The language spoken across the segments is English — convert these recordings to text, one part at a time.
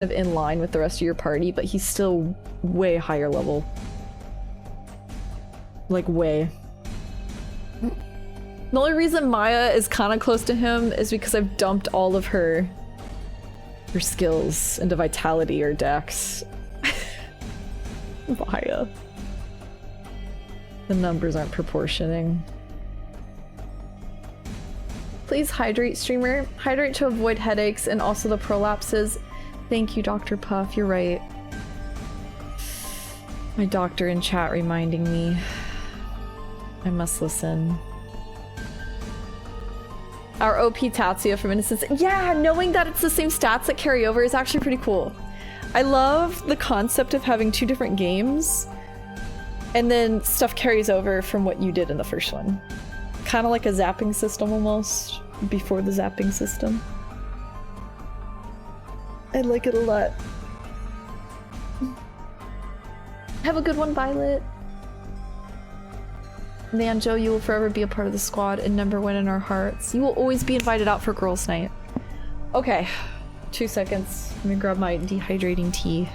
in line with the rest of your party, but he's still way higher level. Like, way. The only reason Maya is kind of close to him is because I've dumped all of her skills into Vitality or Dex. Maya. The numbers aren't proportioning. Please hydrate, streamer. Hydrate to avoid headaches and also the prolapses. Thank you, Dr. Puff. You're right. My doctor in chat reminding me. I must listen. Our OP Tatsuya from Innocence. Yeah, knowing that it's the same stats that carry over is actually pretty cool. I love the concept of having two different games and then stuff carries over from what you did in the first one. Kind of like a zapping system almost, before the zapping system. I like it a lot. Have a good one, Violet. Manjo, you will forever be a part of the squad and number one in our hearts. You will always be invited out for girls' night. Okay, 2 seconds. Let me grab my dehydrating tea.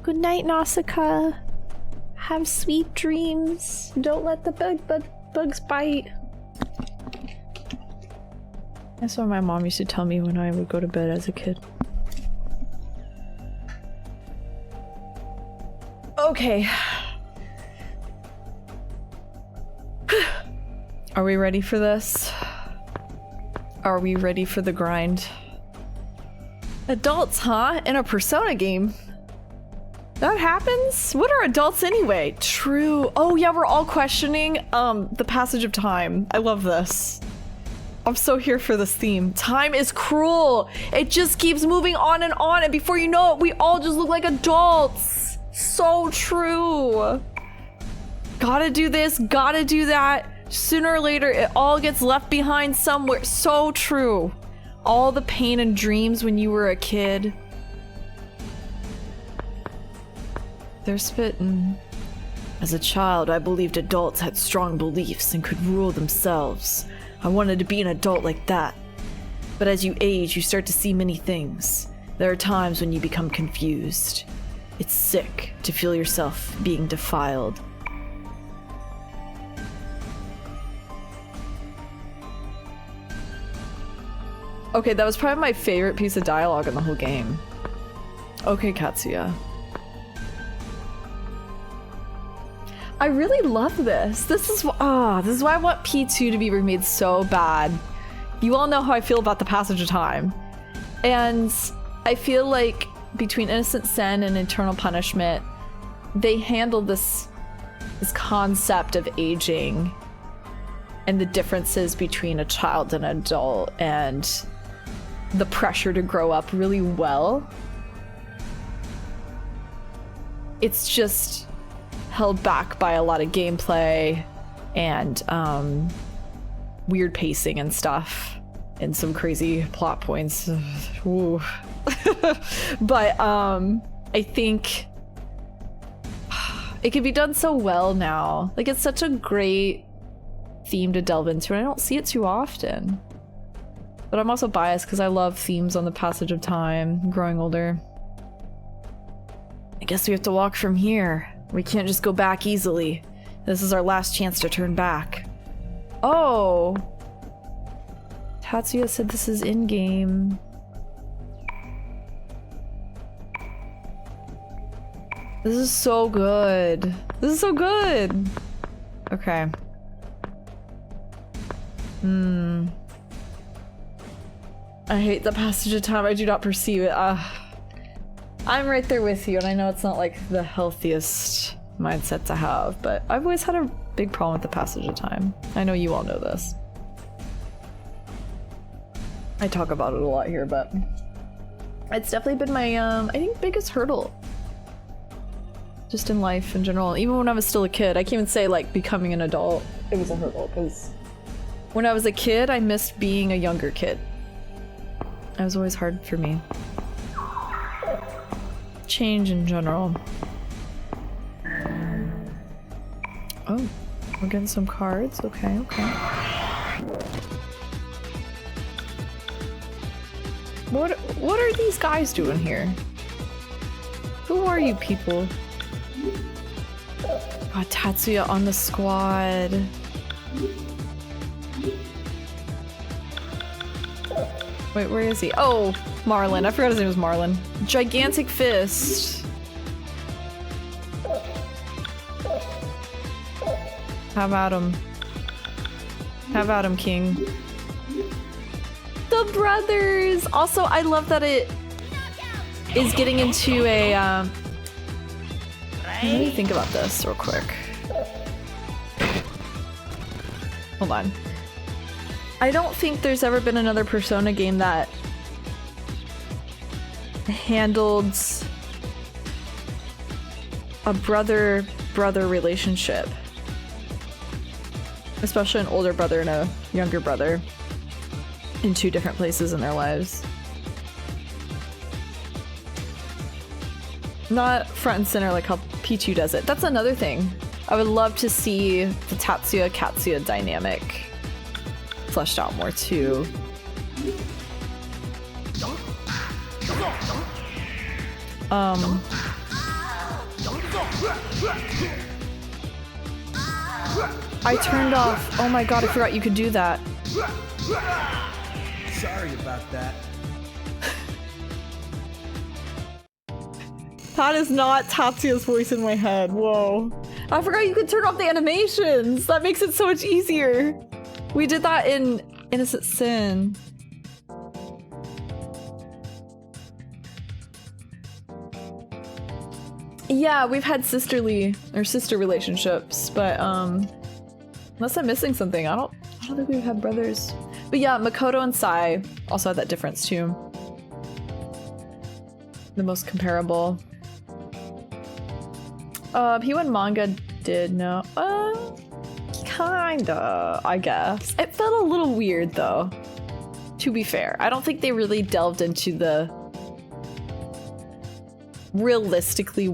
Good night, Nausicaa. Have sweet dreams. Don't let the bugs bite. That's what my mom used to tell me when I would go to bed as a kid. Okay. Are we ready for this? Are we ready for the grind? Adults, huh? In a Persona game? That happens? What are adults anyway? True. Oh yeah, we're all questioning the passage of time. I love this. I'm so here for this theme. Time is cruel. It just keeps moving on, and before you know it, we all just look like adults. So true. Gotta do this, gotta do that. Sooner or later, it all gets left behind somewhere. So true. All the pain and dreams when you were a kid. They're spitting. As a child, I believed adults had strong beliefs and could rule themselves. I wanted to be an adult like that. But as you age, you start to see many things. There are times when you become confused. It's sick to feel yourself being defiled. Okay, that was probably my favorite piece of dialogue in the whole game. Okay, Katsuya. I really love this. This is why I want P2 to be remade so bad. You all know how I feel about the passage of time. And I feel like between Innocent Sin and Eternal Punishment, they handled this concept of aging and the differences between a child and an adult and the pressure to grow up really well. It's just held back by a lot of gameplay and weird pacing and stuff and some crazy plot points. Ooh. But I think it could be done so well now. Like, it's such a great theme to delve into, and I don't see it too often. But I'm also biased because I love themes on the passage of time, growing older. I guess we have to walk from here. We can't just go back easily. This is our last chance to turn back. Oh! Tatsuya said this is in-game. This is so good. This is so good! Okay. I hate the passage of time. I do not perceive it. I'm right there with you, and I know it's not like the healthiest mindset to have, but I've always had a big problem with the passage of time. I know you all know this. I talk about it a lot here, but it's definitely been my, I think, biggest hurdle. Just in life in general. Even when I was still a kid. I can't even say, like, becoming an adult, it was a hurdle, because when I was a kid, I missed being a younger kid. It was always hard for me. Change in general. Oh, we're getting some cards. Okay, okay. What are these guys doing here? Who are you people? God, Tatsuya on the squad. Wait, where is he? Oh, Marlin. I forgot his name was Marlin. Gigantic fist. Have at him. Have at him, King. The brothers! Also, I love that it is getting into a, let me think about this real quick. Hold on. I don't think there's ever been another Persona game that handled a brother-brother relationship. Especially an older brother and a younger brother in two different places in their lives. Not front and center like how P2 does it. That's another thing. I would love to see the Tatsuya-Katsuya dynamic fleshed out more too. I turned off. Oh my god, I forgot you could do that. Sorry about that. That is not Tatsuya's voice in my head. Whoa. I forgot you could turn off the animations. That makes it so much easier. We did that in Innocent Sin. Yeah, we've had sister relationships, but unless I'm missing something, I don't think we've had brothers. But yeah, Makoto and Sai also had that difference too. The most comparable. P1 manga did no. Kinda, I guess. It felt a little weird though. To be fair, I don't think they really delved into the realistically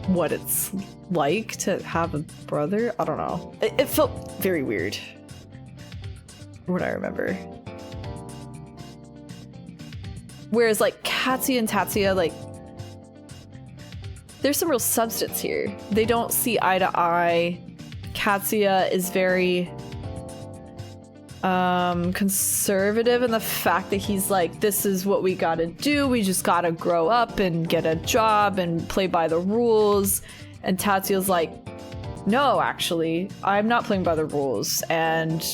what it's like to have a brother. I don't know. It felt very weird. From what I remember. Whereas like Katsuya and Tatsuya, like there's some real substance here. They don't see eye to eye. Katsuya is very conservative in the fact that he's like, this is what we gotta do. We just gotta grow up and get a job and play by the rules. And Tatsuya's like, no, actually, I'm not playing by the rules. And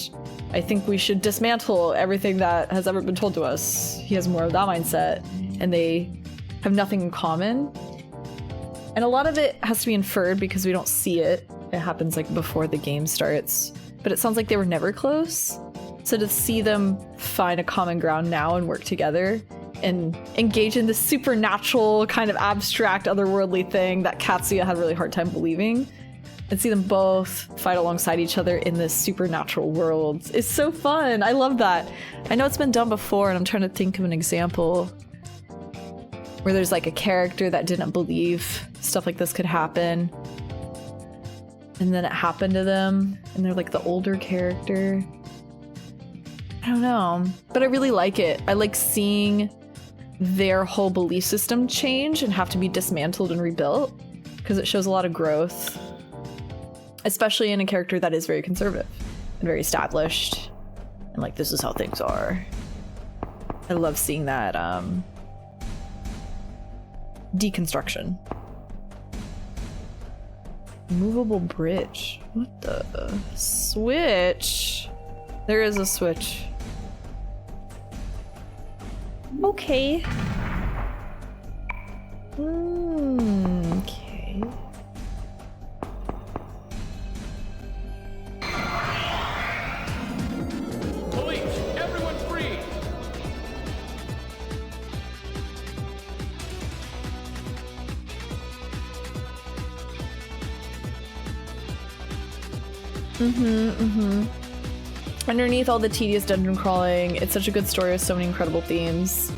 I think we should dismantle everything that has ever been told to us. He has more of that mindset. And they have nothing in common. And a lot of it has to be inferred because we don't see it. It happens like before the game starts. But it sounds like they were never close. So to see them find a common ground now and work together and engage in this supernatural kind of abstract otherworldly thing that Katsuya had a really hard time believing, and see them both fight alongside each other in this supernatural world is so fun. I love that. I know it's been done before, and I'm trying to think of an example where there's like a character that didn't believe stuff like this could happen, and then it happened to them, and they're like the older character. I don't know, but I really like it. I like seeing their whole belief system change and have to be dismantled and rebuilt, because it shows a lot of growth, especially in a character that is very conservative and very established, and like, this is how things are. I love seeing that deconstruction. Movable bridge. What the? Switch? There is a switch. Okay. Okay. Police, everyone free! Underneath all the tedious dungeon crawling, it's such a good story with so many incredible themes.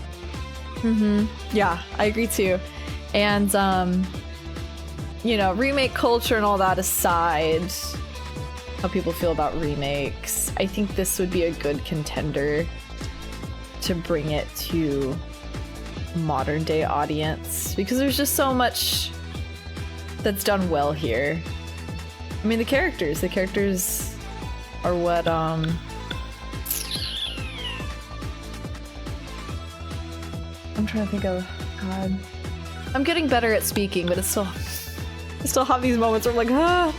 Yeah, I agree too. And, you know, remake culture and all that aside, how people feel about remakes, I think this would be a good contender to bring it to modern day audience, because there's just so much that's done well here. I mean, the characters are what, I'm trying to think of, God. I'm getting better at speaking, but I still have these moments where I'm like, ah!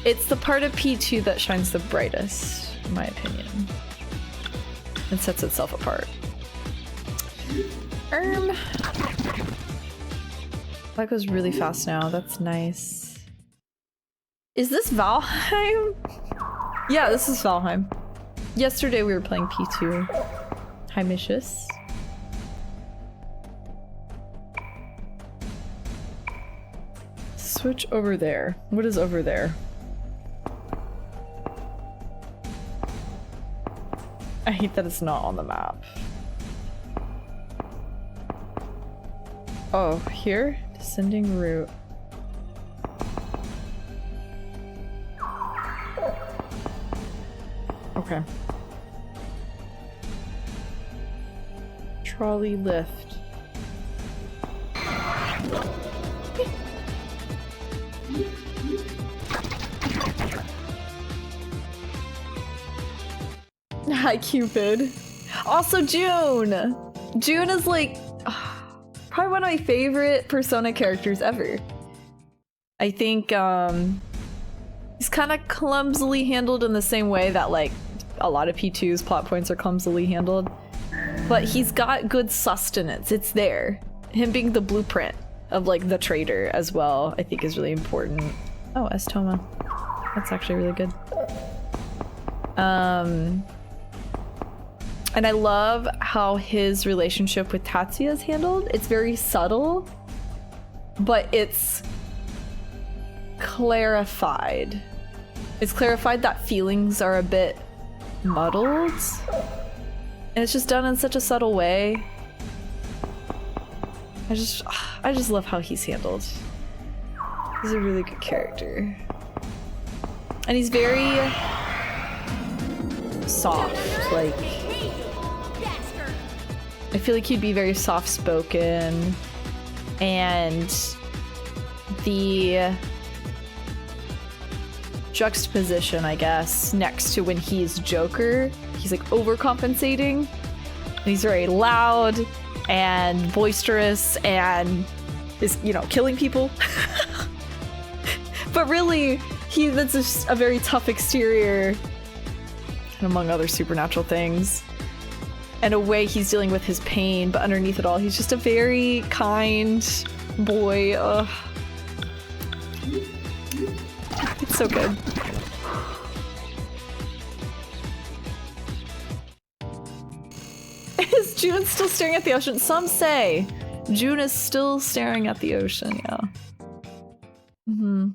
It's the part of P2 that shines the brightest, in my opinion. And sets itself apart. That goes really fast now, that's nice. Is this Valheim? Yeah, this is Valheim. Yesterday we were playing P2. Hi, Mishus. Switch over there. What is over there? I hate that it's not on the map. Oh, here? Descending route. Okay. Trolley lift. Hi, Cupid. Also, June! June is like probably one of my favorite Persona characters ever. I think he's kind of clumsily handled in the same way that like a lot of P2's plot points are clumsily handled. But he's got good sustenance. It's there. Him being the blueprint of like the traitor as well, I think is really important. Oh, Estoma. That's actually really good. And I love how his relationship with Tatsuya is handled. It's very subtle, but it's clarified. It's clarified that feelings are a bit muddled. And it's just done in such a subtle way. I just love how he's handled. He's a really good character. And he's very soft, like... I feel like he'd be very soft-spoken, and the juxtaposition, I guess, next to when he's Joker, he's like overcompensating. He's very loud and boisterous and is, you know, killing people. But really, that's just a very tough exterior, and among other supernatural things. And a way he's dealing with his pain, but underneath it all, he's just a very kind boy. Ugh. It's so good. Is June still staring at the ocean? Some say June is still staring at the ocean, yeah. Mm-hmm.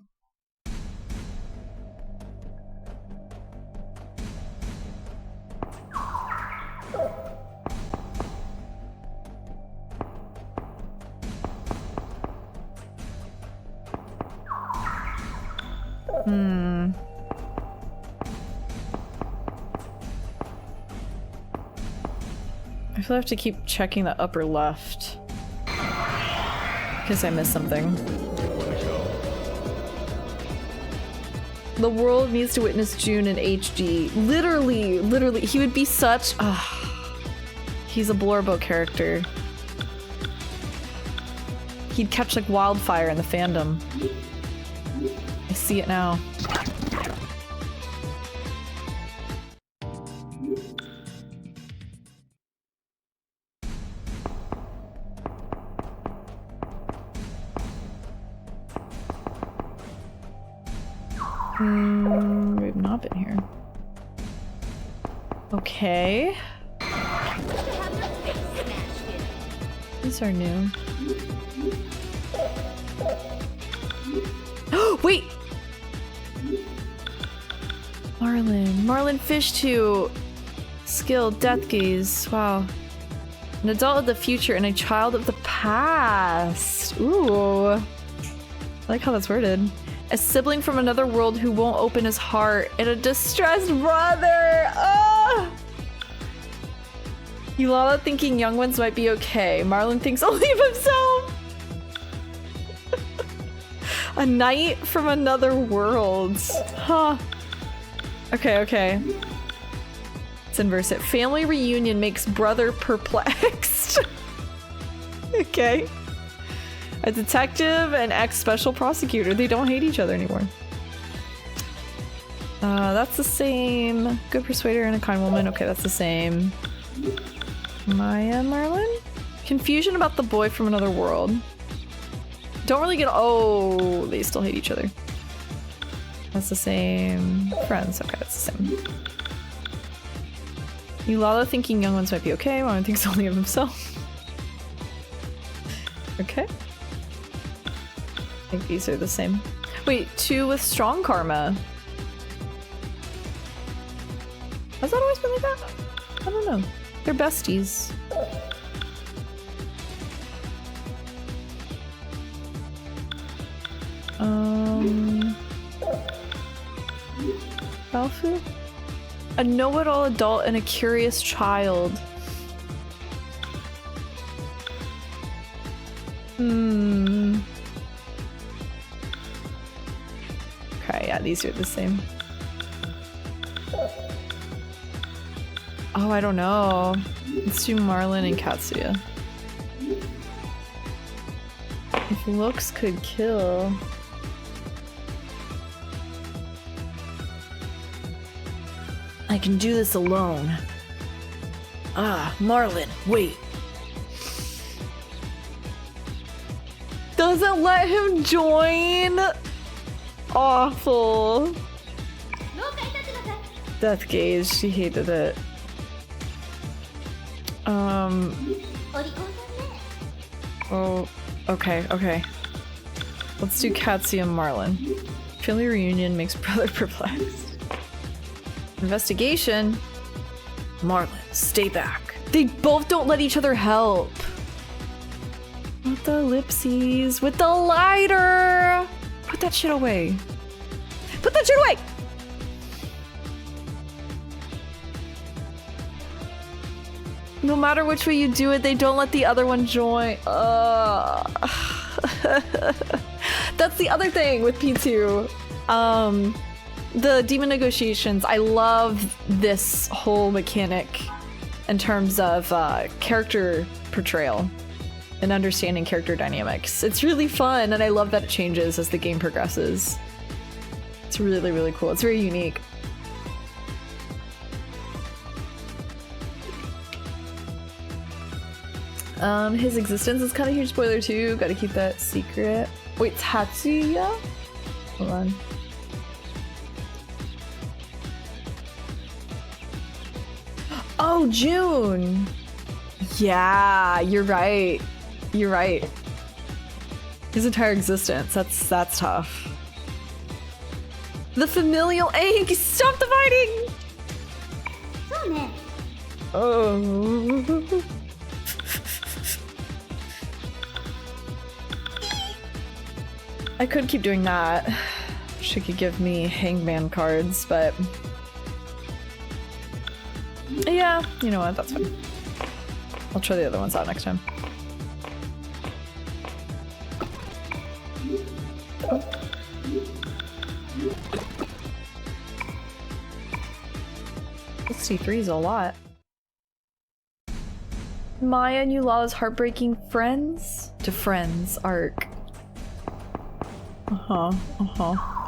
I feel I have to keep checking the upper left. Because I missed something. The world needs to witness June in HD. Literally, he would be such... he's a Blorbo character. He'd catch like wildfire in the fandom. I see it now. We've not been here. Okay. These are new. Wait! Marlin Fish 2. Skill, Death Gaze. Wow. An adult of the future and a child of the past. Ooh. I like how that's worded. A sibling from another world who won't open his heart, and a distressed brother! Ah! Yulala thinking young ones might be okay. Marlin thinks only of himself! A knight from another world. Huh. Okay. Let's inverse it. Family reunion makes brother perplexed. Okay. A detective and ex-special prosecutor. They don't hate each other anymore. That's the same. Good persuader and a kind woman. Okay, that's the same. Maya Marlin? Confusion about the boy from another world. Don't really get- oh, they still hate each other. That's the same. Friends. Okay, that's the same. Yulala thinking young ones might be okay. Marlin thinks only of himself. Okay. I think these are the same. Wait, 2 with strong karma. Has that always been like that? I don't know. They're besties. Balfu? A know-it-all adult and a curious child. Okay, yeah, these are the same. Oh, I don't know. Let's do Marlin and Katsuya. If looks could kill. I can do this alone. Ah, Marlin, wait. Doesn't let him join? Awful. Death Gaze, she hated it. Oh, okay. Let's do Katsuya and Marlin. Family reunion makes brother perplexed. Investigation. Marlin, stay back. They both don't let each other help. Not the ellipses with the lighter. Put that shit away. Put that shit away! No matter which way you do it, they don't let the other one join. That's the other thing with P2. The demon negotiations, I love this whole mechanic in terms of character portrayal and understanding character dynamics. It's really fun, and I love that it changes as the game progresses. It's really, really cool. It's very unique. His existence is kind of a huge spoiler too. Gotta keep that secret. Wait, Tatsuya? Hold on. Oh, June! Yeah, you're right. You're right. His entire existence. That's tough. The familial angst! Stop the fighting! Oh. I could keep doing that. She could give me hangman cards, but... yeah, you know what, that's fine. I'll try the other ones out next time. Oh. C3 is a lot. Maya and Eulala's heartbreaking friends to friends arc.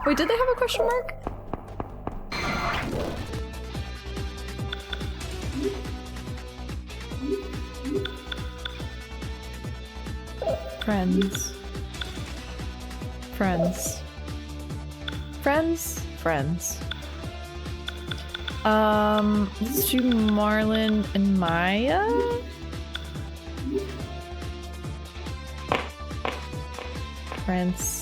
Wait, did they have a question mark? Friends. Friends. Friends? Friends. Let's do Marlon and Maya? Friends.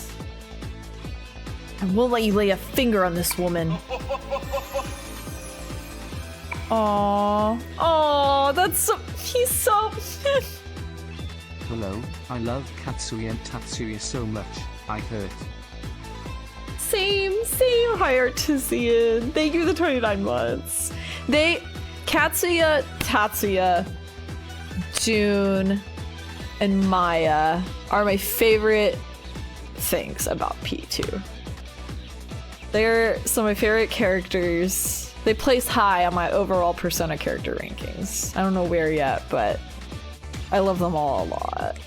I won't let you lay a finger on this woman. Aww. Aww, that's so... he's so... Hello, I love Katsuya and Tatsuya so much, I hurt. Same. Hi, Artisan. Thank you for the 29 months. Katsuya, Tatsuya, June, and Maya are my favorite things about P2. They're some of my favorite characters. They place high on my overall Persona character rankings. I don't know where yet, but I love them all a lot.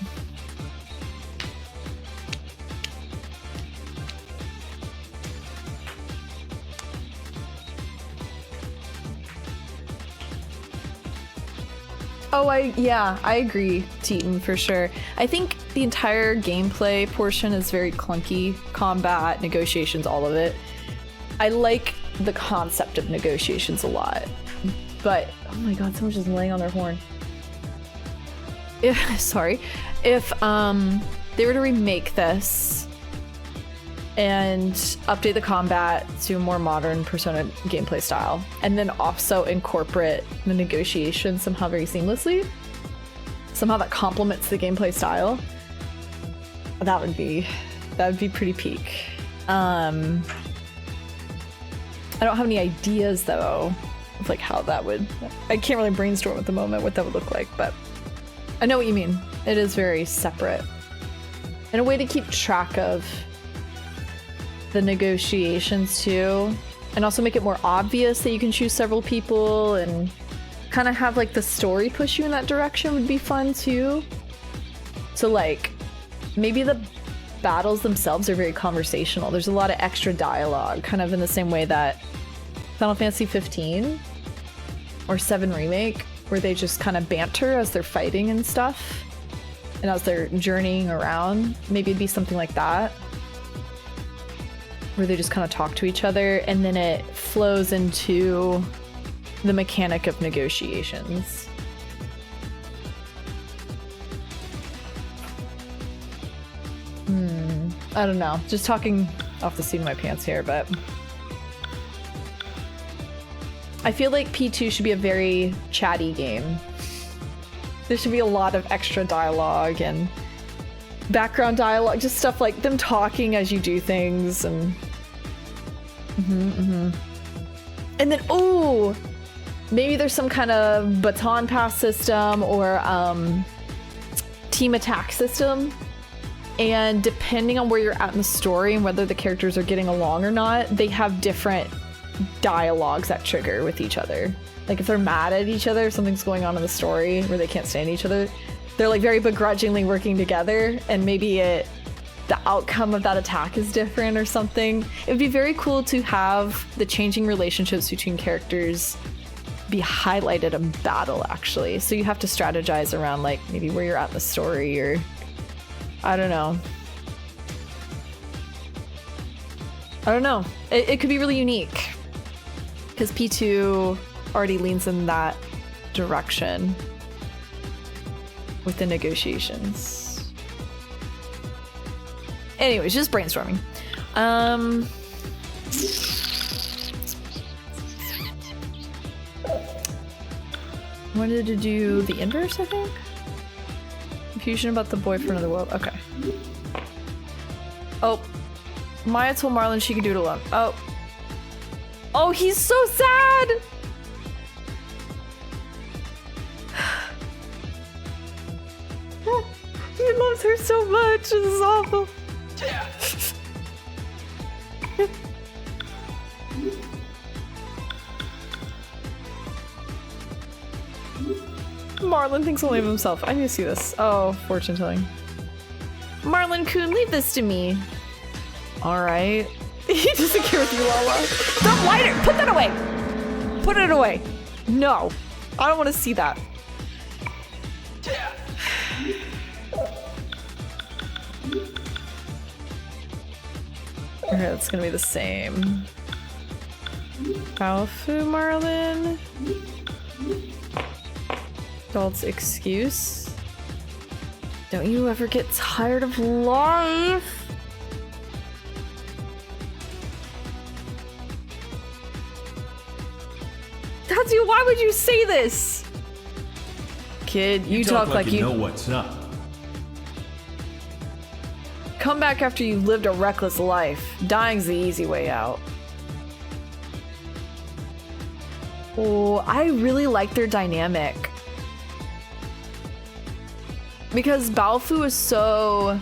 Oh, I agree, Teton, for sure. I think the entire gameplay portion is very clunky. Combat, negotiations, all of it. I like the concept of negotiations a lot. But, oh my god, someone's just laying on their horn. If they were to remake this and update the combat to a more modern Persona gameplay style, and then also incorporate the negotiation somehow very seamlessly, somehow that complements the gameplay style, that would be pretty peak. I don't have any ideas though of like how that would, I can't really brainstorm at the moment what that would look like, but I know what you mean. It is very separate. And a way to keep track of the negotiations too, and also make it more obvious that you can choose several people and kind of have like the story push you in that direction would be fun too. So like maybe the battles themselves are very conversational. There's a lot of extra dialogue, kind of in the same way that Final Fantasy 15 or 7 Remake, where they just kind of banter as they're fighting and stuff, and as they're journeying around. Maybe it'd be something like that, where they just kind of talk to each other, and then it flows into the mechanic of negotiations. I don't know, just talking off the seat of my pants here, but I feel like P2 should be a very chatty game. There should be a lot of extra dialogue and background dialogue, just stuff like them talking as you do things, and and then oh, maybe there's some kind of baton pass system or team attack system, and depending on where you're at in the story and whether the characters are getting along or not, they have different dialogues that trigger with each other. Like if they're mad at each other, something's going on in the story where they can't stand each other, they're like very begrudgingly working together, and maybe the outcome of that attack is different or something. It would be very cool to have the changing relationships between characters be highlighted in battle, actually. So you have to strategize around like maybe where you're at in the story, or I don't know. It could be really unique because P2 already leans in that direction with the negotiations. Anyways, just brainstorming. Wanted to do the inverse, I think? Confusion about the boyfriend of the world. Okay. Oh. Maya told Marlon she could do it alone. Oh. Oh, he's so sad! He loves her so much. This is awful. Marlon thinks only of himself. I need to see this. Oh, fortune telling. Marlon-kun, leave this to me. Alright. He doesn't care with you, Lala. Don't light it! Put that away! Put it away! No. I don't want to see that. Okay, that's gonna be the same. Baofu, Marlon. Adult's excuse. Don't you ever get tired of life? Tatsu, why would you say this? Kid, you talk like you know what's up. Come back after you've lived a reckless life. Dying's the easy way out. Oh, I really like their dynamic. Because Baofu is so...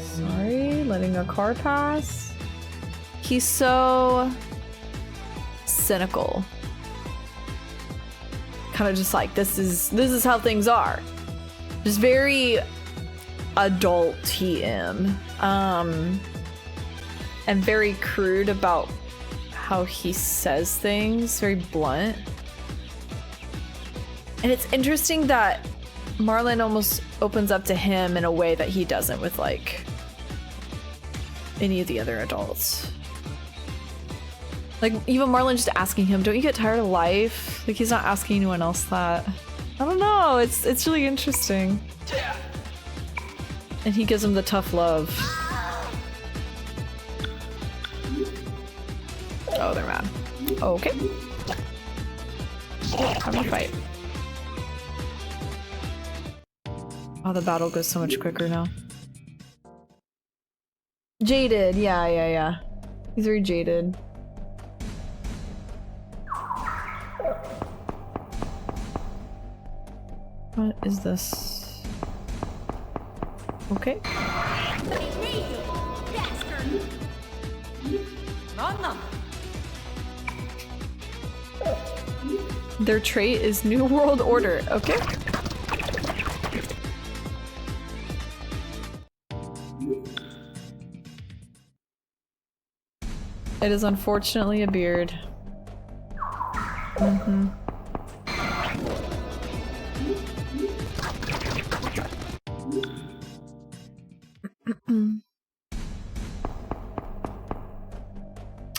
Sorry, letting a car pass. He's so... cynical. Kind of just like, this is how things are. Just very adult TM. And very crude about how he says things, very blunt. And it's interesting that Marlon almost opens up to him in a way that he doesn't with like any of the other adults. Like even Marlon just asking him, don't you get tired of life? Like he's not asking anyone else that. I don't know, it's really interesting. And he gives him the tough love. Oh, they're mad. Okay. Having a fight. Oh, the battle goes so much quicker now. Jaded, yeah. He's very jaded. What is this? Okay. Their trait is New World Order. Okay. It is unfortunately a beard. Mm-hmm.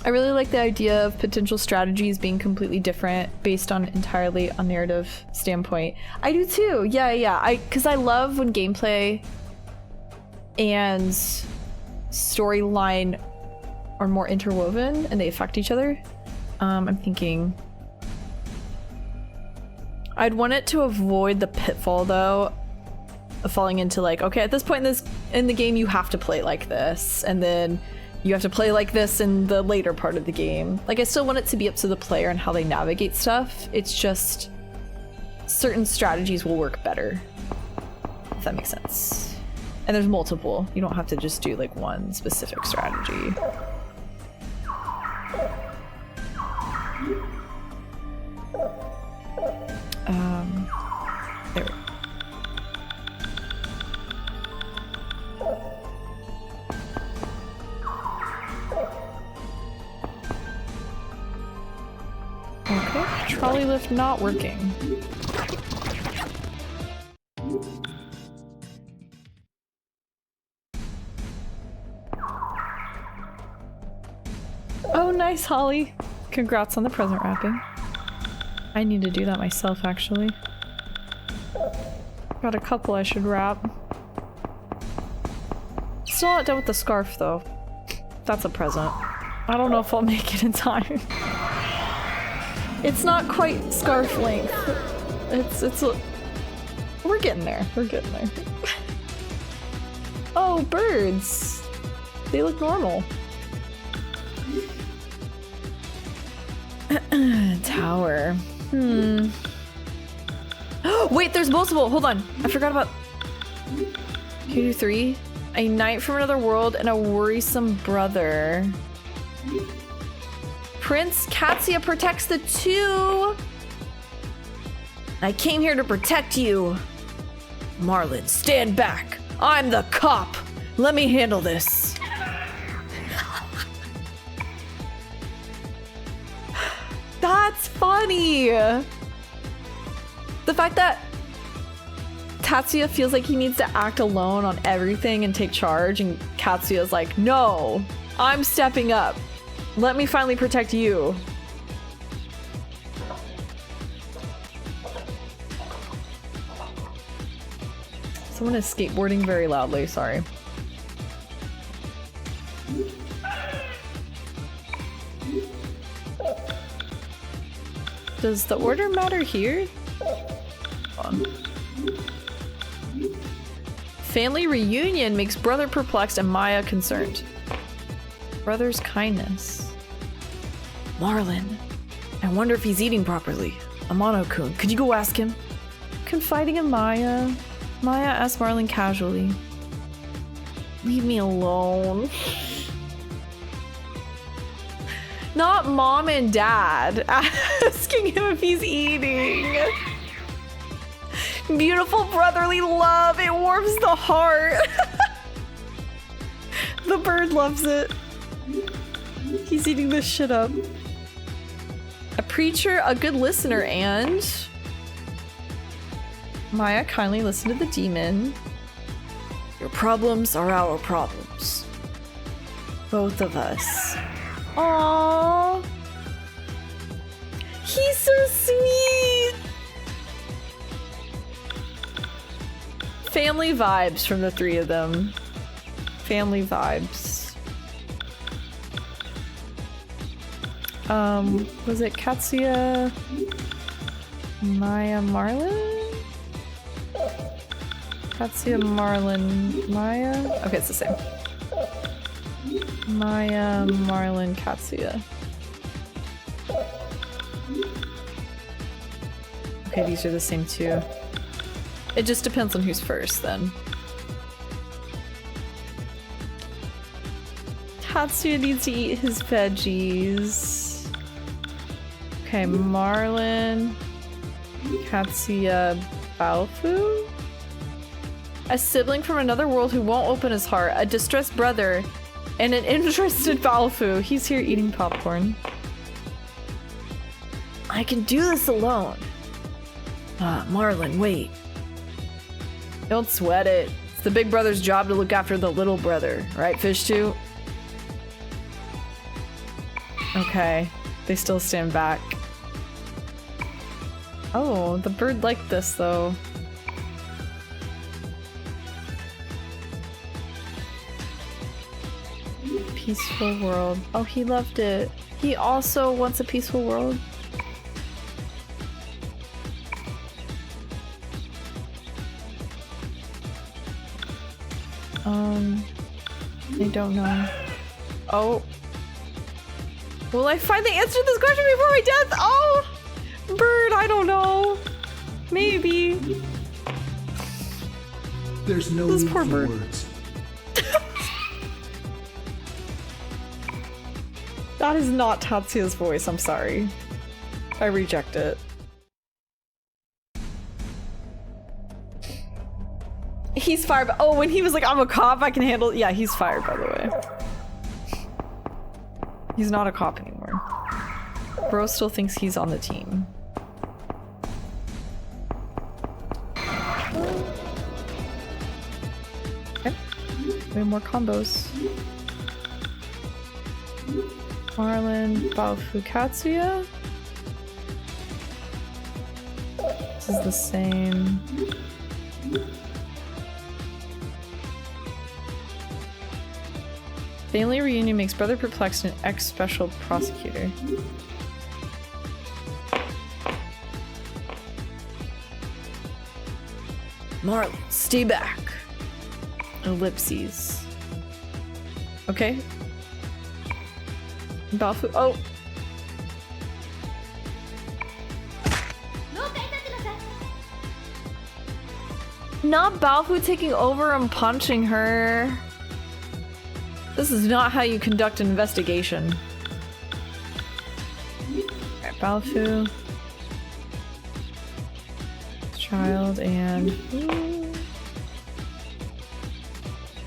I really like the idea of potential strategies being completely different based on entirely a narrative standpoint. I do too. Yeah. Because I love when gameplay and storyline are more interwoven and they affect each other. I'm thinking I'd want it to avoid the pitfall though of falling into like, okay, at this point in the game you have to play like this, and then you have to play like this in the later part of the game. Like I still want it to be up to the player and how they navigate stuff. It's just certain strategies will work better, if that makes sense. And there's multiple. You don't have to just do like one specific strategy. There we go. Okay, trolley lift not working. Oh, nice, Holly. Congrats on the present wrapping. I need to do that myself, actually. Got a couple I should wrap. Still not done with the scarf, though. That's a present. I don't know if I'll make it in time. It's not quite scarf length. We're getting there. We're getting there. Oh, birds. They look normal. Tower. Wait, there's multiple. Hold on. I forgot about... Can you do 3? A knight from another world and a worrisome brother. Prince Katsuya protects the 2. I came here to protect you. Marlon, stand back. I'm the cop. Let me handle this. That's funny. The fact that Tatsuya feels like he needs to act alone on everything and take charge, and Katsuya's like, no, I'm stepping up. Let me finally protect you. Someone is skateboarding very loudly, sorry. Does the order matter here? Hold on. Family reunion makes brother perplexed and Maya concerned. Brother's kindness. Marlon. I wonder if he's eating properly. Amano-kun, could you go ask him? Confiding in Maya. Maya asked Marlon casually. Leave me alone. Not mom and dad asking him if he's eating. Beautiful brotherly love. It warms the heart. The bird loves it. He's eating this shit up. A preacher, a good listener, and... Maya kindly listened to the demon. Your problems are our problems. Both of us. Aww. He's so sweet. Family vibes from the 3 of them. Family vibes. Was it Katsuya, Maya, Marlon? Katsuya, Marlon, Maya? Okay, it's the same. Maya, Marlon, Katsuya. Okay, these are the same 2. It just depends on who's first, then. Katsuya needs to eat his veggies. Okay, Marlon, Katsuya, Balfu? A sibling from another world who won't open his heart, a distressed brother, and an interested Balfu. He's here eating popcorn. I can do this alone. Marlon, wait. Don't sweat it. It's the big brother's job to look after the little brother, right, Fish 2? Okay, they still stand back. Oh, the bird liked this, though. Peaceful world. Oh, he loved it. He also wants a peaceful world. I don't know. Oh. Will I find the answer to this question before my death? Oh! Bird, I don't know. Maybe. There's no This need poor for bird. words. That is not Tatsuya's voice, I'm sorry. I reject it. He's fired. Oh, when he was like, I'm a cop, I can handle. Yeah, he's fired, by the way. He's not a cop anymore. Bro still thinks he's on the team. Okay. We have more combos. Marlin, Baofu, Katsuya. This is the same. Family reunion makes brother perplexed an ex-special prosecutor. Marlon, stay back. Ellipses. Okay. Baofu. Oh. Not Baofu taking over and punching her. This is not how you conduct an investigation. Alright, Baofu. Child and...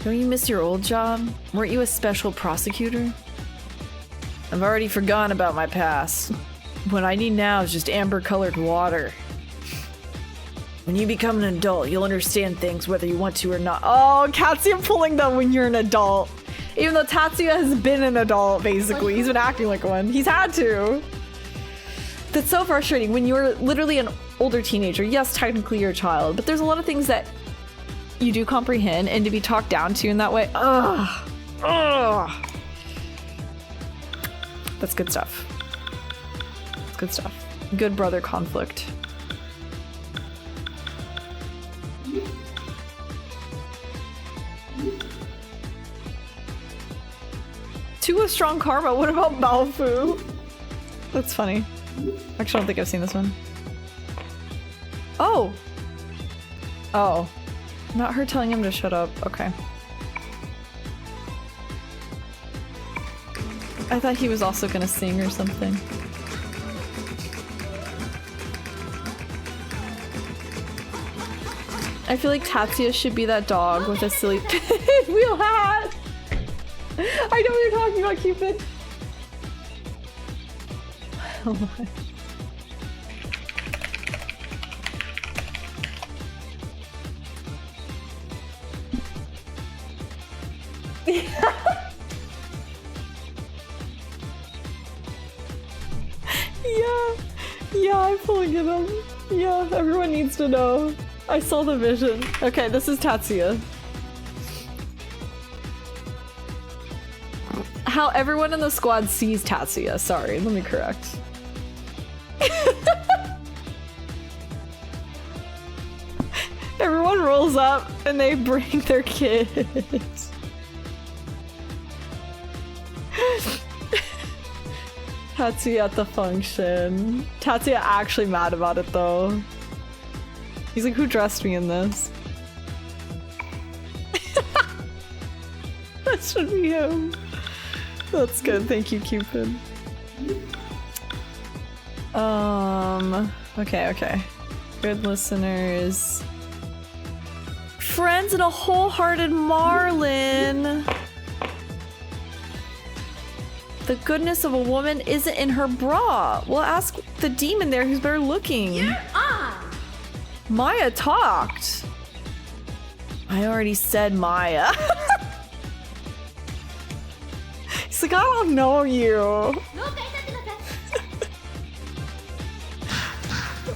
Don't you miss your old job? Weren't you a special prosecutor? I've already forgotten about my past. What I need now is just amber-colored water. When you become an adult, you'll understand things whether you want to or not. Oh, Katsuya pulling them when you're an adult. Even though Tatsuya has been an adult, basically. He's been acting like one. He's had to. That's so frustrating. When you're literally an older teenager, yes, technically you're a child, but there's a lot of things that you do comprehend, and to be talked down to in that way, ugh. Ugh. That's good stuff. That's good stuff. Good brother conflict. Two with strong karma. What about Baofu? That's funny. Actually, I don't think I've seen this one. Oh! Oh. Not her telling him to shut up. Okay. I thought he was also gonna sing or something. I feel like Tatsuya should be that dog with a silly pinwheel hat! I know what you're talking about, Cupid! Oh my. Yeah, I'm pulling it up. Yeah, everyone needs to know. I saw the vision. Okay, this is Tatsuya. How everyone in the squad sees Tatsuya. Sorry, let me correct. Everyone rolls up and they bring their kids. Tatsuya at the function. Tatsuya actually mad about it though. He's like, who dressed me in this? That should be him. That's good, thank you, Cupid. Okay. Good listeners. Friends and a wholehearted Marlin. The goodness of a woman isn't in her bra. We'll ask the demon there who's better looking. You're on! Maya talked. I already said Maya. He's like, I don't know you.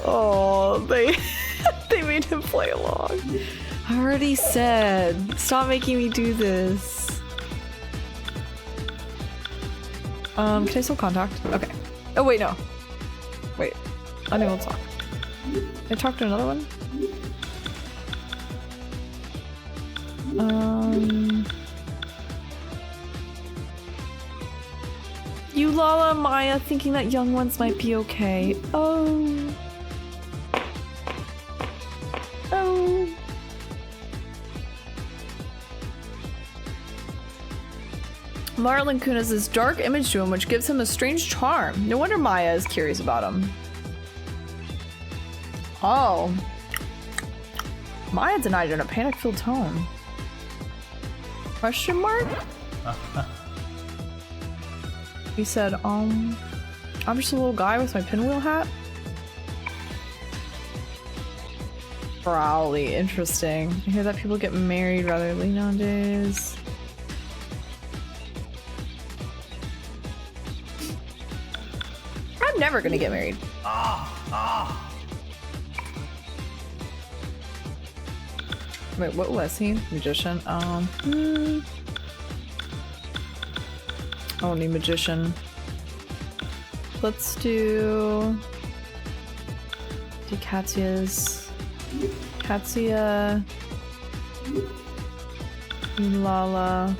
Oh, they made him play along. I already said, stop making me do this. Can I still contact? Okay. Oh wait, no. Wait. Unable to talk. Can I talk to another one? You Lala Maya thinking that young ones might be okay. Oh. Oh. Marlon Kun has this dark image to him which gives him a strange charm. No wonder Maya is curious about him. Oh. Maya denied in a panic-filled tone. Question mark? He said, I'm just a little guy with my pinwheel hat. Probably interesting. I hear that people get married rather late nowadays. I'm never gonna get married. Wait, what was he? Magician? Oh, need magician. Let's do Katsuya's. Katsuya. Lala.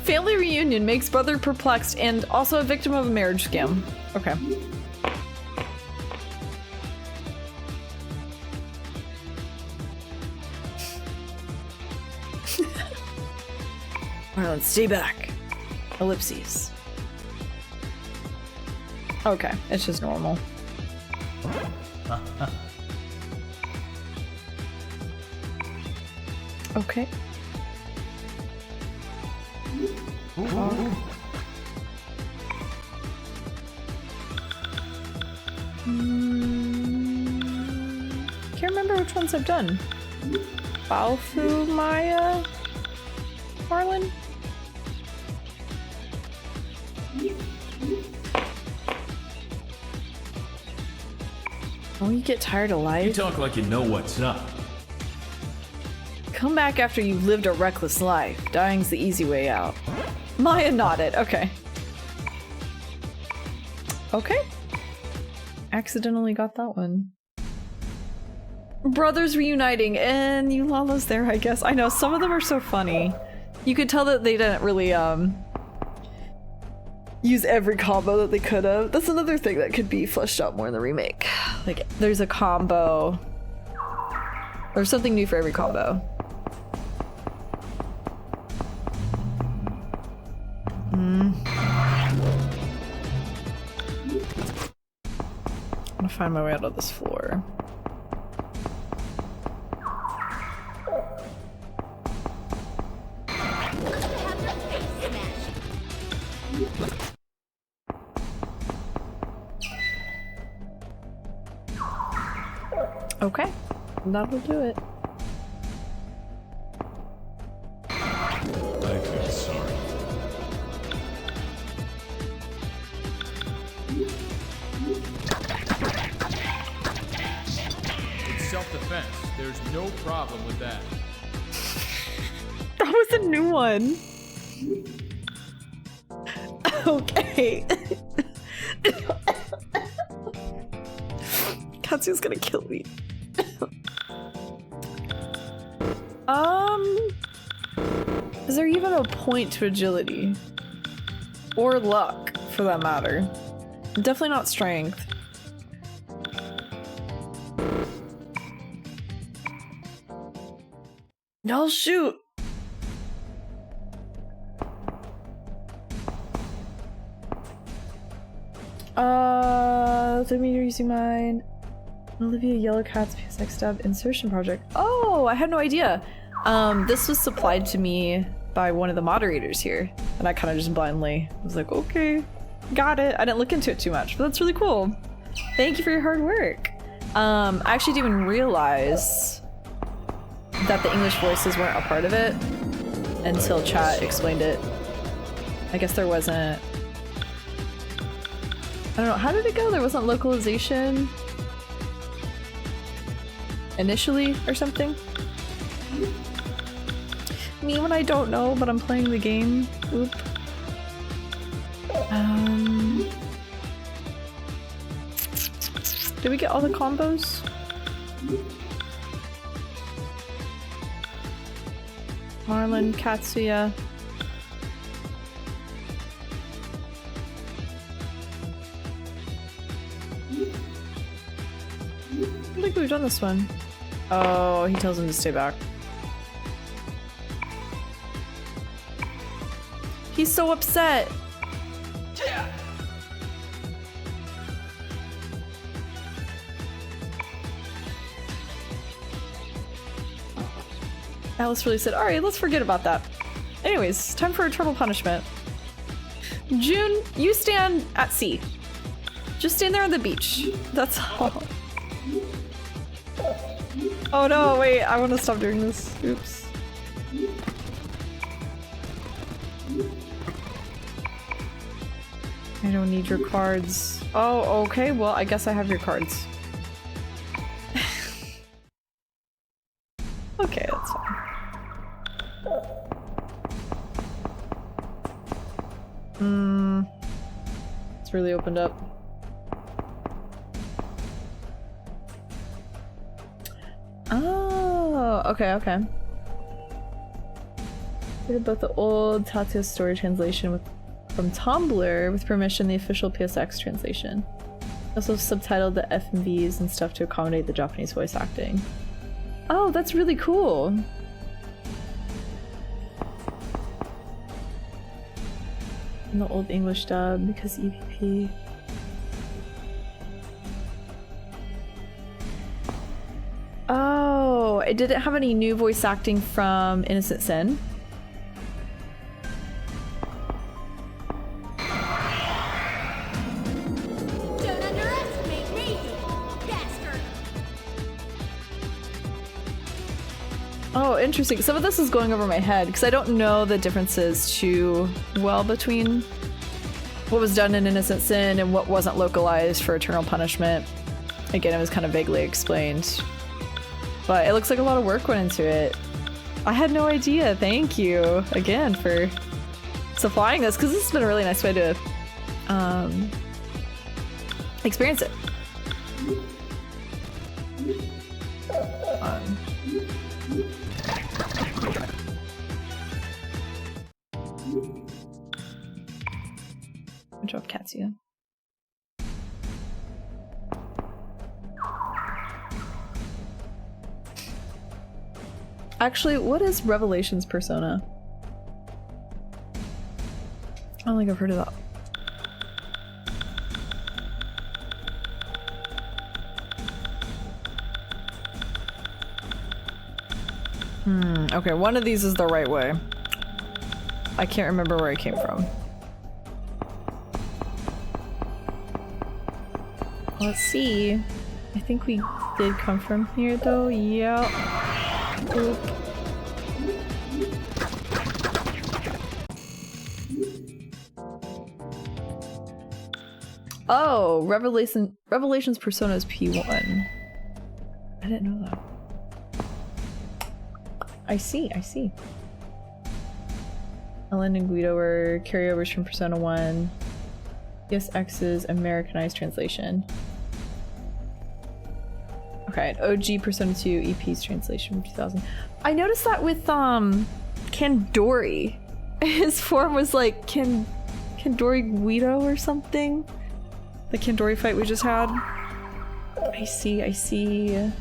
Family reunion makes brother perplexed and also a victim of a marriage scam. Okay. Alright, let's stay back. Ellipses. Okay, it's just normal. Okay. Can't remember which ones I've done. Baofu, Maya, Marlon. Oh, you get tired of life? You talk like you know what's up. Come back after you've lived a reckless life. Dying's the easy way out. Maya nodded. Okay. Okay. Accidentally got that one. Brothers reuniting, and Yulala's there, I guess. I know, some of them are so funny. You could tell that they didn't really, use every combo that they could have. That's another thing that could be fleshed out more in the remake. Like, there's a combo. There's something new for every combo. I'm gonna find my way out of this floor. Okay, that'll do it. I feel sorry. It's self-defense. There's no problem with that. That was a new one. Okay. Katsu's gonna kill me. Is there even a point to agility? Or luck, for that matter. Definitely not strength. No, shoot! Let me using mine. Olivia Yellow Cat's PSX Stab insertion project. Oh, I had no idea. This was supplied to me by one of the moderators here, and I kind of just blindly was like, okay, got it. I didn't look into it too much, but that's really cool. Thank you for your hard work. I actually didn't even realize that the English voices weren't a part of it until chat explained it. I guess there wasn't. I don't know, how did it go? There wasn't localization initially or something? Me when I don't know, but I'm playing the game. Oop. Did we get all the combos? Marlon, Katsuya. I think we've done this one. Oh, he tells him to stay back. He's so upset. Alice really said, alright, let's forget about that. Anyways, time for eternal punishment. June, you stand at sea. Just stand there on the beach. That's all. Oh no, wait, I want to stop doing this. Oops. I don't need your cards. Oh, okay, well, I guess I have your cards. Okay, that's fine. It's really opened up. Oh, okay, okay. We did both the old Tatsuya story translation from Tumblr with permission, the official PSX translation. Also subtitled the FMVs and stuff to accommodate the Japanese voice acting. Oh, that's really cool. In the old English dub because EVP. Oh, it didn't have any new voice acting from Innocent Sin. Don't underestimate me, bastard! Oh, interesting. Some of this is going over my head because I don't know the differences too well between what was done in Innocent Sin and what wasn't localized for Eternal Punishment. Again, it was kind of vaguely explained. But it looks like a lot of work went into it. I had no idea. Thank you again for supplying this because this has been a really nice way to experience it. Good job, Katsuya. Actually, what is Revelations persona? I don't think I've heard of that. Okay, one of these is the right way. I can't remember where I came from. Let's see. I think we did come from here though. Yeah. Oop. Oh, Revelations persona is P1. I didn't know that. I see, I see. Ellen and Guido were carryovers from Persona 1. PSX's Americanized translation. Okay, OG Persona 2 EP's translation from 2000. I noticed that with Kandori. His form was like Kandori Guido or something. The Kandori fight we just had. I see, I see. I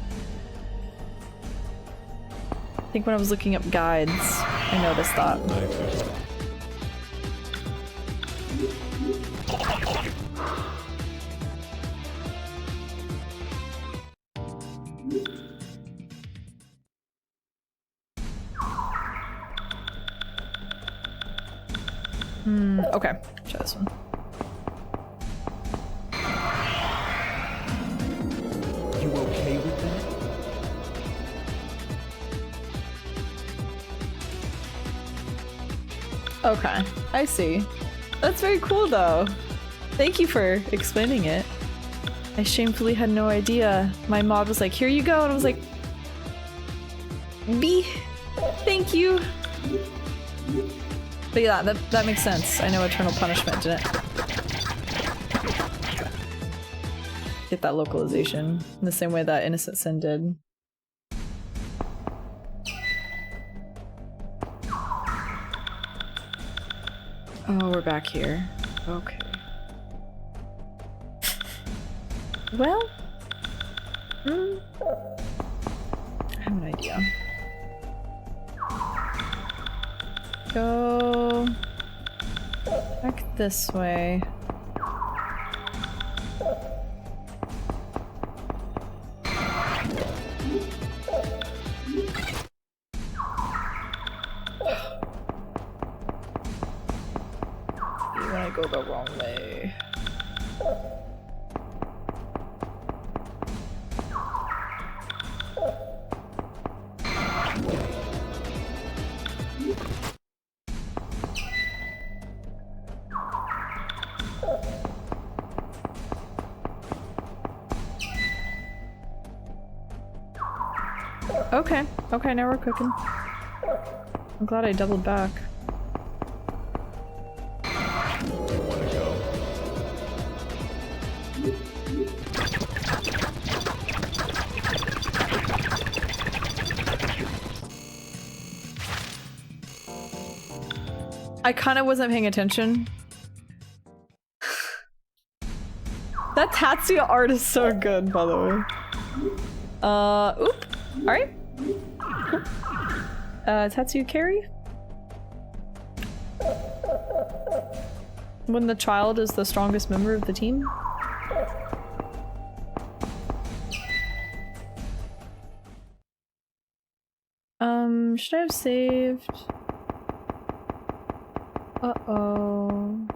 think when I was looking up guides, I noticed that. Okay, try this one. You okay with that? Okay, I see. That's very cool though. Thank you for explaining it. I shamefully had no idea. My mod was like, here you go, and I was like, B, thank you. But yeah, that makes sense. I know Eternal Punishment didn't get that localization in the same way that Innocent Sin did. Oh, we're back here. Okay. Well, I have an idea. Go back this way. You wanna go the wrong way. Okay, okay, now we're cooking. I'm glad I doubled back. Wanna go? I kind of wasn't paying attention. That Tatsuya art is so good, by the way. Oop. Alright. Cool. Tatsuya carry? When the child is the strongest member of the team? Should I have saved? Uh-oh.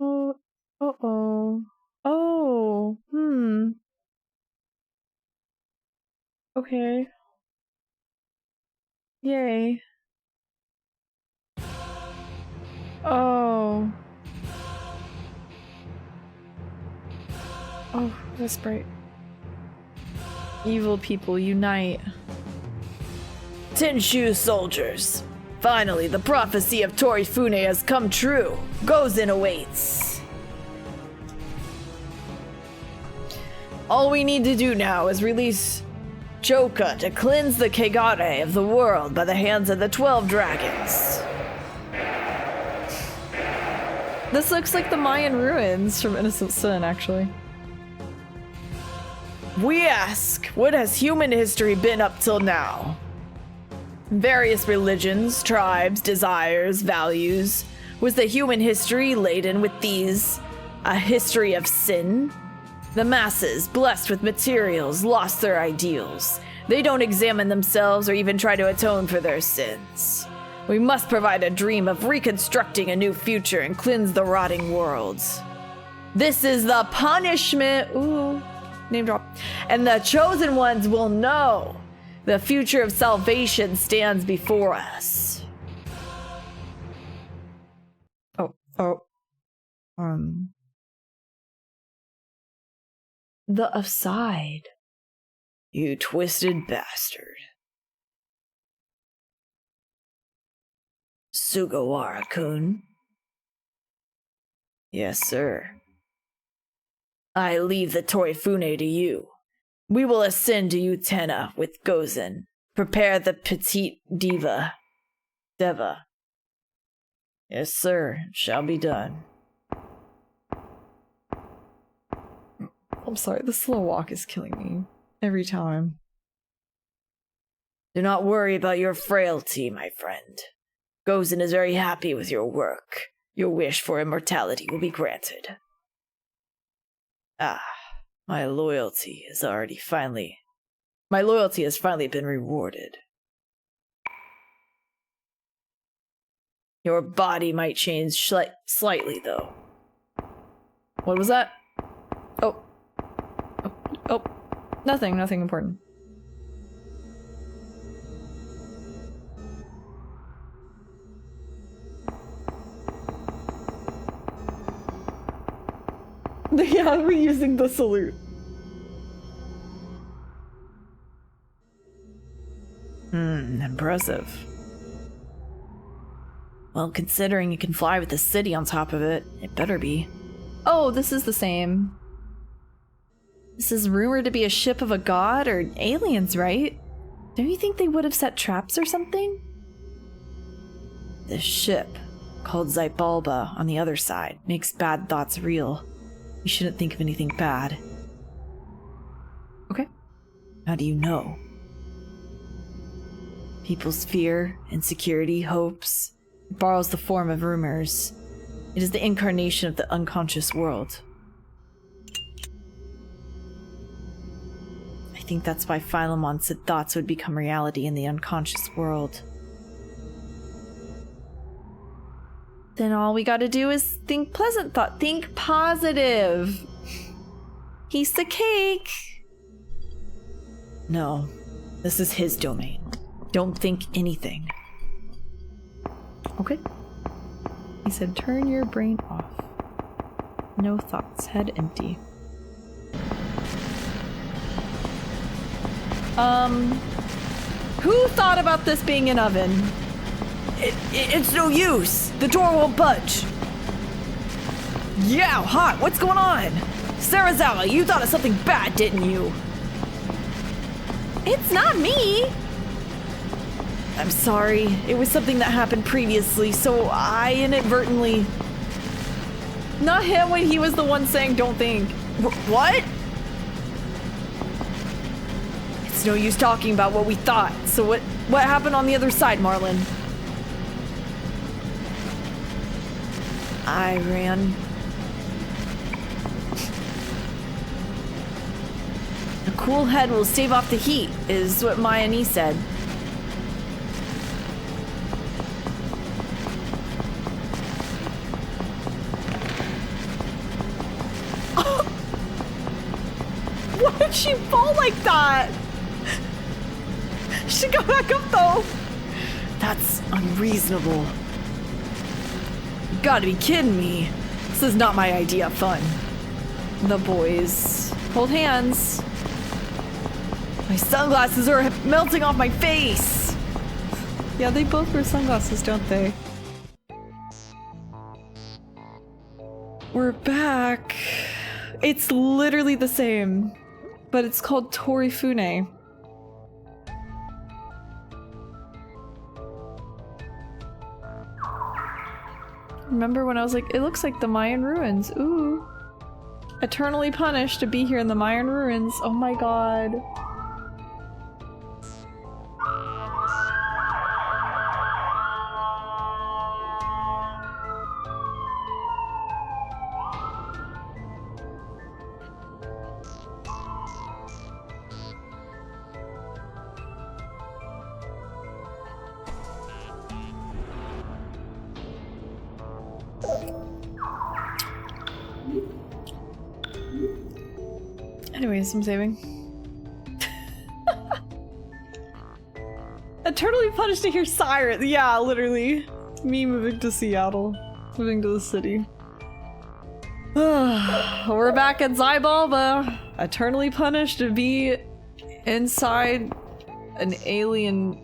Oh, uh-oh. Oh, okay. Yay. Oh. Oh, that's bright. Evil people unite. Tenshu soldiers. Finally, the prophecy of Torifune has come true. Gozen awaits. All we need to do now is release Joka to cleanse the Kegare of the world by the hands of the 12 dragons. This looks like the Mayan ruins from Innocent Sin, actually. We ask, what has human history been up till now? Various religions, tribes, desires, values. Was the human history laden with these? A history of sin? The masses, blessed with materials, lost their ideals. They don't examine themselves or even try to atone for their sins. We must provide a dream of reconstructing a new future and cleanse the rotting worlds. This is the punishment. Ooh, name drop. And the chosen ones will know. The future of salvation stands before us. The aside. You twisted bastard. Sugawara-kun. Yes, sir. I leave the Torifune to you. We will ascend to Utena with Gozen. Prepare the petite diva. Deva. Yes, sir. Shall be done. I'm sorry, the slow walk is killing me. Every time. Do not worry about your frailty, my friend. Gozen is very happy with your work. Your wish for immortality will be granted. Ah, my loyalty has finally been rewarded. Your body might change slightly, though. What was that? Oh, nothing important. Yeah, we're using the salute. Impressive. Well, considering you can fly with the city on top of it, it better be. Oh, this is the same. This is rumored to be a ship of a god or aliens, right? Don't you think they would have set traps or something? This ship, called Zybalba on the other side, makes bad thoughts real. You shouldn't think of anything bad. Okay. How do you know? People's fear, insecurity, hopes. It borrows the form of rumors. It is the incarnation of the unconscious world. I think that's why Philemon said thoughts would become reality in the unconscious world. Then all we gotta do is think pleasant thought. Think positive. Piece the cake. No, this is his domain. Don't think anything. Okay. He said, turn your brain off. No thoughts, head empty. Who thought about this being an oven? It's no use. The door won't budge. Yeah, hot. What's going on? Sarazawa, you thought of something bad, didn't you? It's not me! I'm sorry. It was something that happened previously, so I inadvertently... Not him when he was the one saying don't think. What? It's no use talking about what we thought. So what happened on the other side, Marlin? I ran. A cool head will stave off the heat, is what Maya Nee said. Why did she fall like that? She got back up though. That's unreasonable. You gotta be kidding me. This is not my idea of fun. The boys hold hands. My sunglasses are melting off my face. Yeah, they both wear sunglasses, don't they? We're back. It's literally the same, but it's called Torifune. Remember when I was like, it looks like the Mayan ruins. Ooh. Eternally punished to be here in the Mayan ruins. Oh my god. Anyways, I'm saving. Eternally punished to hear sirens. Yeah, literally. Me moving to Seattle. Moving to the city. We're back at Zybalba. Eternally punished to be inside an alien.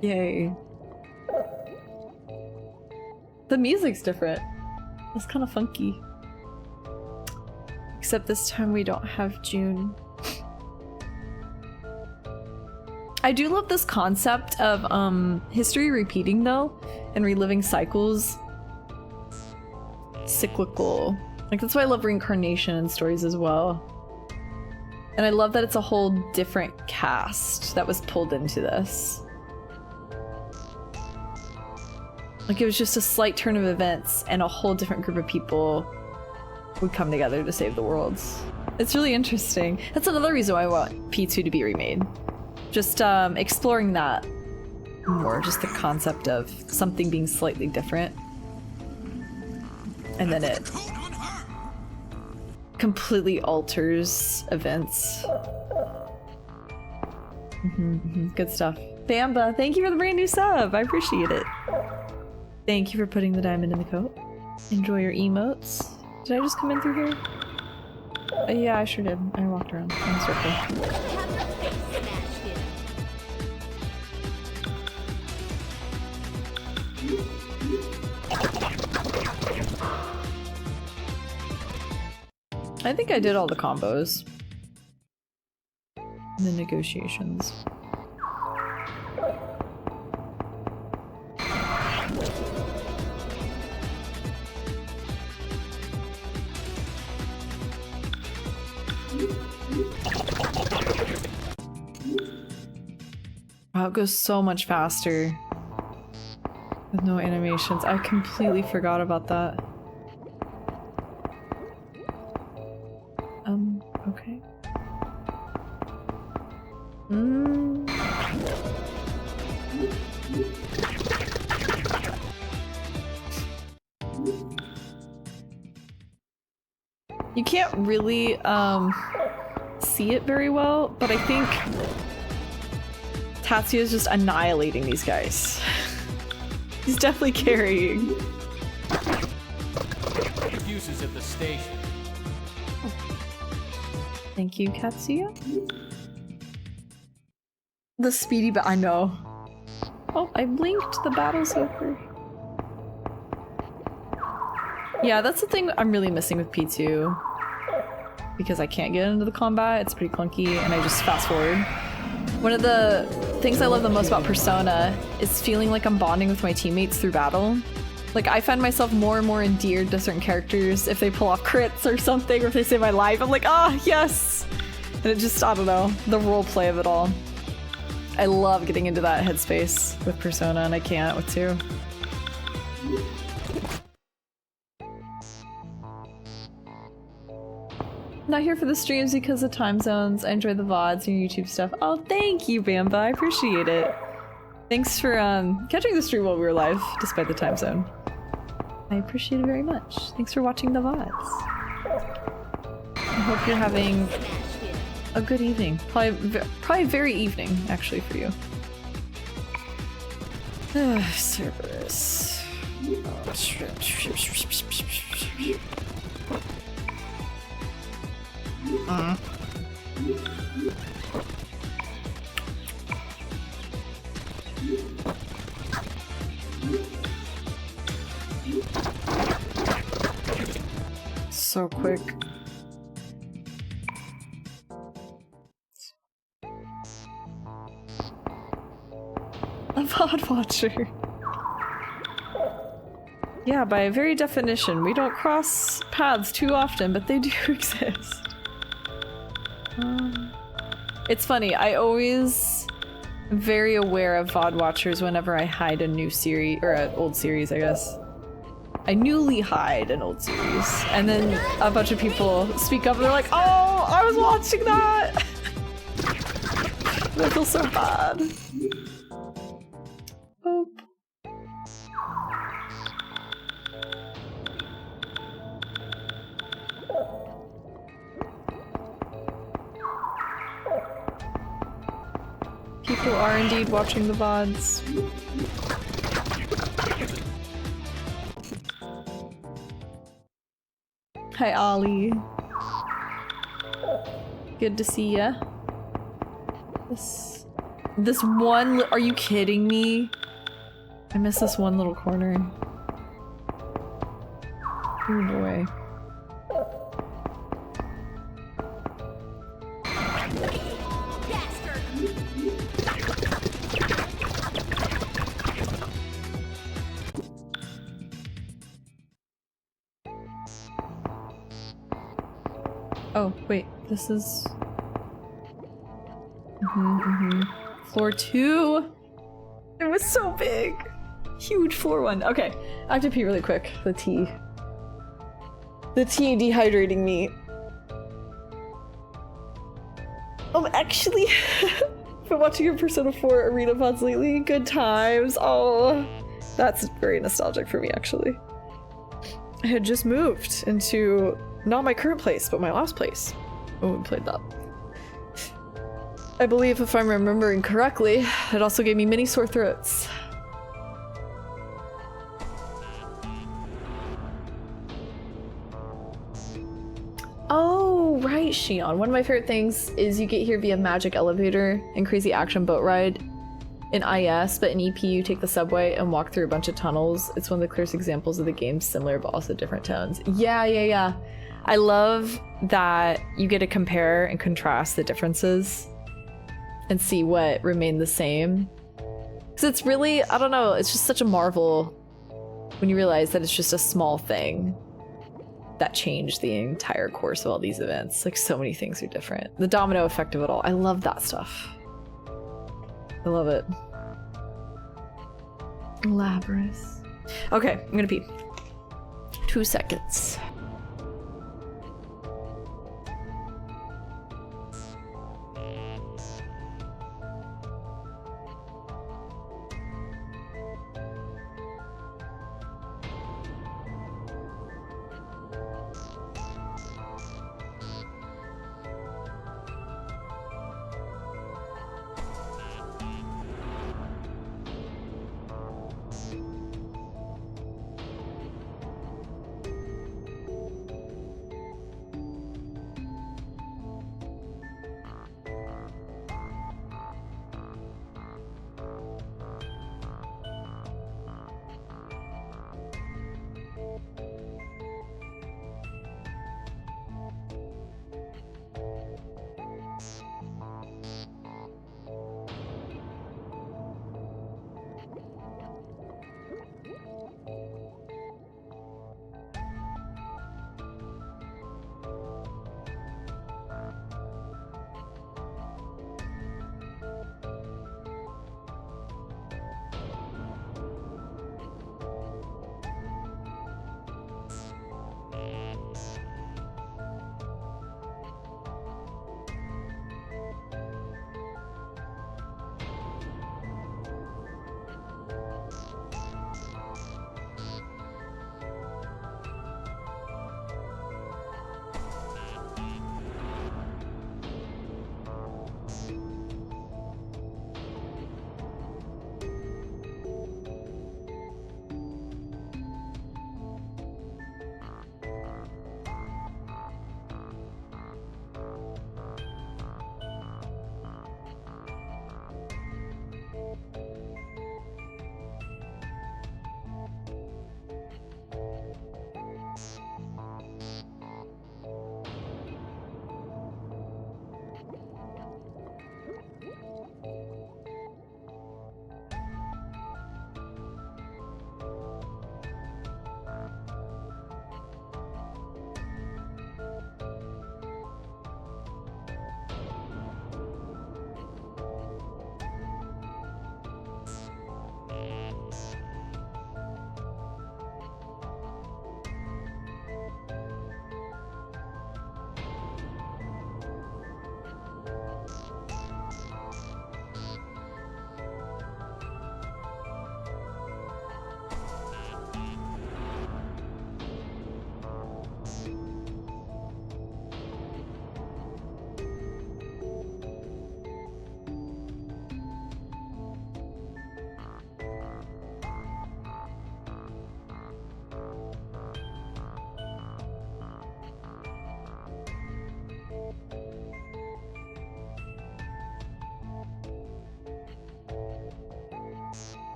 Yay. The music's different. It's kind of funky. Except this time we don't have June. I do love this concept of history repeating though, and reliving cycles. Cyclical. Like that's why I love reincarnation in stories as well. And I love that it's a whole different cast that was pulled into this. Like it was just a slight turn of events and a whole different group of people would come together to save the world. It's really interesting. That's another reason why I want P2 to be remade. Just exploring that more, just the concept of something being slightly different. And then it completely alters events. Good stuff. Bamba, thank you for the brand new sub. I appreciate it. Thank you for putting the diamond in the coat. Enjoy your emotes. Did I just come in through here? Yeah, I sure did. I walked around in a circle. Have your face smashed in. I think I did all the combos. The negotiations. Wow, it goes so much faster with no animations. I completely forgot about that. Okay. You can't really see it very well, but I think Tatsuya is just annihilating these guys. He's definitely carrying. Fuses at the station. Thank you, Katsuya. The speedy I know. Oh, I blinked. The battle's over. Yeah, that's the thing I'm really missing with P2. Because I can't get into the combat, it's pretty clunky, and I just fast forward. One of the things I love the most about Persona is feeling like I'm bonding with my teammates through battle. Like, I find myself more and more endeared to certain characters if they pull off crits or something, or if they save my life. I'm like, ah, yes! And it just, I don't know, the role play of it all. I love getting into that headspace with Persona, and I can't with 2. Not here for the streams because of time zones. I enjoy the VODs and YouTube stuff. Oh, thank you, Bamba. I appreciate it. Thanks for catching the stream while we were live, despite the time zone. I appreciate it very much. Thanks for watching the VODs. I hope you're having a good evening. Probably very evening, actually, for you. Cerberus. So quick. A VOD watcher. Yeah, by very definition, we don't cross paths too often, but they do exist. It's funny, I always am very aware of VOD watchers whenever I hide a new series, or an old series, I guess. I newly hide an old series, and then a bunch of people speak up and they're like, oh, I was watching that! And I feel so bad. Hope. People are indeed watching the VODs. Hi, Ollie. Good to see ya. This one. Are you kidding me? I miss this one little corner. Oh boy. Oh, wait, this is... Floor 2? It was so big! Huge floor 1. Okay, I have to pee really quick. The tea. The tea dehydrating me. Oh, actually, I've been watching your Persona 4 arena VODs lately. Good times. Oh, that's very nostalgic for me, actually. I had just moved into... not my current place, but my last place. Oh, we played that. I believe, if I'm remembering correctly, it also gave me many sore throats. Oh, right, Shion. One of my favorite things is you get here via Magic Elevator and Crazy Action Boat Ride in IS, but in EP you take the subway and walk through a bunch of tunnels. It's one of the clearest examples of the game's similar but also different tones. Yeah. I love that you get to compare and contrast the differences and see what remained the same. Because it's really, I don't know, it's just such a marvel when you realize that it's just a small thing that changed the entire course of all these events. Like, so many things are different. The domino effect of it all. I love that stuff. I love it. Labyrinth. Okay, I'm gonna pee. 2 seconds.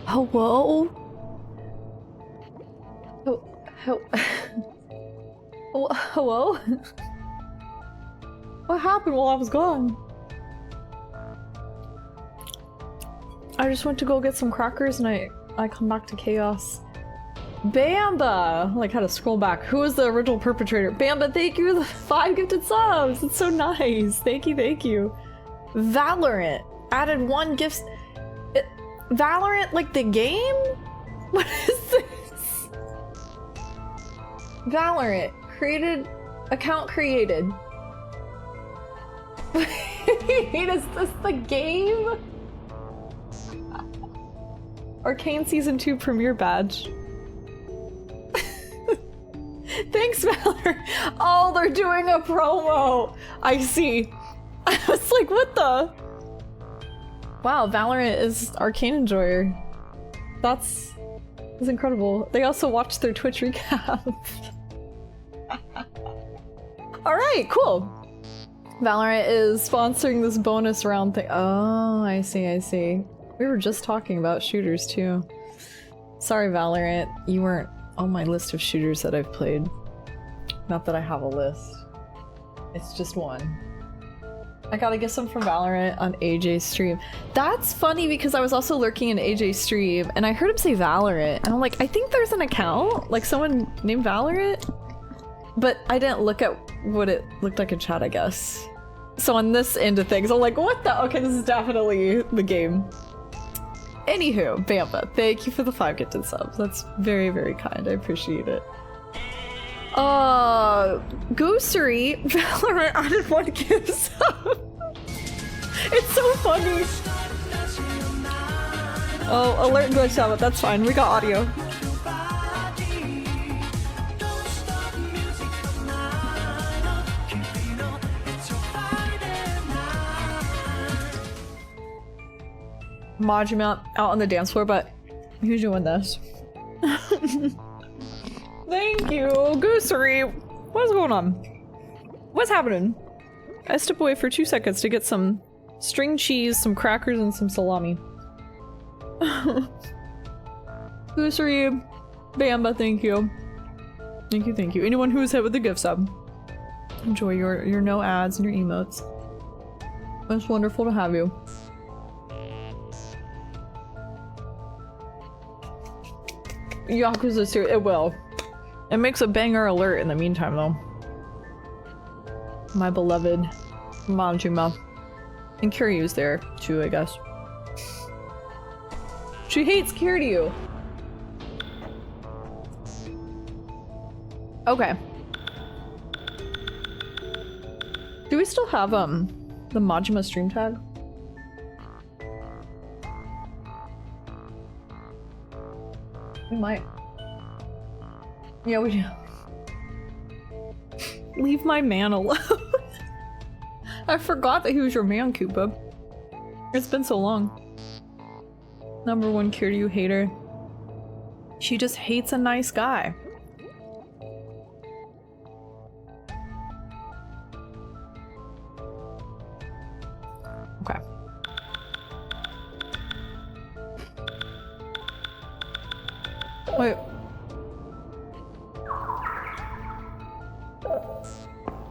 Hello? Hello? What happened while I was gone? I just went to go get some crackers and I come back to chaos. Bamba! Like how to scroll back. Who was the original perpetrator? Bamba, thank you for the 5 gifted subs! It's so nice. Thank you, thank you. Valorant added 1 gift. Valorant, like the game? What is this? Valorant created. Account created. Wait, is this the game? Arcane Season 2 premiere badge. Thanks, Valor. Oh, they're doing a promo. I see. I was like, what the? Wow, Valorant is Arcane enjoyer. That's incredible. They also watched their Twitch recap. All right, cool. Valorant is sponsoring this bonus round thing. Oh, I see, I see. We were just talking about shooters too. Sorry, Valorant, you weren't on my list of shooters that I've played. Not that I have a list. It's just one. I gotta get some from Valorant on AJ's stream. That's funny because I was also lurking in AJ's stream and I heard him say Valorant and I'm like, I think there's an account, like someone named Valorant, but I didn't look at what it looked like in chat, I guess. So on this end of things, I'm like, what the? Okay, this is definitely the game. Anywho, Bamba, thank you for the 5 gifted subs. That's very, very kind. I appreciate it. Goosery, Valorant added 1 gift sub. It's so funny. Oh, alert glitch out, but that's fine. We got audio. Majima out on the dance floor, but who's doing this? Thank you, Goosery. What's going on? What's happening? I step away for 2 seconds to get some string cheese, some crackers, and some salami. Goosery, Bamba, thank you. Thank you, thank you. Anyone who was hit with the gift sub. Enjoy your no ads and your emotes. It's wonderful to have you. Yakuza 2, it will. It makes a banger alert in the meantime, though. My beloved Majima. And Kiryu's there, too, I guess. She hates Kiryu! Okay. Do we still have, the Majima stream tag? We might. Yeah, we do. Leave my man alone. I forgot that he was your man, Koopa. It's been so long. Number 1 Kiryu hater. She just hates a nice guy. Okay. Wait.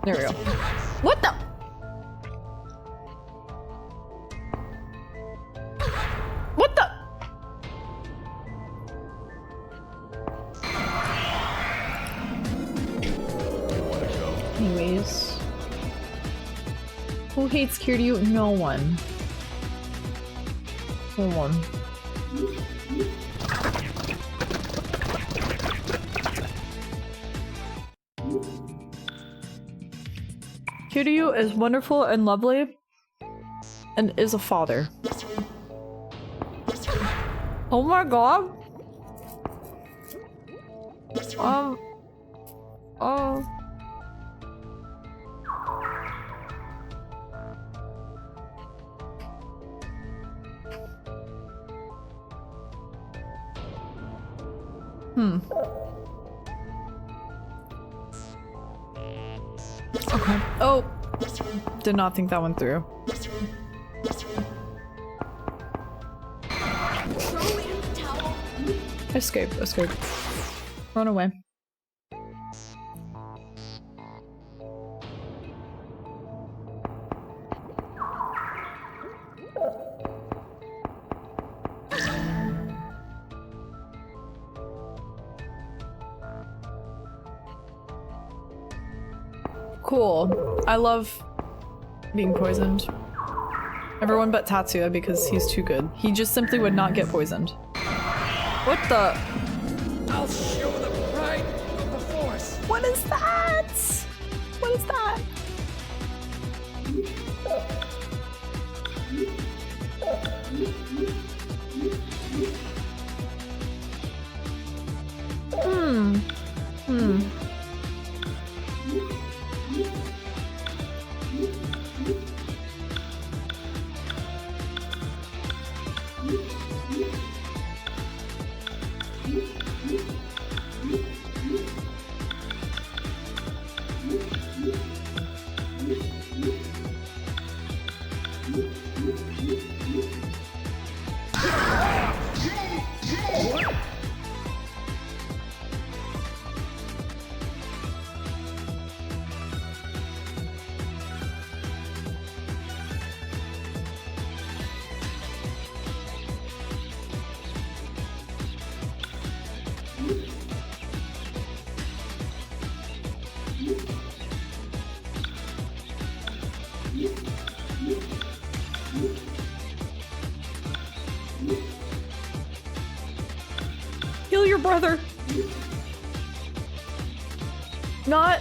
There we go. What the? What the? Anyways. Who hates Kiryu? No one. No one. Kiryu is wonderful and lovely and is a father. Oh my god. Okay. Oh! Did not think that went through. Escape, escape. Run away. Cool. I love being poisoned. Everyone but Tatsuya because he's too good. He just simply would not get poisoned. What the? I'll show the pride of the Force. What is that? What is that? Heal your brother. Not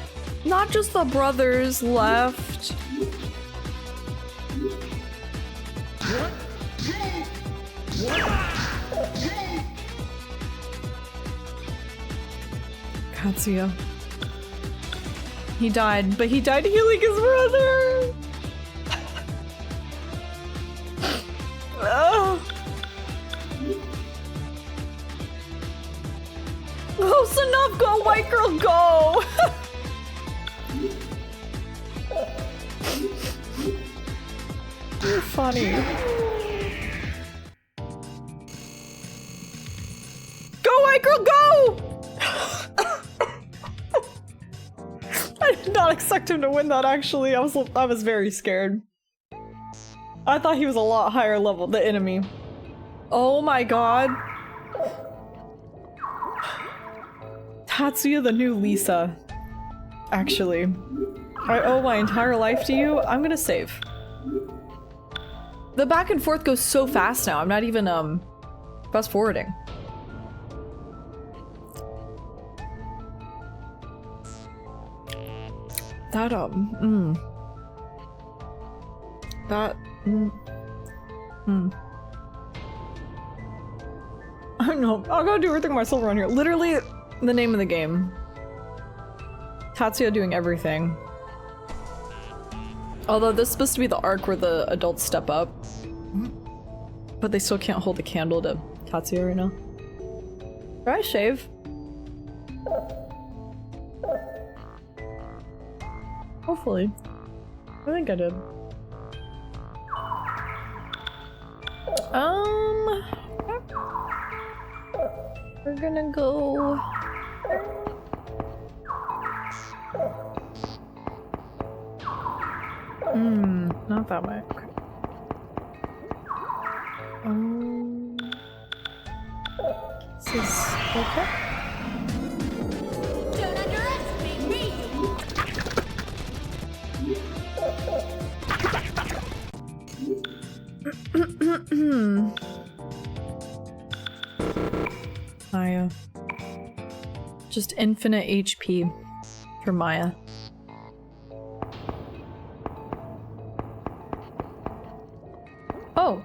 just the brothers left. Katsuya. He died, but he died healing his brother. Ugh. Close enough, go white girl, go! You're funny. Go white girl, go! I did not expect him to win that actually. I was very scared. I thought he was a lot higher level, the enemy. Oh my god. Tatsuya the new Lisa. Actually. I owe my entire life to you. I'm gonna save. The back and forth goes so fast now. I'm not even, fast forwarding. That, I don't know. I'll go do everything myself around here. Literally, the name of the game. Tatsuya doing everything. Although this is supposed to be the arc where the adults step up. But they still can't hold a candle to Tatsuya right now. Did I shave? Hopefully. I think I did. We're gonna go... not that way. Okay. This is okay. Don't underestimate me. Maya. Just infinite HP for Maya. Oh.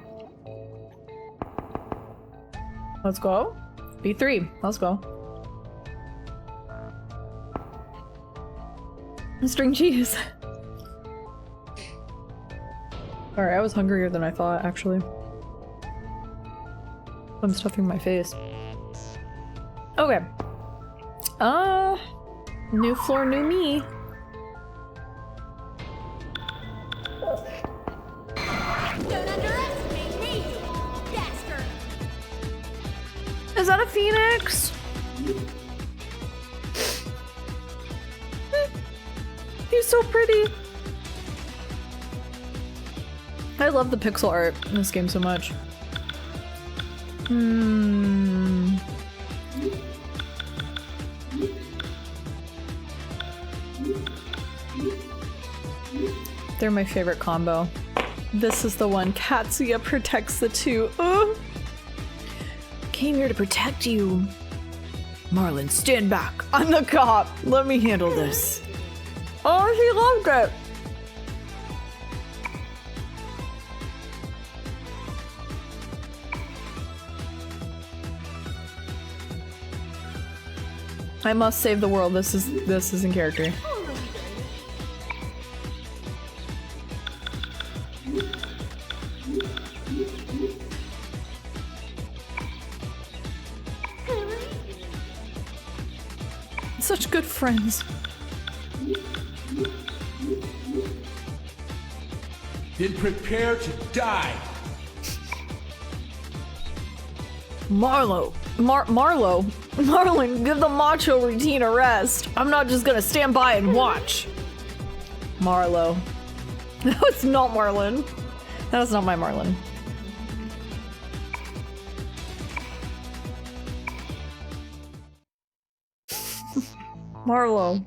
Let's go. B3. Let's go. String cheese. Alright, I was hungrier than I thought, actually. I'm stuffing my face. Okay. New floor, new me. Don't underestimate me, bastard. Is that a phoenix? He's so pretty. I love the pixel art in this game so much. They're my favorite combo. This is the one. Katsuya protects the two. Ugh. Came here to protect you. Marlon, stand back. I'm the cop. Let me handle this. Oh, she loved it. I must save the world. This is in character. Such good friends. Then prepare to die. Marlo. Marlon, give the macho routine a rest. I'm not just gonna stand by and watch. Marlo. No, it's not Marlon. That's not my Marlon. Marlo.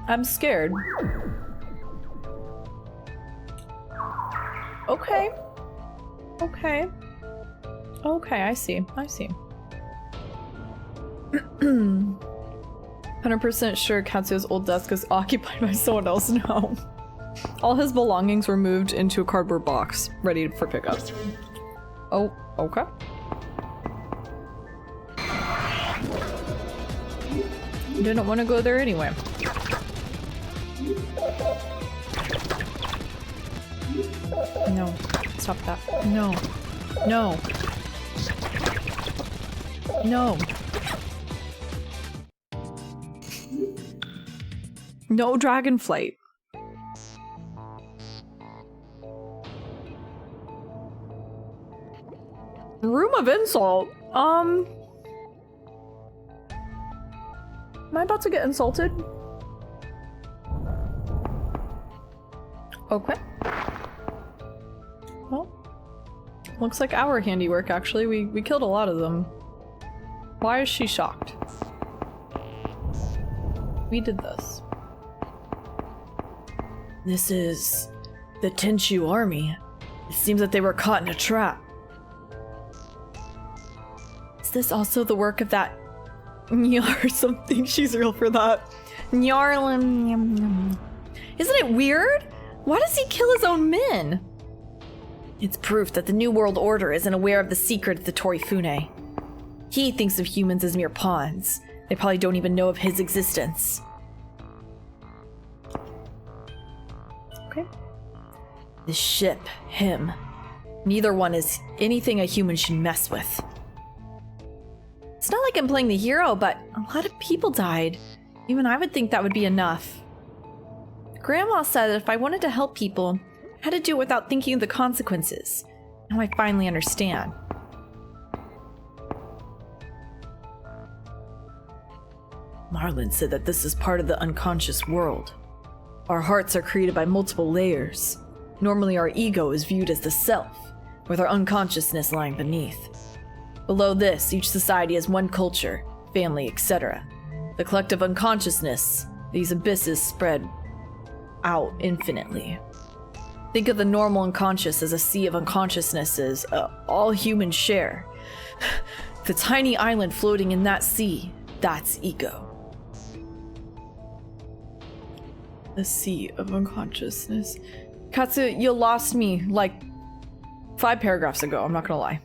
I'm scared. Okay. Okay. Okay, I see. 100% sure Katsuya's old desk is occupied by someone else. No. All his belongings were moved into a cardboard box, ready for pickup. Oh, okay. Didn't want to go there anyway. No. Stop that. No. No. No. No dragon flight. Room of insult? Am I about to get insulted? Okay. Well, looks like our handiwork, actually. We killed a lot of them. Why is she shocked? We did this. This is the Tenshu army. It seems that they were caught in a trap. Is this also the work of that Nyar or something? She's real for that. Nyarlim. Isn't it weird? Why does he kill his own men? It's proof that the New World Order isn't aware of the secret of the Torifune. He thinks of humans as mere pawns. They probably don't even know of his existence. Okay. This ship, him. Neither one is anything a human should mess with. It's not like I'm playing the hero, but a lot of people died. Even I would think that would be enough. Grandma said that if I wanted to help people, I had to do it without thinking of the consequences. Now I finally understand. Marlon said that this is part of the unconscious world. Our hearts are created by multiple layers. Normally our ego is viewed as the self, with our unconsciousness lying beneath. Below this, each society has one culture, family, etc. The collective unconsciousness, these abysses spread out infinitely. Think of the normal unconscious as a sea of unconsciousnesses all humans share. The tiny island floating in that sea, that's ego. The sea of unconsciousness. Katsu, you lost me like 5 paragraphs ago, I'm not gonna lie.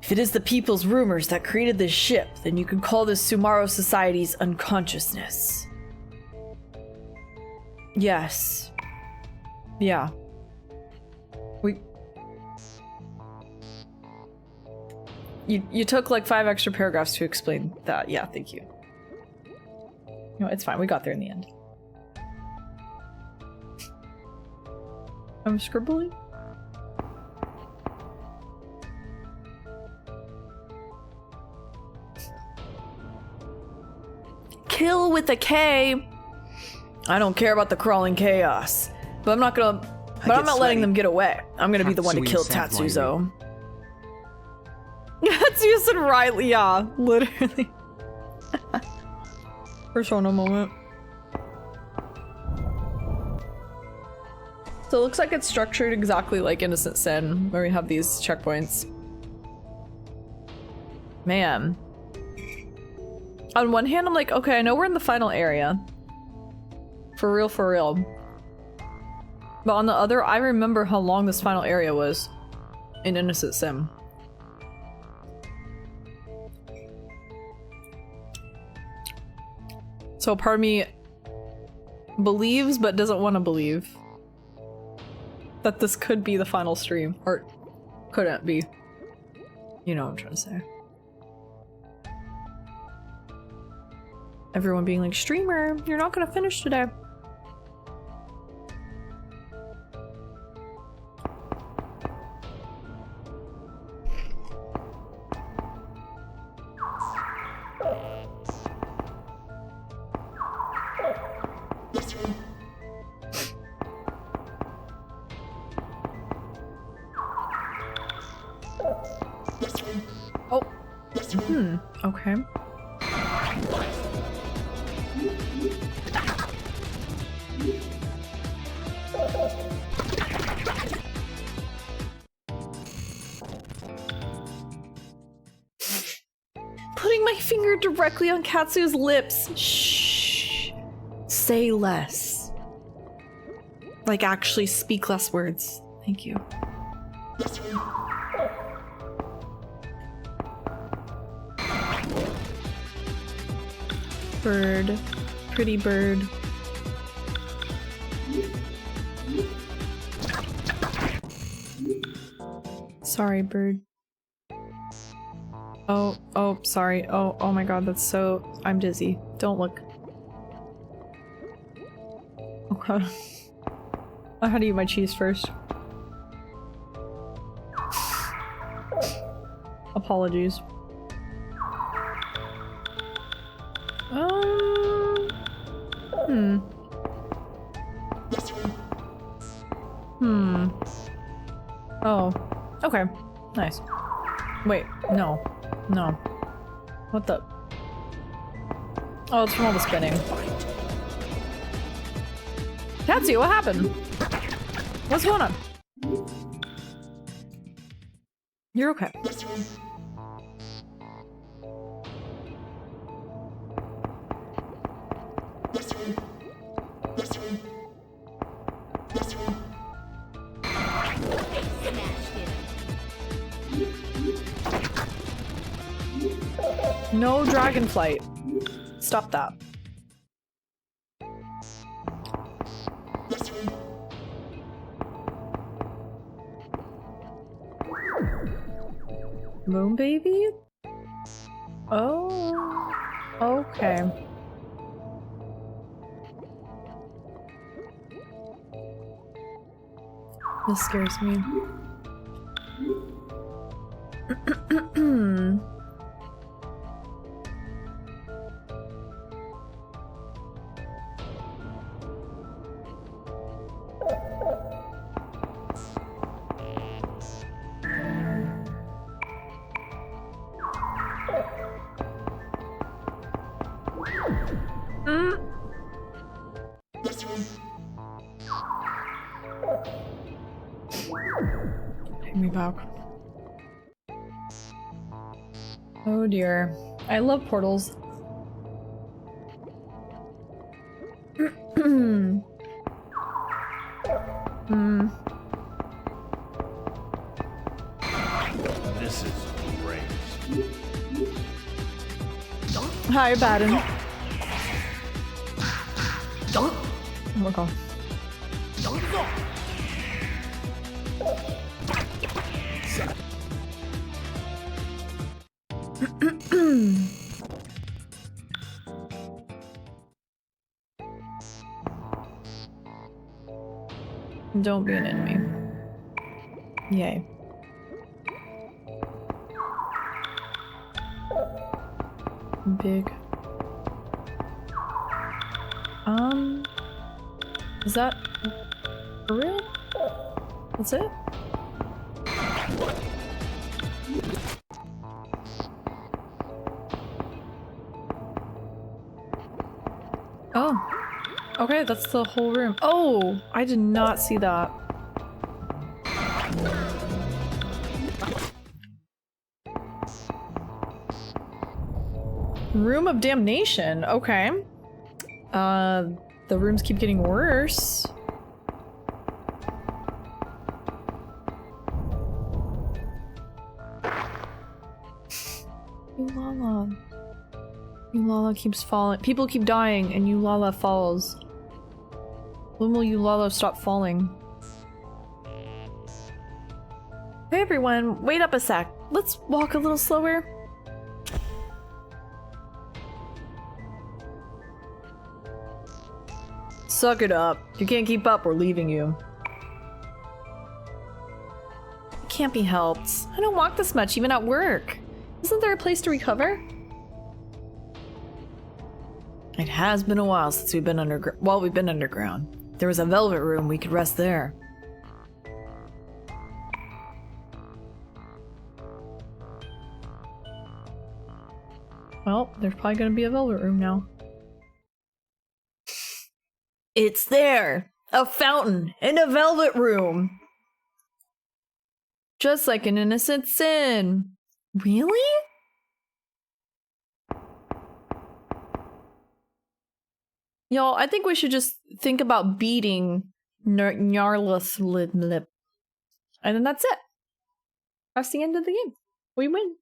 If it is the people's rumors that created this ship, then you can call this Sumaro society's unconsciousness. Yes. Yeah. You took like 5 extra paragraphs to explain that. Yeah, thank you. No, it's fine. We got there in the end. I'm scribbling? Kill with a K. I don't care about the crawling chaos, but I'm not letting them get away. I'm gonna be the one to kill Tatsuzo. Katsuya and Riley, yeah, literally. Persona moment. So it looks like it's structured exactly like Innocent Sin, where we have these checkpoints. Man. On one hand, I'm like, okay, I know we're in the final area. For real, for real. But on the other, I remember how long this final area was in Innocent Sim. So part of me believes but doesn't want to believe that this could be the final stream. Or couldn't be. You know what I'm trying to say. Everyone being like, streamer, you're not gonna finish today. Oh. Okay. Putting my finger directly on Katsu's lips. Shh. Say less. Like, actually speak less words. Thank you. Bird. Pretty bird. Sorry, bird. Oh, sorry. Oh my god, that's so... I'm dizzy. Don't look. Okay. I had to eat my cheese first. Apologies. Oh. Okay. Nice. Wait. No. No. What the? Oh, it's from all the spinning. Katsu, what happened? What's going on? You're okay. No dragon flight. Stop that. Moon baby? Oh, okay. This scares me. Take me back. Oh dear. I love portals. This is great. Hi, Baden. Oh my god. Don't be an enemy. Yay. Big. Is that for real? That's it? Oh. Okay, that's the whole room. Oh, I did not see that. Room of Damnation. Okay. The rooms keep getting worse. Ulala. Ulala keeps falling. People keep dying and Ulala falls. When will Ulala stop falling? Hey everyone, wait up a sec. Let's walk a little slower. Suck it up. If you can't keep up, we're leaving you. It can't be helped. I don't walk this much, even at work. Isn't there a place to recover? It has been a while since we've been underground. There was a velvet room, we could rest there. Well, there's probably gonna be a velvet room now. It's there! A fountain in a velvet room! Just like an innocent sin. Really? Y'all, I think we should just think about beating Nyarlathotep. And then that's it. That's the end of the game. We win.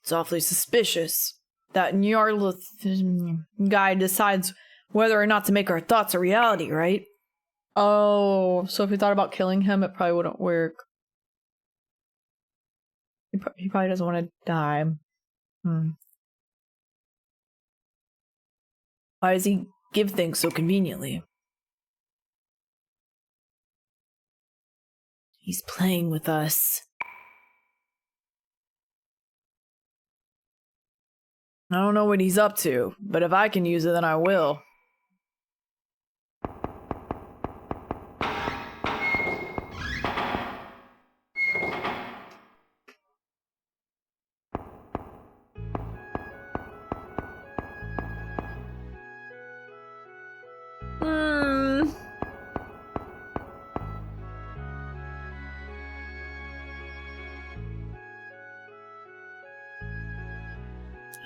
It's awfully suspicious that Nyarlathotep guy decides whether or not to make our thoughts a reality, right? Oh, so if we thought about killing him, it probably wouldn't work. He probably doesn't want to die. Why does he give things so conveniently? He's playing with us. I don't know what he's up to, but if I can use it, then I will.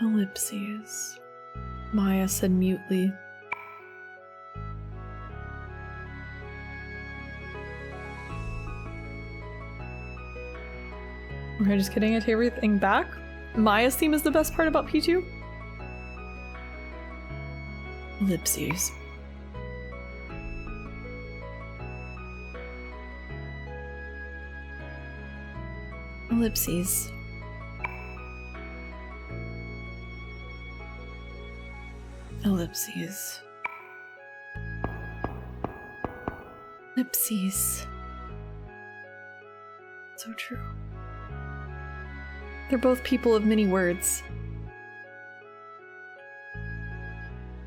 Ellipses. Maya said mutely. Okay, just kidding, I take everything back. Maya's theme is the best part about P2. Ellipses. Ellipses. Ellipses. Ellipses. So true. They're both people of many words.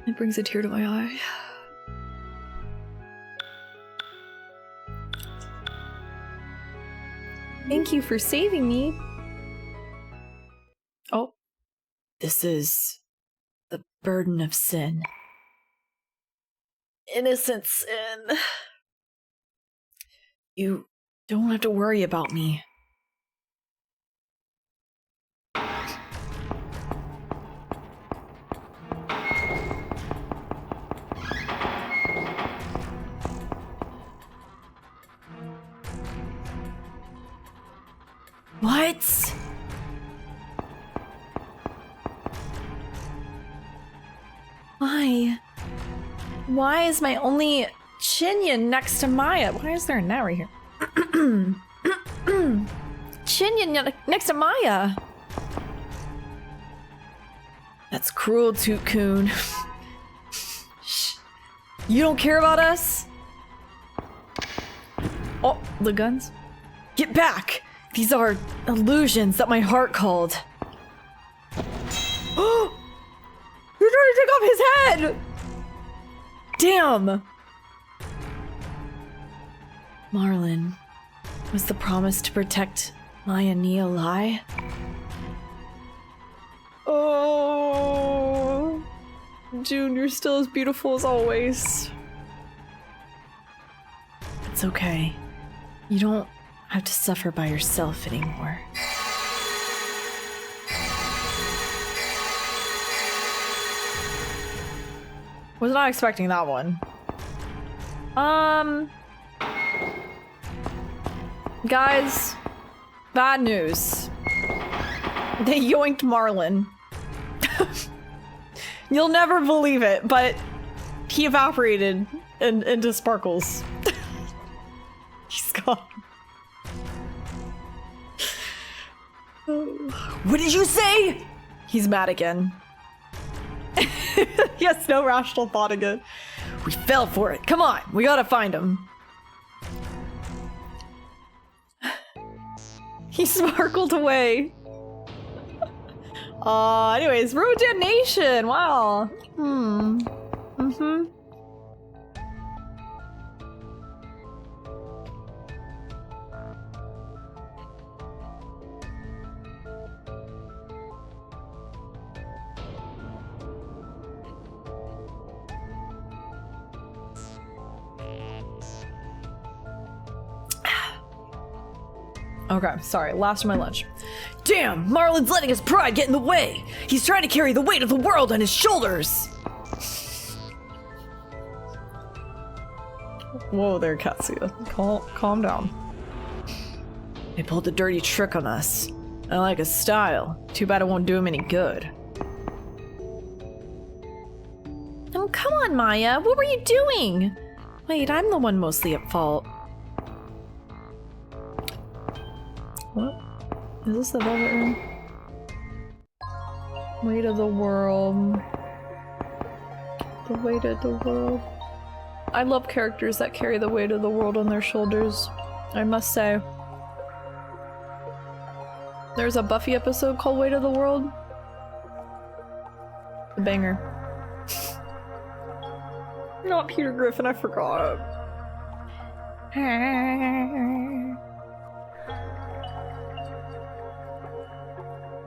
It brings a tear to my eye. Thank you for saving me. Oh. This is the burden of sin. Innocent sin. You don't have to worry about me. What? Why? Why is my only Chinyan next to Maya? Why is there a net right here? Chinyan next to Maya. That's cruel, Toot-kun. You don't care about us? Oh, the guns. Get back! These are illusions that my heart called. Oh! You're trying to take off his head! Damn! Marlin, was the promise to protect Maya a lie? Oh. June, you're still as beautiful as always. It's okay. You don't have to suffer by yourself anymore. Was not expecting that one. Guys, bad news. They yoinked Marlin. You'll never believe it, but he evaporated into sparkles. He's gone. What did you say? He's mad again. He has no rational thought again. We fell for it. Come on, we gotta find him. He sparkled away. Anyways, Road Damnation. Wow. Okay, sorry, last of my lunch. Damn, Marlin's letting his pride get in the way. He's trying to carry the weight of the world on his shoulders. Whoa there, Katsuya. Calm down. He pulled a dirty trick on us. I like his style. Too bad it won't do him any good. Oh, come on, Maya. What were you doing? Wait, I'm the one mostly at fault. What? Is this the velvet room? Weight of the world. The weight of the world. I love characters that carry the weight of the world on their shoulders, I must say. There's a Buffy episode called Weight of the World. A banger. Not Peter Griffin, I forgot.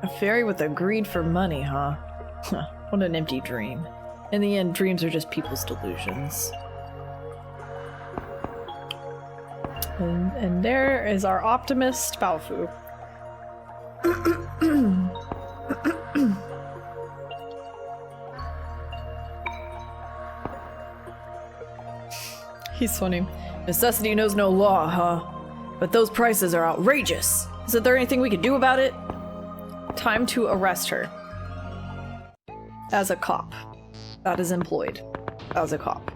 A fairy with a greed for money, huh? What an empty dream. In the end, dreams are just people's delusions. And there is our optimist, Baofu. He's funny. Necessity knows no law, huh? But those prices are outrageous. Is there anything we can do about it? Time to arrest her. As a cop. That is employed. As a cop.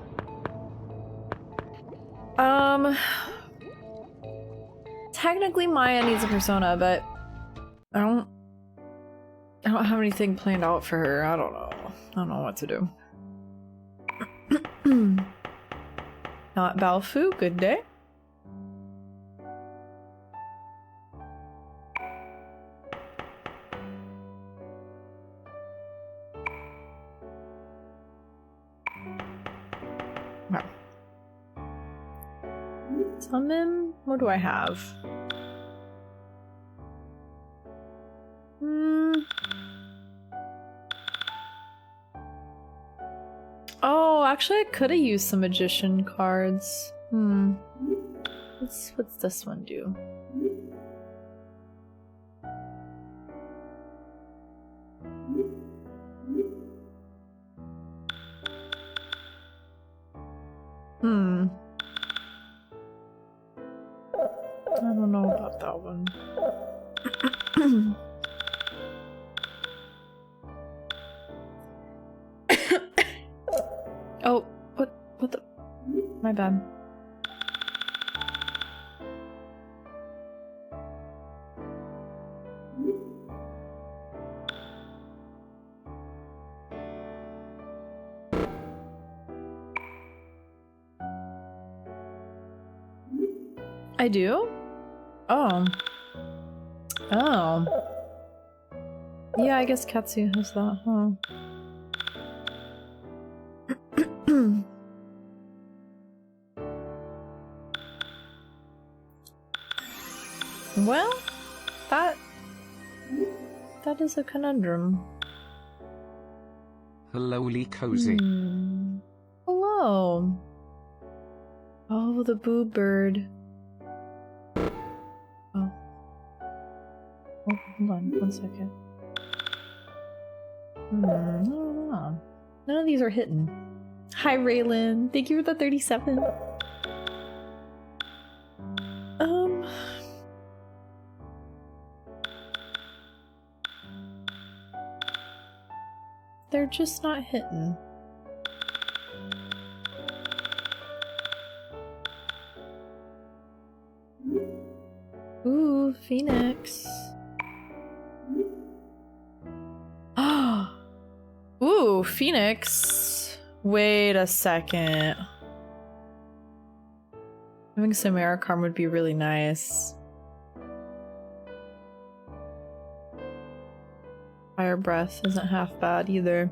Technically Maya needs a persona, but I don't have anything planned out for her. I don't know. I don't know what to do. Not Baofu, good day. Wow. Summon? What do I have? Oh, actually I could have used some magician cards. What's this one do? I don't know about that one. Oh, what the? My bad. I do? Oh. Oh. Yeah, I guess Katsuya has that, huh? Well, that is a conundrum. Hello, Cozy. Hello. Oh, the boob bird. Oh. Oh, hold on, 1 second. No. None of these are hitting. Hi, Raylan. Thank you for the 37. They're just not hitting. Ooh, Phoenix. Ooh, Phoenix. Wait a second. Having some Samaricarm would be really nice. Fire Breath isn't half bad either.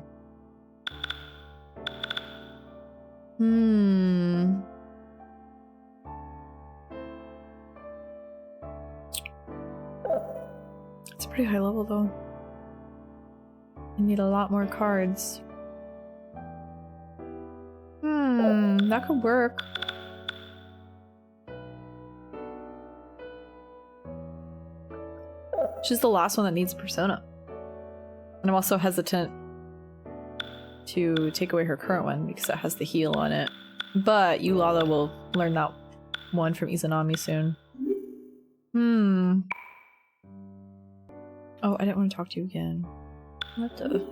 It's a pretty high level though. I need a lot more cards. That could work. She's the last one that needs Persona. And I'm also hesitant to take away her current one because it has the heal on it. But Yulala will learn that one from Izanami soon. Oh, I didn't want to talk to you again. What the?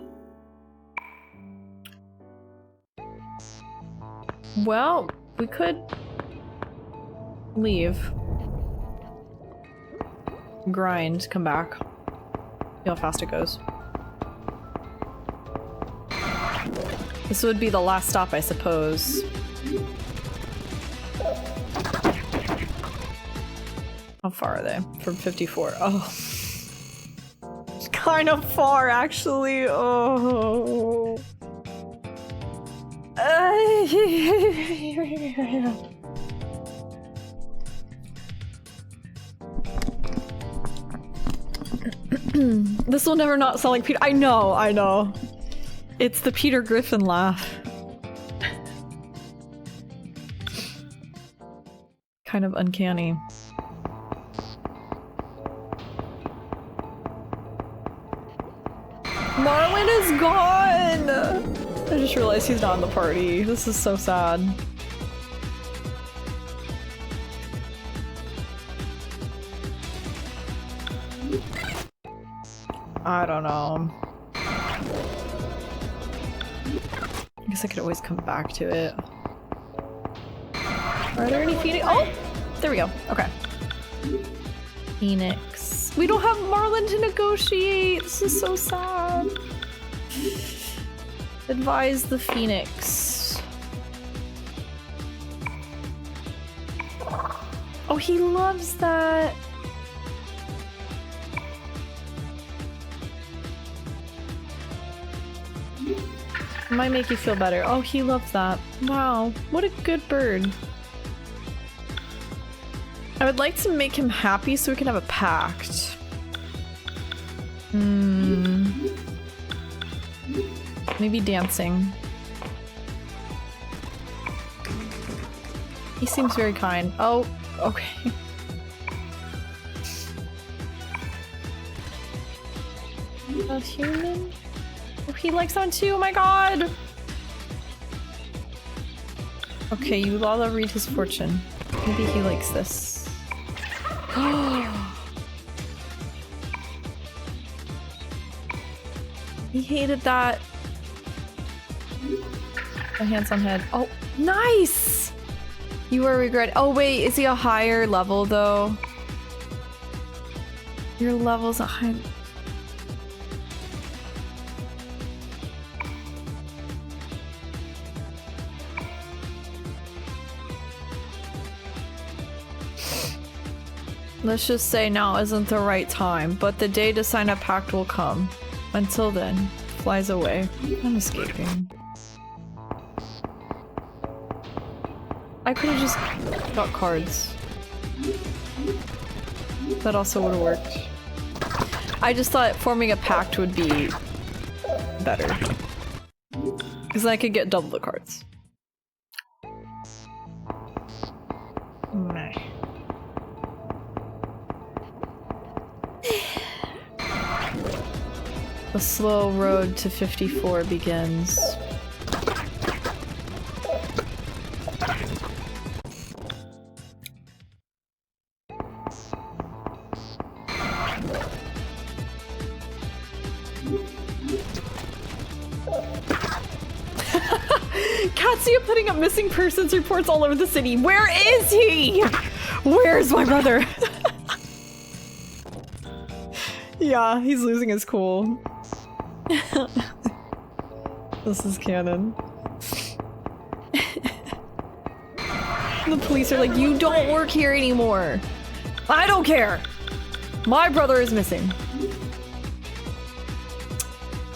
Well, we could leave. Grind, come back. See how fast it goes. This would be the last stop, I suppose. How far are they? From 54. Oh. Kind of far, actually. Oh. This will never not sound like Peter. I know. It's the Peter Griffin laugh. Kind of uncanny. Marlon is gone! I just realized he's not in the party. This is so sad. I don't know. I guess I could always come back to it. Are there any Phoenix? Oh! There we go. Okay. Phoenix. We don't have Marlon to negotiate! This is so sad. Advise the Phoenix. Oh, he loves that! Might make you feel better. Oh, he loves that. Wow, what a good bird. I would like to make him happy so we can have a pact. Maybe dancing. He seems very kind. Oh, okay. A human? Oh, he likes that too, oh my god! Okay, you Lala read his fortune. Maybe he likes this. He hated that. My hands on head. Oh, nice! You are regret. Oh wait, is he a higher level though? Your level's a high. Let's just say now isn't the right time, but the day to sign a pact will come. Until then, flies away. I'm escaping. I could have just got cards. That also would have worked. I just thought forming a pact would be better. Because then I could get double the cards. Meh. The slow road to 54 begins. Katsuya putting up missing persons reports all over the city. Where is he? Where's my brother? Yeah, he's losing his cool. This is canon. The police are like, you don't work here anymore. I don't care. My brother is missing.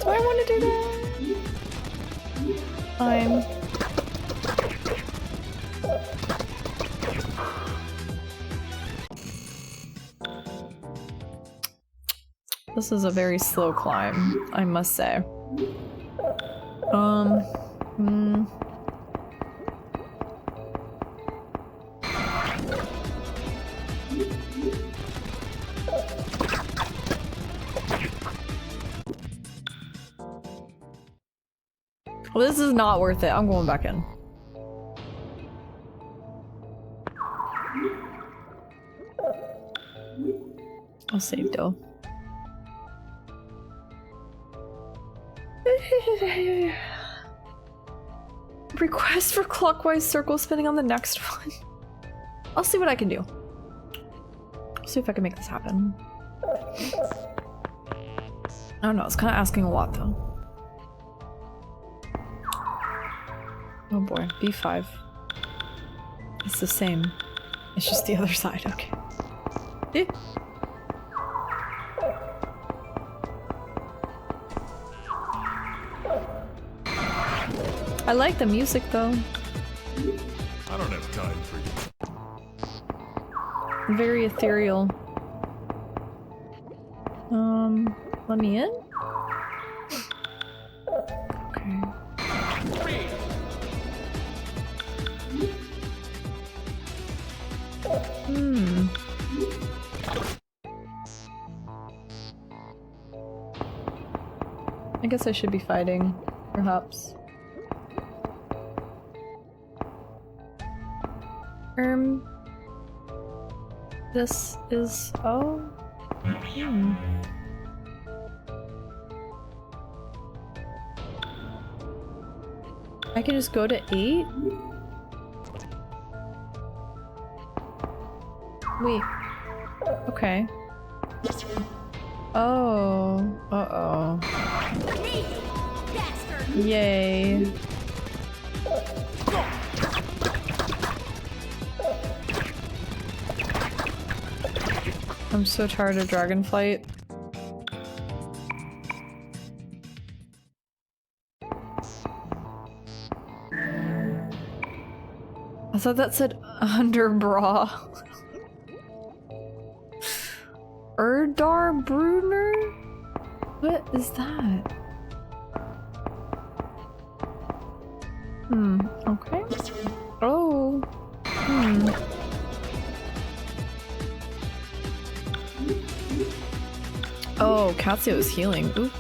Do I want to do that? Fine. This is a very slow climb, I must say. Well, this is not worth it. I'm going back in. I'll save though. Request for clockwise circle spinning on the next one. I'll see what I can do. See if I can make this happen. I don't know, it's kind of asking a lot though. Oh boy, B5. It's the same. It's just the other side, okay. Eh. I like the music though. I don't have time for you. Very ethereal. Let me in? Okay. I guess I should be fighting, perhaps. This is... oh? I can just go to 8? Wait. Okay. Oh. Uh-oh. Yay. I'm so tired of Dragonflight. I thought that said underbra. Erdar Bruner? What is that? Okay. Oh. Oh, Katsuya is healing. Oop.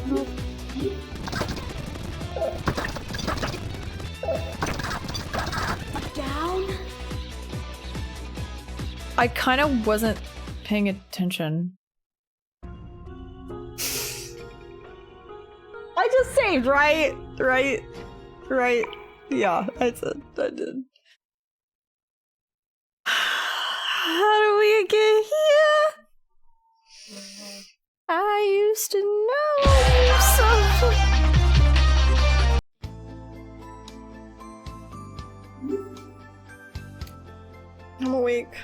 Nope. Down. I kind of wasn't paying attention. I just saved, right? Right? Yeah, I did. How do we get here? I used to know you so. I'm awake.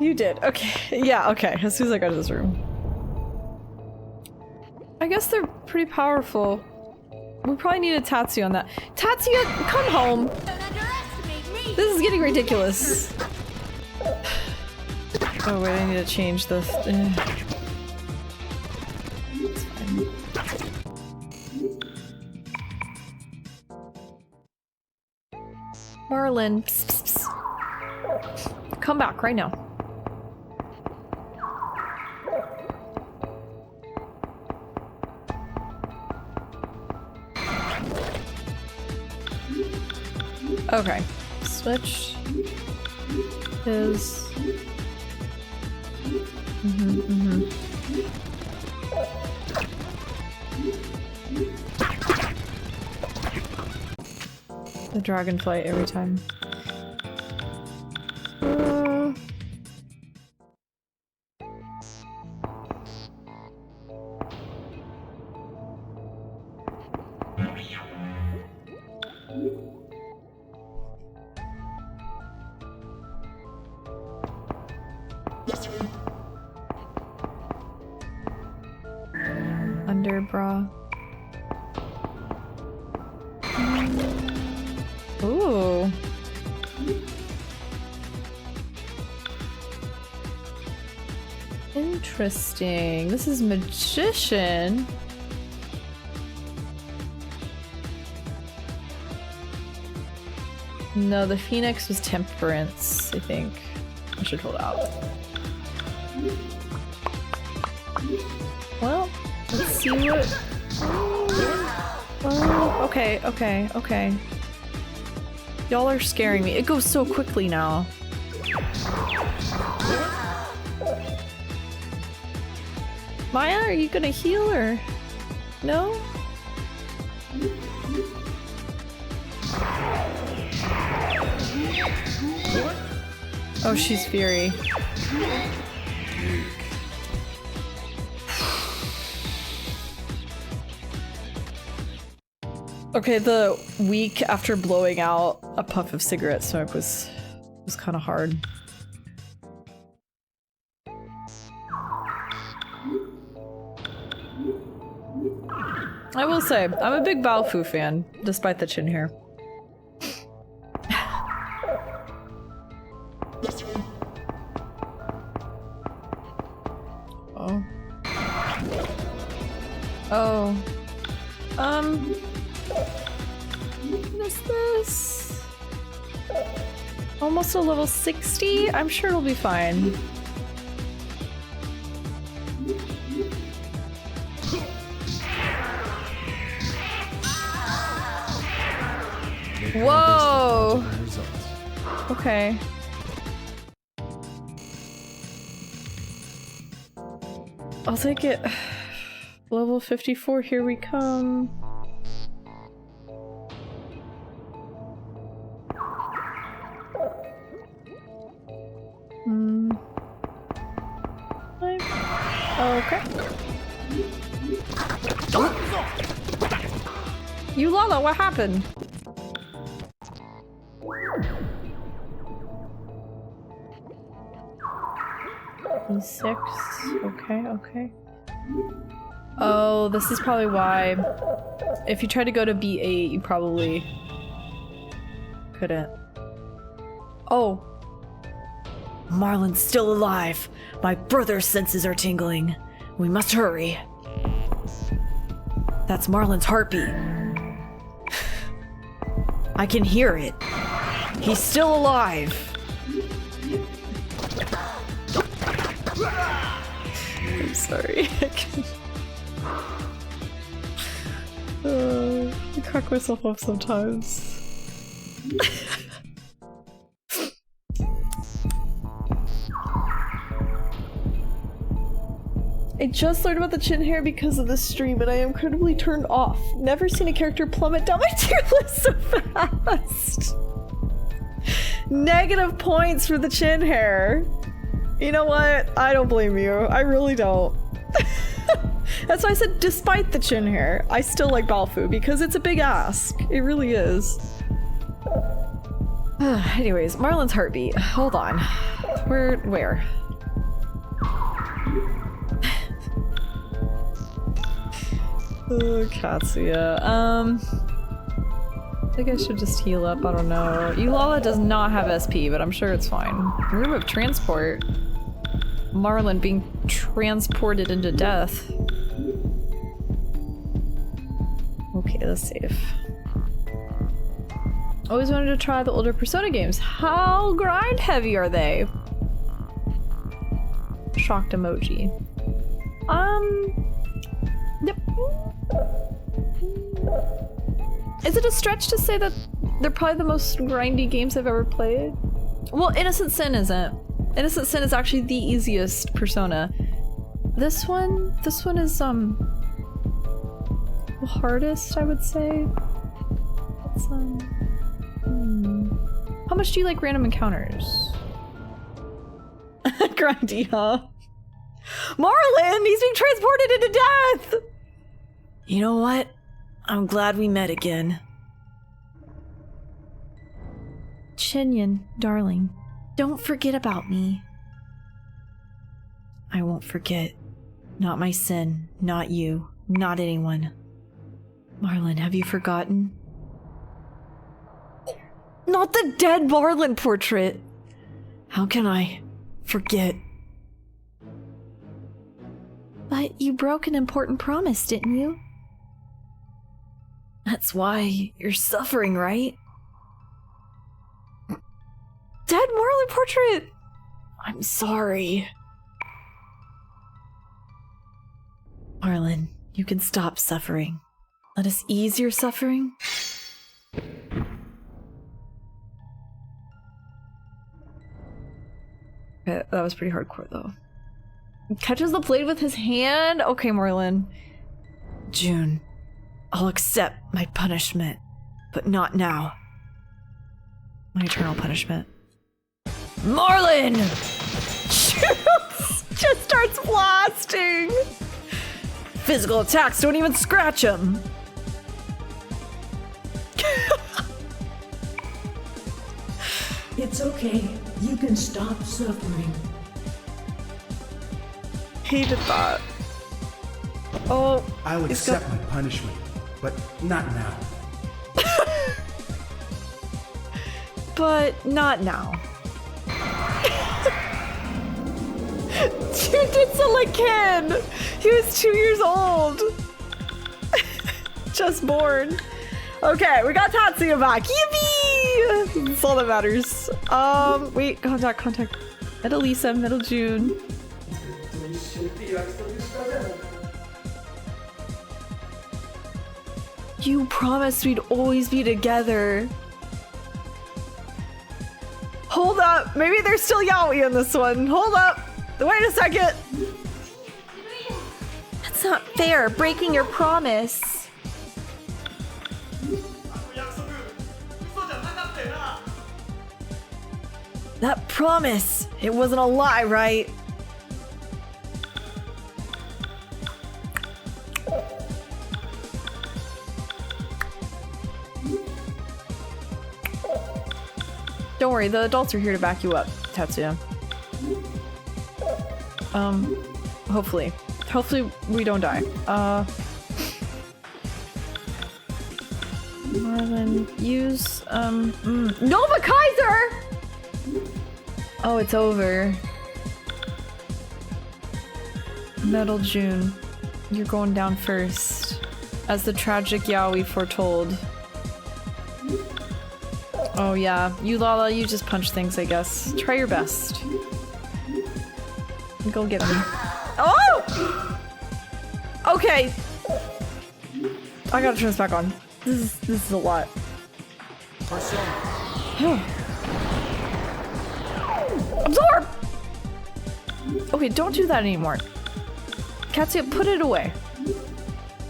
You did. Okay. Yeah, okay. As soon as I got to this room. I guess they're pretty powerful. We probably need a Tatsuya on that. Tatsuya, come home! Don't underestimate me. This is getting ridiculous. Oh wait, I need to change this. It's fine. Marlin, psst, psst, psst. Come back right now. Okay, switch is. The dragonfly every time. Underbra. Ooh. Interesting. This is magician. No, the phoenix was temperance, I think. I should hold out. Well, let's see what... Oh, okay, okay, okay. Y'all are scaring me. It goes so quickly now. Maya, are you gonna heal or... No? Oh, she's Fury. Okay, the week after blowing out a puff of cigarette smoke was kind of hard. I will say, I'm a big Baofu fan, despite the chin hair. Oh. Oh. What is this? Almost a level 60? I'm sure it'll be fine. Whoa! Okay. I'll take it. Level 54, here we come. Okay. Eulala, what happened? E6. Okay, okay. Oh, this is probably why. If you try to go to B8, you probably couldn't. Oh. Marlin's still alive. My brother's senses are tingling. We must hurry. That's Marlin's heartbeat. I can hear it. He's still alive. I'm sorry. I crack myself up sometimes. I just learned about the chin hair because of this stream and I am incredibly turned off. Never seen a character plummet down my tier list so fast. Negative points for the chin hair. You know what? I don't blame you. I really don't. That's why I said despite the chin hair, I still like Balfu because it's a big ask. It really is. Anyways, Marlin's heartbeat. Hold on. Where? Oh, Katsuya. I think I should just heal up, I don't know. Eulala does not have SP, but I'm sure it's fine. Room of transport. Marlon being transported into death. Okay, let's save. Always wanted to try the older Persona games. How grind heavy are they? Shocked emoji. Yep. Is it a stretch to say that they're probably the most grindy games I've ever played? Well, Innocent Sin isn't. Innocent Sin is actually the easiest Persona. This one is the hardest, I would say. It's how much do you like random encounters? Grindy, huh? Marlon, he's being transported into death! You know what? I'm glad we met again. Chinyan, darling, don't forget about me. I won't forget. Not my sin, not you, not anyone. Marlon, have you forgotten? Not the dead Marlon portrait! How can I forget? But you broke an important promise, didn't you? That's why you're suffering, right? Dead Marlon portrait! I'm sorry. Marlon, you can stop suffering. Let us ease your suffering. Okay, that was pretty hardcore, though. Catches the blade with his hand? Okay, Marlon. June, I'll accept my punishment, but not now. My eternal punishment. Marlon! Just starts blasting! Physical attacks don't even scratch him! It's okay. You can stop suffering. Hated that. Oh, I'll accept my punishment, but not now. but not now. Dude did so like Ken. He was 2 years old. Just born. Okay, we got Tatsuya back. Yippee! That's all that matters. Wait, contact. Middle Lisa, middle June. You promised we'd always be together. Hold up, maybe there's still yaoi in this one. Hold up, wait a second. That's not fair, breaking your promise. That promise, it wasn't a lie, right? Don't worry, the adults are here to back you up, Tatsuya. Hopefully. Hopefully we don't die. Marlon, use, Nova Kaiser! Oh, it's over. Metal June, you're going down first. As the tragic yaoi foretold. Oh yeah, you Lala, you just punch things, I guess. Try your best. Go get me. Oh! Okay. I gotta turn this back on. This is a lot. Absorb! Okay, don't do that anymore. Katsuya, put it away.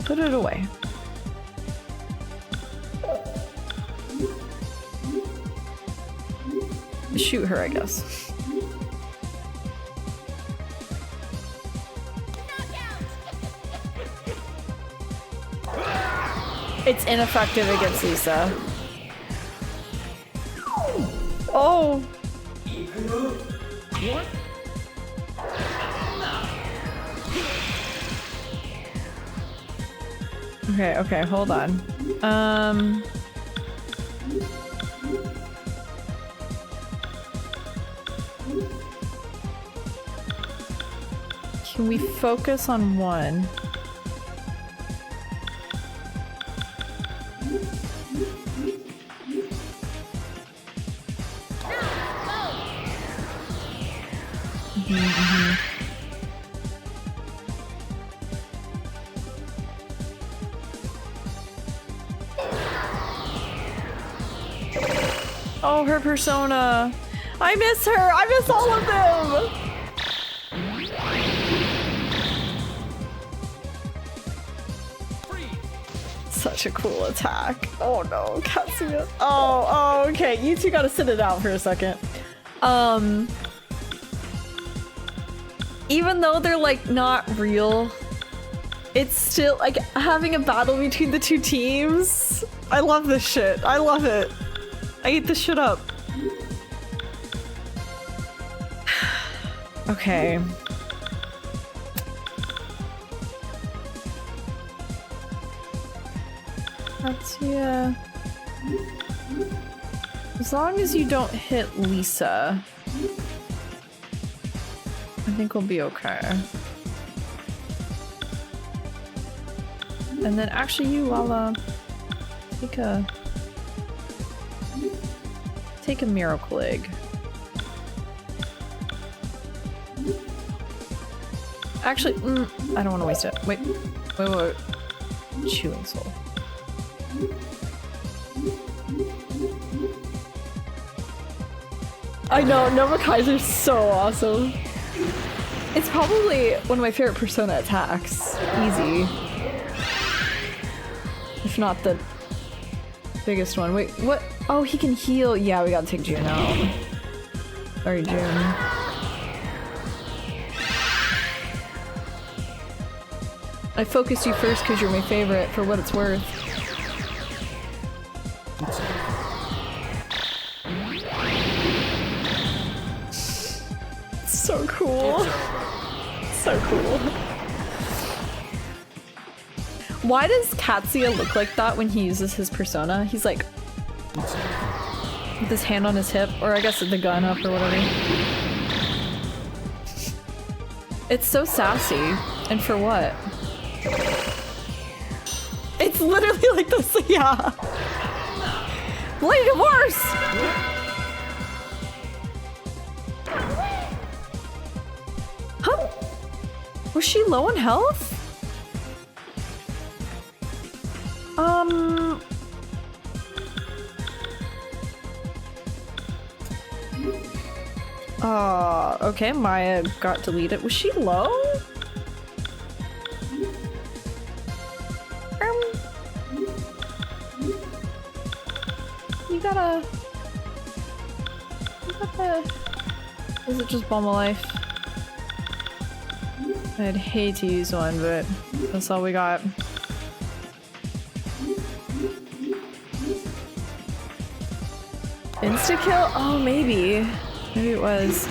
Put it away. Shoot her, I guess. It's ineffective against Lisa. Oh! What? Okay, hold on. Can we focus on one? Oh, her persona. I miss her. I miss all of them. Such a cool attack. Oh no, Katsuya. Oh, okay. You two gotta sit it out for a second. Even though they're like not real, it's still like having a battle between the two teams. I love this shit. I love it. I eat this shit up. Okay. Katsuya. As long as you don't hit Lisa, I think we'll be okay. And then actually you, Lala, take a miracle egg. Actually, I don't want to waste it. Wait. Chewing soul. I know, Nova Kaiser's so awesome. It's probably one of my favorite Persona attacks. Easy. If not the biggest one. Wait, what? Oh, he can heal. Yeah, we gotta take June out. Sorry, June. I focused you first because you're my favorite, for what it's worth. So cool. So cool. Why does Katsuya look like that when he uses his persona? He's like with his hand on his hip, or I guess the gun up or whatever. It's so sassy. And for what? It's literally like this, yeah. Blade of Horse! Huh? Was she low on health? Okay, Maya got deleted. Was she low? You gotta... Is it just Bomb of Life? I'd hate to use one, but that's all we got. Insta-kill? Oh, maybe. Maybe it was.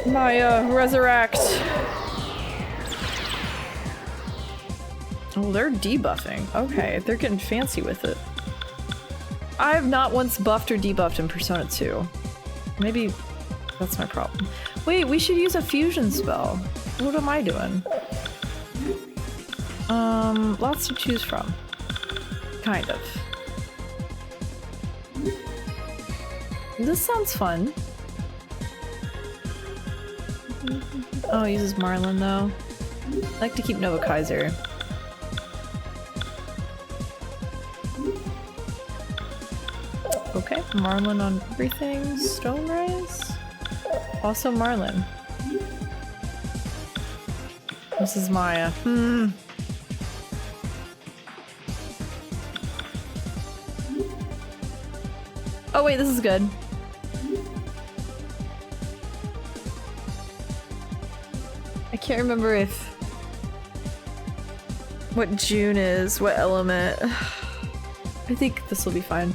Maya, resurrect! Oh, they're debuffing. Okay, they're getting fancy with it. I have not once buffed or debuffed in Persona 2. Maybe that's my problem. Wait, we should use a fusion spell. What am I doing? Lots to choose from. Kind of. This sounds fun. Oh, it uses Marlin though. I like to keep Nova Kaiser. Okay, Marlin on everything. Stone Rise? Also Marlin. This is Maya. Oh wait, this is good. I can't remember what June is, what element. I think this will be fine.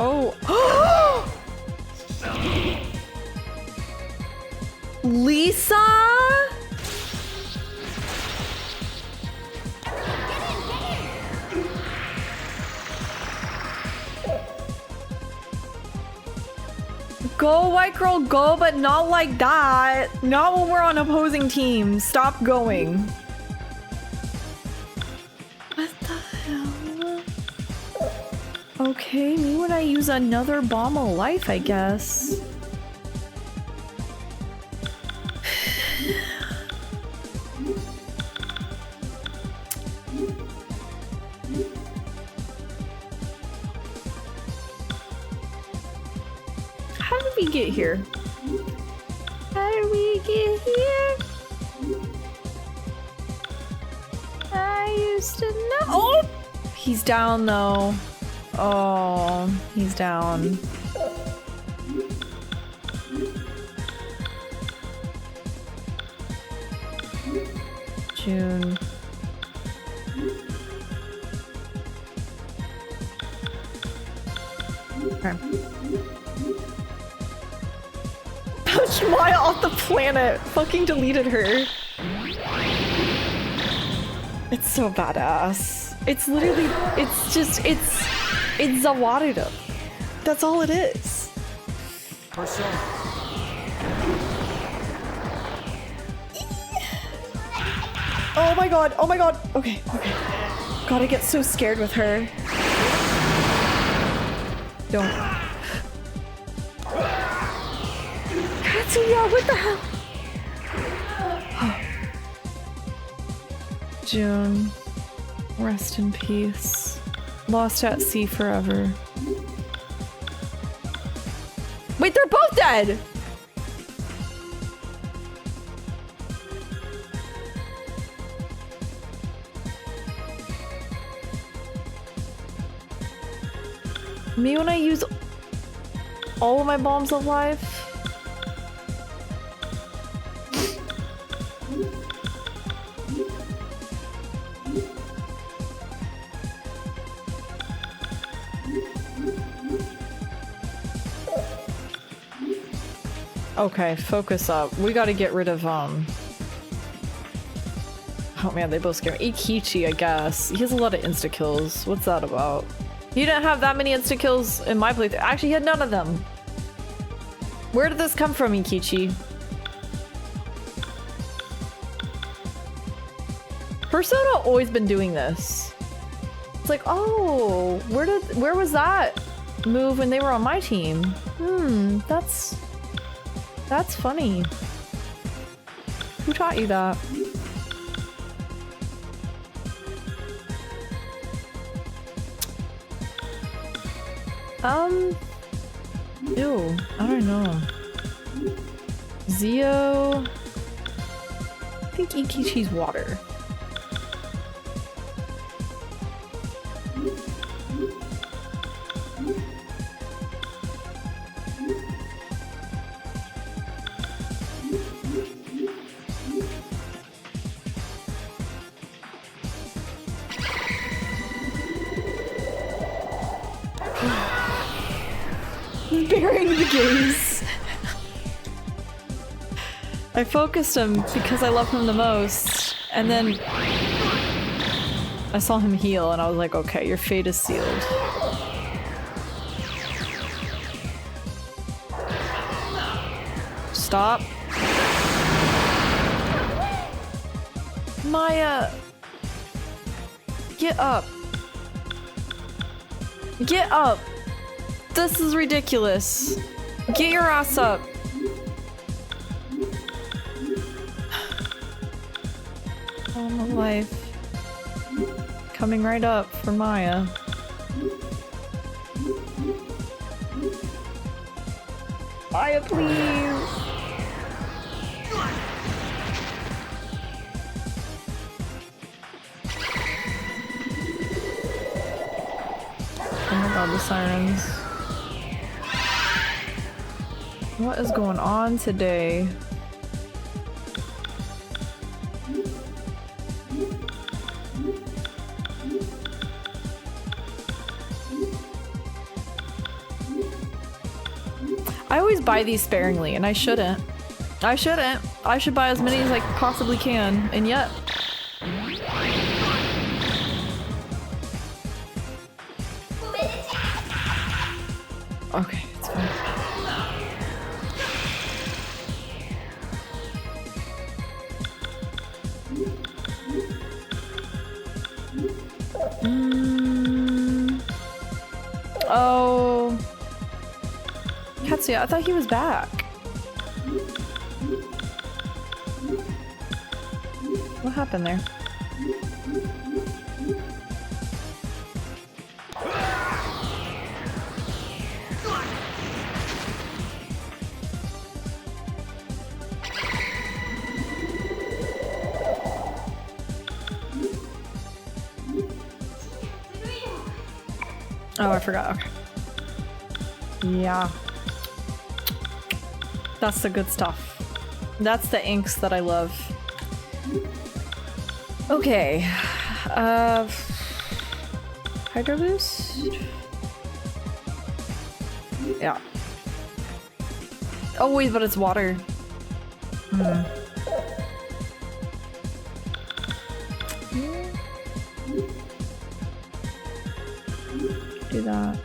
Oh. Lisa? Go, white girl, go, but not like that. Not when we're on opposing teams. Stop going. What the hell? Okay, me when I use another bomb of life, I guess. How did we get here? How did we get here? I used to know. Oh! He's down though. Oh, he's down. June. Okay. Punched Maya off the planet. Fucking deleted her. It's so badass. It's literally, it's just, it's Zawarida. That's all it is. Persona. Oh my god, oh my god. Okay, okay. God, I get so scared with her. Don't. Katsuya, what the hell? June, rest in peace. Lost at sea forever. Wait, they're both dead! Me when I use all of my bombs of life? Okay, focus up. We gotta get rid of, Oh man, they both scare me. Ikichi, I guess. He has a lot of insta-kills. What's that about? He didn't have that many insta-kills in my playthrough. Actually, he had none of them. Where did this come from, Ikichi? Persona always been doing this. It's like, oh, where was that move when they were on my team? That's funny. Who taught you that? Ew, I don't know. Zio. I think Ikichi's water. Burying the gaze. I focused him because I love him the most, and then I saw him heal and I was like, okay, your fate is sealed. Stop. Maya! Get up. Get up! This is ridiculous. Get your ass up. Oh my life. Coming right up for Maya. Maya, please. Oh my god, the sirens. What is going on today? I always buy these sparingly, and I shouldn't. I shouldn't. I should buy as many as I possibly can, and yet. Okay, it's fine. Oh. Katsuya, I thought he was back. What happened there? Oh, I forgot. Okay. Yeah. That's the good stuff. That's the inks that I love. Okay. Hydro boost? Yeah. Oh wait, but it's water. Do that.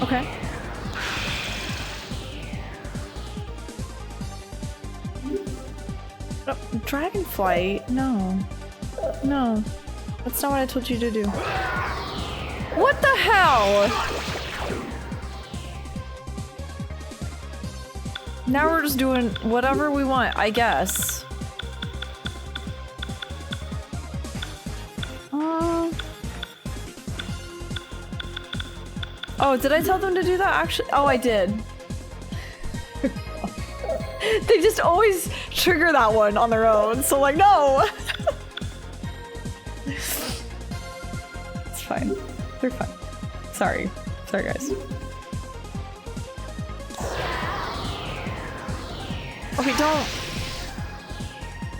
Okay. Oh, dragonfly? No. No. That's not what I told you to do. What the hell? Now we're just doing whatever we want, I guess. Oh, did I tell them to do that? Actually, oh, I did. They just always trigger that one on their own, so like, no! It's fine. They're fine. Sorry. Sorry, guys. Okay, don't...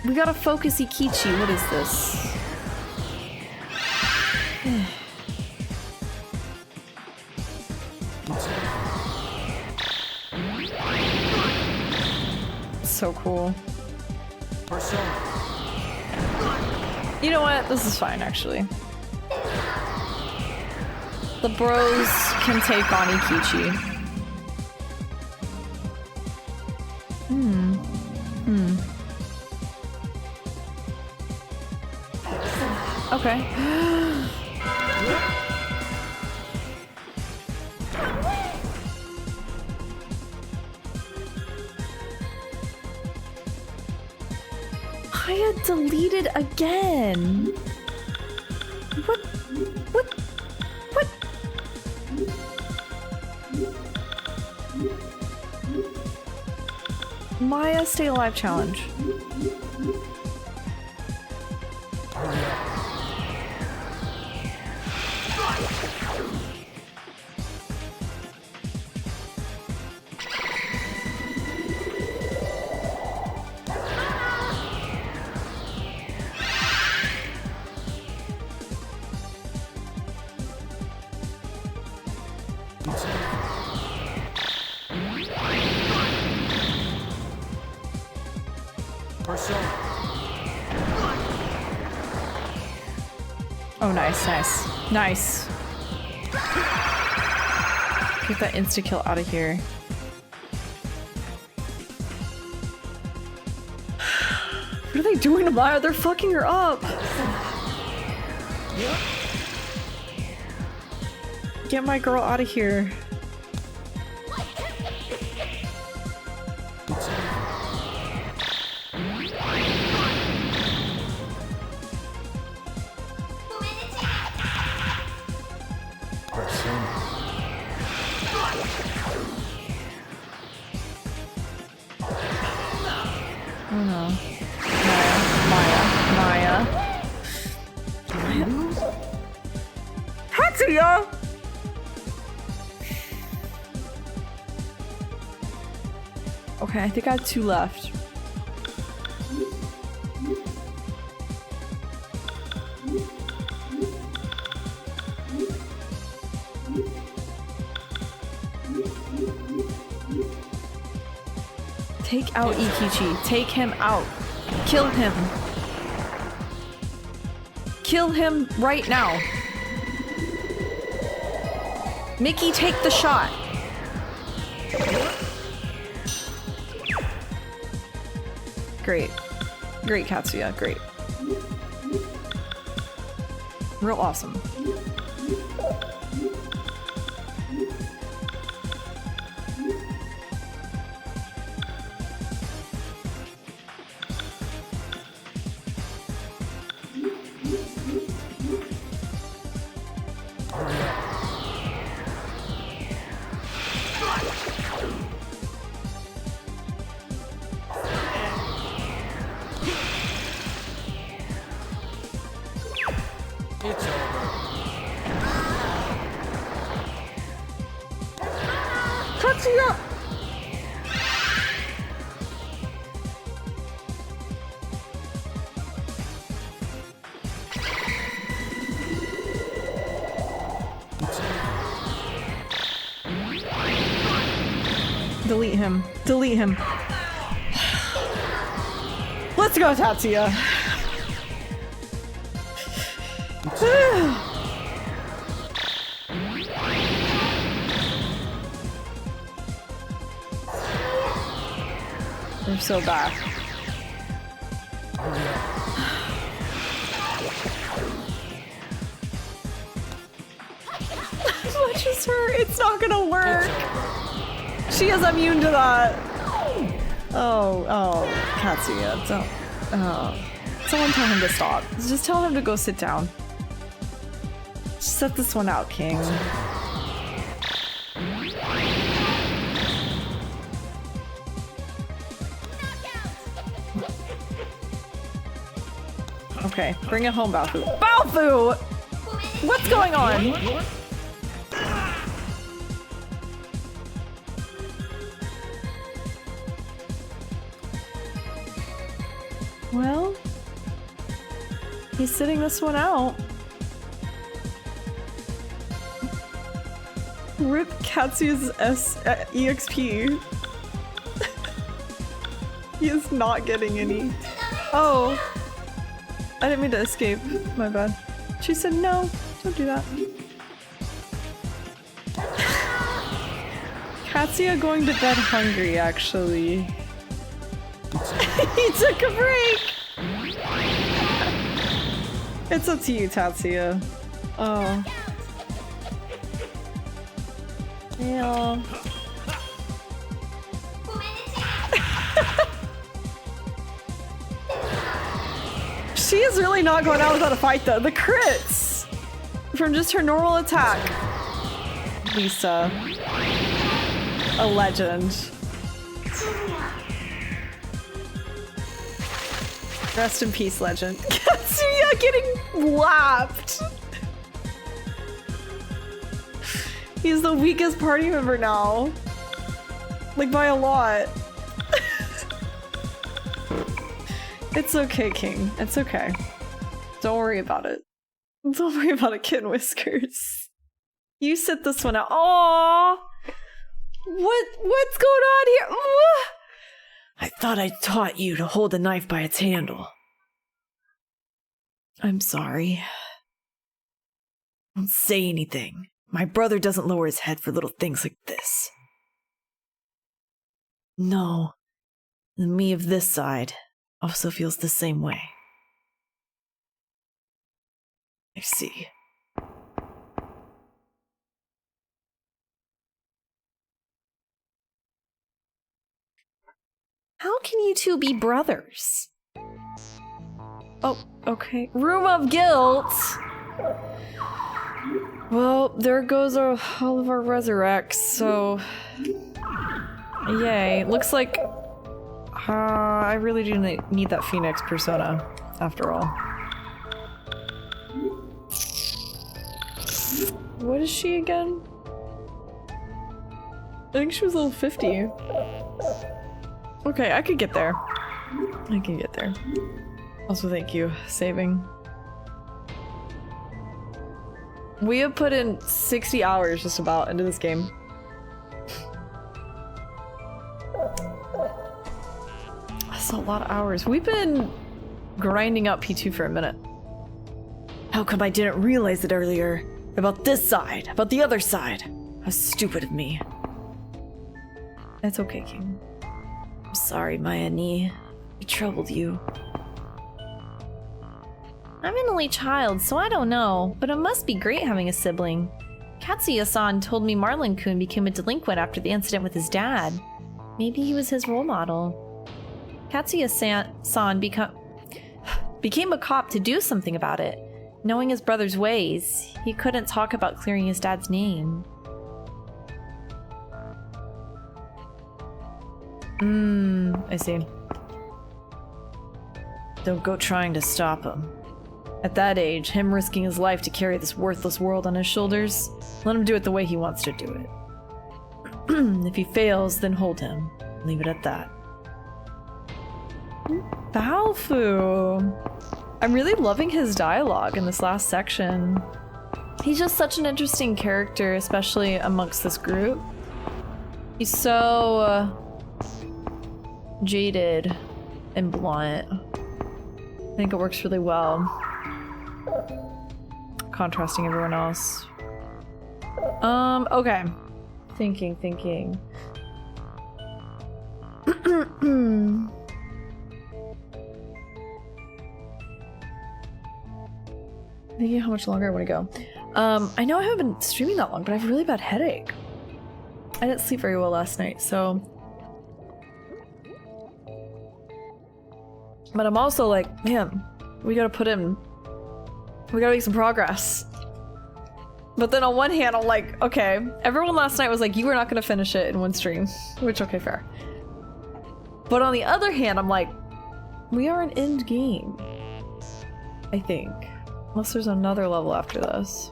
We gotta focus Ikichi. What is this? So cool. You know what? This is fine, actually. The bros can take on Ikichi. Okay. I had deleted again. What? What? What? Maya, stay alive challenge. Oh, nice, nice, nice. Get that insta-kill out of here. What are they doing to Maya? They're fucking her up. Get my girl out of here. Katsuya! Okay, I think I have 2 left. Take out Ikichi. Take him out. Kill him. Kill him right now. Mickey, take the shot. Great. Great, Katsuya. Great. Real awesome. It's over. Katsuya! Delete him. Delete him. Let's go, Tatsuya. They're so bad. As much as her, it's not gonna work. She is immune to that. Oh, Katsuya, don't. Oh. Someone tell him to stop. Just tell him to go sit down. Just set this one out, King. Okay, bring it home, Baofu. Baofu! What's going on? Well, he's sitting this one out. Rip Katsuya's EXP. He is not getting any. Oh. I didn't mean to escape. My bad. She said no, don't do that. Katsuya going to bed hungry, actually. He took a break! It's up to you, Tatsuya. Oh. Yeah. She is really not going out without a fight, though. The crits! From just her normal attack. Lisa. A legend. Rest in peace, legend. Katsuya getting lapped! He's the weakest party member now. Like, by a lot. It's okay, King. It's okay. Don't worry about it. Don't worry about it, Kid Whiskers. You sit this one out. Aww! What's going on here? I thought I taught you to hold a knife by its handle. I'm sorry. Don't say anything. My brother doesn't lower his head for little things like this. No. Me of this side also feels the same way. I see. How can you two be brothers? Oh, okay. Room of guilt! Well, there goes all of our resurrects, so... Yay. Looks like... I really do need that Phoenix persona, after all. What is she again? I think she was level 50. Okay, I could get there. I can get there. Also, thank you, saving. We have put in 60 hours just about into this game. That's a lot of hours. We've been grinding out P2 for a minute. How come I didn't realize it earlier? About this side, about the other side. How stupid of me. It's okay, King. I'm sorry, Maya Ni. I troubled you. I'm an only child, so I don't know, but it must be great having a sibling. Katsuya-san told me Marlin-kun became a delinquent after the incident with his dad. Maybe he was his role model. Katsuya-san became a cop to do something about it. Knowing his brother's ways, he couldn't talk about clearing his dad's name. I see. Don't go trying to stop him. At that age, him risking his life to carry this worthless world on his shoulders, let him do it the way he wants to do it. If he fails, then hold him. Leave it at that. Baofu! I'm really loving his dialogue in this last section. He's just such an interesting character, especially amongst this group. He's so jaded and blunt. I think it works really well. Contrasting everyone else. Okay. Thinking. Thinking how much longer I want to go. I know I haven't been streaming that long, but I have a really bad headache. I didn't sleep very well last night, so... But I'm also like, man, we gotta make some progress. But then on one hand, I'm like, okay, everyone last night was like, you were not gonna finish it in one stream. Which, okay, fair. But on the other hand, I'm like, we are an end game. I think. Unless there's another level after this.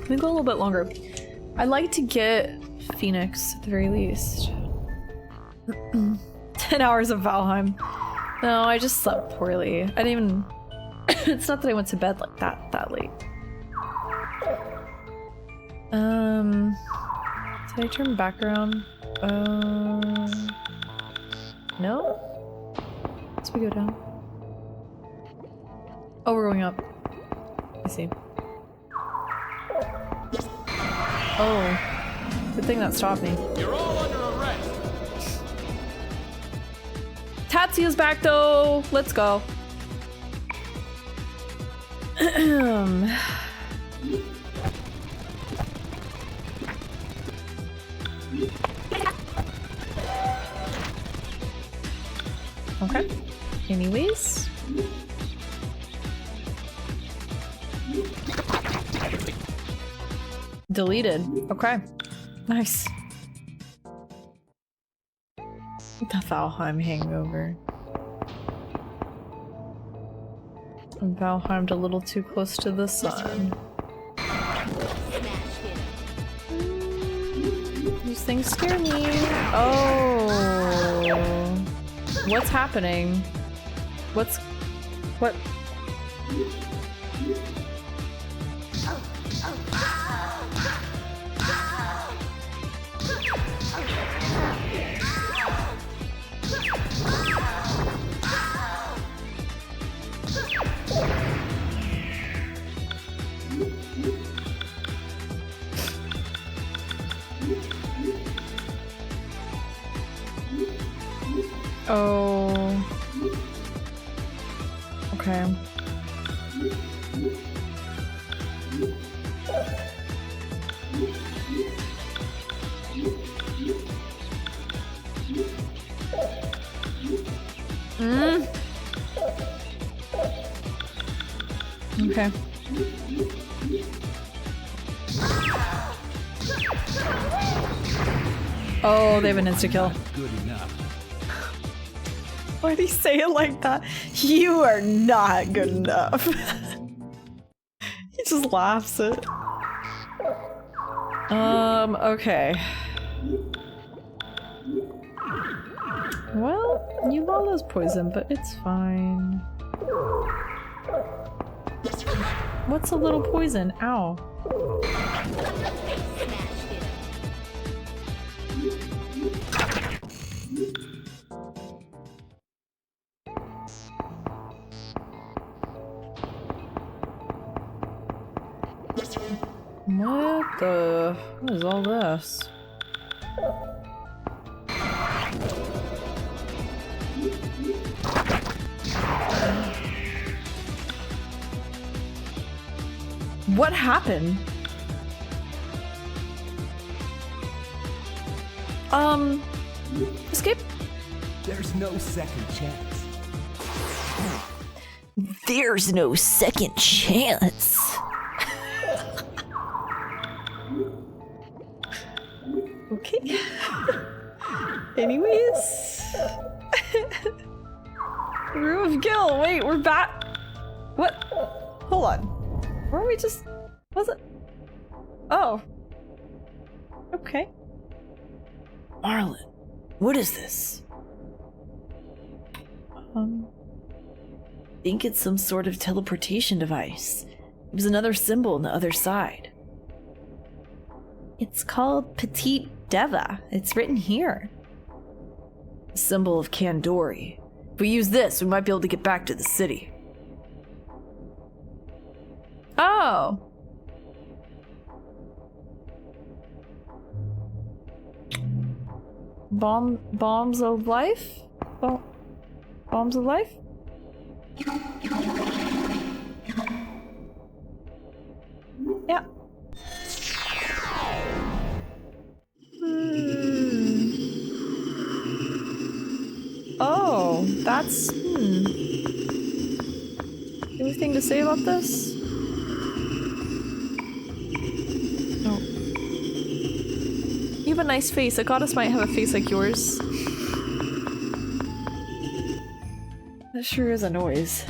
Let me go a little bit longer. I'd like to get Phoenix at the very least. 10 hours of Valheim. No, I just slept poorly. I didn't even... It's not that I went to bed like that late. Did I turn back around? No? Let's we go down. Oh, we're going up. I see. Oh. Good thing that stopped me. You're all under arrest. Tatsuya's back though! Let's go. Okay. Anyways. Deleted. Okay. Nice. The Valheim hangover. Valheimed a little too close to the sun. These things scare me. Oh. What's happening? What? Oh. Okay. Okay. Oh, they have an insta-kill. Good enough. Why'd he say it like that? You are not good enough. He just laughs it. Okay. Well, you lose poison, but it's fine. What's a little poison? Ow. What is all this? What happened? Escape? There's no second chance. There's no second chance. Okay. Anyways. Room of Gil. Wait, we're back. What? Hold on. Weren't we just... Was it? Oh. Okay. Marlon, what is this? Think it's some sort of teleportation device. There's another symbol on the other side. It's called Petite Deva. It's written here. A symbol of Kandori. If we use this, we might be able to get back to the city. Oh. Bombs of life? Bombs of life? Yeah. Oh, that's... Anything to say about this? No. You have a nice face. A goddess might have a face like yours. That sure is a noise.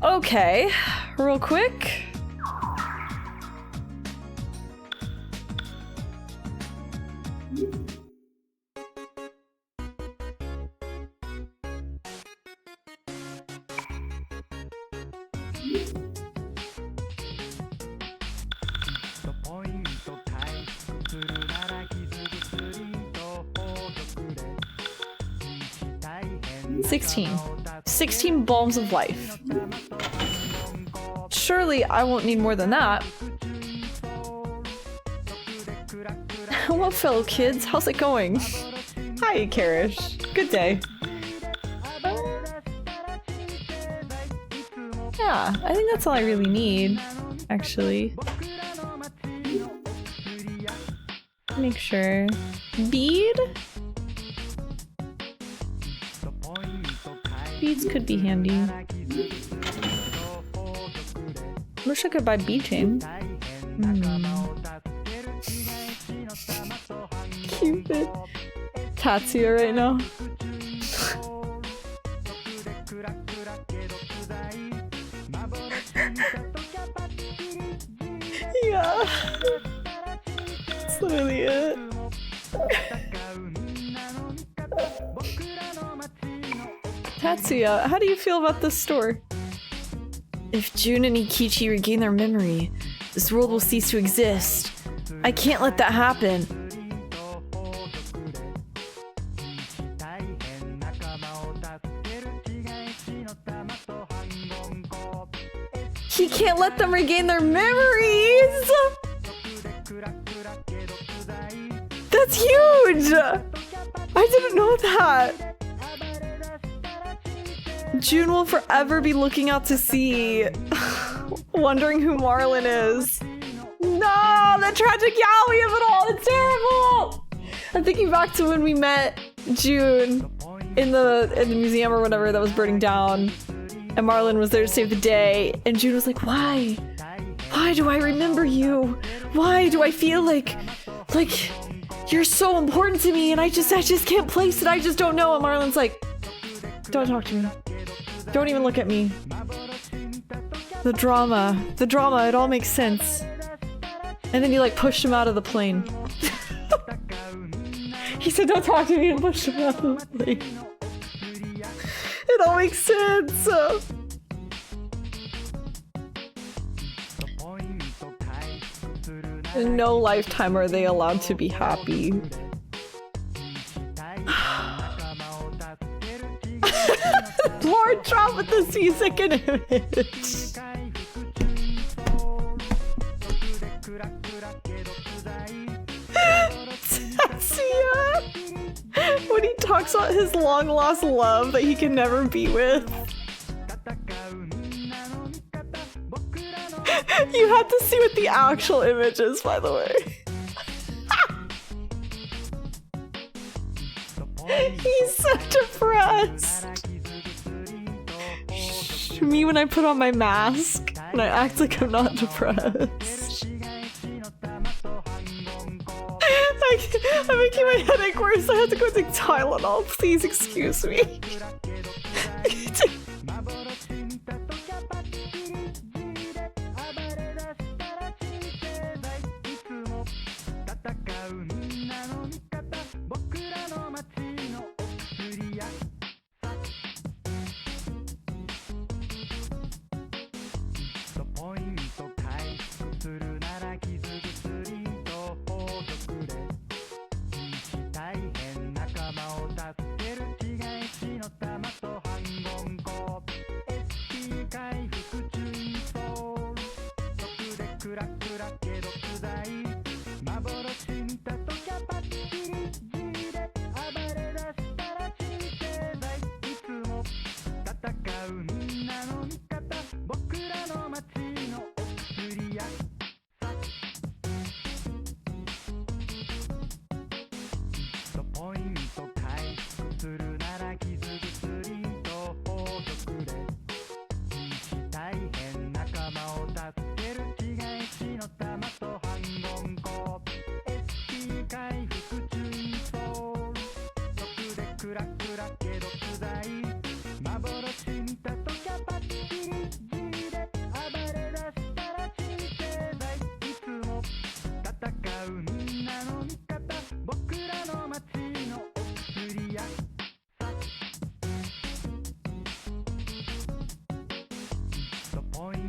Okay, real quick. Sixteen bombs of life. Surely I won't need more than that. Hello, fellow kids. How's it going? Hi, Karish. Good day. Yeah, I think that's all I really need, actually. Make sure. Bead? Beads could be handy. Wish I could buy bead chain. Cupid. Tatsuya right now. Yeah. That's literally it. Tatsuya, how do you feel about this store? If Jun and Ikichi regain their memory, this world will cease to exist. I can't let that happen. He can't let them regain their memories! That's huge! I didn't know that! Jun will forever be looking out to sea, wondering who Marlon is. No, the tragic yaoi of it all, it's terrible! I'm thinking back to when we met Jun in the museum or whatever that was burning down. And Marlon was there to save the day. And June was like, why? Why do I remember you? Why do I feel like you're so important to me and I just can't place it. I just don't know. And Marlon's like, don't talk to me. Don't even look at me. The drama, it all makes sense. And then you like pushed him out of the plane. He said, don't talk to me, and pushed him out of the plane. It all makes sense. In no lifetime are they allowed to be happy. Lord, drop with this music and image. Tatsuya! When he talks about his long-lost love that he can never be with. You have to see what the actual image is, by the way. He's so depressed. Me when I put on my mask and I act like I'm not depressed. I'm making my headache worse. I have to go take Tylenol. Please excuse me.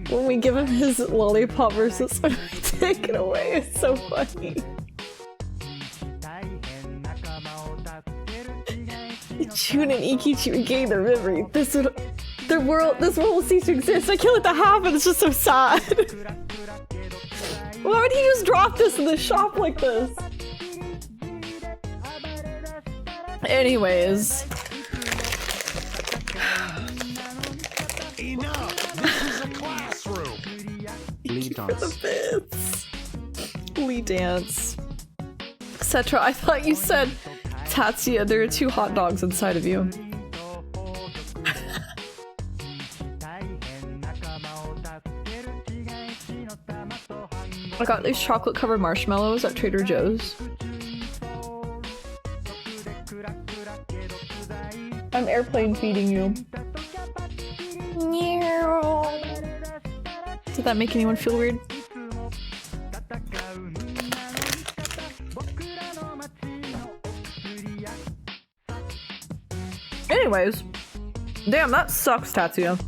When we give him his lollipop versus when we take it away, it's so funny. June and Ikichi regain their memory. This world will cease to exist. I can't let that happen. It's just so sad. Why would he just drop this in the shop like this? Anyways. Lee dance. Lee dance. Etc. I thought you said, Tatsuya, there are 2 hot dogs inside of you. I got these chocolate covered marshmallows at Trader Joe's. I'm airplane feeding you. Did that make anyone feel weird? Anyways. Damn, that sucks, Tatsuya.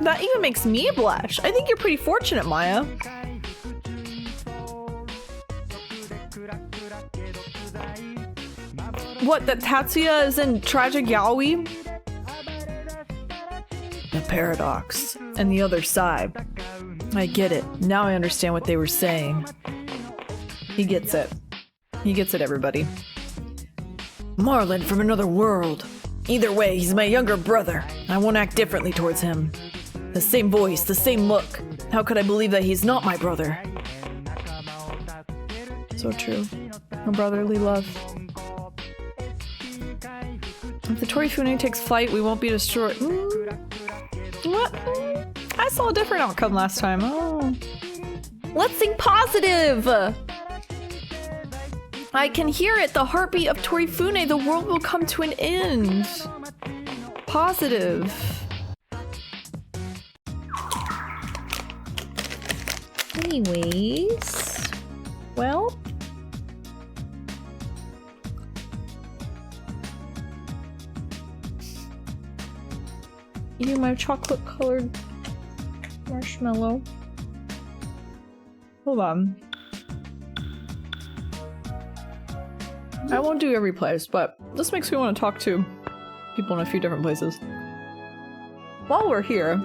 That even makes me blush. I think you're pretty fortunate, Maya. What, that Tatsuya is in Tragic Yaoi? The paradox. And the other side. I get it. Now I understand what they were saying. He gets it. He gets it, everybody. Marlon from another world. Either way, he's my younger brother. I won't act differently towards him. The same voice, the same look. How could I believe that he's not my brother? So true. A brotherly love. If the Torifune takes flight, we won't be destroyed. What? I saw a different outcome last time. Oh. Let's think positive! I can hear it, the heartbeat of Torifune. The world will come to an end. Positive. Anyways, well, eating my chocolate colored marshmallow. Hold on. I won't do every place, but this makes me want to talk to people in a few different places. While we're here,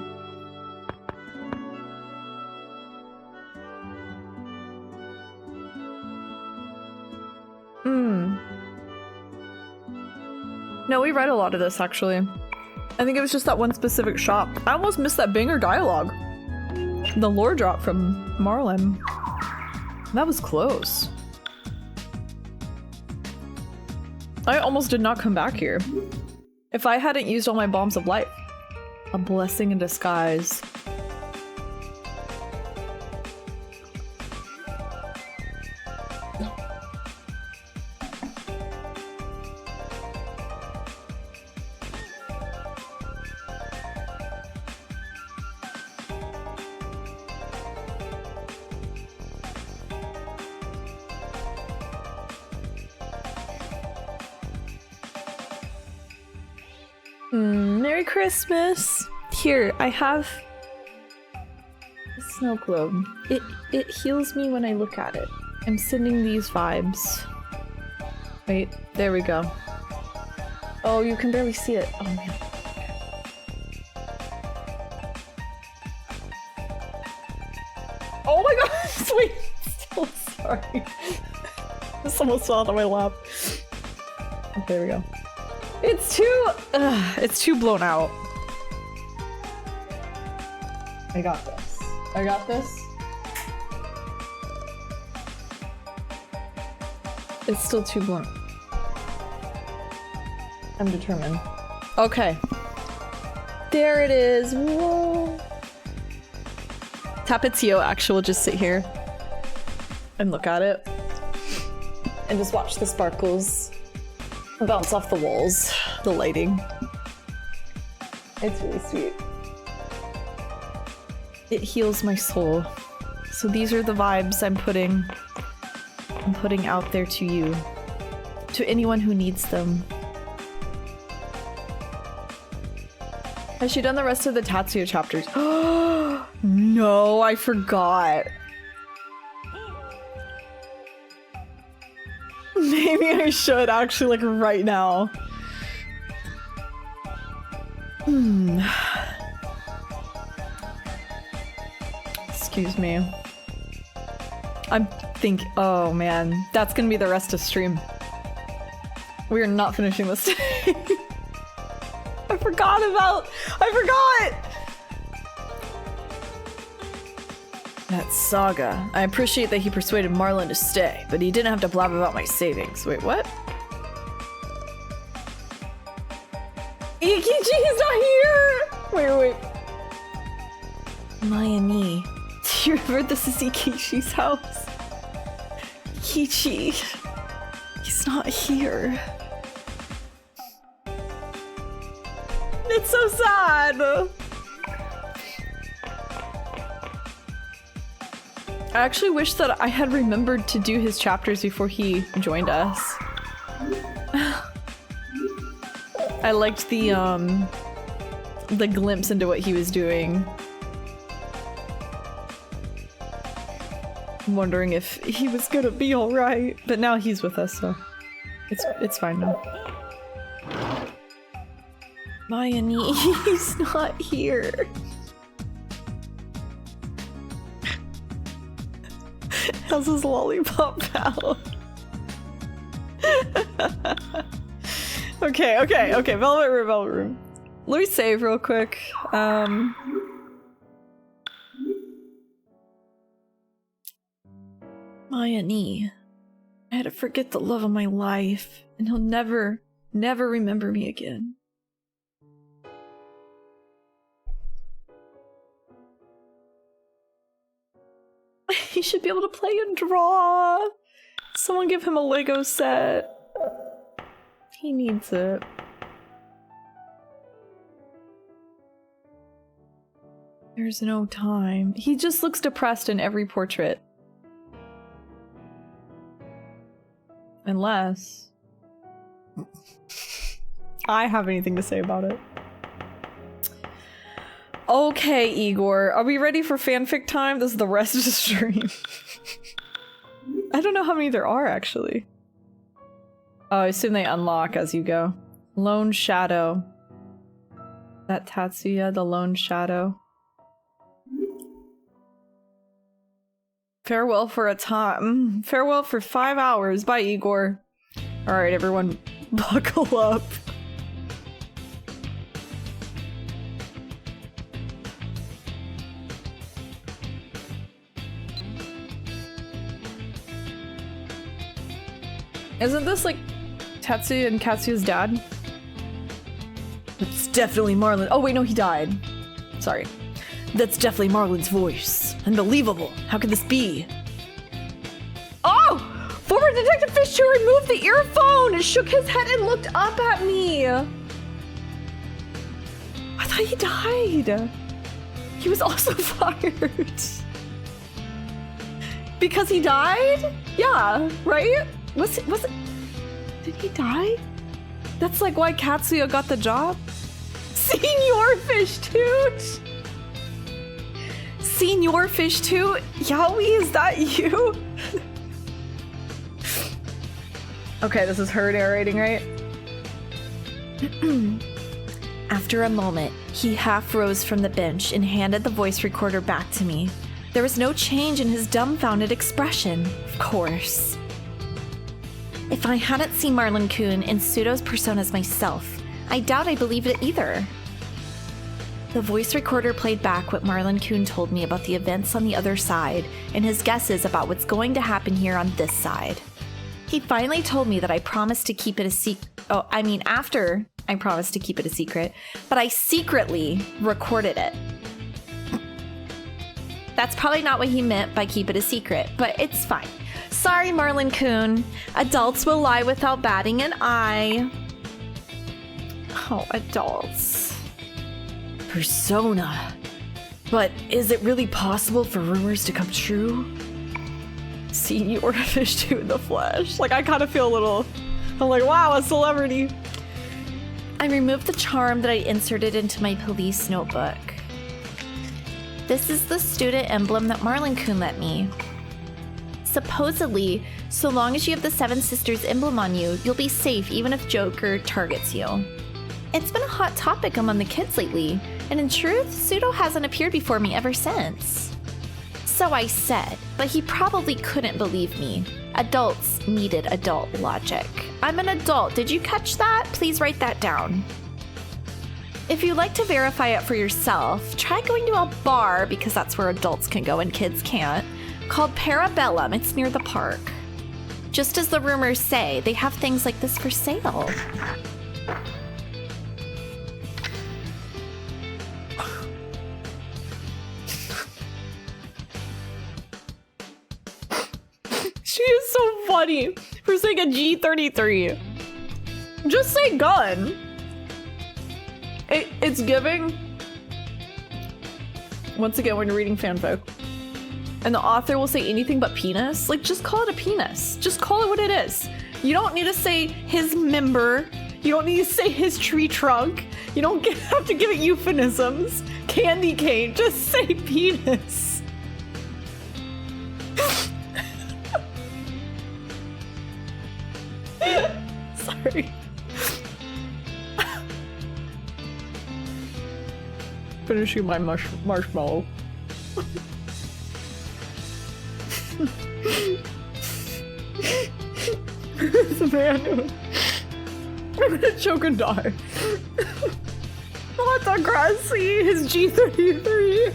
no, we read a lot of this actually. I think it was just that one specific shop. I almost missed that banger dialogue. The lore drop from Marlin. That was close. I almost did not come back here. If I hadn't used all my bombs of life. A blessing in disguise. Merry Christmas! Here, I have a snow globe. It heals me when I look at it. I'm sending these vibes. Wait, there we go. Oh, you can barely see it. Oh man. Oh my god! Sweet! Still sorry. This almost fell out of my lap. Okay, there we go. It's too blown out. I got this. I got this. It's still too blown. I'm determined. Okay. There it is. Whoa. Tapizio actually will just sit here and look at it and just watch the sparkles bounce off the walls, the lighting. It's really sweet. It heals my soul. So these are the vibes I'm putting out there to you. To anyone who needs them. Has she done the rest of the Tatsuya chapters? No, I forgot. Maybe I should actually, like, right now. Excuse me. I'm thinking, oh man, that's gonna be the rest of stream. We are not finishing this today. I forgot! That Saga. I appreciate that he persuaded Marlin to stay, but he didn't have to blab about my savings. Wait, what? Ikichi's not here! Wait. Mayani. Do you remember this is Ikichi's house? Ikichi. He's not here. It's so sad! I actually wish that I had remembered to do his chapters before he joined us. I liked the glimpse into what he was doing. I'm wondering if he was gonna be alright, but now he's with us, so it's fine now. Mayani, he's not here. How's his lollipop pal? Okay, Velvet Room. Let me save real quick. Mayani. I had to forget the love of my life, and he'll never, never remember me again. He should be able to play and draw. Someone give him a Lego set. He needs it. There's no time. He just looks depressed in every portrait. Unless I have anything to say about it. Okay, Igor. Are we ready for fanfic time? This is the rest of the stream. I don't know how many there are, actually. Oh, I assume they unlock as you go. Lone Shadow. That Tatsuya, the Lone Shadow. Farewell for a time. Farewell for 5 hours. Bye, Igor. Alright, everyone, buckle up. Isn't this like Tatsuya and Katsuya's dad? It's definitely Marlon. Oh wait, no, he died. Sorry. That's definitely Marlon's voice. Unbelievable. How could this be? Oh! Former Detective Fish 2 removed the earphone, shook his head and looked up at me. I thought he died. He was also fired. Because he died? Yeah, right? Was it, did he die? That's like why Katsuya got the job? Senior Fish Toot! Senior Fish Toot? Yaoi, is that you? Okay, this is her narrating, right? After a moment, he half rose from the bench and handed the voice recorder back to me. There was no change in his dumbfounded expression, of course. If I hadn't seen Marlon-kun in Pseudo's personas myself, I doubt I believed it either. The voice recorder played back what Marlon-kun told me about the events on the other side and his guesses about what's going to happen here on this side. He finally told me that I promised to keep it a secret. Oh, I mean, after I promised to keep it a secret, but I secretly recorded it. That's probably not what he meant by keep it a secret, but it's fine. Sorry, Marlon-kun. Adults will lie without batting an eye. Oh, adults. Persona. But is it really possible for rumors to come true? Senior Fish 2 in the flesh. Like, I kind of feel a little... I'm like, wow, a celebrity. I removed the charm that I inserted into my police notebook. This is the student emblem that Marlon-kun lent me. Supposedly, so long as you have the Seven Sisters emblem on you, you'll be safe even if Joker targets you. It's been a hot topic among the kids lately, and in truth, Pseudo hasn't appeared before me ever since. So I said, but he probably couldn't believe me. Adults needed adult logic. I'm an adult, did you catch that? Please write that down. If you'd like to verify it for yourself, try going to a bar, because that's where adults can go and kids can't, called Parabellum. It's near the park. Just as the rumors say, they have things like this for sale. She is so funny for saying a G33. Just say gun. It's giving. Once again, when you're reading fanfic, and the author will say anything but penis, like, just call it a penis. Just call it what it is. You don't need to say his member. You don't need to say his tree trunk. You don't have to give it euphemisms. Candy cane. Just say penis. Sorry. Finishing my marshmallow. This man. I'm gonna choke and die. What the grassy? His G33.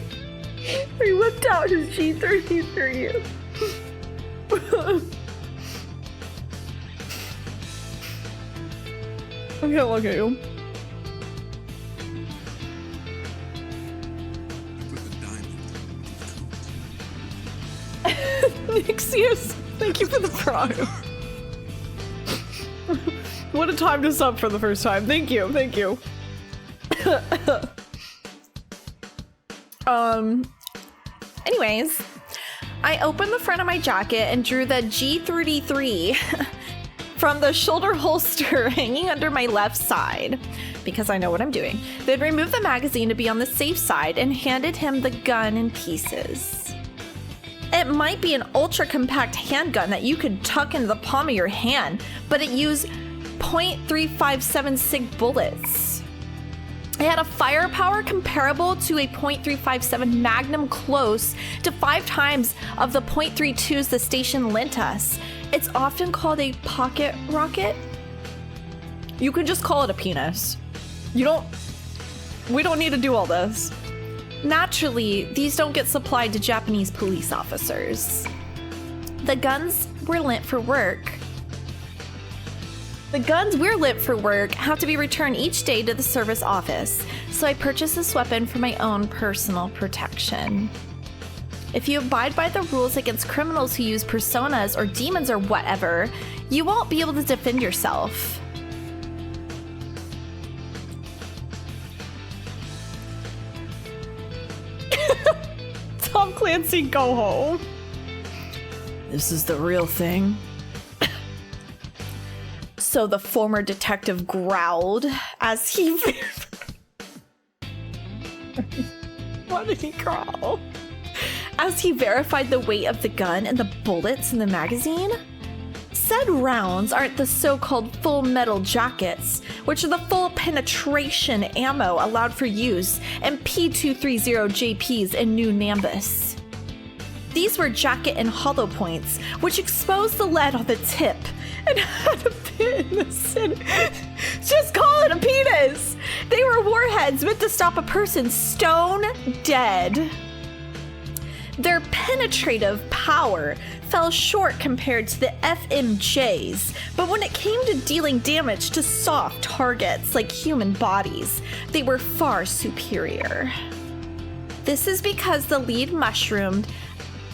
He whipped out his G33. I'm gonna look at you. Nixius, thank you for the prime. What a time to sub for the first time. Thank you, thank you. Anyways, I opened the front of my jacket and drew the G33 from the shoulder holster hanging under my left side, because I know what I'm doing. Then removed the magazine to be on the safe side and handed him the gun in pieces. It might be an ultra compact handgun that you could tuck into the palm of your hand, but it used .357 SIG bullets. It had a firepower comparable to a .357 Magnum close to 5 times of the .32s the station lent us. It's often called a pocket rocket. You can just call it a penis. We don't need to do all this. Naturally, these don't get supplied to Japanese police officers. The guns were lent for work. The guns we're lent for work have to be returned each day to the service office, so I purchased this weapon for my own personal protection. If you abide by the rules against criminals who use personas or demons or whatever, you won't be able to defend yourself. Tom Clancy, go home. This is the real thing. So the former detective growled as he... Why did he growl? As he verified the weight of the gun and the bullets in the magazine. Said rounds aren't the so-called full metal jackets, which are the full penetration ammo allowed for use in P230 JPs and new Nimbus. These were jacket and hollow points, which exposed the lead on the tip and had a pin in the center. Just call it a penis! They were warheads meant to stop a person stone dead. Their penetrative power fell short compared to the FMJs, but when it came to dealing damage to soft targets like human bodies, they were far superior. This is because the lead mushroomed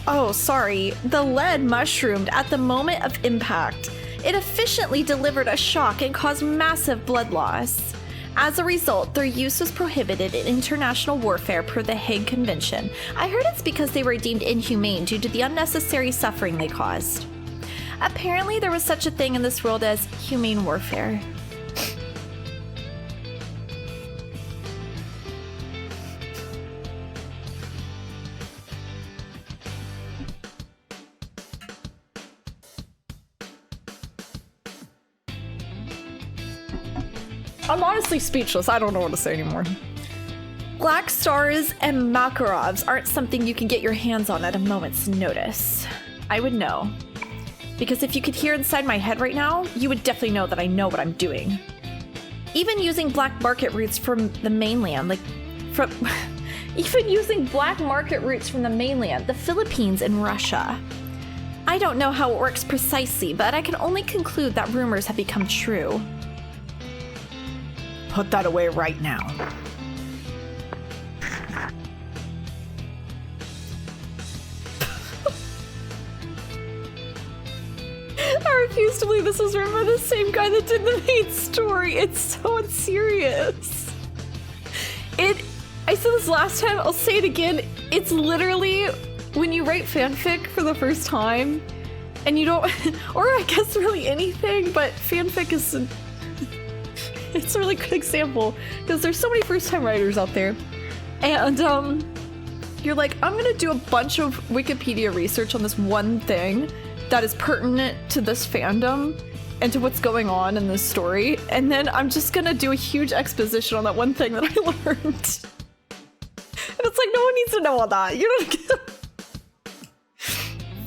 the lead mushroomed at the moment of impact. It efficiently delivered a shock and caused massive blood loss. As a result, their use was prohibited in international warfare per the Hague Convention. I heard it's because they were deemed inhumane due to the unnecessary suffering they caused. Apparently, there was such a thing in this world as humane warfare. I'm honestly speechless. I don't know what to say anymore. Black Stars and Makarovs aren't something you can get your hands on at a moment's notice. I would know. Because if you could hear inside my head right now, you would definitely know that I know what I'm doing. Even using black market routes from the mainland, even using black market routes from the mainland, the Philippines and Russia. I don't know how it works precisely, but I can only conclude that rumors have become true. Put that away right now. I refuse to believe this was written by the same guy that did the main story. It's so unserious. I said this last time, I'll say it again. It's literally when you write fanfic for the first time and you don't, or I guess really anything, but fanfic is it's a really good example because there's so many first-time writers out there, and you're like, I'm gonna do a bunch of Wikipedia research on this one thing that is pertinent to this fandom and to what's going on in this story, and then I'm just gonna do a huge exposition on that one thing that I learned. And it's like, no one needs to know all that. You know.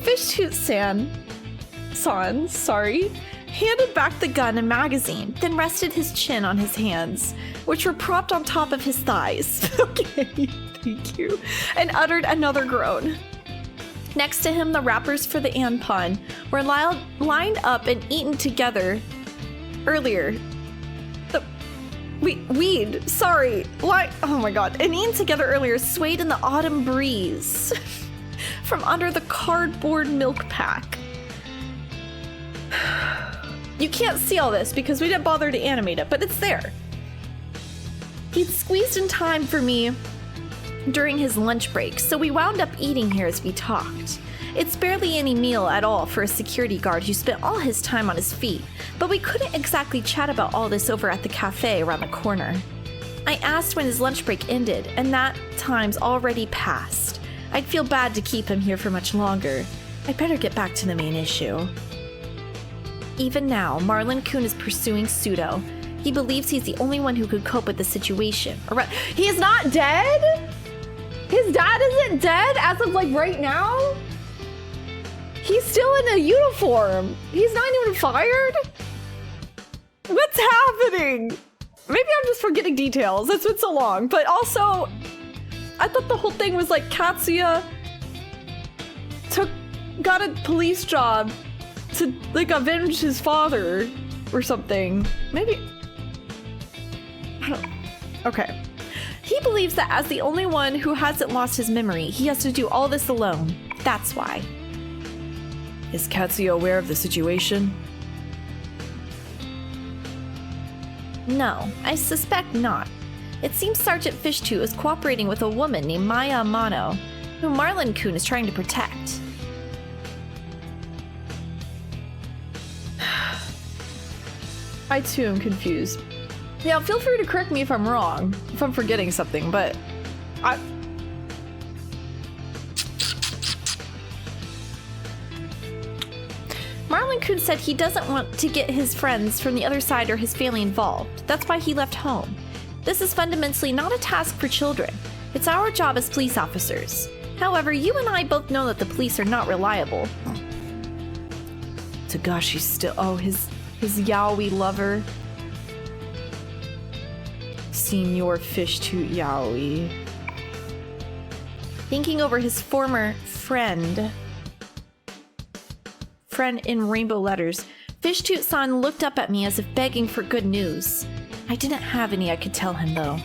Fishtoot-san, handed back the gun and magazine, then rested his chin on his hands, which were propped on top of his thighs. Okay, thank you. And uttered another groan. Next to him, the wrappers for the anpon were lined up and eaten together earlier. The Weed. Sorry. Why? Oh my god. And eaten together earlier, swayed in the autumn breeze from under the cardboard milk pack. You can't see all this because we didn't bother to animate it, but it's there. He'd squeezed in time for me during his lunch break, so we wound up eating here as we talked. It's barely any meal at all for a security guard who spent all his time on his feet, but we couldn't exactly chat about all this over at the cafe around the corner. I asked when his lunch break ended, and that time's already passed. I'd feel bad to keep him here for much longer. I'd better get back to the main issue. Even now, Marlon Kun is pursuing Pseudo. He believes he's the only one who could cope with the situation. He is not dead? His dad isn't dead as of like right now? He's still in a uniform. He's not even fired? What's happening? Maybe I'm just forgetting details. That's been so long. But also, I thought the whole thing was like Katsuya got a police job to like avenge his father or something. Maybe. I don't. Okay. He believes that as the only one who hasn't lost his memory, he has to do all this alone. That's why. Is Katsuya aware of the situation? No, I suspect not. It seems Sergeant Fishtu is cooperating with a woman named Maya Amano, whom Marlon Kun is trying to protect. I too am confused. Yeah, feel free to correct me if I'm wrong, if I'm forgetting something, but Marlon Kun said he doesn't want to get his friends from the other side or his family involved. That's why he left home. This is fundamentally not a task for children. It's our job as police officers. However, you and I both know that the police are not reliable. Tagashi's still... Oh, his yaoi lover. Senior Fishtoot yaoi. Thinking over his former friend in rainbow letters, Fishtoot-san looked up at me as if begging for good news. I didn't have any I could tell him, though.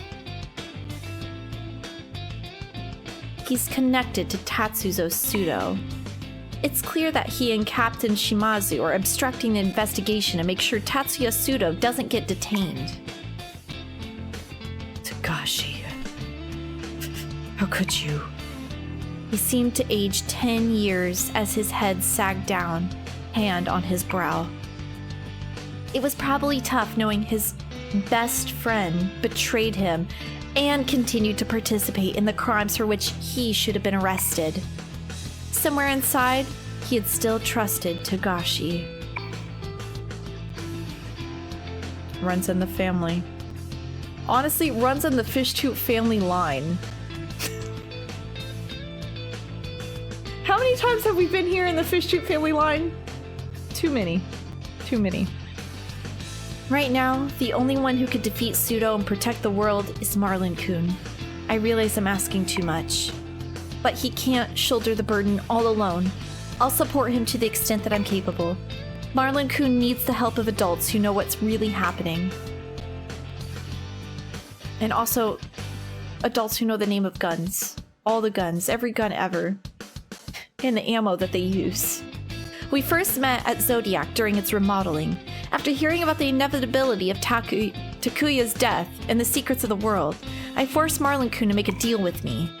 He's connected to Tatsuzo Pseudo. It's clear that he and Captain Shimazu are obstructing the investigation to make sure Tatsuya Pseudo doesn't get detained. Tagashi. How could you? He seemed to age 10 years as his head sagged down, hand on his brow. It was probably tough knowing his best friend betrayed him and continued to participate in the crimes for which he should have been arrested. Somewhere inside, he had still trusted Tagashi. Runs in the family. Honestly, runs in the Fishtoot family line. How many times have we been here in the Fishtoot family line? Too many. Too many. Right now, the only one who could defeat Pseudo and protect the world is Marlon Kun. I realize I'm asking too much. But he can't shoulder the burden all alone. I'll support him to the extent that I'm capable. Marlon Kun needs the help of adults who know what's really happening. And also, adults who know the name of guns. All the guns, every gun ever. And the ammo that they use. We first met at Zodiac during its remodeling. After hearing about the inevitability of Takuya's death and the secrets of the world, I forced Marlon Kun to make a deal with me.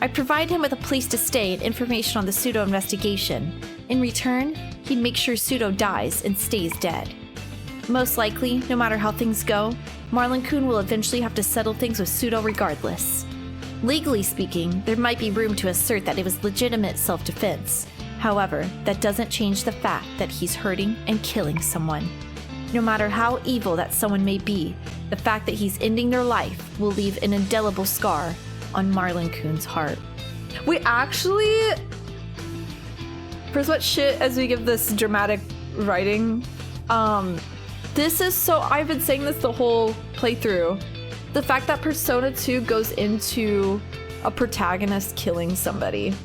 I provide him with a place to stay and information on the Pseudo investigation. In return, he'd make sure Pseudo dies and stays dead. Most likely, no matter how things go, Marlon Kun will eventually have to settle things with Pseudo regardless. Legally speaking, there might be room to assert that it was legitimate self-defense. However, that doesn't change the fact that he's hurting and killing someone. No matter how evil that someone may be, the fact that he's ending their life will leave an indelible scar on Marlon Kun's heart. We actually... For as much shit as we give this dramatic writing, this is so... I've been saying this the whole playthrough. The fact that Persona 2 goes into a protagonist killing somebody.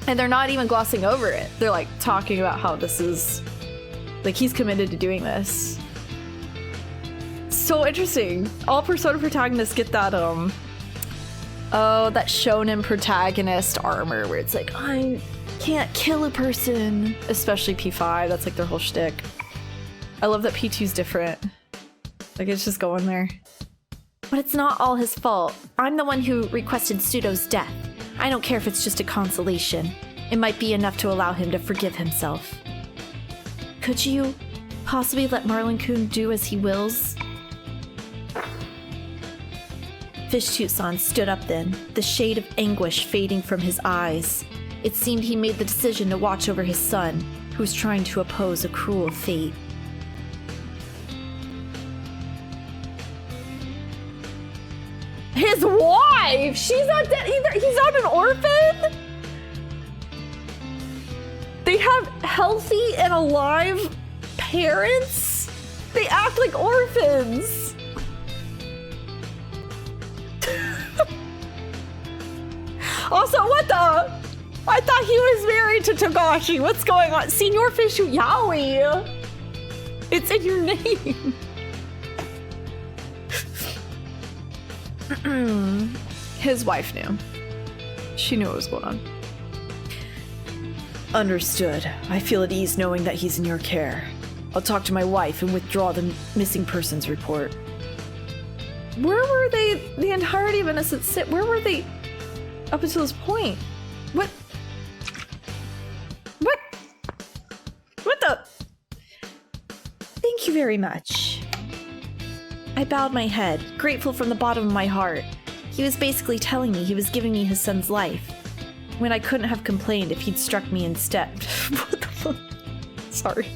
And they're not even glossing over it. They're like talking about how this is... Like he's committed to doing this. so interesting. All Persona protagonists get that, oh, that shonen protagonist armor where it's like, I can't kill a person. Especially P5, that's like their whole shtick. I love that P2's different. Like, it's just going there. But it's not all his fault. I'm the one who requested Pseudo's death. I don't care if it's just a consolation. It might be enough to allow him to forgive himself. Could you possibly let Marlon-kun do as he wills? Fishtoot-san stood up then, the shade of anguish fading from his eyes. It seemed he made the decision to watch over his son, who was trying to oppose a cruel fate. His wife! She's not dead either! He's not an orphan? They have healthy and alive parents? They act like orphans! Also, what the? I thought he was married to Togashi. What's going on? Senior Fishu Yaoi! It's in your name! His wife knew. She knew what was going on. Understood. I feel at ease knowing that he's in your care. I'll talk to my wife and withdraw the missing persons report. Where were they the entirety of Innocent Sit? Where were they up until this point? What? What? What the? Thank you very much. I bowed my head, grateful from the bottom of my heart. He was basically telling me he was giving me his son's life, when I couldn't have complained if he'd struck me instead. What the fuck? Sorry.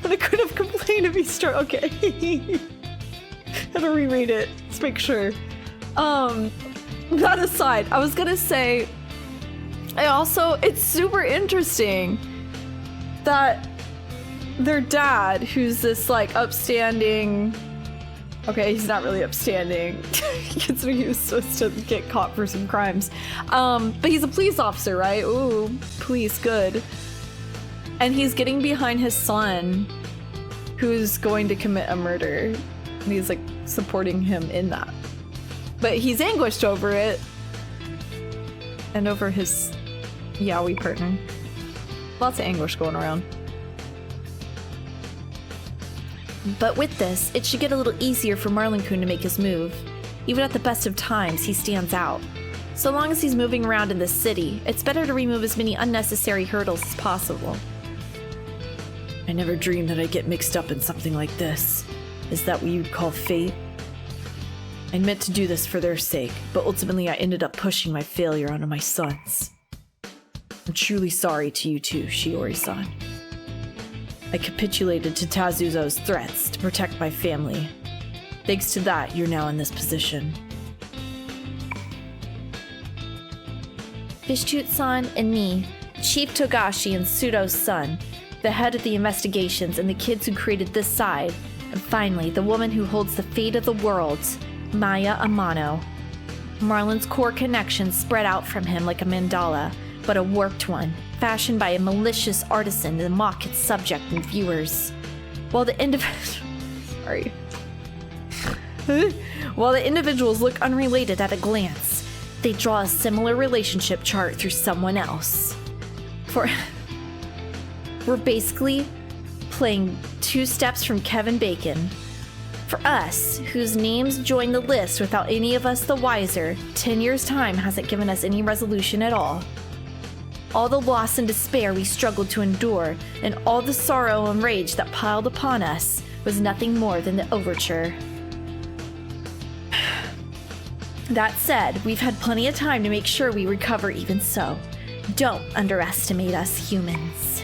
But I could have complained if he struck. Okay. Had to reread it. Let's make sure. That aside, I was gonna say, it's super interesting that their dad, who's this like upstanding, okay, he's not really upstanding, considering he was supposed to get caught for some crimes, but he's a police officer, right? Ooh, police, good. And he's getting behind his son, who's going to commit a murder, and he's like supporting him in that. But he's anguished over it. And over his yaoi partner. Lots of anguish going around. But with this, it should get a little easier for Marlon-kun to make his move. Even at the best of times, he stands out. So long as he's moving around in this city, it's better to remove as many unnecessary hurdles as possible. I never dreamed that I'd get mixed up in something like this. Is that what you'd call fate? I meant to do this for their sake, but ultimately I ended up pushing my failure onto my sons. I'm truly sorry to you too, Shiori-san. I capitulated to Tazuzo's threats to protect my family. Thanks to that, you're now in this position. Fishtoot-san and me, Chief Togashi and Pseudo's son, the head of the investigations and the kids who created this side, and finally, the woman who holds the fate of the world, Maya Amano. Marlon's core connections spread out from him like a mandala, but a warped one, fashioned by a malicious artisan to mock its subject and viewers. While the While the individuals look unrelated at a glance, they draw a similar relationship chart through someone else. We're basically playing 2 steps from Kevin Bacon. For us, whose names join the list without any of us the wiser, 10 years' time hasn't given us any resolution at all. All the loss and despair we struggled to endure, and all the sorrow and rage that piled upon us, was nothing more than the overture. That said, we've had plenty of time to make sure we recover even so. Don't underestimate us humans.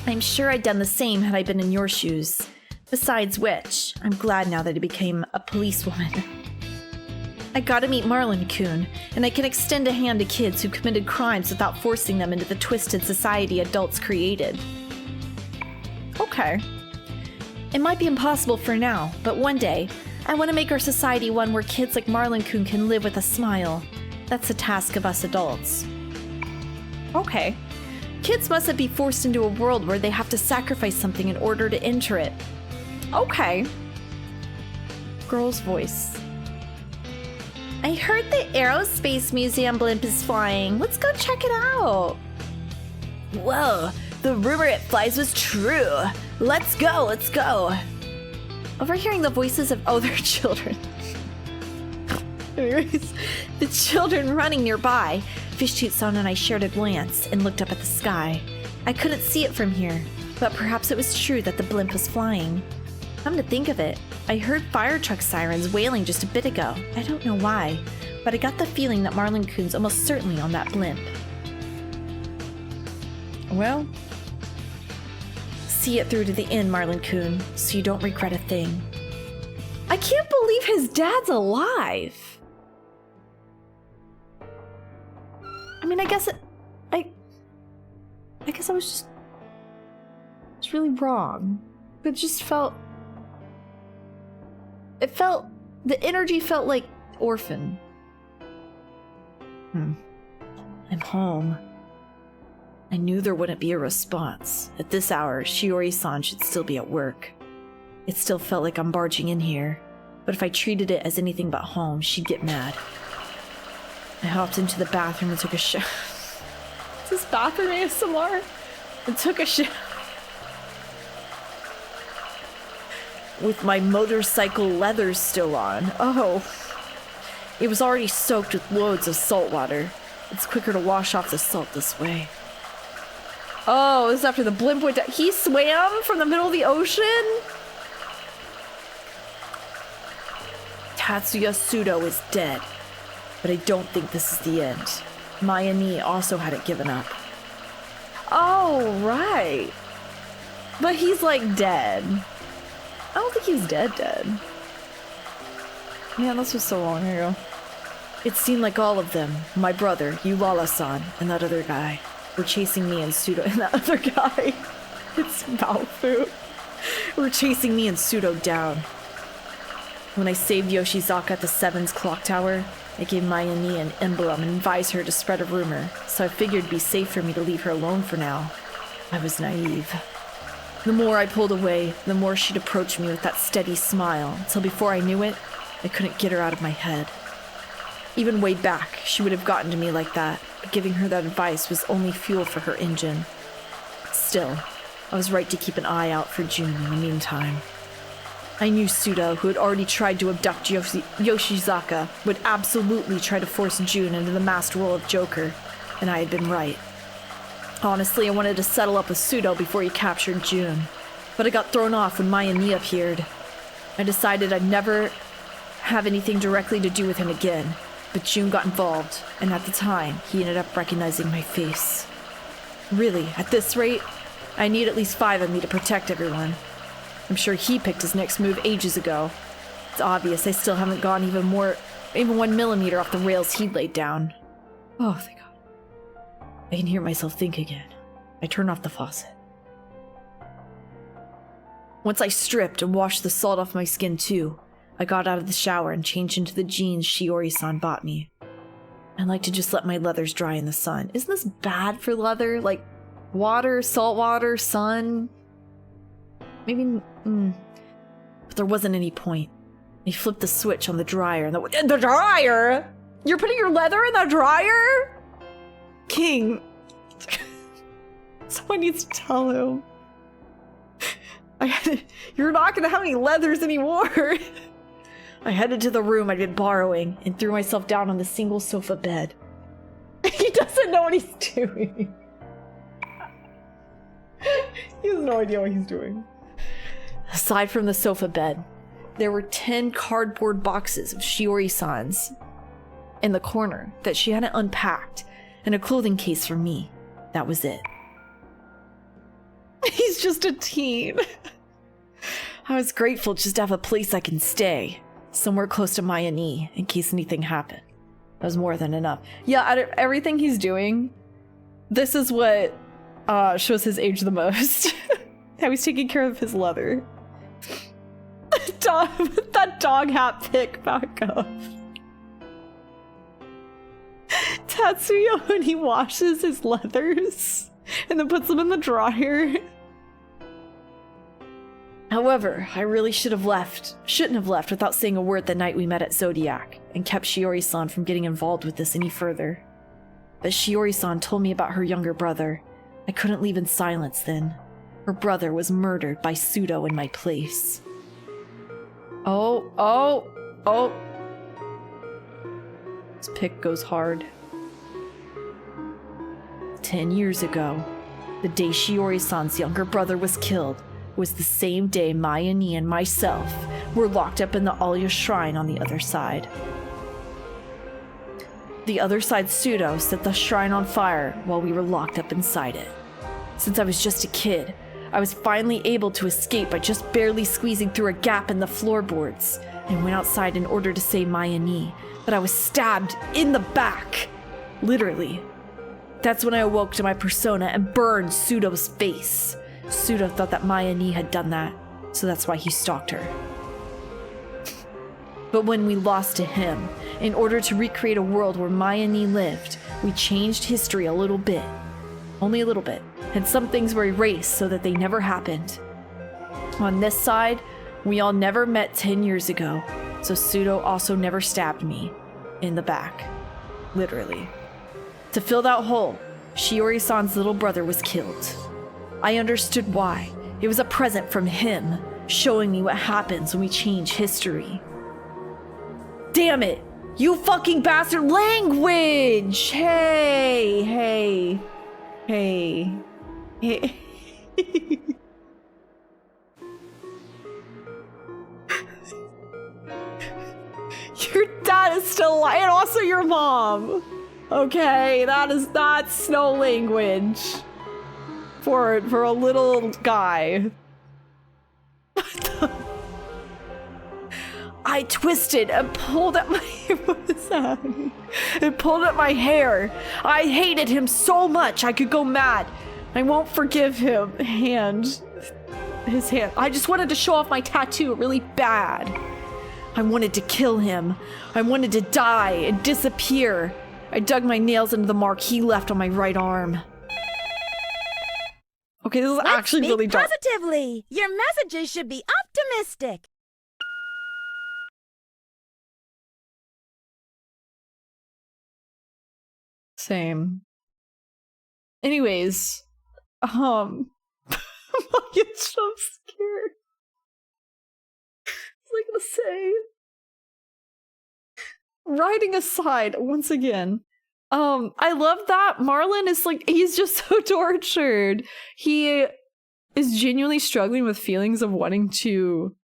I'm sure I'd done the same had I been in your shoes. Besides which, I'm glad now that I became a policewoman. I gotta meet Marlon-kun, and I can extend a hand to kids who committed crimes without forcing them into the twisted society adults created. Okay. It might be impossible for now, but one day, I want to make our society one where kids like Marlon-kun can live with a smile. That's the task of us adults. Okay. Kids mustn't be forced into a world where they have to sacrifice something in order to enter it. Okay. Girl's voice. I heard the Aerospace Museum blimp is flying. Let's go check it out. Whoa, the rumor it flies was true. Let's go, let's go. Overhearing the voices of other children. Anyways, the children running nearby, Fishtoot-san and I shared a glance and looked up at the sky. I couldn't see it from here, but perhaps it was true that the blimp was flying. Come to think of it, I heard fire truck sirens wailing just a bit ago. I don't know why, but I got the feeling that Marlin-kun's almost certainly on that blimp. Well, see it through to the end, Marlin-kun, so you don't regret a thing. I can't believe his dad's alive. I mean, I guess I was just really wrong. It just felt... The energy felt like orphan. I'm home. I knew there wouldn't be a response. At this hour, Shiori-san should still be at work. It still felt like I'm barging in here, but if I treated it as anything but home, she'd get mad. I hopped into the bathroom and took a shower. Is this bathroom ASMR? And took a shower. With my motorcycle leathers still on. Oh. It was already soaked with loads of salt water. It's quicker to wash off the salt this way. Oh, this is after the blimp went down. He swam from the middle of the ocean? Tatsuya Sudo is dead. But I don't think this is the end. Maya Ni also hadn't given up. Oh, right. But he's like dead. I don't think he's dead. Man, this was so long ago. It seemed like all of them, my brother, Ulala-san, and that other guy, were chasing me and Sudo. And that other guy, it's Baofu. Were chasing me and Sudo down. When I saved Yoshizaka at the Seven's clock tower, I gave Maya Ni an emblem and advised her to spread a rumor, so I figured it'd be safe for me to leave her alone for now. I was naive. The more I pulled away, the more she'd approach me with that steady smile, until before I knew it, I couldn't get her out of my head. Even way back, she would have gotten to me like that, but giving her that advice was only fuel for her engine. Still, I was right to keep an eye out for June in the meantime. I knew Sudo, who had already tried to abduct Yoshizaka, would absolutely try to force June into the masked role of Joker, and I had been right. Honestly, I wanted to settle up with Sudo before he captured June, but I got thrown off when Maya Ni appeared. I decided I'd never have anything directly to do with him again, but June got involved, and at the time, he ended up recognizing my face. Really, at this rate, I need at least 5 of me to protect everyone. I'm sure he picked his next move ages ago. It's obvious I still haven't gone even 1 millimeter off the rails he laid down. Oh, thank God. I can hear myself think again. I turn off the faucet. Once I stripped and washed the salt off my skin too, I got out of the shower and changed into the jeans Shiori-san bought me. I like to just let my leathers dry in the sun. Isn't this bad for leather? Like, water, salt water, sun? Maybe, But there wasn't any point. I flipped the switch on the dryer and the dryer? You're putting your leather in the dryer? King. Someone needs to tell him. You're not gonna have any leathers anymore. I headed to the room I'd been borrowing and threw myself down on the single sofa bed. He doesn't know what he's doing. He has no idea what he's doing. Aside from the sofa bed, there were 10 cardboard boxes of Shiori-san's in the corner that she hadn't unpacked, and a clothing case for me. That was it. He's just a teen. I was grateful just to have a place I can stay, somewhere close to Maya Ni, in case anything happened. That was more than enough. Yeah, out of everything he's doing, this is what shows his age the most. How he's taking care of his leather. That dog hat pick back up. Tatsuya, when he washes his leathers, and then puts them in the dryer. However, I really shouldn't have left without saying a word the night we met at Zodiac, and kept Shiori-san from getting involved with this any further. But Shiori-san told me about her younger brother. I couldn't leave in silence then. Her brother was murdered by Pseudo in my place. Oh. This pick goes hard. 10 years ago, the day Shiori-san's younger brother was killed, was the same day Mayani and myself were locked up in the Alya shrine on the other side. The other side Pseudo set the shrine on fire while we were locked up inside it. Since I was just a kid, I was finally able to escape by just barely squeezing through a gap in the floorboards and went outside in order to save Mayani, but I was stabbed in the back. Literally. That's when I awoke to my persona and burned Pseudo's face. Pseudo thought that Mayani had done that, so that's why he stalked her. But when we lost to him, in order to recreate a world where Mayani lived, we changed history a little bit. Only a little bit. And some things were erased so that they never happened. On this side, we all never met 10 years ago, so Pseudo also never stabbed me. In the back. Literally. To fill that hole, Shiori-san's little brother was killed. I understood why. It was a present from him, showing me what happens when we change history. Damn it! You fucking bastard language! Hey. Your dad is still alive, and also your mom. Okay, that's no language for a little guy. I twisted and pulled at my what is that? It pulled at my hair. I hated him so much I could go mad. I won't forgive him. His hand. I just wanted to show off my tattoo really bad. I wanted to kill him. I wanted to die and disappear. I dug my nails into the mark he left on my right arm. Okay, this is actually really dark. Positively. Your messages should be optimistic. Same. Anyways, I get so scared. What was I gonna say? Writing aside, once again, I love that Marlon is like, he's just so tortured. He is genuinely struggling with feelings of wanting to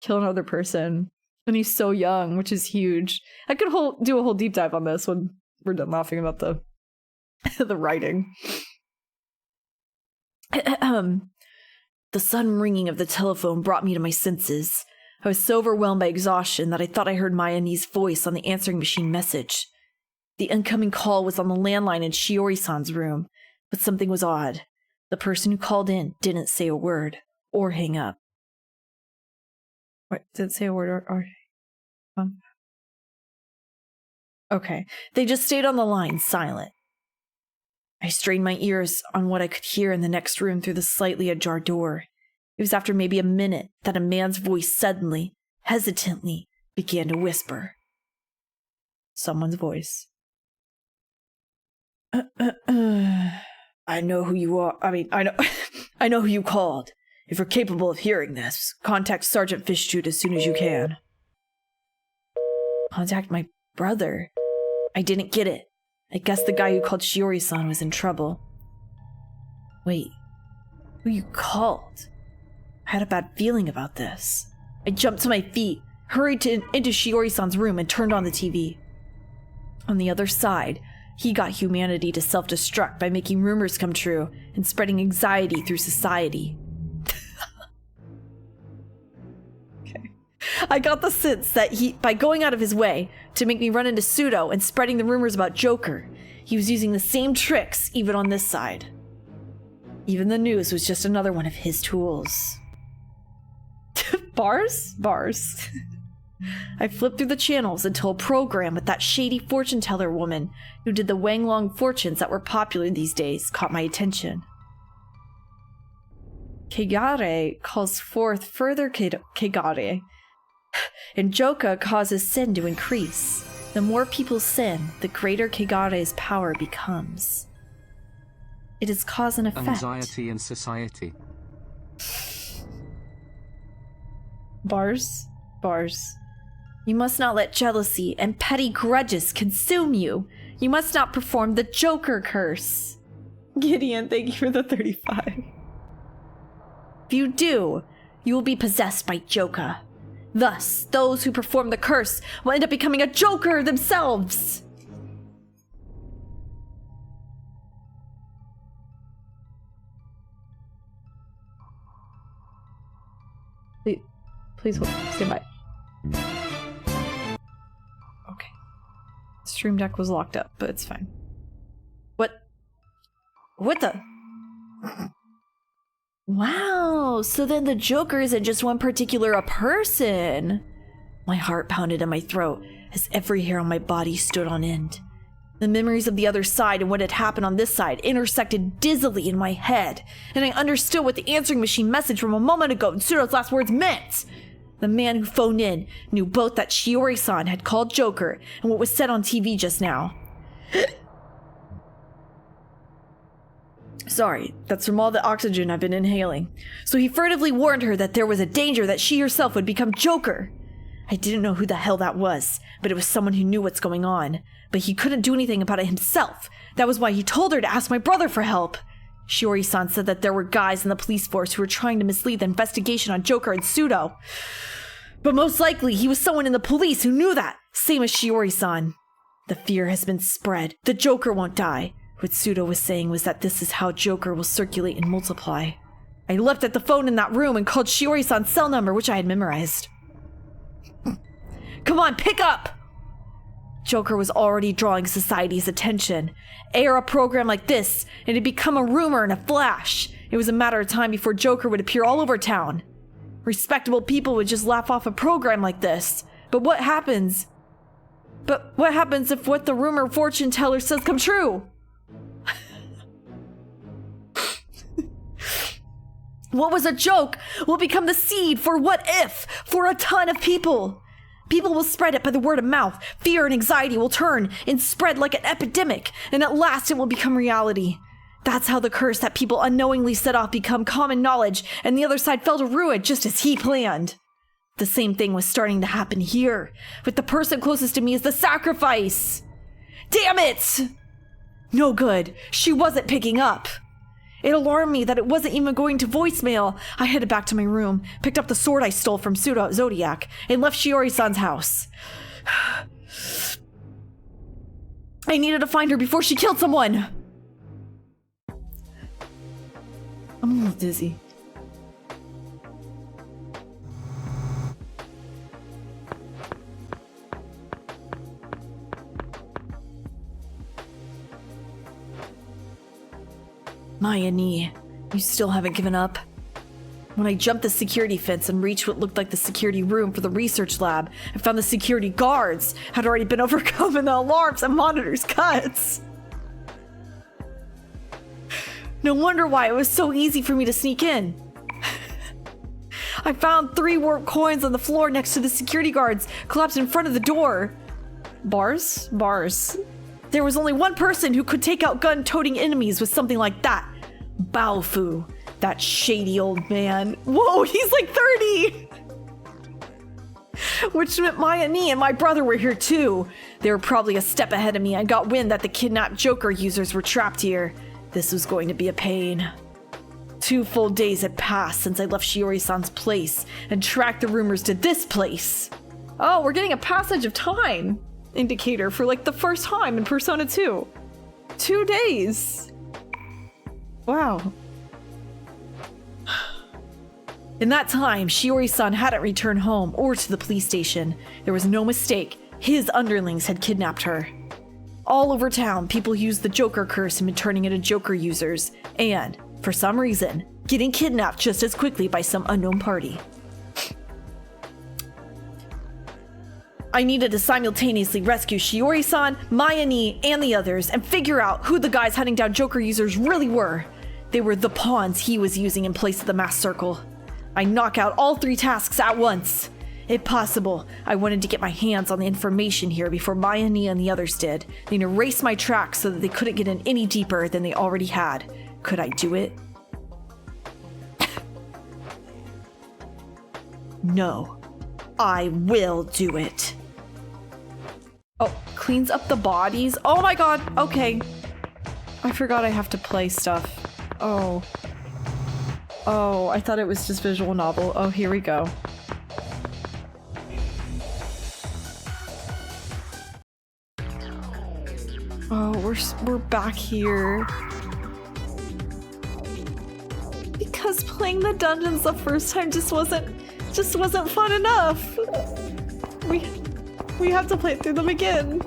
kill another person. And he's so young, which is huge. I could do a whole deep dive on this when we're done laughing about the the writing. The sudden ringing of the telephone brought me to my senses. I was so overwhelmed by exhaustion that I thought I heard Mayani's voice on the answering machine message. The incoming call was on the landline in Shiori-san's room, but something was odd. The person who called in didn't say a word or hang up. What, did it say a word or Okay, they just stayed on the line, silent. I strained my ears on what I could hear in the next room through the slightly ajar door. It was after maybe a minute that a man's voice suddenly, hesitantly, began to whisper. Someone's voice. I know who you are. I know I know who you called. If you're capable of hearing this, contact Sergeant Fishtooth as soon as you can. Contact my brother? I didn't get it. I guess the guy who called Shiori-san was in trouble. Wait, who you called? I had a bad feeling about this. I jumped to my feet, hurried into Shiori-san's room, and turned on the TV. On the other side, he got humanity to self-destruct by making rumors come true and spreading anxiety through society. Okay. I got the sense that by going out of his way to make me run into Pseudo and spreading the rumors about Joker, he was using the same tricks even on this side. Even the news was just another one of his tools. Bars? I flipped through the channels until a program with that shady fortune teller woman who did the Wanglong fortunes that were popular these days caught my attention. Kegare calls forth further Kegare, and Joka causes sin to increase. The more people sin, the greater Kegare's power becomes. It is cause and effect. Anxiety in society. Bars. You must not let jealousy and petty grudges consume you. You must not perform the Joker curse. Gideon, thank you for the 35. If you do, you will be possessed by Joka. Thus, those who perform the curse will end up becoming a Joker themselves. Please hold. Stand by. Okay. Stream Deck was locked up, but it's fine. What the? Wow, so then the Joker isn't just one particular person. My heart pounded in my throat as every hair on my body stood on end. The memories of the other side and what had happened on this side intersected dizzily in my head, and I understood what the answering machine message from a moment ago and Tsuru's last words meant. The man who phoned in knew both that Shiori-san had called Joker and what was said on TV just now. Sorry, that's from all the oxygen I've been inhaling. So he furtively warned her that there was a danger that she herself would become Joker. I didn't know who the hell that was, but it was someone who knew what's going on. But he couldn't do anything about it himself. That was why he told her to ask my brother for help. Shiori-san said that there were guys in the police force who were trying to mislead the investigation on Joker and Pseudo. But most likely, he was someone in the police who knew that, same as Shiori-san. The fear has been spread. The Joker won't die. What Pseudo was saying was that this is how Joker will circulate and multiply. I leapt at the phone in that room and called Shiori-san's cell number, which I had memorized. Come on, pick up! Joker was already drawing society's attention. Air a program like this, and it'd become a rumor in a flash. It was a matter of time before Joker would appear all over town. Respectable people would just laugh off a program like this. But what happens if what the rumor fortune teller says come true? What was a joke will become the seed for what if for a ton of people. People will spread it by the word of mouth. Fear and anxiety will turn and spread like an epidemic, and at last it will become reality. That's how the curse that people unknowingly set off become common knowledge, and the other side fell to ruin just as he planned. The same thing was starting to happen here, with the person closest to me as the sacrifice. Damn it! No good. She wasn't picking up. It alarmed me that it wasn't even going to voicemail. I headed back to my room, picked up the sword I stole from Pseudo Zodiac, and left Shiori-san's house. I needed to find her before she killed someone. I'm a little dizzy. Maya Nee, you still haven't given up? When I jumped the security fence and reached what looked like the security room for the research lab, I found the security guards had already been overcome and the alarms and monitors cut. No wonder why it was so easy for me to sneak in. I found 3 warp coins on the floor next to the security guards, collapsed in front of the door. Bars? There was only one person who could take out gun-toting enemies with something like that. Baofu, that shady old man. Whoa, he's like 30! Which meant Maya Nee and my brother were here too. They were probably a step ahead of me and got wind that the kidnapped Joker users were trapped here. This was going to be a pain. 2 full days had passed since I left Shiori-san's place and tracked the rumors to this place. Oh, we're getting a passage of time indicator for like the first time in Persona 2. 2 days. Wow. In that time, Shiori-san hadn't returned home or to the police station. There was no mistake. His underlings had kidnapped her. All over town, people used the Joker curse and been turning into Joker users, and, for some reason, getting kidnapped just as quickly by some unknown party. I needed to simultaneously rescue Shiori-san, Maya Nee, and the others, and figure out who the guys hunting down Joker users really were. They were the pawns he was using in place of the mass circle. I knock out all 3 tasks at once. If possible, I wanted to get my hands on the information here before Maya, Nia, and the others did, then erase my tracks so that they couldn't get in any deeper than they already had. Could I do it? No. I will do it. Oh, cleans up the bodies? Oh my god, okay. I forgot I have to play stuff. Oh. Oh, I thought it was just visual novel. Oh, here we go. Oh, we're back here. Because playing the dungeons the first time just wasn't fun enough. We have to play through them again.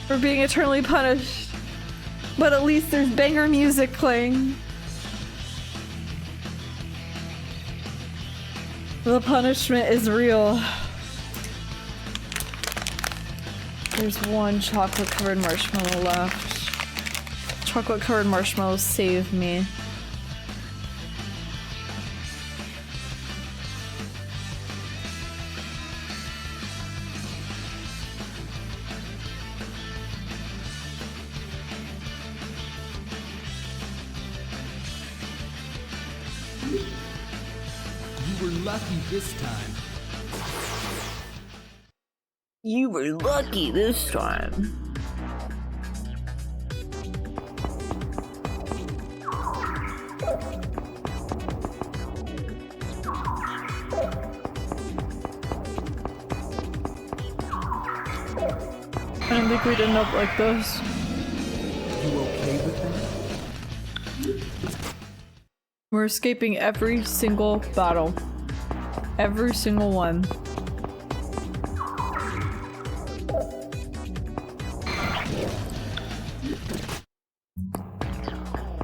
We're being eternally punished. But at least there's banger music playing. The punishment is real. There's one chocolate covered marshmallow left. Chocolate covered marshmallows save me. Lucky this time. You were lucky this time. I didn't think we'd end up like this. You okay with that? We're escaping every single battle. Every single one.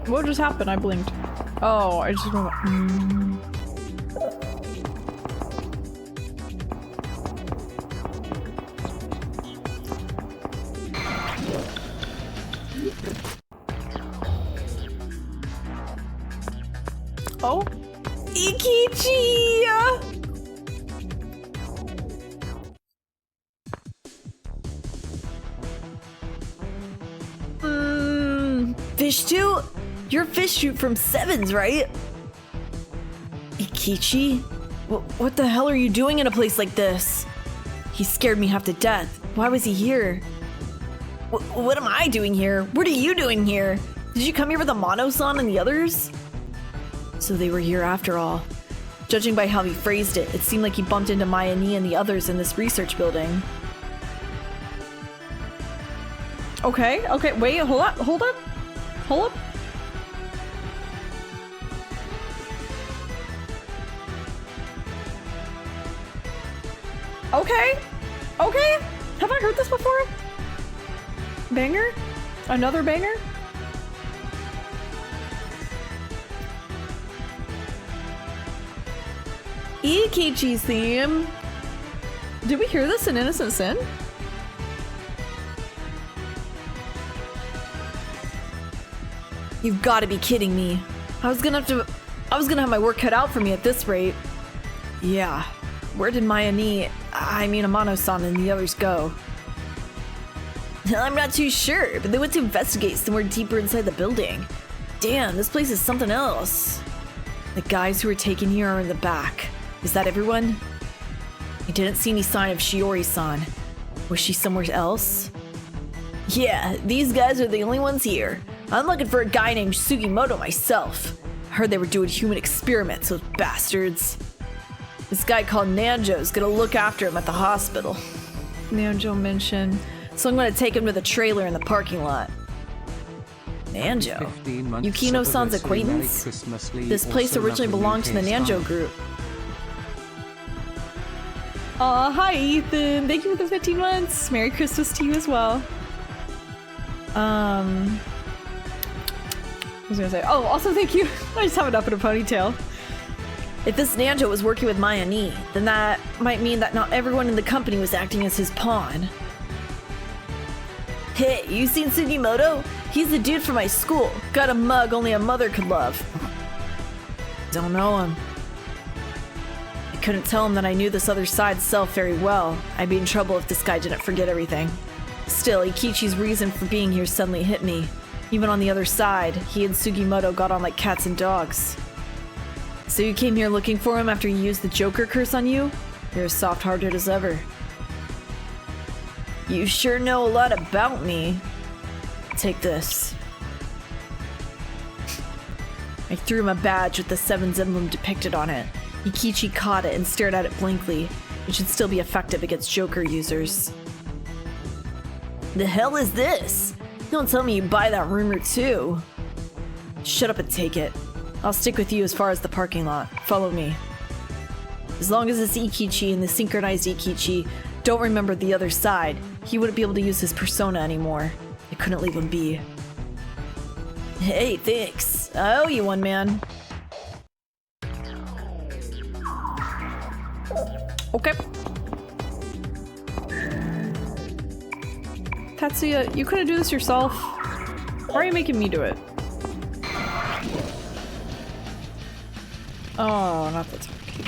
What just happened? I blinked. Oh, I just remember. Oh, Ikichi! Fish Shoot? You're Fish Shoot from Sevens, right? Ikichi? What the hell are you doing in a place like this? He scared me half to death. Why was he here? What am I doing here? What are you doing here? Did you come here with Amano-san and the others? So they were here after all. Judging by how he phrased it, it seemed like he bumped into Maya, Nia, and the others in this research building. Okay, wait, hold up. Okay. Have I heard this before? Banger? Another banger? Ikichi's theme. Did we hear this in Innocent Sin? You've got to be kidding me. I was gonna have my work cut out for me at this rate. Yeah. Where did Amano-san and the others go? I'm not too sure, but they went to investigate somewhere deeper inside the building. Damn, this place is something else. The guys who were taken here are in the back. Is that everyone? I didn't see any sign of Shiori-san. Was she somewhere else? Yeah, these guys are the only ones here. I'm looking for a guy named Sugimoto myself. I heard they were doing human experiments, those bastards. This guy called Nanjo's gonna look after him at the hospital. Nanjo mentioned. So I'm gonna take him to the trailer in the parking lot. Nanjo? Yukino-san's acquaintance? This place originally belonged to the Nanjo group. Hi Ethan! Thank you for the 15 months! Merry Christmas to you as well. I was gonna say, oh, also thank you. I just have it up in a ponytail. If this Nanjo was working with Maya Ni, then that might mean that not everyone in the company was acting as his pawn. Hey, you seen Sugimoto? He's the dude from my school. Got a mug only a mother could love. Don't know him. I couldn't tell him that I knew this other side self very well. I'd be in trouble if this guy didn't forget everything. Still, Ikichi's reason for being here suddenly hit me. Even on the other side, he and Sugimoto got on like cats and dogs. So you came here looking for him after he used the Joker curse on you? You're as soft-hearted as ever. You sure know a lot about me. Take this. I threw him a badge with the Seven's emblem depicted on it. Ikichi caught it and stared at it blankly. It should still be effective against Joker users. The hell is this? Don't tell me you buy that rumor too. Shut up and take it. I'll stick with you as far as the parking lot. Follow me. As long as this Ikichi and the synchronized Ikichi don't remember the other side, he wouldn't be able to use his persona anymore. I couldn't leave him be. Hey, thanks. I owe you one, man. Okay. Tatsuya, you couldn't do this yourself. Why are you making me do it? Oh, not the talkie.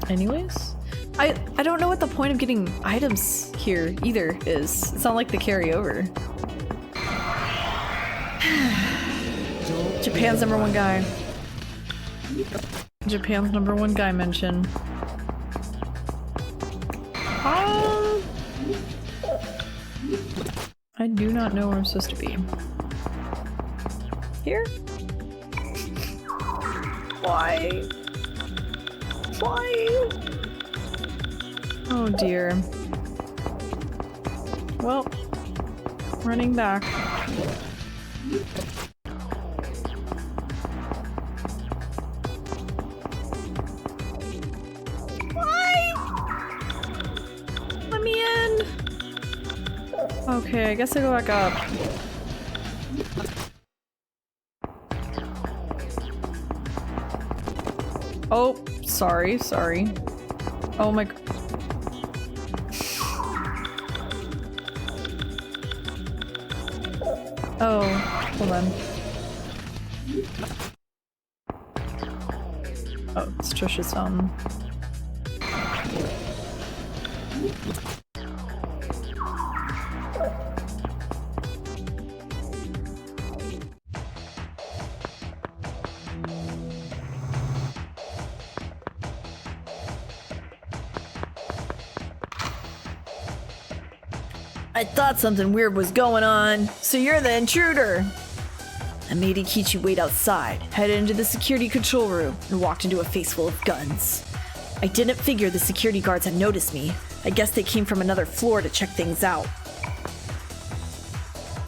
Anyways, I don't know what the point of getting items here either is. It's not like they carry over. Japan's #1 guy. Japan's #1 guy mention. I do not know where I'm supposed to be. Here? Why? Why? Oh dear. Well, running back. Okay, I guess I go back up. Oh, sorry. Oh my... Oh, hold on. Oh, it's Trisha's fountain. I thought something weird was going on, so you're the intruder. I made Ikichi wait outside, headed into the security control room, and walked into a face full of guns. I didn't figure the security guards had noticed me. I guess they came from another floor to check things out.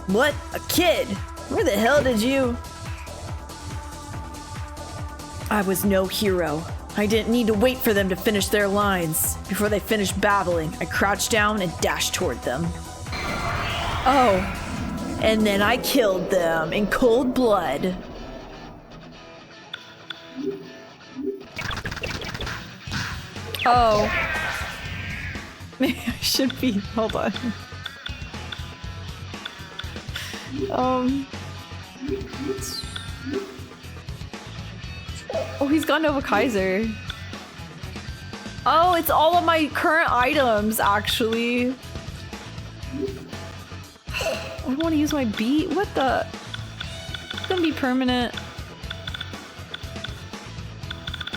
What? A kid? Where the hell did you... I was no hero. I didn't need to wait for them to finish their lines. Before they finished babbling, I crouched down and dashed toward them. Oh, and then I killed them in cold blood. Oh. Maybe I should be. Hold on. Oh, he's got Nova Kaiser. Oh, it's all of my current items, actually. I want to use my beat. What the? It's gonna be permanent.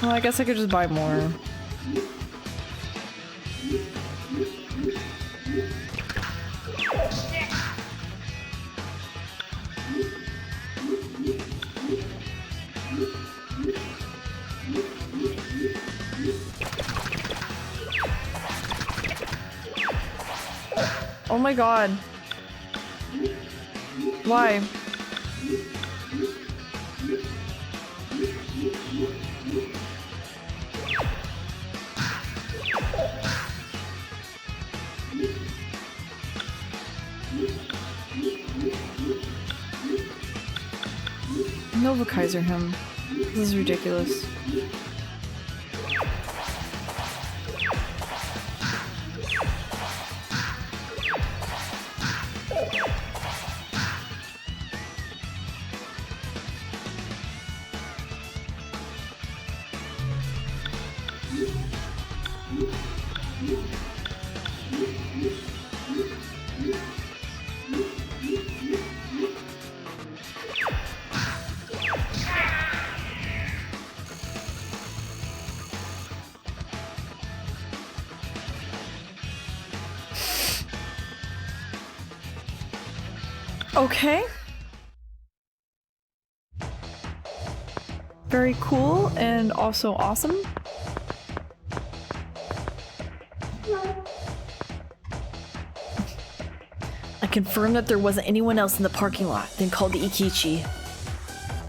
Well, I guess I could just buy more. Oh my god. Why? Kaiser him. This is ridiculous. Okay. Very cool and also awesome. I confirmed that there wasn't anyone else in the parking lot, then called the Ikichi.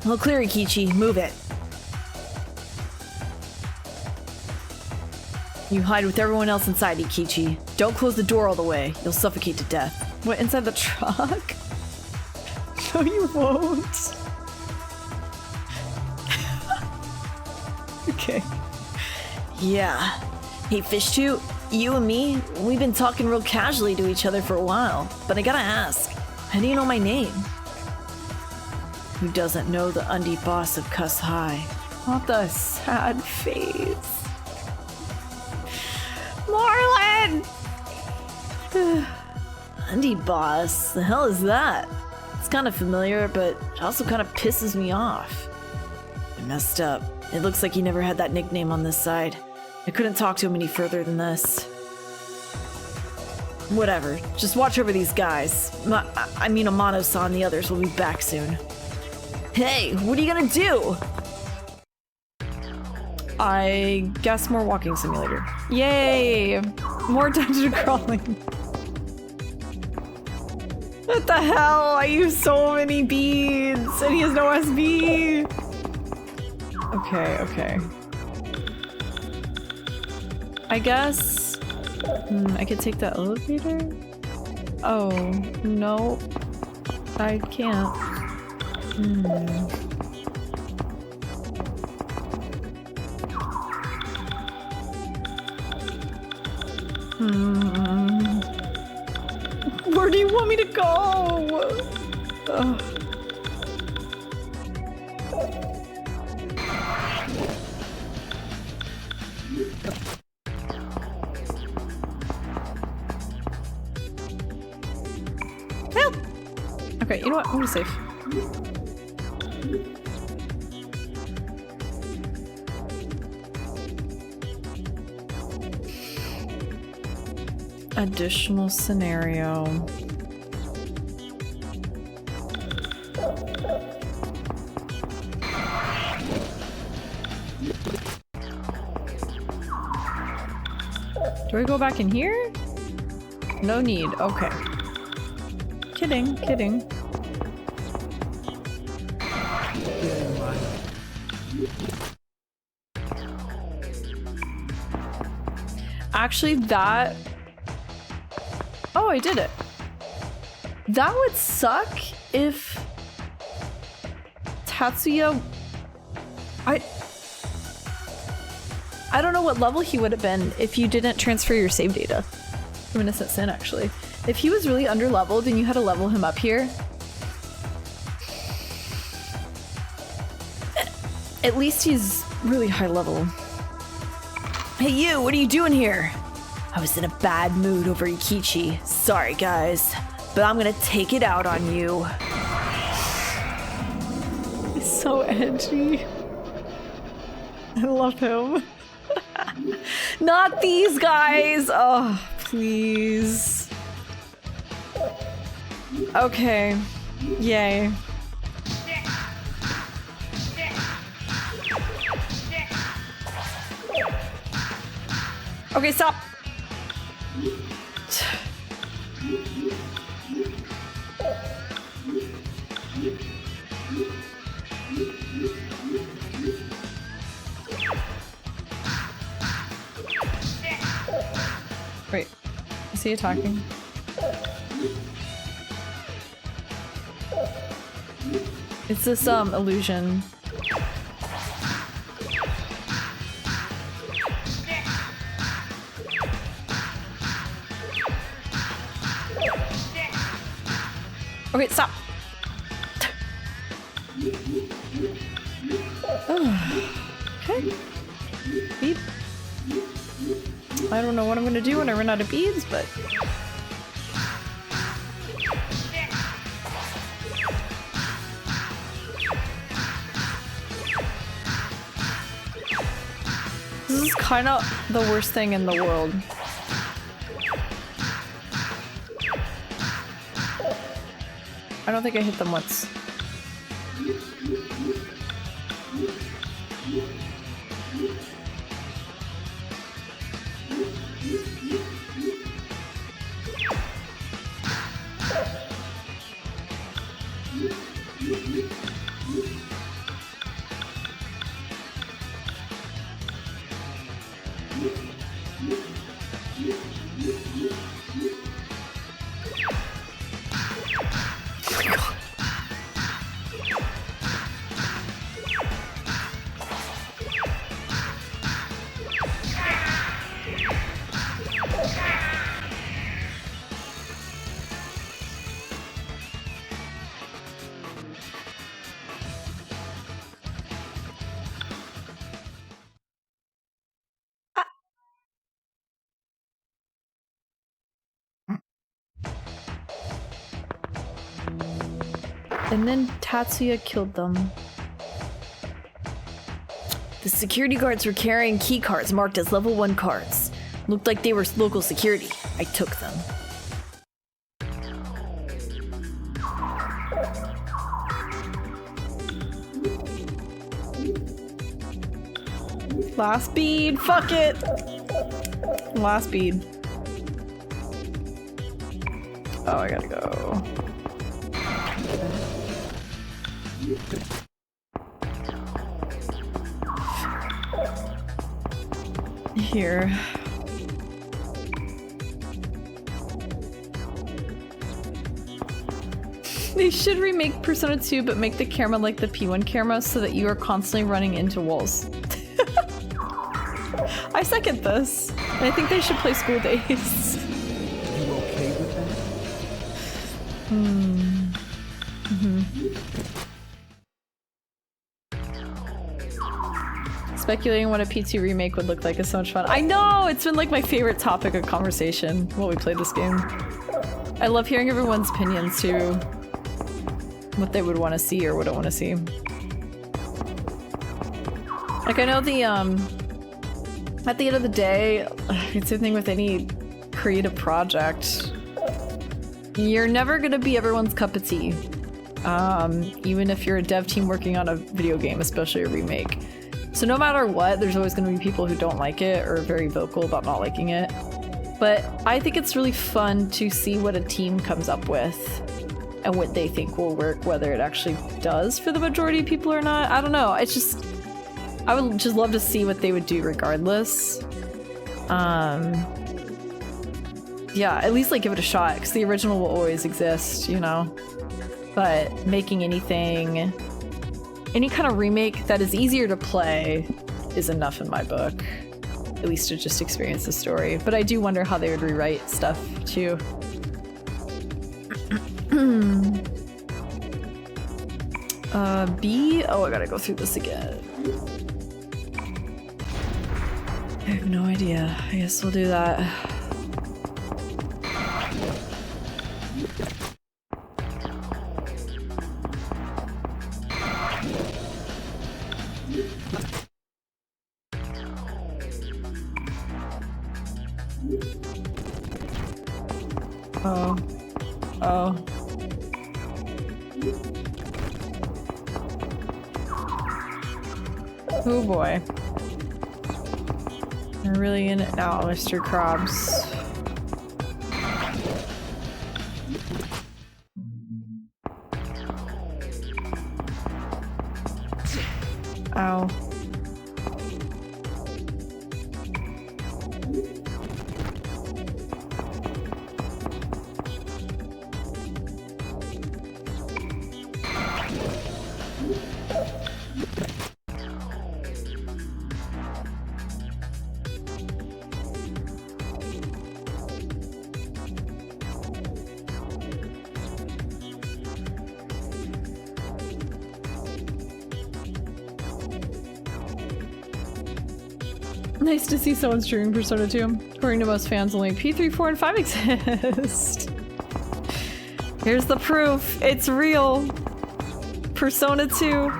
All clear, Ikichi. Move it. You hide with everyone else inside, Ikichi. Don't close the door all the way. You'll suffocate to death. What, inside the truck? No, you won't. Okay. Yeah. Hey, Fishtooth, you and me, we've been talking real casually to each other for a while, but I gotta ask, how do you know my name? Who doesn't know the undie boss of Cuss High? Not the sad face. Marlon! Undie boss? The hell is that? It's kind of familiar, but it also kind of pisses me off. I messed up. It looks like he never had that nickname on this side. I couldn't talk to him any further than this. Whatever. Just watch over these guys. I mean, Amano-san and the others will be back soon. Hey, what are you gonna do? I guess more walking simulator. Yay! More dungeon crawling. What the hell? I used so many beads and he has no SB. Okay, okay. I guess I could take the elevator? Oh, no. I can't. Where do you want me to go? Ugh. Help! Okay, you know what? I'm gonna save. Additional scenario. Do I go back in here? No need. Okay. Kidding, kidding. Actually, that... Oh, I did it. That would suck if Tatsuya... I don't know what level he would have been if you didn't transfer your save data from Innocent Sin, actually. If he was really under-leveled and you had to level him up here, at least he's really high level. Hey you, what are you doing here? I was in a bad mood over Ikichi. Sorry guys, but I'm gonna take it out on you. He's so edgy. I love him. Not these guys! Oh, please. Okay. Yay. Okay, stop. Wait, is he attacking? It's this illusion. Okay, stop. Okay. Bead. I don't know what I'm gonna do when I run out of beads, but this is kind of the worst thing in the world. I don't think I hit them once. And then Tatsuya killed them. The security guards were carrying key cards marked as level 1 cards. Looked like they were local security. I took them. Last bead, fuck it! Last bead. Oh, I gotta go. Here. They should remake Persona 2 but make the camera like the P1 camera so that you are constantly running into walls. I second this. And I think they should play School Days. You okay with that? Speculating what a P2 remake would look like is so much fun. I know! It's been like my favorite topic of conversation while we played this game. I love hearing everyone's opinions too. What they would want to see or wouldn't want to see. Like I know the at the end of the day, it's the thing with any creative project. You're never gonna be everyone's cup of tea. Even if you're a dev team working on a video game, especially a remake. So no matter what, there's always gonna be people who don't like it or are very vocal about not liking it. But I think it's really fun to see what a team comes up with and what they think will work, whether it actually does for the majority of people or not. I don't know, it's just... I would just love to see what they would do regardless. Yeah, at least like give it a shot, because the original will always exist, you know? But making anything... any kind of remake that is easier to play is enough in my book. At least to just experience the story. But I do wonder how they would rewrite stuff, too. B? Oh, I gotta go through this again. I have no idea. I guess we'll do that. Oh. Oh. Oh boy. We're really in it now, Mr. Krabs. Ow. Nice to see someone streaming Persona 2. According to most fans, only P3, 4, and 5 exist. Here's the proof. It's real. Persona 2.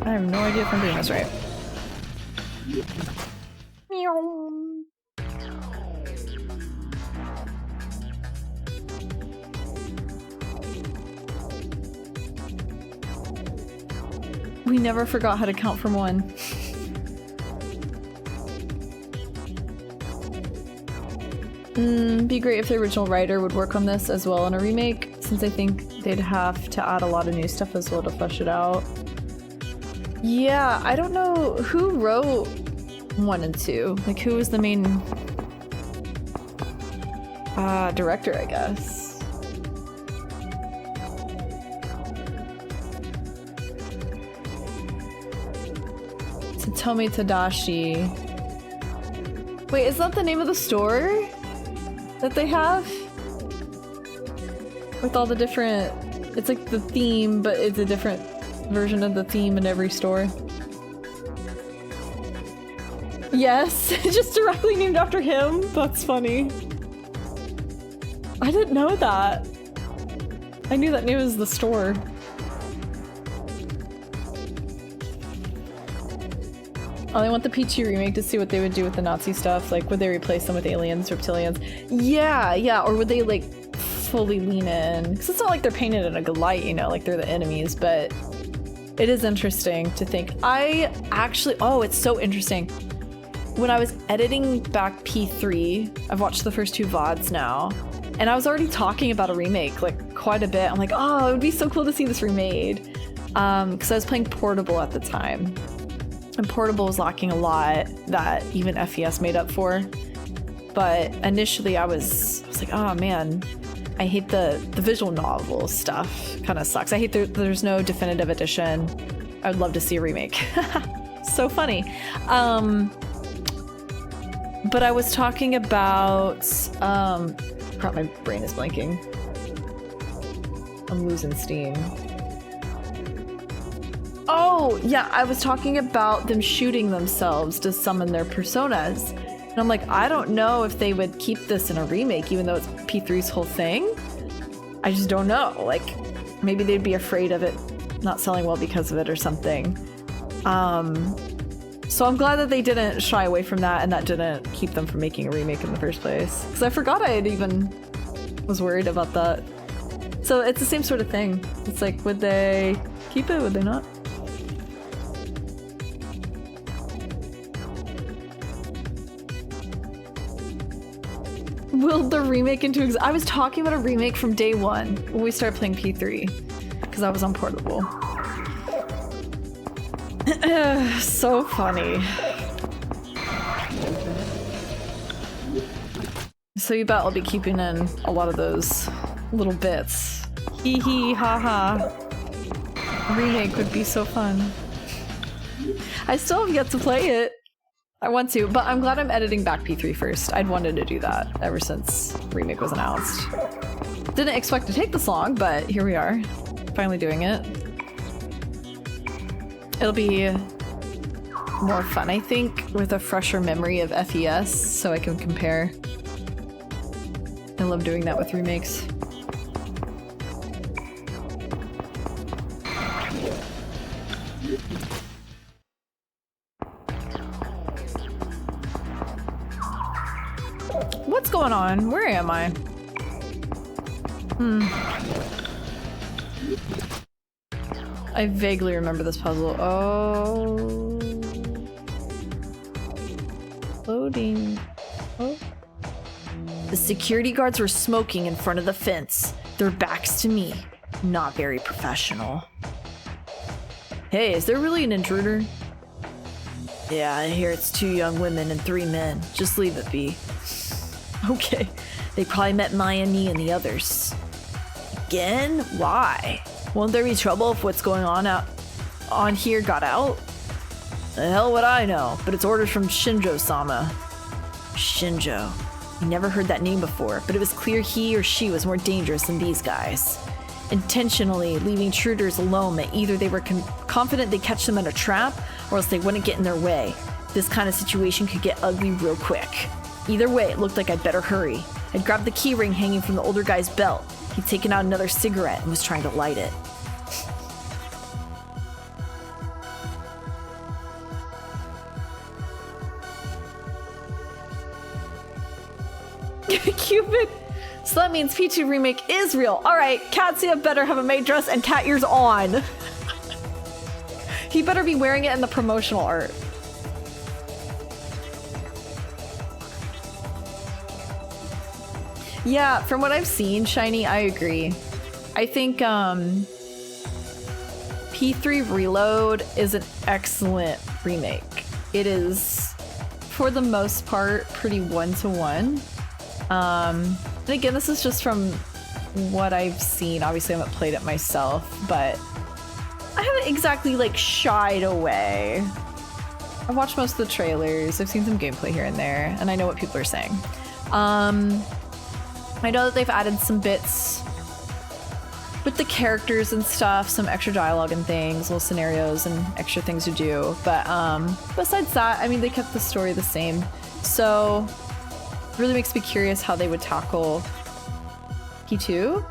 I have no idea if I'm doing this right. We never forgot how to count from 1. Be great if the original writer would work on this as well in a remake, since I think they'd have to add a lot of new stuff as well to flesh it out. Yeah, I don't know who wrote 1 and 2. Like, who was the main director, I guess. Satomi Tadashi. Wait, is that the name of the store that they have? With all the different... It's like the theme, but it's a different version of the theme in every store. Yes, just directly named after him? That's funny. I didn't know that. I knew that name was the store. I want the P2 remake to see what they would do with the Nazi stuff. Like, would they replace them with aliens, reptilians? Yeah, or would they, like, fully lean in? Because it's not like they're painted in a good light, you know, like they're the enemies, but it is interesting to think. I actually, oh, it's so interesting. When I was editing back P3, I've watched the first 2 VODs now, and I was already talking about a remake, like, quite a bit. I'm like, oh, it would be so cool to see this remade. Because I was playing Portable at the time. And Portable was lacking a lot that even FES made up for. But initially I was like, oh man, I hate the visual novel stuff. Kind of sucks. I hate there's no definitive edition. I would love to see a remake. So funny. But I was talking about, crap, my brain is blanking. I'm losing steam. Oh, yeah, I was talking about them shooting themselves to summon their personas. And I'm like, I don't know if they would keep this in a remake, even though it's P3's whole thing. I just don't know. Like, maybe they'd be afraid of it not selling well because of it or something. So I'm glad that they didn't shy away from that and that didn't keep them from making a remake in the first place. Because I forgot I had even was worried about that. So it's the same sort of thing. It's like, would they keep it? Would they not? Will the remake into I was talking about a remake from day one when we started playing P3 because I was on Portable. So funny. So you bet I'll be keeping in a lot of those little bits. Hee hee ha ha. Remake would be so fun. I still have yet to play it. I want to, but I'm glad I'm editing back P3 first. I'd wanted to do that ever since Remake was announced. Didn't expect to take this long, but here we are. Finally doing it. It'll be more fun, I think, with a fresher memory of FES, so I can compare. I love doing that with remakes. What's going on? Where am I? I vaguely remember this puzzle. Oh. Loading. Oh. The security guards were smoking in front of the fence, their backs to me. Not very professional. Hey, is there really an intruder? Yeah, I hear it's 2 young women and 3 men. Just leave it be. Okay, they probably met Maya, Nee, and the others. Again? Why? Won't there be trouble if what's going on here got out? The hell would I know, but it's orders from Shinjo-sama. Shinjo. I never heard that name before, but it was clear he or she was more dangerous than these guys. intentionally leaving intruders alone that either they were confident they'd catch them in a trap or else they wouldn't get in their way. This kind of situation could get ugly real quick. Either way, it looked like I'd better hurry. I'd grabbed the key ring hanging from the older guy's belt. He'd taken out another cigarette and was trying to light it. Cupid! So that means P2 Remake is real. Alright, Katsuya better have a maid dress and cat ears on. He better be wearing it in the promotional art. Yeah, from what I've seen, Shiny, I agree. I think P3 Reload is an excellent remake. It is, for the most part, pretty one-to-one. And again, this is just from what I've seen. Obviously, I haven't played it myself, but I haven't exactly, like, shied away. I've watched most of the trailers. I've seen some gameplay here and there, and I know what people are saying. I know that they've added some bits with the characters and stuff, some extra dialogue and things, little scenarios and extra things to do. But besides that, I mean, they kept the story the same. So it really makes me curious how they would tackle P2,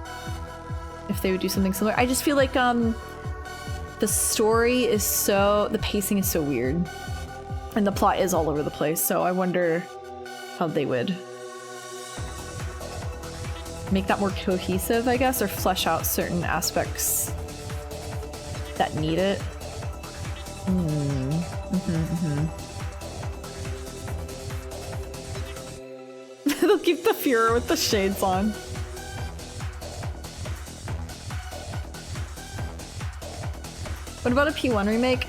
if they would do something similar. I just feel like the story is the pacing is so weird, and the plot is all over the place. So I wonder how they would make that more cohesive, I guess, or flesh out certain aspects that need it. They'll keep the Fuhrer with the shades on. What about a P1 remake?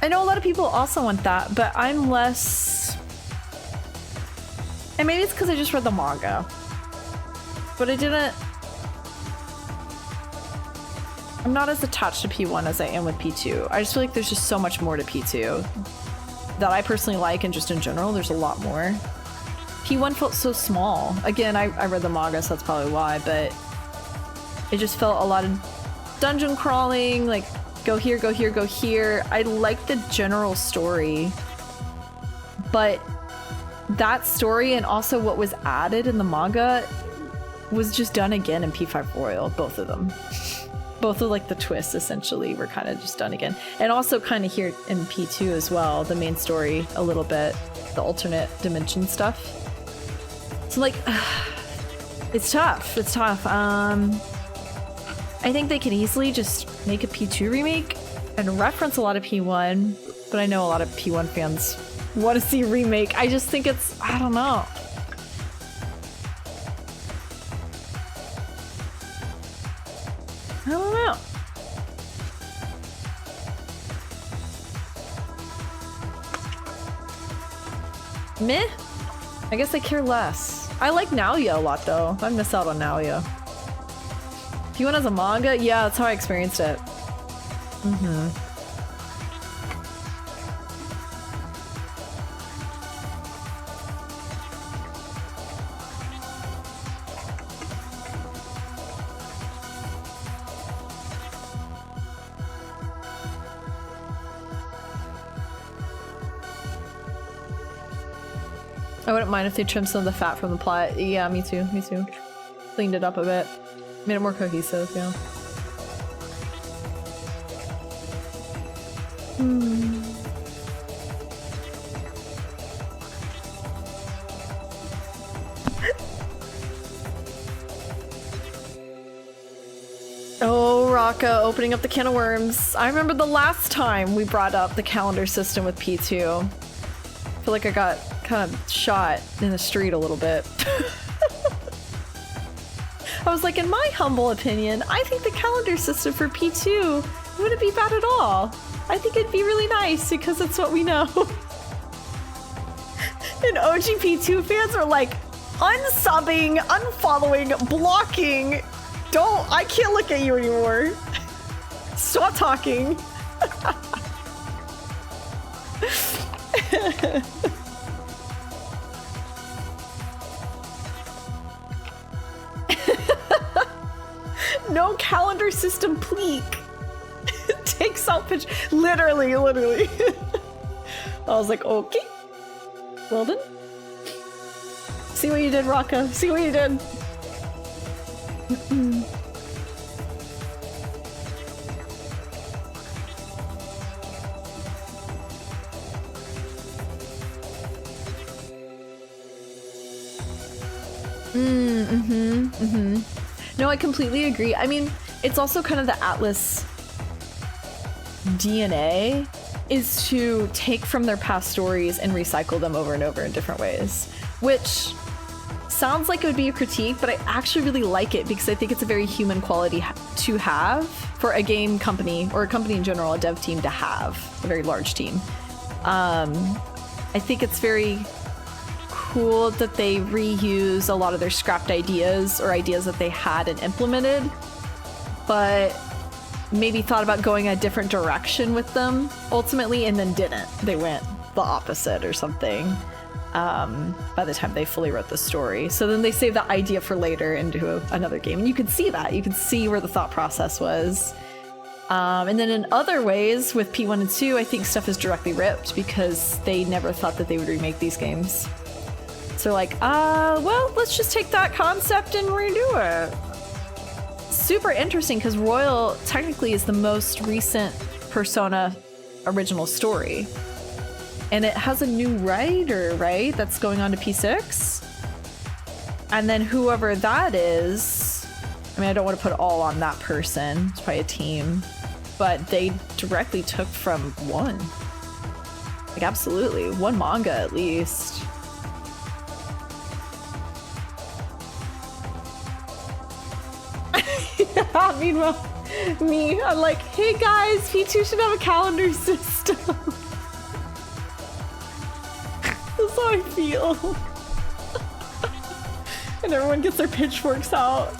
I know a lot of people also want that, but I'm less... And maybe it's because I just read the manga. But I'm not as attached to P1 as I am with P2. I just feel like there's just so much more to P2 that I personally like, and just in general, there's a lot more. P1 felt so small. Again, I read the manga, so that's probably why, but it just felt a lot of dungeon crawling, like go here, go here, go here. I like the general story, but that story and also what was added in the manga was just done again in P5 Royal, both of them. Both of like the twists essentially were kind of just done again. And also kind of here in P2 as well, the main story a little bit, the alternate dimension stuff. So like, it's tough, it's tough. I think they could easily just make a P2 remake and reference a lot of P1, but I know a lot of P1 fans want to see a remake. I just think it's, I don't know. I don't know. Meh? I guess I care less. I like Naoya a lot though. I miss out on Naoya. P1 as a manga? Yeah, that's how I experienced it. I wouldn't mind if they trimmed some of the fat from the plot. Yeah, me too, me too. Cleaned it up a bit. Made it more cohesive, yeah. Oh, Raka, opening up the can of worms. I remember the last time we brought up the calendar system with P2. I feel like I got kind of shot in the street a little bit. I was like, in my humble opinion, I think the calendar system for P2 wouldn't be bad at all. I think it'd be really nice because it's what we know. And OG P2 fans are like, unsubbing, unfollowing, blocking. I can't look at you anymore. Stop talking. no calendar system pleek. Takes out pitch. Literally. I was like, okay. Well done. See what you did, Rocco. See what you did. No, I completely agree. I mean, it's also kind of the Atlas DNA is to take from their past stories and recycle them over and over in different ways, which sounds like it would be a critique, but I actually really like it because I think it's a very human quality to have for a game company or a company in general, a dev team to have, a very large team. I think it's very cool that they reuse a lot of their scrapped ideas or ideas that they had and implemented, but maybe thought about going a different direction with them ultimately and then didn't. They went the opposite or something by the time they fully wrote the story. So then they saved that idea for later into another game. And you can see that. You can see where the thought process was. And then in other ways with P1 and 2, I think stuff is directly ripped because they never thought that they would remake these games. So like, well, let's just take that concept and redo it. Super interesting because Royal technically is the most recent Persona original story. And it has a new writer, right? That's going on to P6. And then whoever that is, I mean, I don't want to put all on that person. It's probably a team. But they directly took from one. Like, absolutely. One manga, at least. Yeah, meanwhile, me, I'm like, hey guys, P2 should have a calendar system. That's how I feel. And everyone gets their pitchforks out.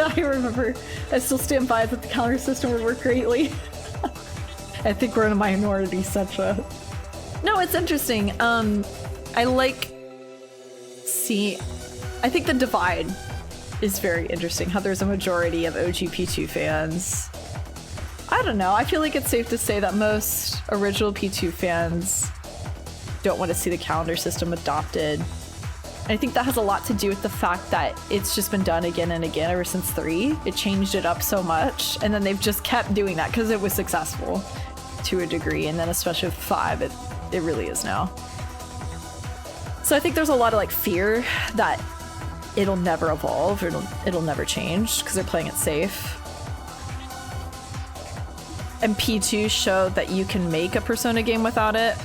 I remember. I still stand by that the calendar system would work greatly. I think we're in a minority, such a... No, it's interesting. I like... I think the divide is very interesting. How there's a majority of OG P2 fans. I don't know. I feel like it's safe to say that most original P2 fans don't want to see the calendar system adopted. I think that has a lot to do with the fact that it's just been done again and again ever since 3. It changed it up so much, and then they've just kept doing that because it was successful to a degree, and then especially with 5, it really is now. So I think there's a lot of like fear that it'll never evolve, or it'll never change because they're playing it safe. And P2 showed that you can make a Persona game without it.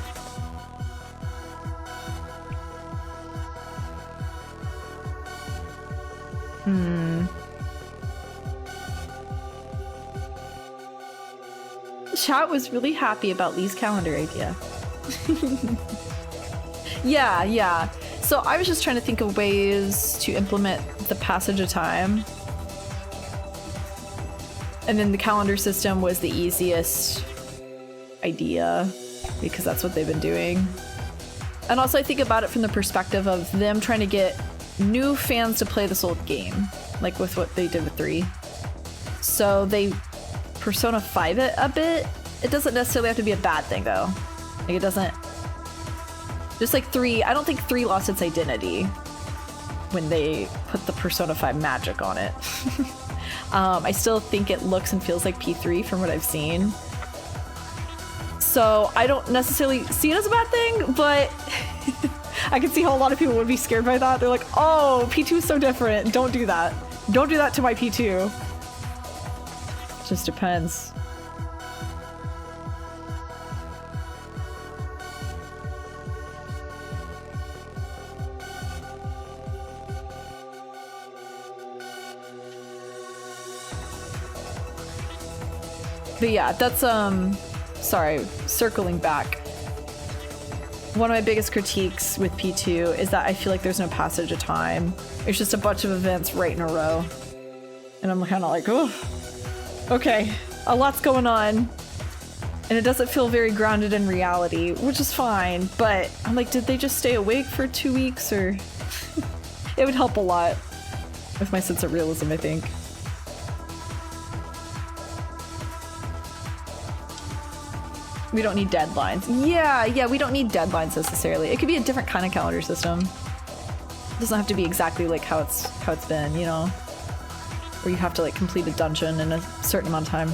Chat was really happy about Lee's calendar idea. Yeah. So I was just trying to think of ways to implement the passage of time. And then the calendar system was the easiest idea because that's what they've been doing. And also I think about it from the perspective of them trying to get new fans to play this old game, like with what they did with 3. So they Persona 5 it a bit. It doesn't necessarily have to be a bad thing though. Like it doesn't, just like 3, I don't think 3 lost its identity when they put the Persona 5 magic on it. I still think it looks and feels like P3 from what I've seen. So I don't necessarily see it as a bad thing, but I can see how a lot of people would be scared by that. They're like, oh, P2 is so different. Don't do that. Don't do that to my P2. Just depends. But yeah, that's sorry, circling back. one of my biggest critiques with P2 is that I feel like there's no passage of time. It's just a bunch of events right in a row. And I'm kind of like, oh, okay, a lot's going on. And it doesn't feel very grounded in reality, which is fine, but I'm like, did they just stay awake for 2 weeks, or... It would help a lot with my sense of realism, I think. We don't need deadlines. Yeah, we don't need deadlines necessarily. It could be a different kind of calendar system. It doesn't have to be exactly like how it's been, you know? Where you have to like complete a dungeon in a certain amount of time.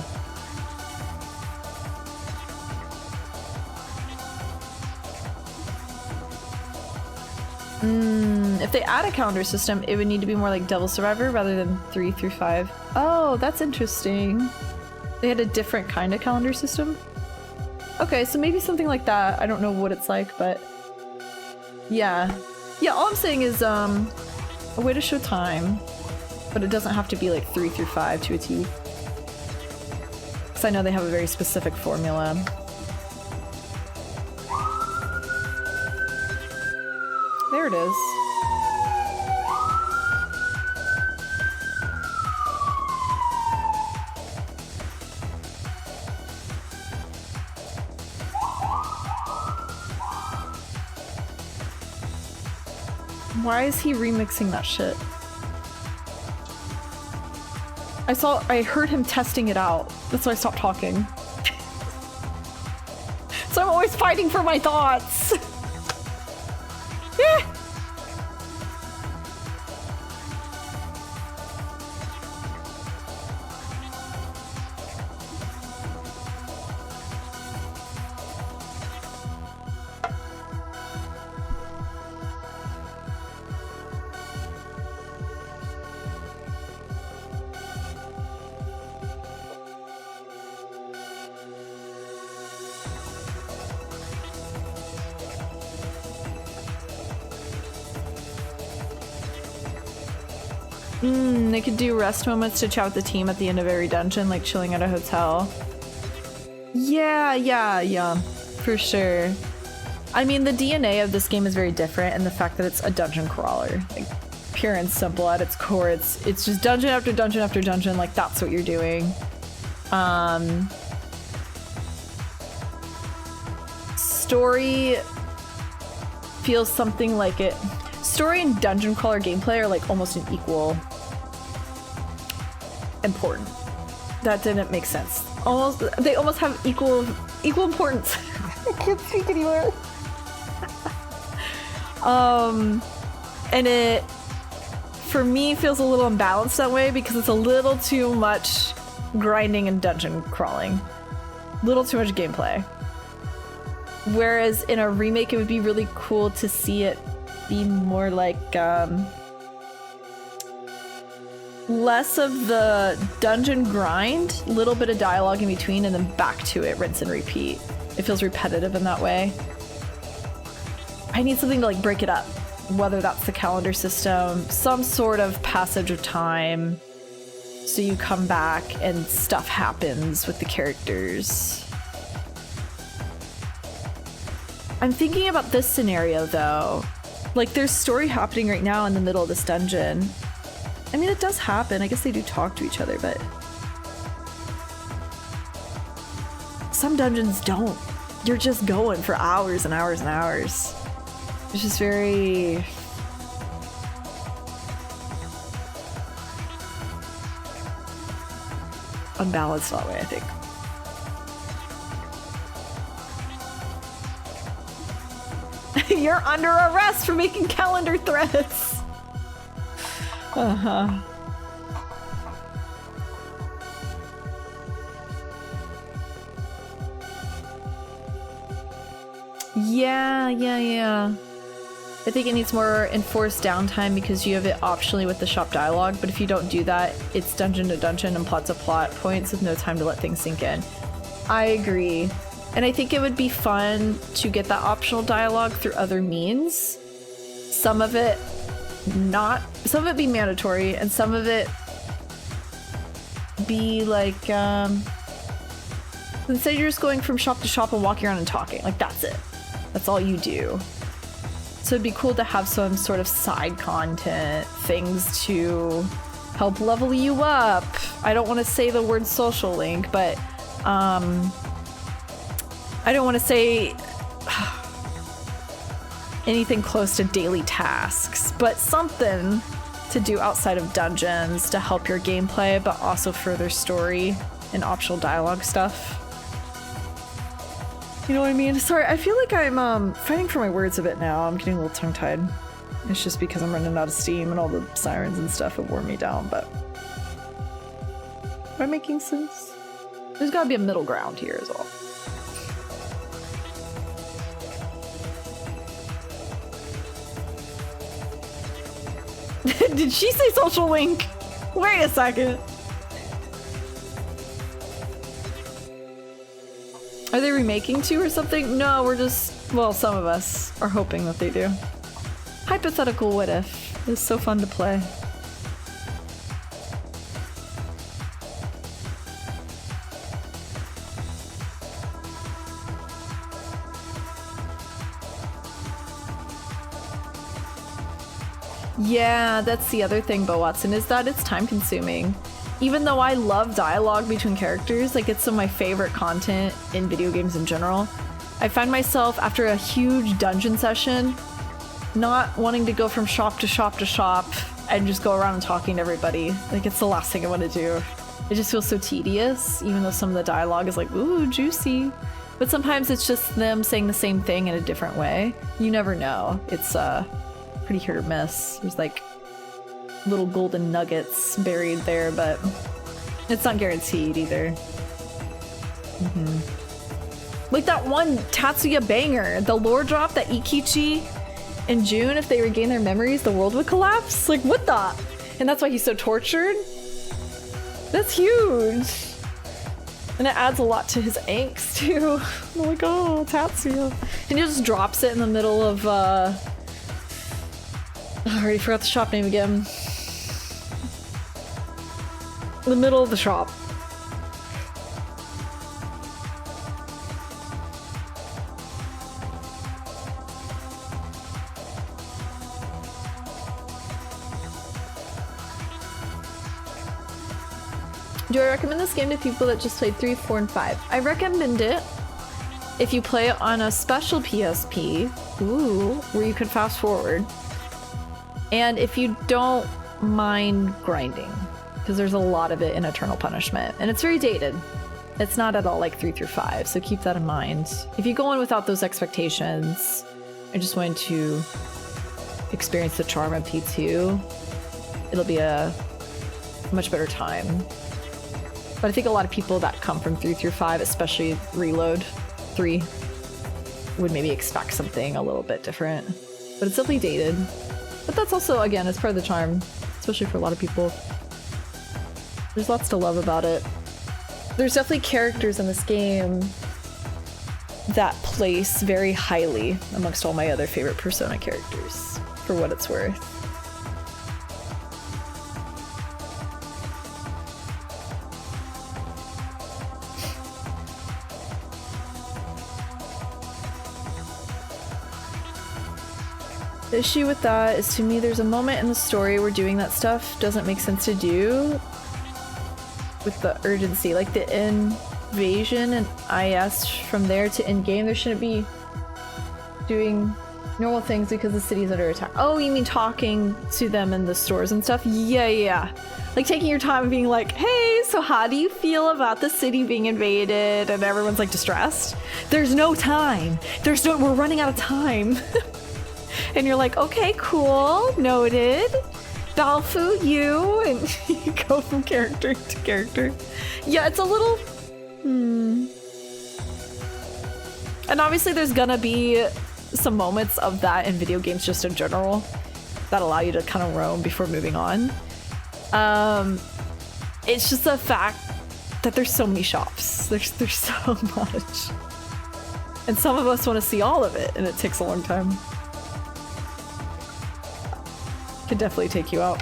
If they add a calendar system, it would need to be more like Devil Survivor rather than 3 through 5. Oh, that's interesting. They had a different kind of calendar system? Okay, so maybe something like that. I don't know what it's like, but... Yeah. Yeah, all I'm saying is, a way to show time. But it doesn't have to be like 3 through 5 to a T. Because I know they have a very specific formula. There it is. Why is he remixing that shit? I heard him testing it out. That's why I stopped talking. So I'm always fighting for my thoughts. Yeah. They could do rest moments to chat with the team at the end of every dungeon, like chilling at a hotel. Yeah, for sure. I mean, the DNA of this game is very different, and the fact that it's a dungeon crawler, like pure and simple at its core, it's just dungeon after dungeon after dungeon, like that's what you're doing. Story feels something like it. Story and dungeon crawler gameplay are like almost an equal important. That didn't make sense. They almost have equal importance. I can't speak anymore. And it, for me, feels a little imbalanced that way because it's a little too much grinding and dungeon crawling. Little too much gameplay. Whereas in a remake, it would be really cool to see it be more like, less of the dungeon grind, little bit of dialogue in between, and then back to it, rinse and repeat. It feels repetitive in that way. I need something to like break it up, whether that's the calendar system, some sort of passage of time, so you come back and stuff happens with the characters. I'm thinking about this scenario though. Like there's story happening right now in the middle of this dungeon. I mean, it does happen. I guess they do talk to each other, but some dungeons don't. You're just going for hours and hours and hours. It's just very... unbalanced that way, I think. You're under arrest for making calendar threads. Uh-huh. Yeah. I think it needs more enforced downtime because you have it optionally with the shop dialogue, but if you don't do that, it's dungeon to dungeon and plot to plot points with no time to let things sink in. I agree. And I think it would be fun to get that optional dialogue through other means. Some of it be mandatory, and some of it be like, instead you're just going from shop to shop and walking around and talking, like that's it. That's all you do. So it'd be cool to have some sort of side content, things to help level you up. I don't want to say the word social link, but I don't want to say anything close to daily tasks, but something to do outside of dungeons to help your gameplay, but also further story and optional dialogue stuff. You know what I mean? Sorry, I feel like I'm fighting for my words a bit now. I'm getting a little tongue-tied. It's just because I'm running out of steam and all the sirens and stuff have worn me down, but... Am I making sense? There's gotta be a middle ground here as well. Did she say social link? Wait a second. Are they remaking 2 or something? No, we're just, well, some of us are hoping that they do. Hypothetical what if. It's so fun to play. Yeah, that's the other thing, Bo Watson, is that it's time consuming. Even though I love dialogue between characters, like it's some of my favorite content in video games in general, I find myself after a huge dungeon session not wanting to go from shop to shop to shop and just go around and talking to everybody. Like it's the last thing I want to do. It just feels so tedious, even though some of the dialogue is like, ooh, juicy. But sometimes it's just them saying the same thing in a different way. You never know. It's pretty hit or miss. There's like little golden nuggets buried there, but it's not guaranteed either. Like that one Tatsuya banger, the lore drop that Ikichi and June, if they regain their memories, the world would collapse. Like what the? And that's why he's so tortured? That's huge. And it adds a lot to his angst too. I'm like, oh, Tatsuya. And he just drops it in the middle of I already forgot the shop name again. The middle of the shop. Do I recommend this game to people that just played 3, 4, and 5? I recommend it if you play it on a special PSP, ooh, where you can fast forward. And if you don't mind grinding, because there's a lot of it in Eternal Punishment, and it's very dated. It's not at all like 3 through 5, so keep that in mind. If you go in without those expectations, I just want to experience the charm of P2, it'll be a much better time. But I think a lot of people that come from 3 through 5, especially Reload 3, would maybe expect something a little bit different. But it's definitely dated. But that's also, again, it's part of the charm, especially for a lot of people. There's lots to love about it. There's definitely characters in this game that place very highly amongst all my other favorite Persona characters, for what it's worth. The issue with that is, to me, there's a moment in the story where doing that stuff doesn't make sense to do with the urgency. Like the invasion and IS from there to in-game, there shouldn't be doing normal things because the city's under attack. Oh, you mean talking to them in the stores and stuff? Yeah. Like taking your time and being like, hey, so how do you feel about the city being invaded? And everyone's like distressed. There's no time. We're running out of time. And you're like, okay, cool, noted. Balfu, you, and you go from character to character. Yeah, it's a little... And obviously there's gonna be some moments of that in video games just in general that allow you to kind of roam before moving on. It's just the fact that there's so many shops. There's so much. And some of us want to see all of it, and it takes a long time. Could definitely take you out.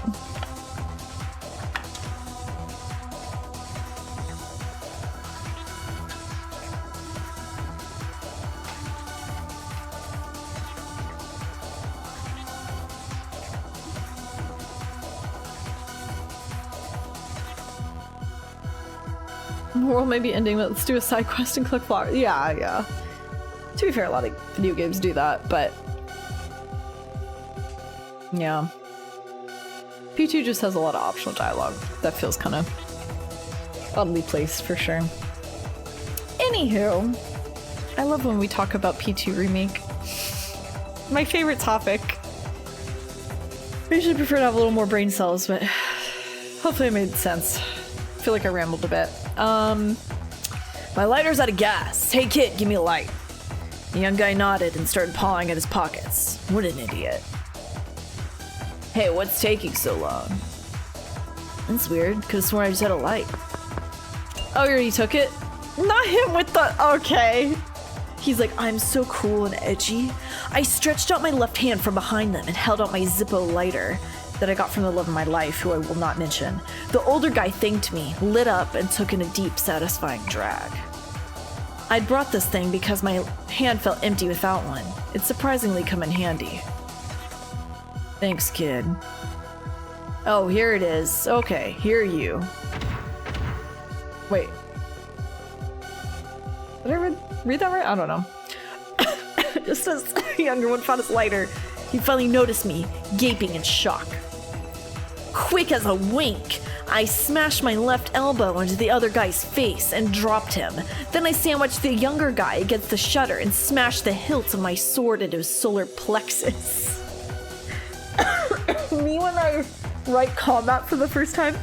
World may be ending, but let's do a side quest and collect flowers. Yeah, yeah. To be fair, a lot of video games do that, but yeah. P2 just has a lot of optional dialogue that feels kind of oddly placed for sure. Anywho, I love when we talk about P2 remake. My favorite topic. I usually prefer to have a little more brain cells, but hopefully it made sense. I feel like I rambled a bit. My lighter's out of gas. Hey kid, give me a light. The young guy nodded and started pawing at his pockets. What an idiot. Hey, what's taking so long? That's weird, could've sworn I just had a light. Oh, you already took it? Not him with the... Okay. He's like, I'm so cool and edgy. I stretched out my left hand from behind them and held out my Zippo lighter that I got from the love of my life, who I will not mention. The older guy thanked me, lit up, and took in a deep, satisfying drag. I'd brought this thing because my hand felt empty without one. It's surprisingly come in handy. Thanks, kid. Oh, here it is. Okay, here you. Wait. Did I read that right? I don't know. Just as the younger one found his lighter, he finally noticed me, gaping in shock. Quick as a wink, I smashed my left elbow into the other guy's face and dropped him. Then I sandwiched the younger guy against the shutter and smashed the hilt of my sword into his solar plexus. Me when I write combat for the first time.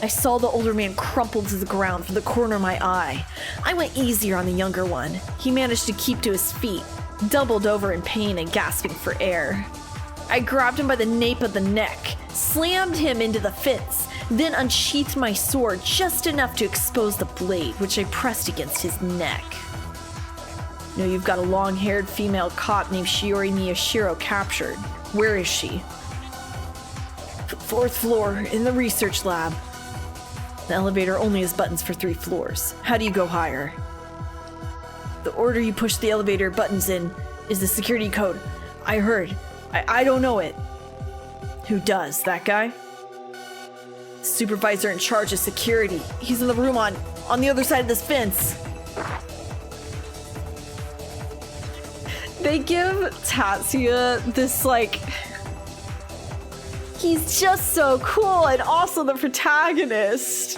I saw the older man crumple to the ground from the corner of my eye. I went easier on the younger one. He managed to keep to his feet, doubled over in pain and gasping for air. I grabbed him by the nape of the neck, slammed him into the fence, then unsheathed my sword just enough to expose the blade, which I pressed against his neck. You know, you've got a long-haired female cop named Shiori Miyashiro captured. Where is she? 4th floor, in the research lab. The elevator only has buttons for 3 floors. How do you go higher? The order you push the elevator buttons in is the security code. I heard. I don't know it. Who does? That guy? Supervisor in charge of security. He's in the room on the other side of this fence. They give Tatsuya this, like... He's just so cool and also the protagonist.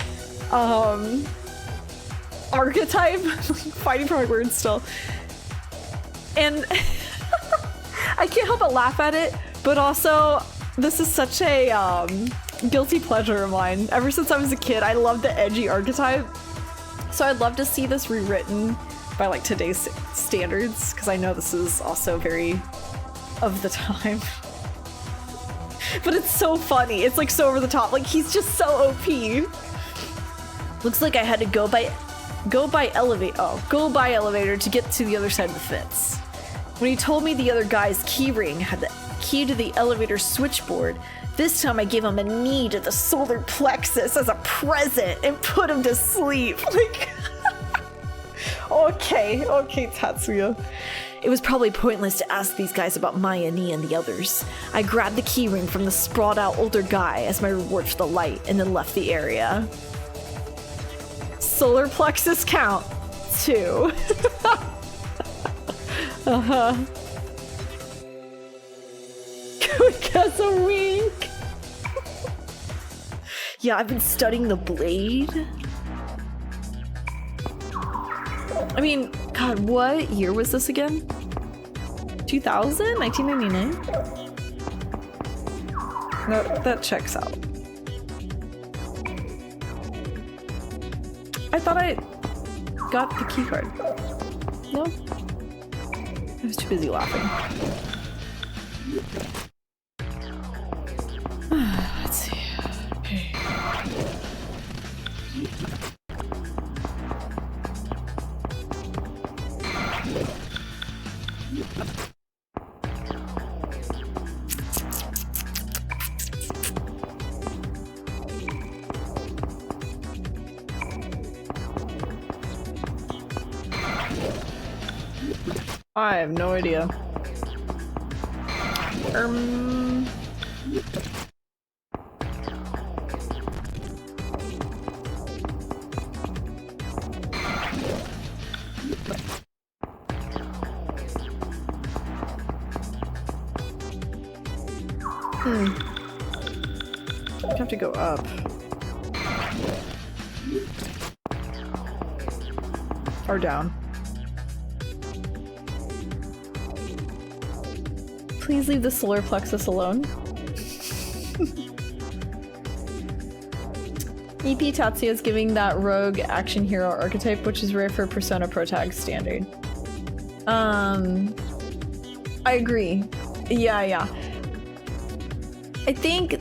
Archetype. Fighting for my words still. And I can't help but laugh at it, but also this is such a guilty pleasure of mine. Ever since I was a kid, I loved the edgy archetype. So I'd love to see this rewritten by like today's standards, because I know this is also very of the time. But it's so funny. It's like so over the top. Like he's just so OP. Looks like I had to go by elevator to get to the other side of the fence. When he told me the other guy's key ring had the key to the elevator switchboard, this time I gave him a knee to the solar plexus as a present and put him to sleep. Like, okay, Tatsuya. It was probably pointless to ask these guys about Maya, Nee, and the others. I grabbed the keyring from the sprawled out older guy as my reward for the light and then left the area. Solar plexus count 2. Uh-huh. Quick as a wink. Yeah, I've been studying the blade. I mean, God, what year was this again? 2000? 1999? No, that checks out. I thought I got the key card. No? I was too busy laughing. Let's see. Okay. I have no idea. I have to go up. Or down. Please leave the solar plexus alone. EP Tatsuya is giving that rogue action hero archetype, which is rare for Persona Protag standard. I agree. Yeah. I think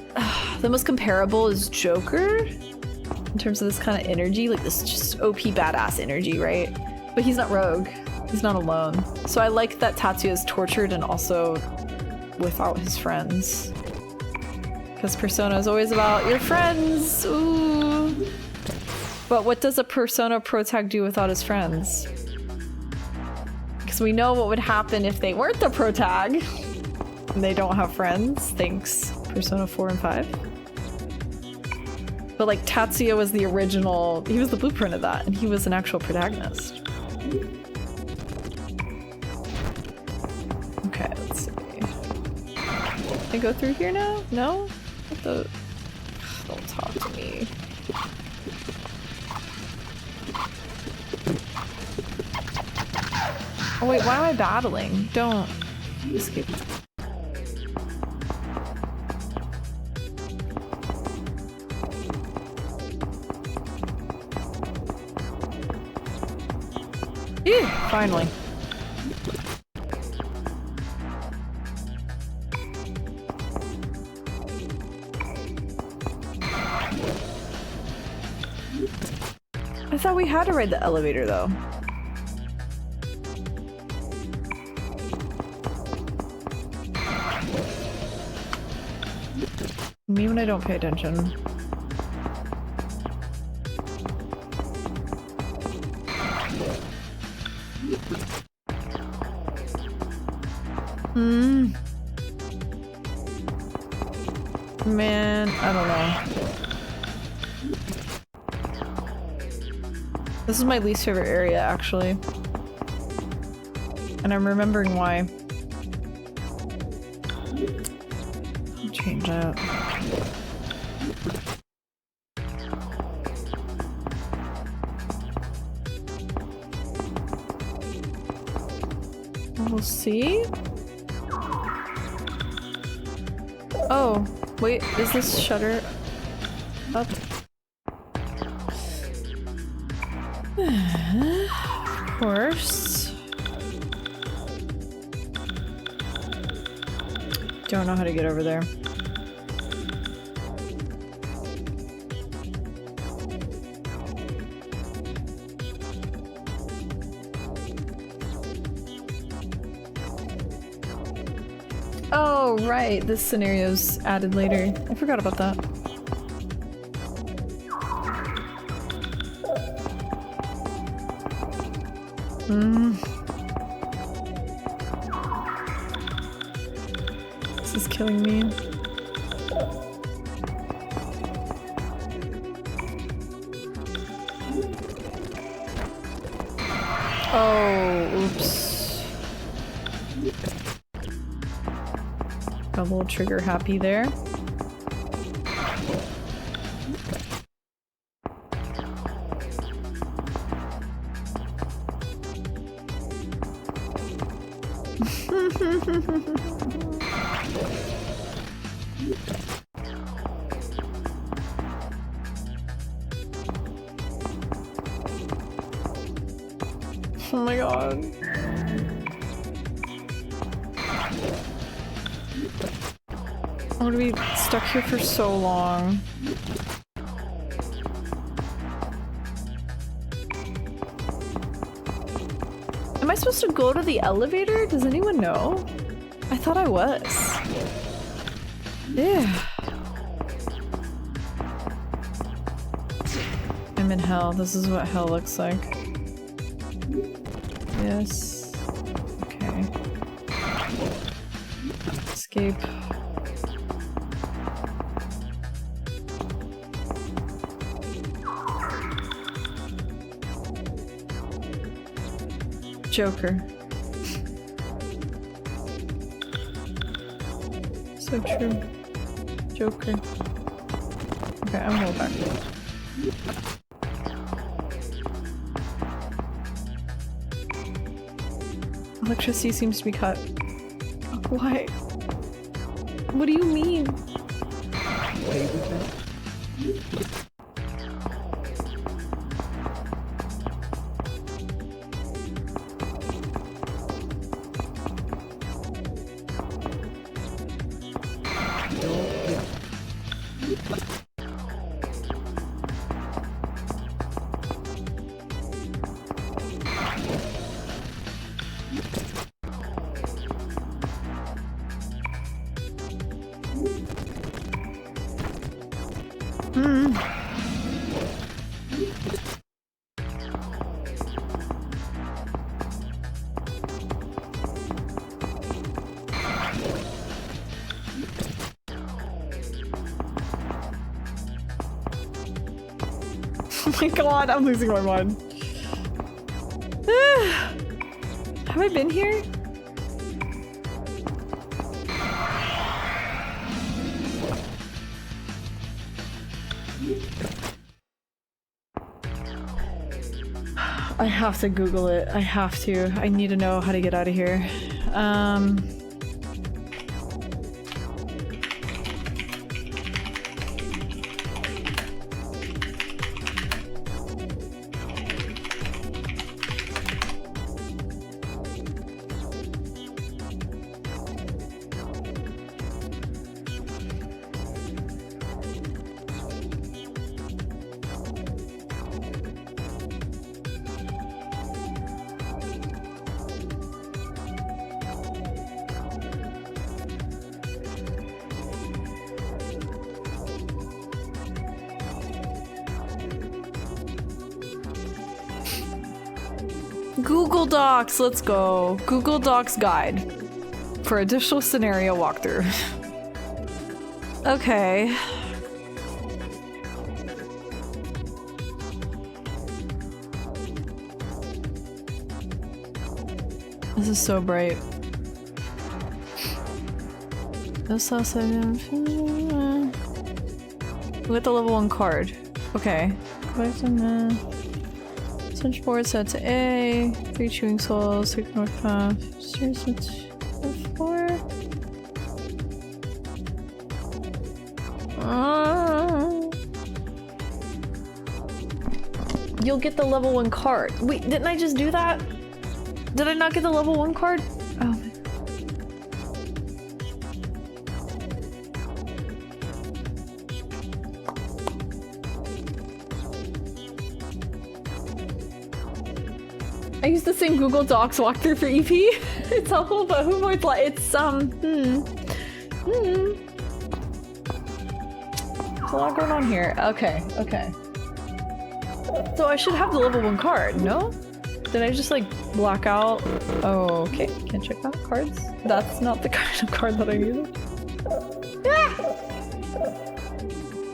the most comparable is Joker in terms of this kind of energy, like this just OP badass energy, right? But he's not rogue. He's not alone. So I like that Tatsuya is tortured and also without his friends. Because Persona is always about your friends. Ooh. But what does a Persona Protag do without his friends? Because we know what would happen if they weren't the Protag. And they don't have friends. Thanks, Persona 4 and 5. But like Tatsuya was the original, he was the blueprint of that, and he was an actual protagonist. Okay, let's see. Can I go through here now? No? What the? Don't talk to me. Oh wait, why am I battling? Don't escape. Ew, finally. I thought we had to ride the elevator though. Me when I don't pay attention. Man, I don't know. This is my least favorite area, actually. And I'm remembering why. I'll change that. We'll see. Oh, wait, is this shutter up? Of course. Don't know how to get over there. Oh, right. This scenario's added later. I forgot about that. This is killing me. Oh, oops. Got a little trigger happy there. Oh my god. I'm gonna be stuck here for so long. Am I supposed to go to the elevator? Does anyone know? I thought I was. Yeah. I'm in hell. This is what hell looks like. Yes. Okay. Escape. Joker. So true. Joker. Okay, I'm gonna go back. Electricity seems to be cut. Why? What do you mean? Oh my god, I'm losing my mind. Have I been here? I have to Google it. I have to. I need to know how to get out of here. Google Docs, let's go. Google Docs guide for additional scenario walkthrough. Okay. This is so bright. This also with the level 1 card. Okay. Switchboard set to A, 3 chewing souls, 6 north path, stairs to 4. You'll get the level 1 card. Wait, didn't I just do that? Did I not get the level 1 card? Oh my. I used the same Google Docs walkthrough for EP. It's helpful, but who would like it's There's a lot going on here. Okay, okay. So I should have the level 1 card, no? Did I just like black out? Oh, okay. Can't check out cards. That's not the kind of card that I needed. Ah!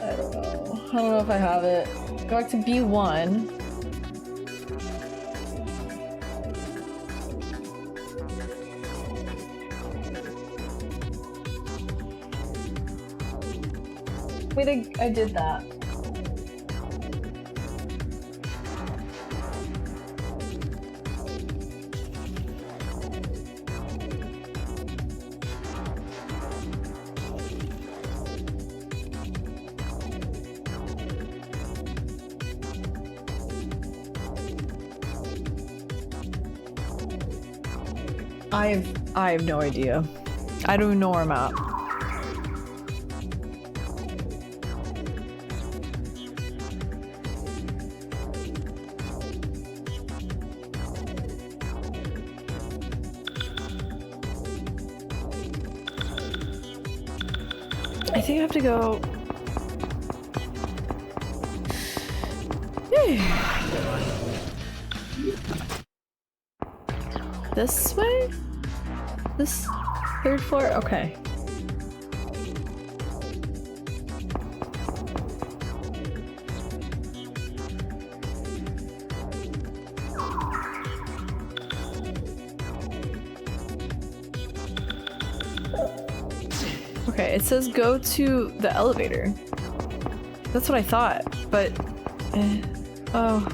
I don't know. I don't know if I have it. Go back to B1. Wait, I did that. I have no idea. I don't even know where I'm at. I think I have to go. This way? This 3rd floor? Okay. Okay, it says go to the elevator. That's what I thought, but... oh.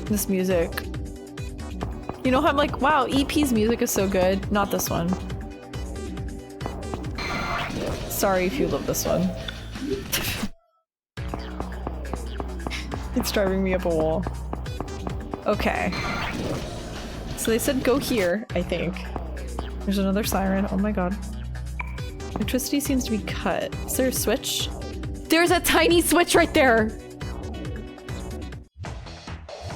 This music. You know how I'm like, wow, EP's music is so good. Not this one. Sorry if you love this one. It's driving me up a wall. Okay. So they said go here, I think. There's another siren. Oh my god. Electricity seems to be cut. Is there a switch? There's a tiny switch right there!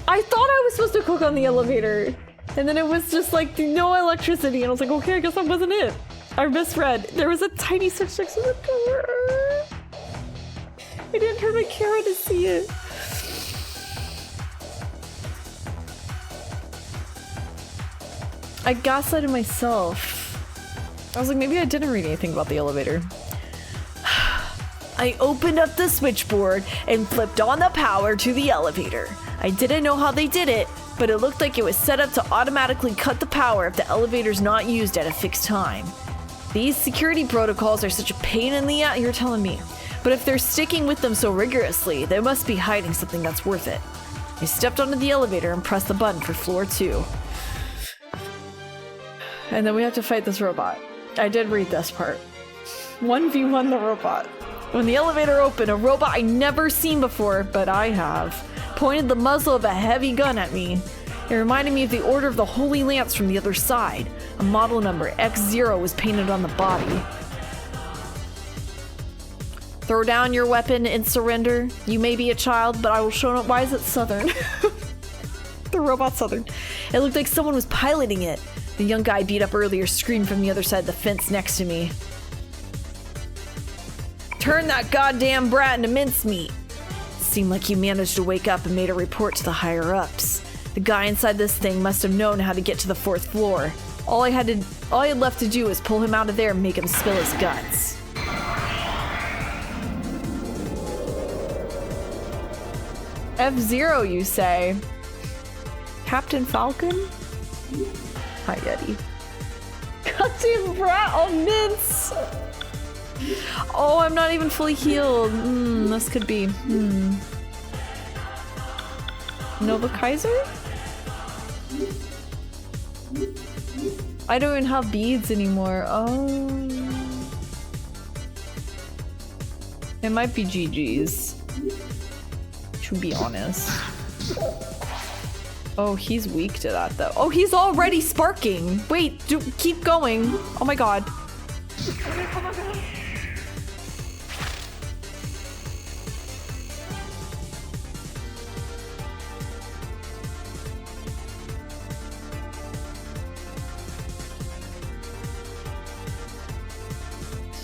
I thought I was supposed to cook on the elevator. And then it was just like no electricity. And I was like, okay, I guess that wasn't it. I misread. There was a tiny switch next to the door. I didn't turn my camera to see it. I gaslighted myself. I was like, maybe I didn't read anything about the elevator. I opened up the switchboard and flipped on the power to the elevator. I didn't know how they did it, but it looked like it was set up to automatically cut the power if the elevator's not used at a fixed time. These security protocols are such a pain in the ass, you're telling me. But if they're sticking with them so rigorously, they must be hiding something that's worth it. I stepped onto the elevator and pressed the button for floor 2. And then we have to fight this robot. I did read this part. 1v1 the robot. When the elevator opened, a robot I never seen before, but I have, pointed the muzzle of a heavy gun at me. It reminded me of the Order of the Holy Lance from the other side. A model number, X0, was painted on the body. Throw down your weapon and surrender. You may be a child, but I will show up. Why is it Southern? The robot's Southern. It looked like someone was piloting it. The young guy beat up earlier screamed from the other side of the fence next to me. Turn that goddamn brat into mincemeat. Seemed like he managed to wake up and made a report to the higher-ups. The guy inside this thing must have known how to get to the 4th floor. All I had left to do was pull him out of there and make him spill his guts. F-Zero, you say? Captain Falcon? Hi, Eddie. Goddamn brat on mince! Oh, I'm not even fully healed. This could be. Nova Kaiser? I don't even have beads anymore. Oh. It might be GG's. To be honest. Oh, he's weak to that though. Oh, he's already sparking! Wait, keep going. Oh my god.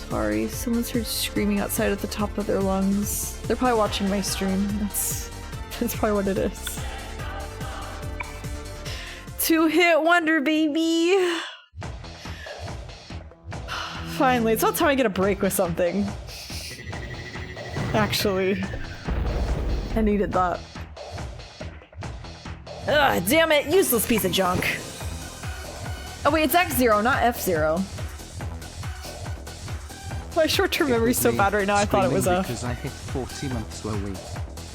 Sorry, someone's heard screaming outside at the top of their lungs. They're probably watching my stream. That's probably what it is. 2-hit wonder, baby! Finally, it's about time I get a break with something. Actually. I needed that. Ugh, damn it! Useless piece of junk! Oh wait, it's X0, not F0. My short-term memory's so bad right now, I thought it was F. Because I hit 40 months were weak.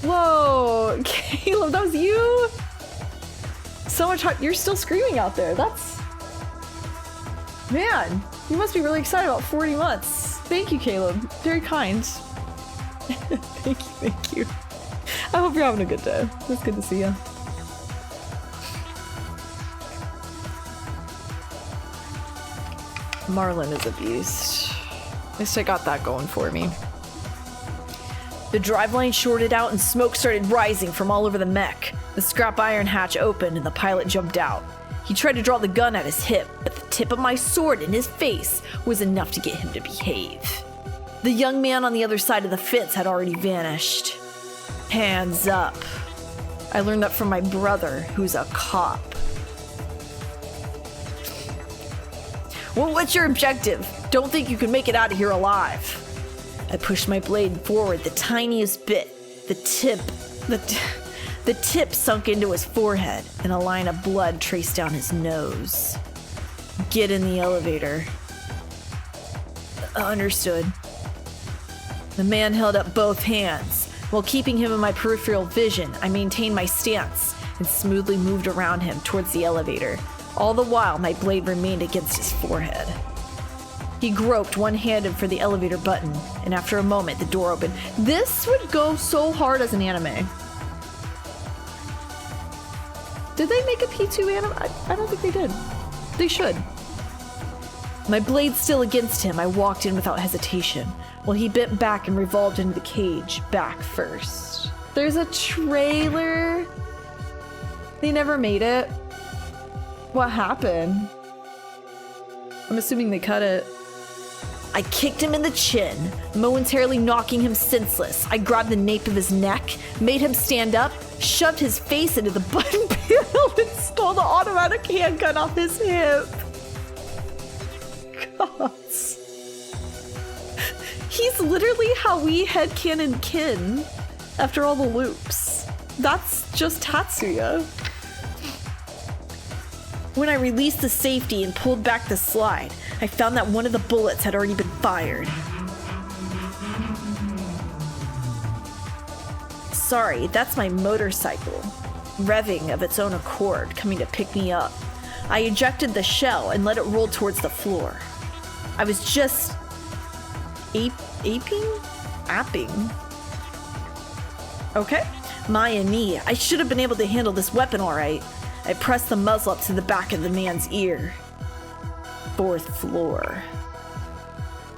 Whoa! Caleb, that was you? So much hard. You're still screaming out there. That's... Man, you must be really excited about 40 months. Thank you, Caleb. Very kind. Thank you. I hope you're having a good day. It's good to see you. Marlin is a beast. At least I got that going for me. The driveline shorted out and smoke started rising from all over the mech. The scrap iron hatch opened and the pilot jumped out. He tried to draw the gun at his hip, but the tip of my sword in his face was enough to get him to behave. The young man on the other side of the fence had already vanished. Hands up. I learned that from my brother, who's a cop. Well, what's your objective? Don't think you can make it out of here alive. I pushed my blade forward the tiniest bit. The tip sunk into his forehead, and a line of blood traced down his nose. Get in the elevator. Understood. The man held up both hands. While keeping him in my peripheral vision, I maintained my stance and smoothly moved around him towards the elevator. All the while, my blade remained against his forehead. He groped one-handed for the elevator button, and after a moment, the door opened. This would go so hard as an anime. Did they make a P2 anime? I don't think they did. They should. My blade still against him, I walked in without hesitation, while he bent back and revolved into the cage, back first. There's a trailer. They never made it. What happened? I'm assuming they cut it. I kicked him in the chin, momentarily knocking him senseless. I grabbed the nape of his neck, made him stand up, shoved his face into the button panel, and stole the automatic handgun off his hip. God. He's literally how we headcanon Kin after all the loops. That's just Tatsuya. When I released the safety and pulled back the slide, I found that one of the bullets had already been fired. Sorry, that's my motorcycle, revving of its own accord, coming to pick me up. I ejected the shell and let it roll towards the floor. I was just apping? Okay. Maya knee. I should have been able to handle this weapon all right. I pressed the muzzle up to the back of the man's ear. 4th floor.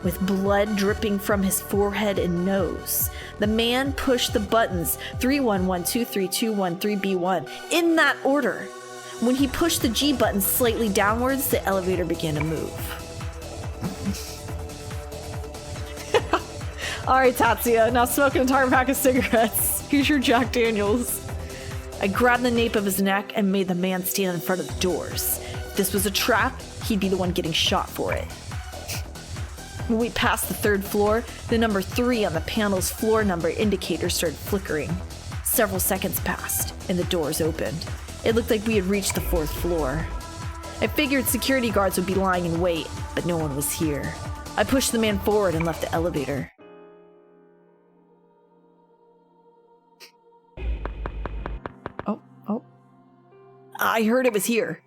With blood dripping from his forehead and nose, the man pushed the buttons 3112321 3B1 in that order. When he pushed the G button slightly downwards, the elevator began to move. Alright, Tatsuya, now smoke an entire pack of cigarettes. Here's your Jack Daniels. I grabbed the nape of his neck and made the man stand in front of the doors. If this was a trap, he'd be the one getting shot for it. When we passed the 3rd floor, the number 3 on the panel's floor number indicator started flickering. Several seconds passed, and the doors opened. It looked like we had reached the 4th floor. I figured security guards would be lying in wait, but no one was here. I pushed the man forward and left the elevator. Oh. I heard it was here.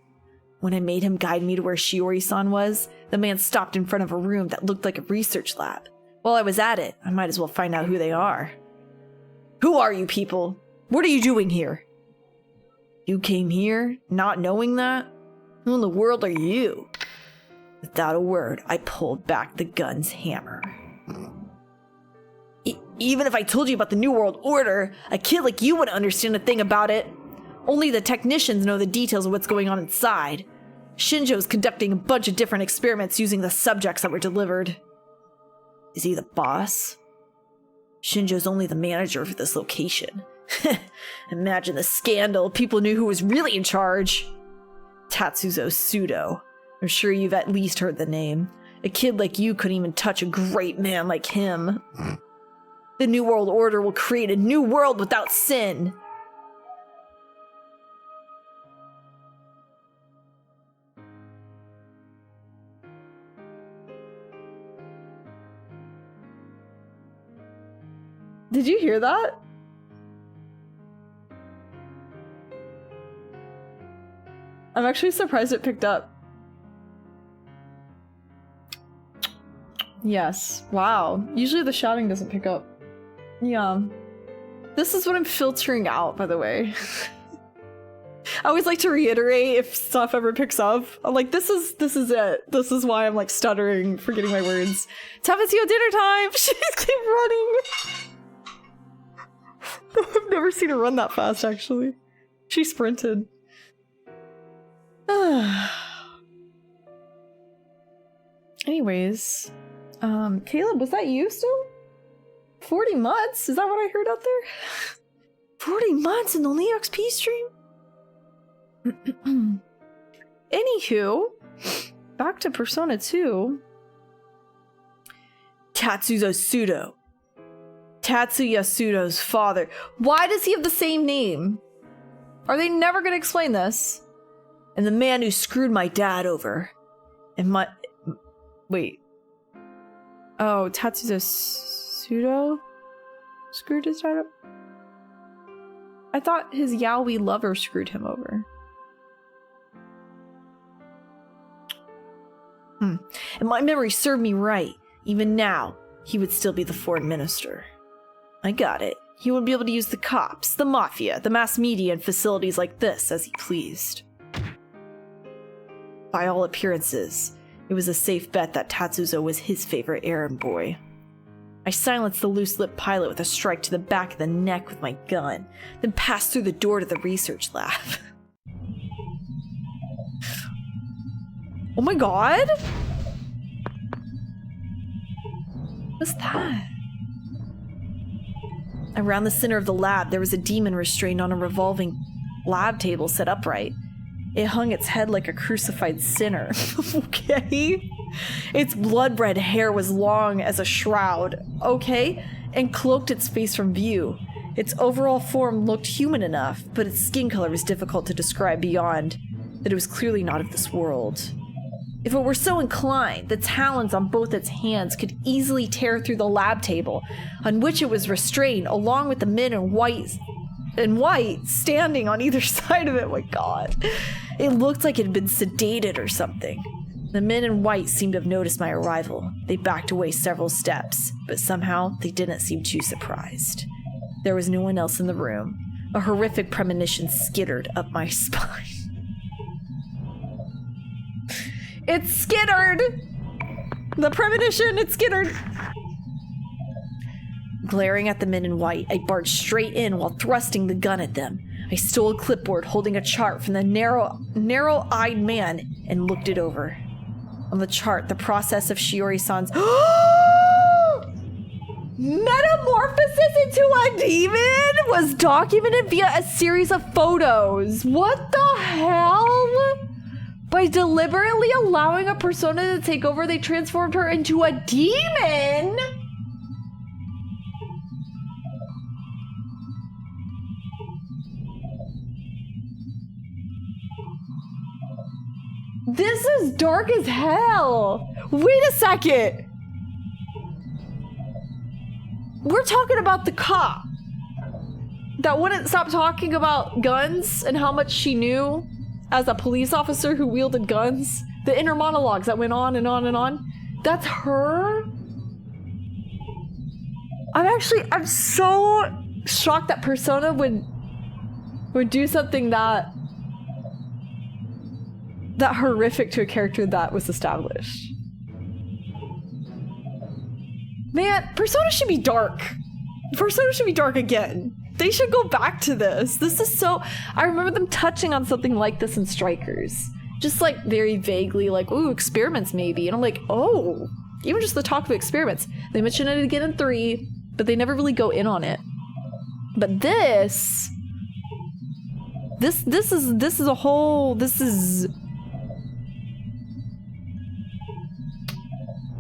When I made him guide me to where Shiori-san was, the man stopped in front of a room that looked like a research lab. While I was at it, I might as well find out who they are. Who are you people? What are you doing here? You came here, not knowing that? Who in the world are you? Without a word, I pulled back the gun's hammer. Even if I told you about the New World Order, a kid like you wouldn't understand a thing about it. Only the technicians know the details of what's going on inside. Shinjo's conducting a bunch of different experiments using the subjects that were delivered. Is he the boss? Shinjo's only the manager for this location. Imagine the scandal. People knew who was really in charge. Tatsuzo Sudo. I'm sure you've at least heard the name. A kid like you couldn't even touch a great man like him. The New World Order will create a new world without sin. Did you hear that? I'm actually surprised it picked up. Yes. Wow. Usually the shouting doesn't pick up. Yeah. This is what I'm filtering out, by the way. I always like to reiterate if stuff ever picks up. I'm like, this is it. This is why I'm like stuttering, forgetting my words. Tapatio dinner time! She's keep running! I've never seen her run that fast, actually. She sprinted. Anyways, Caleb, was that you still? 40 months? Is that what I heard out there? 40 months in the LeighXP stream? Anywho, back to Persona 2. Tatsuya Sudo. Tatsuya Sudo's father. Why does he have the same name? Are they never gonna explain this? And the man who screwed my dad over. And my... Wait. Oh, Tatsuya Sudo? Screwed his dad up? I thought his yaoi lover screwed him over. And my memory served me right. Even now, he would still be the foreign minister. I got it. He would be able to use the cops, the mafia, the mass media, and facilities like this as he pleased. By all appearances, it was a safe bet that Tatsuzo was his favorite errand boy. I silenced the loose-lipped pilot with a strike to the back of the neck with my gun, then passed through the door to the research lab. Oh my god! What's that? Around the center of the lab, there was a demon restrained on a revolving lab table set upright. It hung its head like a crucified sinner. Okay? Its blood-red hair was long as a shroud. Okay? And cloaked its face from view. Its overall form looked human enough, but its skin color was difficult to describe beyond that it was clearly not of this world. If it were so inclined, the talons on both its hands could easily tear through the lab table, on which it was restrained, along with the men in white standing on either side of it. My god. It looked like it had been sedated or something. The men in white seemed to have noticed my arrival. They backed away several steps, but somehow they didn't seem too surprised. There was no one else in the room. A horrific premonition skittered up my spine. It skittered! The premonition, it skittered! Glaring at the men in white, I barged straight in while thrusting the gun at them. I stole a clipboard holding a chart from the narrow-eyed man and looked it over. On the chart, the process of Shiori-san's metamorphosis into a demon was documented via a series of photos. What the hell? By deliberately allowing a persona to take over, they transformed her into a demon? This is dark as hell. Wait a second. We're talking about the cop that wouldn't stop talking about guns and how much she knew as a police officer who wielded guns. The inner monologues that went on and on and on. That's her? I'm so shocked that Persona would do something that horrific to a character that was established. Man, Persona should be dark. Persona should be dark again. They should go back to this. This is so... I remember them touching on something like this in Strikers. Just like very vaguely like, ooh, experiments maybe. And I'm like, oh, even just the talk of experiments. They mention it again in 3, but they never really go in on it. But this is a whole... This is...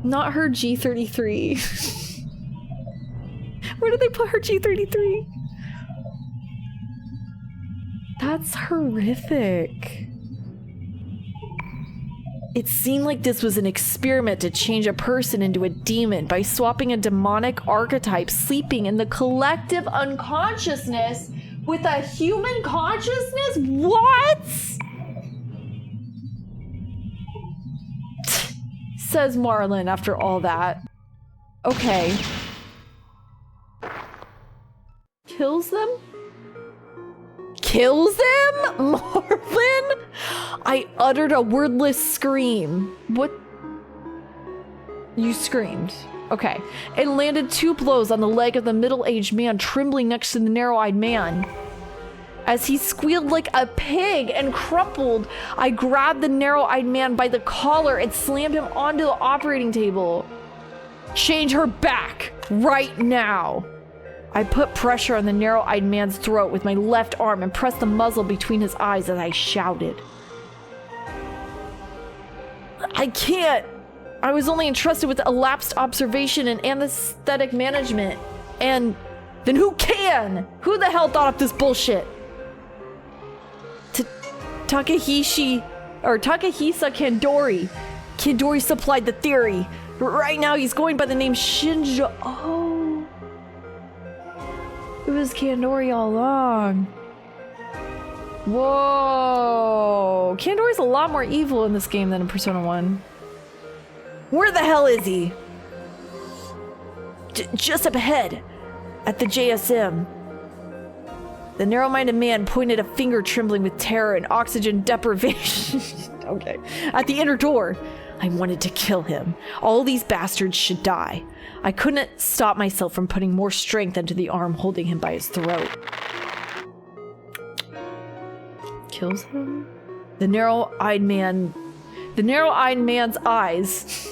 Not her G33. Where did they put her G33? That's horrific. It seemed like this was an experiment to change a person into a demon by swapping a demonic archetype sleeping in the collective unconsciousness with a human consciousness? What? Says Marlon after all that. Okay. Kills them? Kills them? Marlon? I uttered a wordless scream. What? You screamed. Okay. It landed 2 blows on the leg of the middle-aged man trembling next to the narrow-eyed man. As he squealed like a pig and crumpled, I grabbed the narrow-eyed man by the collar and slammed him onto the operating table. Change her back, right now. I put pressure on the narrow-eyed man's throat with my left arm and pressed the muzzle between his eyes as I shouted. I can't. I was only entrusted with elapsed observation and anesthetic management. And then who can? Who the hell thought up this bullshit? Takehisa Kandori. Kandori supplied the theory. Right now he's going by the name Shinjo. Oh. It was Kandori all along. Whoa. Kandori's a lot more evil in this game than in Persona 1. Where the hell is he? Just up ahead. At the JSM. The narrow-minded man pointed a finger trembling with terror and oxygen deprivation. Okay. At the inner door. I wanted to kill him. All these bastards should die. I couldn't stop myself from putting more strength into the arm holding him by his throat. Kills him? The narrow-eyed man's eyes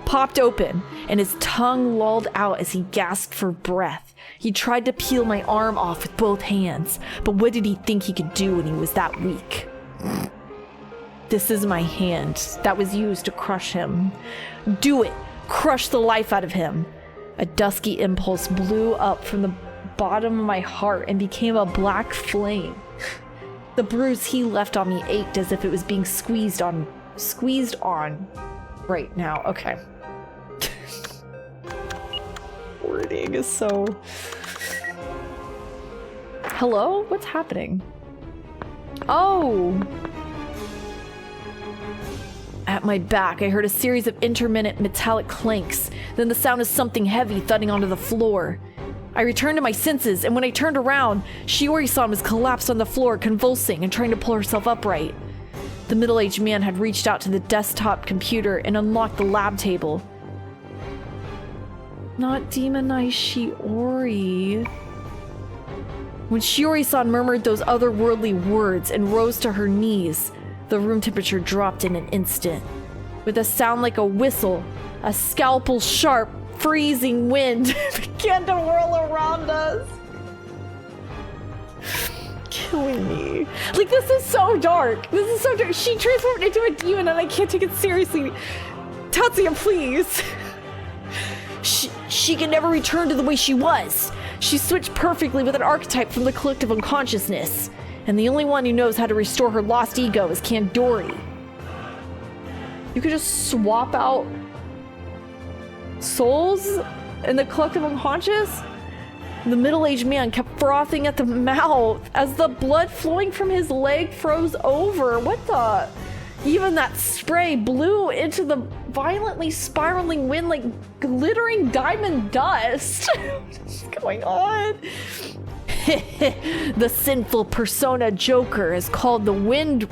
popped open, and his tongue lolled out as he gasped for breath. He tried to peel my arm off with both hands, but what did he think he could do when he was that weak? This is my hand that was used to crush him. Do it! Crush the life out of him! A dusky impulse blew up from the bottom of my heart and became a black flame. The bruise he left on me ached as if it was being squeezed on right now. Okay. Wording is so... Hello? What's happening? Oh! At my back, I heard a series of intermittent metallic clanks, then the sound of something heavy thudding onto the floor. I returned to my senses, and when I turned around, Shiori-san was collapsed on the floor, convulsing and trying to pull herself upright. The middle-aged man had reached out to the desktop computer and unlocked the lab table. Not demonize Shiori. When Shiori-san murmured those otherworldly words and rose to her knees, the room temperature dropped in an instant. With a sound like a whistle, a scalpel-sharp, freezing wind began to whirl around us. Killing me. Like, this is so dark. This is so dark. She transformed into a demon and I can't take it seriously. Tatsuya, please. She can never return to the way she was. She switched perfectly with an archetype from the collective unconsciousness. And the only one who knows how to restore her lost ego is Kandori. You could just swap out souls in the collective unconscious? The middle-aged man kept frothing at the mouth as the blood flowing from his leg froze over. What the? Even that spray blew into the violently spiraling wind like glittering diamond dust. What's going on? The sinful persona Joker is called the Wind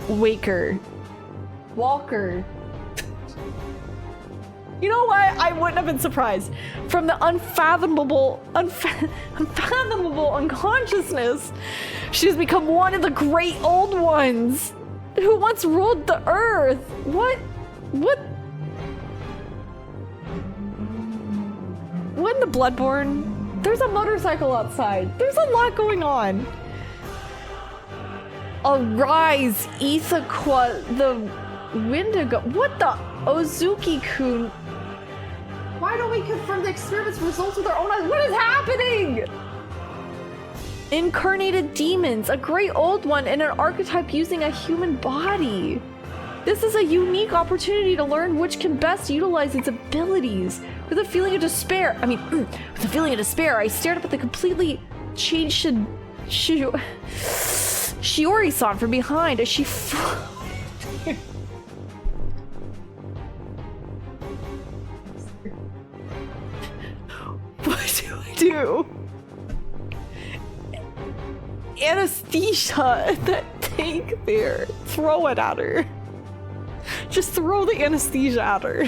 Walker. You know what? I wouldn't have been surprised. From the unfathomable unconsciousness, she has become one of the great old ones who once ruled the earth. What? What in the Bloodborne? There's a motorcycle outside. There's a lot going on. Arise, Ithaqua, the Wendigo. What the? Ozuki-kun. Why don't we confirm the experiment's results with our own eyes? What is happening? Incarnated demons, a great old one, and an archetype using a human body. This is a unique opportunity to learn which can best utilize its abilities. With a feeling of despair, I stared up at the completely changed Shiori-san from behind as she What do I do? Anesthesia, that tank there. Throw it at her. Just throw the anesthesia at her.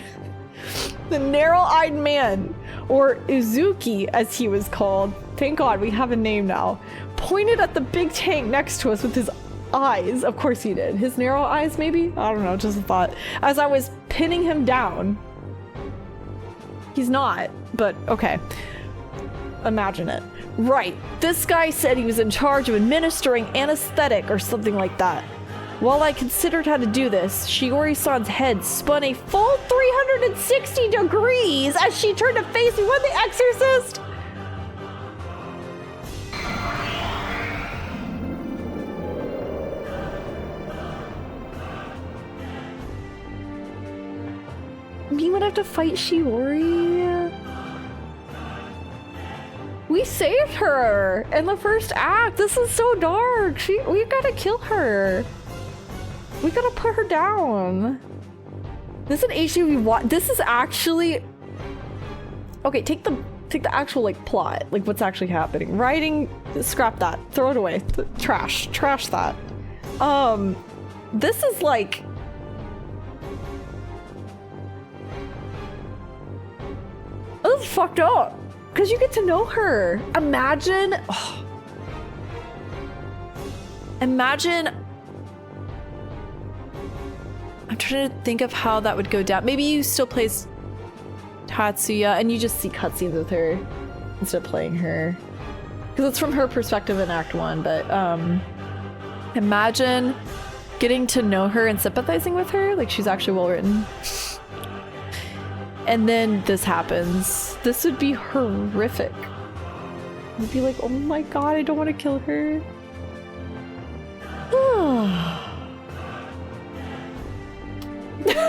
The narrow-eyed man, or Uzuki as he was called, thank God we have a name now, pointed at the big tank next to us with his eyes. Of course he did. His narrow eyes, maybe? I don't know, just a thought. As I was pinning him down. He's not, but okay. Imagine it. Right, this guy said he was in charge of administering anesthetic or something like that. While I considered how to do this, Shiori-san's head spun a full 360 degrees as she turned to face me. What, the Exorcist? Me would have to fight Shiori? We saved her in the first act. This is so dark. We gotta kill her. We gotta put her down. This is an HD we watch. This is actually okay. Take the actual like plot, like what's actually happening. Writing, scrap that. Throw it away. Trash that. This is like. This is fucked up. Because you get to know her. Imagine. Oh. Imagine. I'm trying to think of how that would go down. Maybe you still play Tatsuya and you just see cutscenes with her instead of playing her. Because it's from her perspective in Act 1, but imagine getting to know her and sympathizing with her. Like she's actually well written. And then this happens. This would be horrific. I'd be like, oh my god, I don't want to kill her.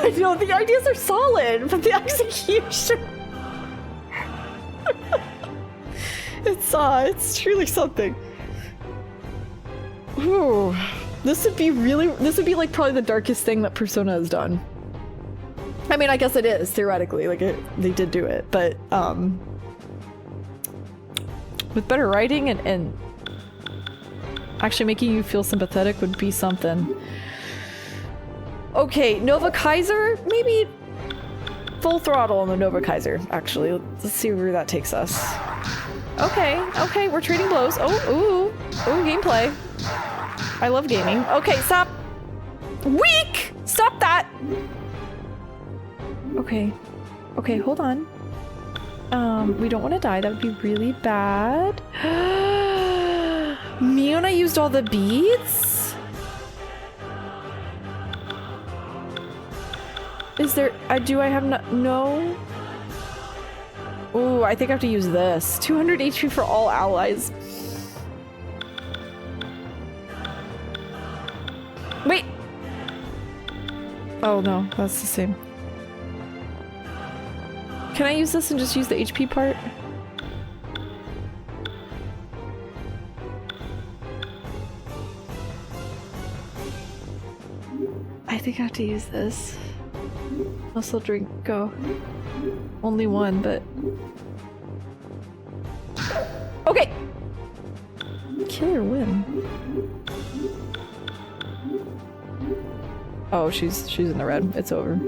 I know, the ideas are solid, but the execution... it's truly something. Ooh. This would be like probably the darkest thing that Persona has done. I mean, I guess it is, theoretically, like they did do it, but with better writing and actually making you feel sympathetic would be something. Okay, Nova Kaiser, maybe full throttle on the Nova Kaiser, actually. Let's see where that takes us. Okay, we're trading blows. Ooh, gameplay. I love gaming. Okay, stop. Weak! Stop that! Okay, hold on. We don't want to die. That would be really bad. Miona used all the beads? Is there... do I have no... Ooh, I think I have to use this. 200 HP for all allies. Wait! Oh no, that's the same. Can I use this and just use the HP part? I think I have to use this. Muscle drink, go. Only one, but... Okay! Killer win. Oh, she's in the red. It's over.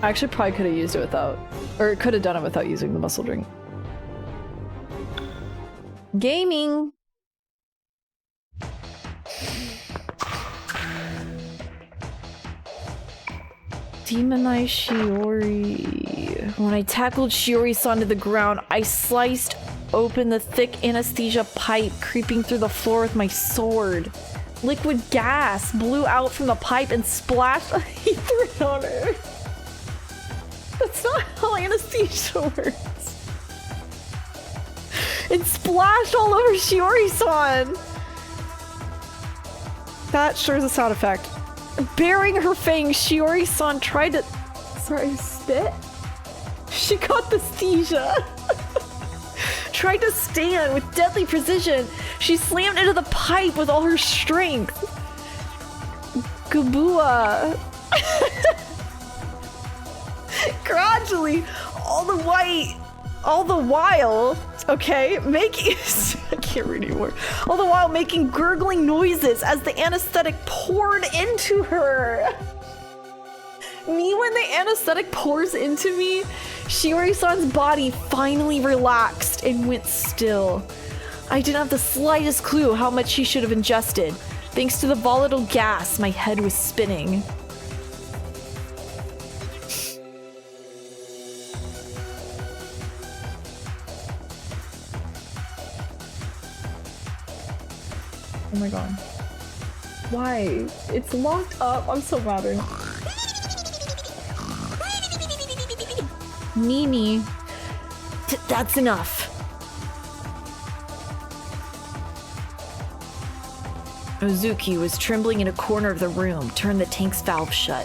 I actually probably could have used it without, or could have done it without using the muscle drink. Gaming! Demonize Shiori. When I tackled Shiori-san to the ground, I sliced open the thick anesthesia pipe, creeping through the floor with my sword. Liquid gas blew out from the pipe and splashed. He threw it on her. That's not how anesthesia works. It splashed all over Shiori-san. That sure is a sound effect. Bearing her fangs, Shiori-san tried to... Sorry, spit? She got anesthesia. Tried to stand with deadly precision. She slammed into the pipe with all her strength. Gabua. Gradually, all the while, okay, making... I can't read anymore. All the while making gurgling noises as the anesthetic poured into her. Me, when the anesthetic pours into me, Shiori-san's body finally relaxed and went still. I didn't have the slightest clue how much she should have ingested. Thanks to the volatile gas, my head was spinning. Oh my god. Why? It's locked up. I'm so mad right now. Mimi. That's enough. Ozuki was trembling in a corner of the room, turned the tank's valve shut.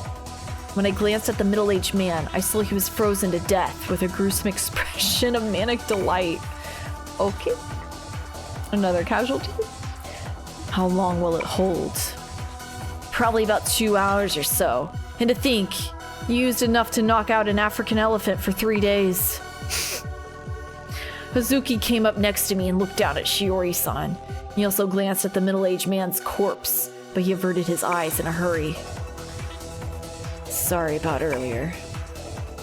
When I glanced at the middle-aged man, I saw he was frozen to death with a gruesome expression of manic delight. Okay. Another casualty? How long will it hold? Probably about 2 hours or so. And to think, you used enough to knock out an African elephant for 3 days. Hazuki came up next to me and looked down at Shiori-san. He also glanced at the middle-aged man's corpse, but he averted his eyes in a hurry. Sorry about earlier.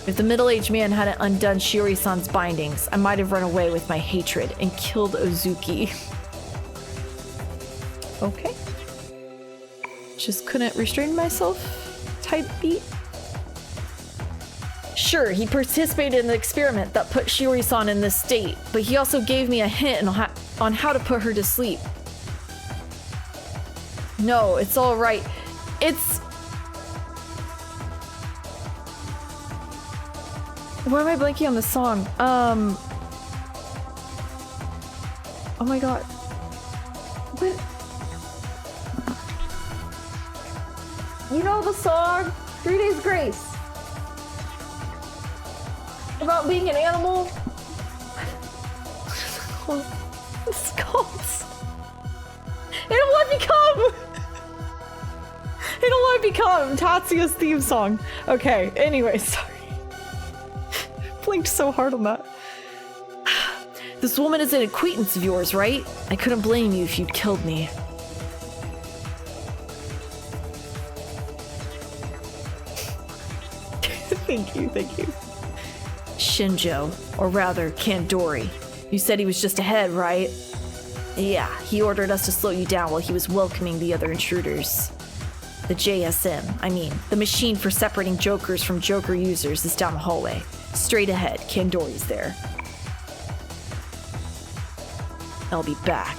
If the middle-aged man hadn't undone Shiori-san's bindings, I might have run away with my hatred and killed Ozuki. Okay. Just couldn't restrain myself type beat. Sure, he participated in the experiment that put Shiori-san in this state, but he also gave me a hint on how to put her to sleep. No, it's all right. It's... Why am I blanking on the song? Oh my god. What? You know the song? 3 Days Grace. About being an animal? It's called... It Will Become! It Will Become! Tatsuya's theme song. Okay, anyway, sorry. Blinked so hard on that. This woman is an acquaintance of yours, right? I couldn't blame you if you killed me. Thank you, thank you. Shinjo, or rather, Kandori. You said he was just ahead, right? Yeah, he ordered us to slow you down while he was welcoming the other intruders. The JSM, I mean, the machine for separating jokers from joker users is down the hallway. Straight ahead, Kandori's there. I'll be back.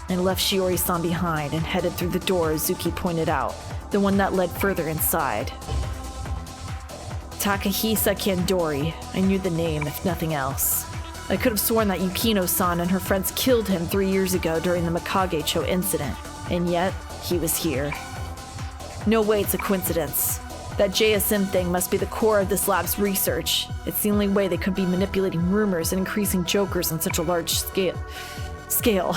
I left Shiori-san behind and headed through the door Azuki pointed out, the one that led further inside. Takahisa Kandori. I knew the name, if nothing else. I could have sworn that Yukino-san and her friends killed him 3 years ago during the Mikage-cho incident, and yet, he was here. No way it's a coincidence. That JSM thing must be the core of this lab's research. It's the only way they could be manipulating rumors and increasing jokers on such a large scale.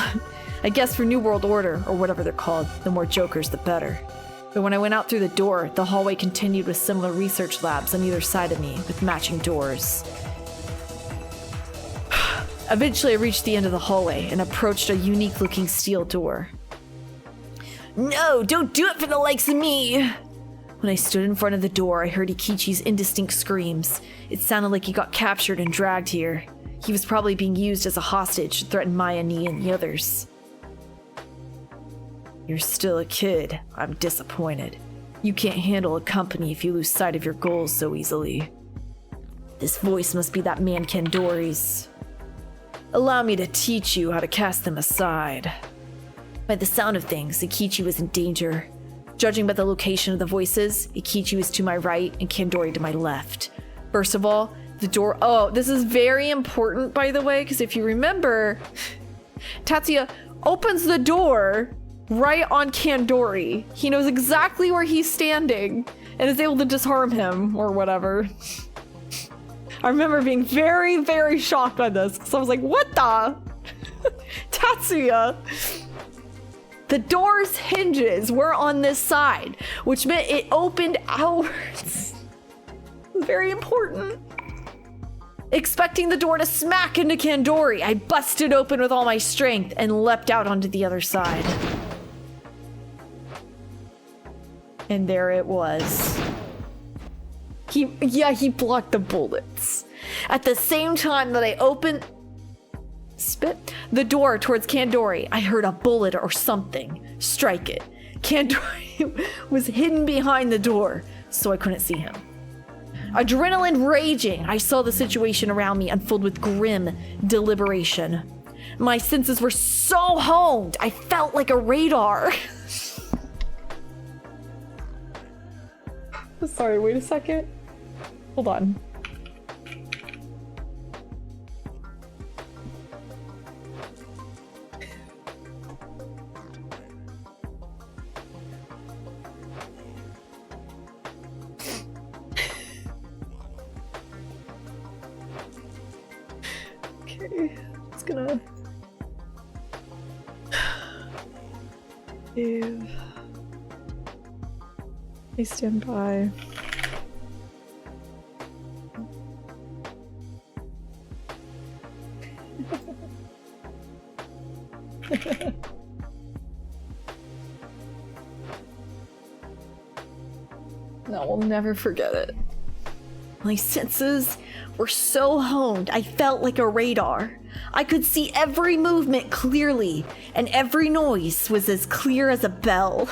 I guess for New World Order, or whatever they're called, the more jokers the better. But when I went out through the door, the hallway continued with similar research labs on either side of me, with matching doors. Eventually I reached the end of the hallway and approached a unique-looking steel door. No, don't do it for the likes of me! When I stood in front of the door, I heard Ikichi's indistinct screams. It sounded like he got captured and dragged here. He was probably being used as a hostage to threaten Maya, Nee, and the others. You're still a kid. I'm disappointed. You can't handle a company if you lose sight of your goals so easily. This voice must be that man Kandori's. Allow me to teach you how to cast them aside. By the sound of things, Ikichi was in danger. Judging by the location of the voices, Ikichi was to my right and Kandori to my left. First of all, the door... Oh, this is very important, by the way, because if you remember, Tatsuya opens the door right on Kandori. He knows exactly where he's standing and is able to disarm him or whatever. I remember being very, very shocked by this because I was like, what the? Tatsuya. The door's hinges were on this side, which meant it opened outwards. Very important. Expecting the door to smack into Kandori, I busted open with all my strength and leapt out onto the other side. And there it was. He blocked the bullets. At the same time that I opened the door towards Kandori, I heard a bullet or something strike it. Kandori was hidden behind the door, so I couldn't see him. Adrenaline raging, I saw the situation around me unfold with grim deliberation. My senses were so honed, I felt like a radar. Sorry, wait a second. Hold on. Okay, it's gonna... Save. Please stand by. No, we'll never forget it. My senses were so honed, I felt like a radar. I could see every movement clearly, and every noise was as clear as a bell.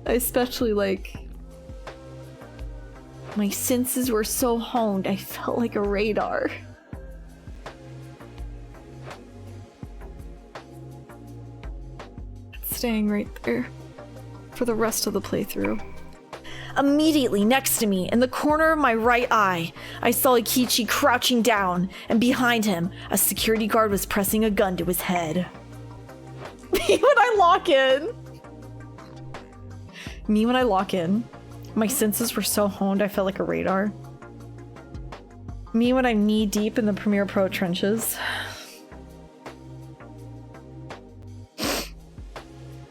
I especially like... My senses were so honed, I felt like a radar. It's staying right there for the rest of the playthrough. Immediately next to me, in the corner of my right eye, I saw Ikichi crouching down, and behind him, a security guard was pressing a gun to his head. Me when I lock in! Me when I lock in. My senses were so honed I felt like a radar. Me when I'm knee deep in the Premiere Pro trenches.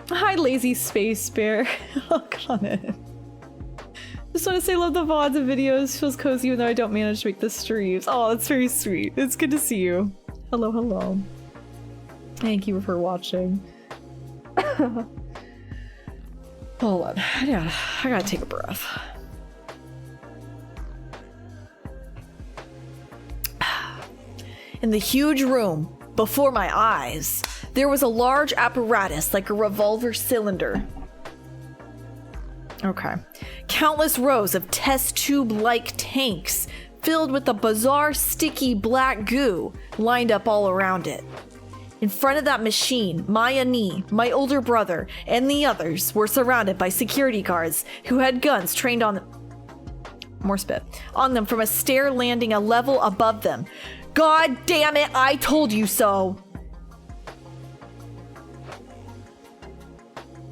Hi, lazy space bear. Look on it. Just want to say love the VODs and videos. Feels cozy even though I don't manage to make the streams. Oh, that's very sweet. It's good to see you. Hello, hello. Thank you for watching. Hold on. I gotta take a breath. In the huge room before my eyes, there was a large apparatus like a revolver cylinder. Okay. Countless rows of test tube-like tanks filled with a bizarre sticky black goo lined up all around it. In front of that machine, Maya Ni, my older brother, and the others were surrounded by security guards who had guns trained on them from a stair landing a level above them. God damn it, I told you so!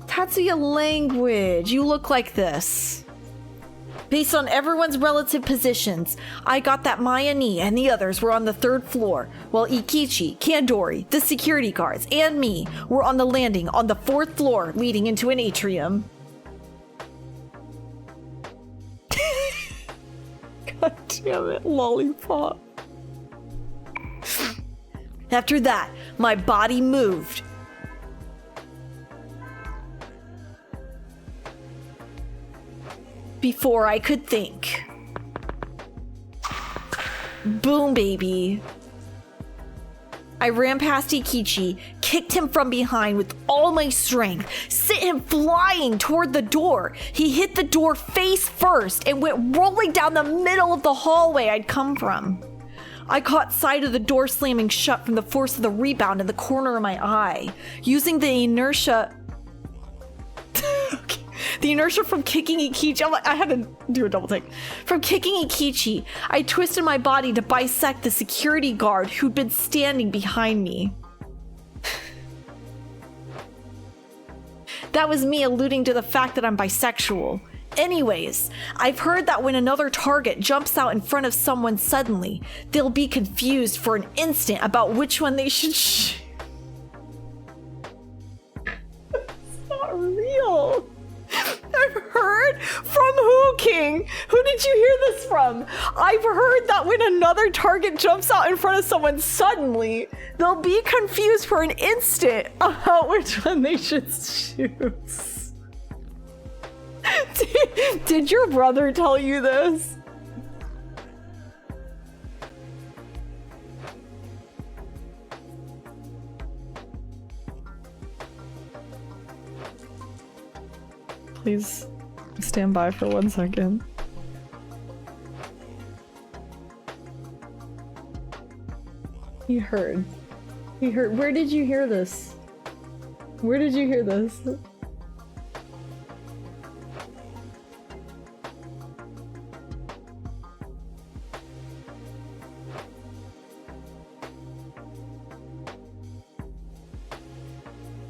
Tatsuya language, you look like this. Based on everyone's relative positions, I got that Maya Ni and the others were on the 3rd floor, while Ikichi, Kandori, the security guards, and me were on the landing on the 4th floor leading into an atrium. God damn it, lollipop. After that, my body moved. Before I could think. Boom, baby. I ran past Ikichi, kicked him from behind with all my strength, sent him flying toward the door. He hit the door face first and went rolling down the middle of the hallway I'd come from. I caught sight of the door slamming shut from the force of the rebound in the corner of my eye. Using the inertia... The inertia from kicking Ikichi, I had to do a double take. From kicking Ikichi, I twisted my body to bisect the security guard who'd been standing behind me. That was me alluding to the fact that I'm bisexual. Anyways, I've heard that when another target jumps out in front of someone suddenly, they'll be confused for an instant about which one they should shoot. It's not real. I've heard from who, King? Who did you hear this from? I've heard that when another target jumps out in front of someone suddenly, they'll be confused for an instant about which one they should choose. Did your brother tell you this? Please stand by for 1 second. He heard. He heard. Where did you hear this? Where did you hear this?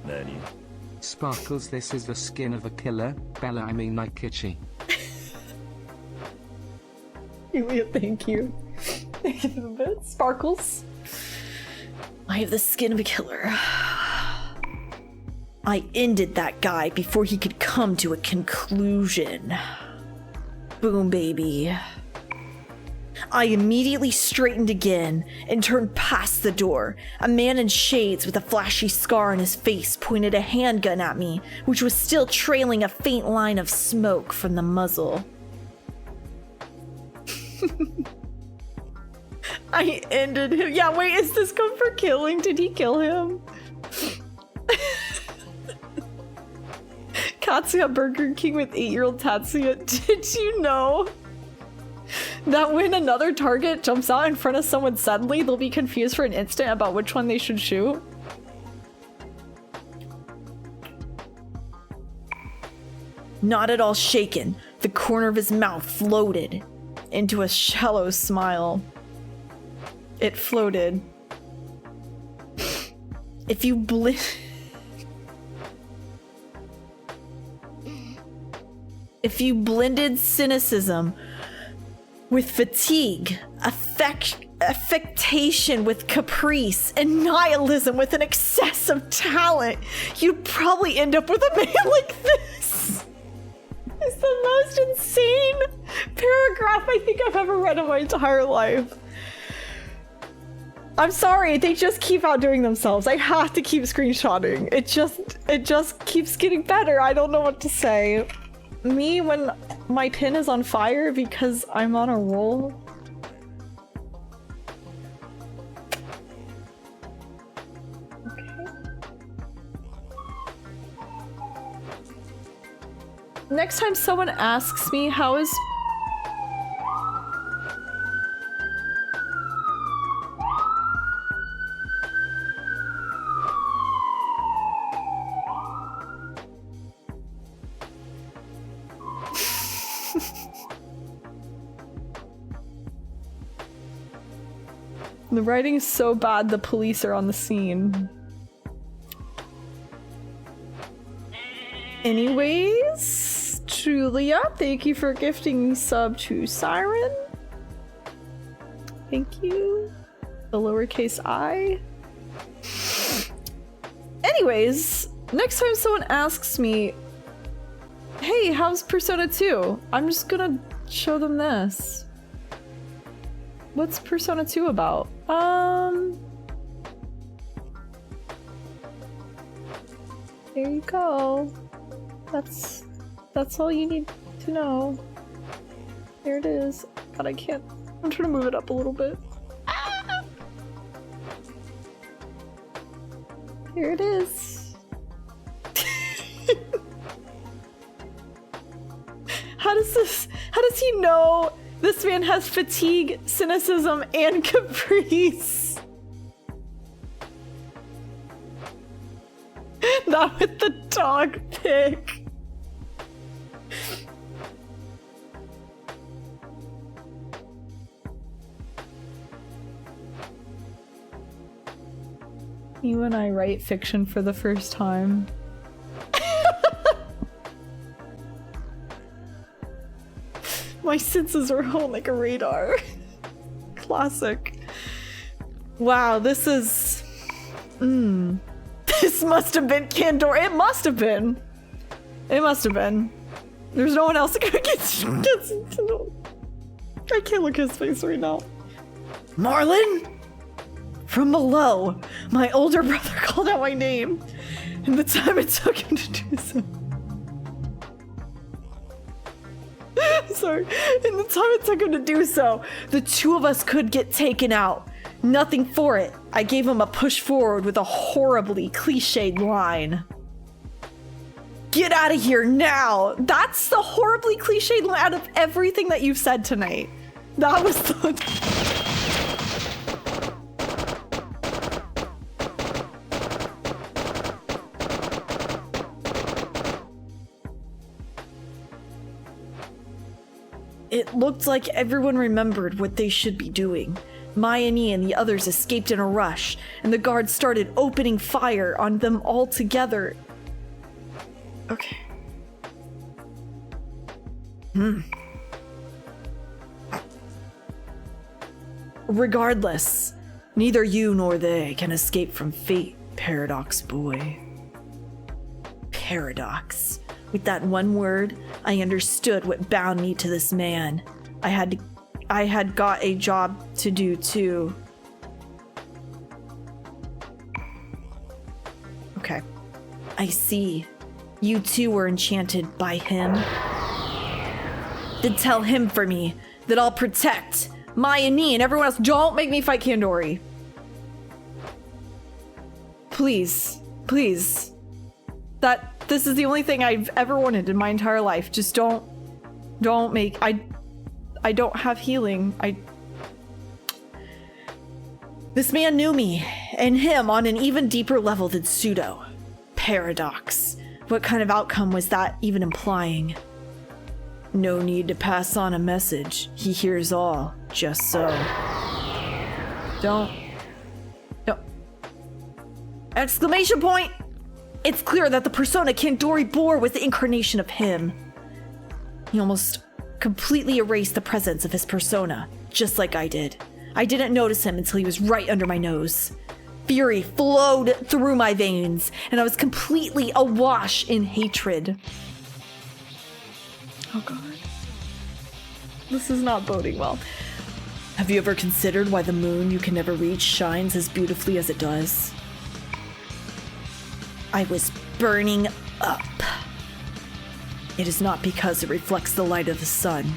Nanny. Sparkles, this is the skin of a killer. Bella, I mean like kitschy. Julia, thank you. Thank you for the bit. Sparkles. I have the skin of a killer. I ended that guy before he could come to a conclusion. Boom, baby. I immediately straightened again and turned past the door. A man in shades with a flashy scar on his face pointed a handgun at me, which was still trailing a faint line of smoke from the muzzle. I ended him. Yeah, wait, is this good for killing? Did he kill him? Katsuya Burger King with 8-year-old Tatsuya. Did you know that when another target jumps out in front of someone suddenly, they'll be confused for an instant about which one they should shoot? Not at all shaken, the corner of his mouth floated into a shallow smile. It floated. If you If you blended cynicism with fatigue, affectation with caprice, and nihilism with an excess of talent, you'd probably end up with a man like this. It's the most insane paragraph I think I've ever read in my entire life. I'm sorry, they just keep outdoing themselves. I have to keep screenshotting. It just keeps getting better. I don't know what to say. Me, when my pin is on fire because I'm on a roll. Okay. Next time someone asks me how is... The writing is so bad, the police are on the scene. Anyways, Julia, thank you for gifting me sub to Siren. Thank you. The lowercase I. Anyways, next time someone asks me, hey, how's Persona 2? I'm just gonna show them this. What's Persona 2 about? There you go. That's all you need to know. There it is. God, I can't. I'm trying to move it up a little bit. Ah! Here it is. How does he know this man has fatigue, cynicism, and caprice? Not with the dog pic. You and I write fiction for the first time. My senses are on like a radar. Classic. Wow, this is... This must have been Candor. It must have been. It must have been. There's no one else that gets I can't look at his face right now. Marlon? From below, my older brother called out my name, and the time it took him to do so. Sorry. In the time it took him to do so, the two of us could get taken out. Nothing for it. I gave him a push forward with a horribly cliched line. Get out of here now! That's the horribly cliched line out of everything that you've said tonight. That was the... It looked like everyone remembered what they should be doing. Mayani and the others escaped in a rush, and the guards started opening fire on them all together. Okay. Regardless, neither you nor they can escape from fate, Paradox boy. Paradox. With that one word, I understood what bound me to this man. I had got a job to do too. Okay. I see. You too were enchanted by him. Then tell him for me that I'll protect Mayani and everyone else. Don't make me fight Kandori. Please. Please. This is the only thing I've ever wanted in my entire life. Just don't make... I don't have healing. This man knew me, and him on an even deeper level than Pseudo. Paradox. What kind of outcome was that even implying? No need to pass on a message. He hears all, just so. Don't. Exclamation point! It's clear that the persona Kandori bore was the incarnation of him. He almost completely erased the presence of his persona, just like I did. I didn't notice him until he was right under my nose. Fury flowed through my veins, and I was completely awash in hatred. Oh god. This is not boding well. Have you ever considered why the moon you can never reach shines as beautifully as it does? I was burning up. It is not because it reflects the light of the sun.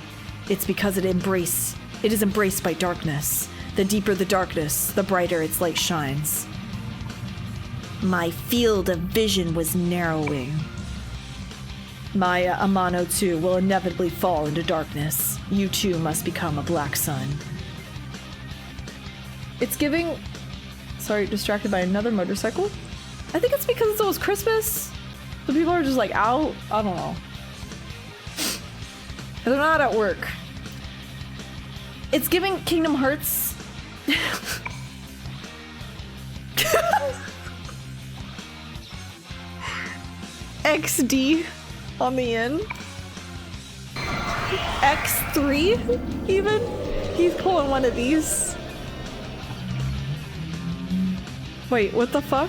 It's because it is embraced by darkness. The deeper the darkness, the brighter its light shines. My field of vision was narrowing. Maya Amano too will inevitably fall into darkness. You too must become a black sun. It's giving... Sorry, distracted by another motorcycle? I think it's because it's almost Christmas. So people are just like out. I don't know. They're not at work. It's giving Kingdom Hearts. XD on the end. X3 even? He's pulling one of these. Wait, what the fuck?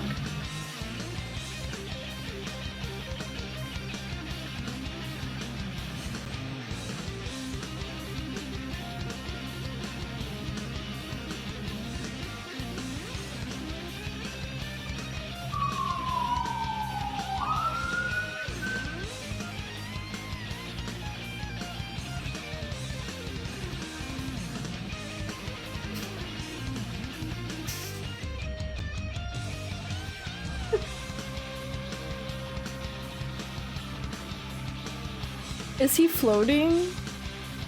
Is he floating?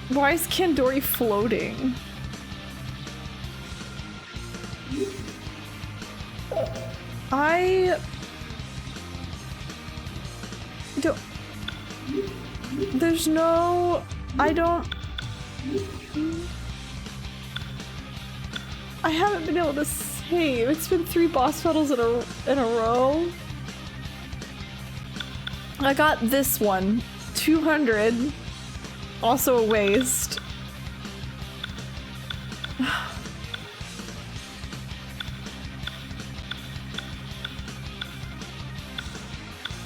Why is Kandori floating? I don't... There's no... I don't... I haven't been able to save. It's been 3 boss battles in a row. I got this one. 200. Also a waste.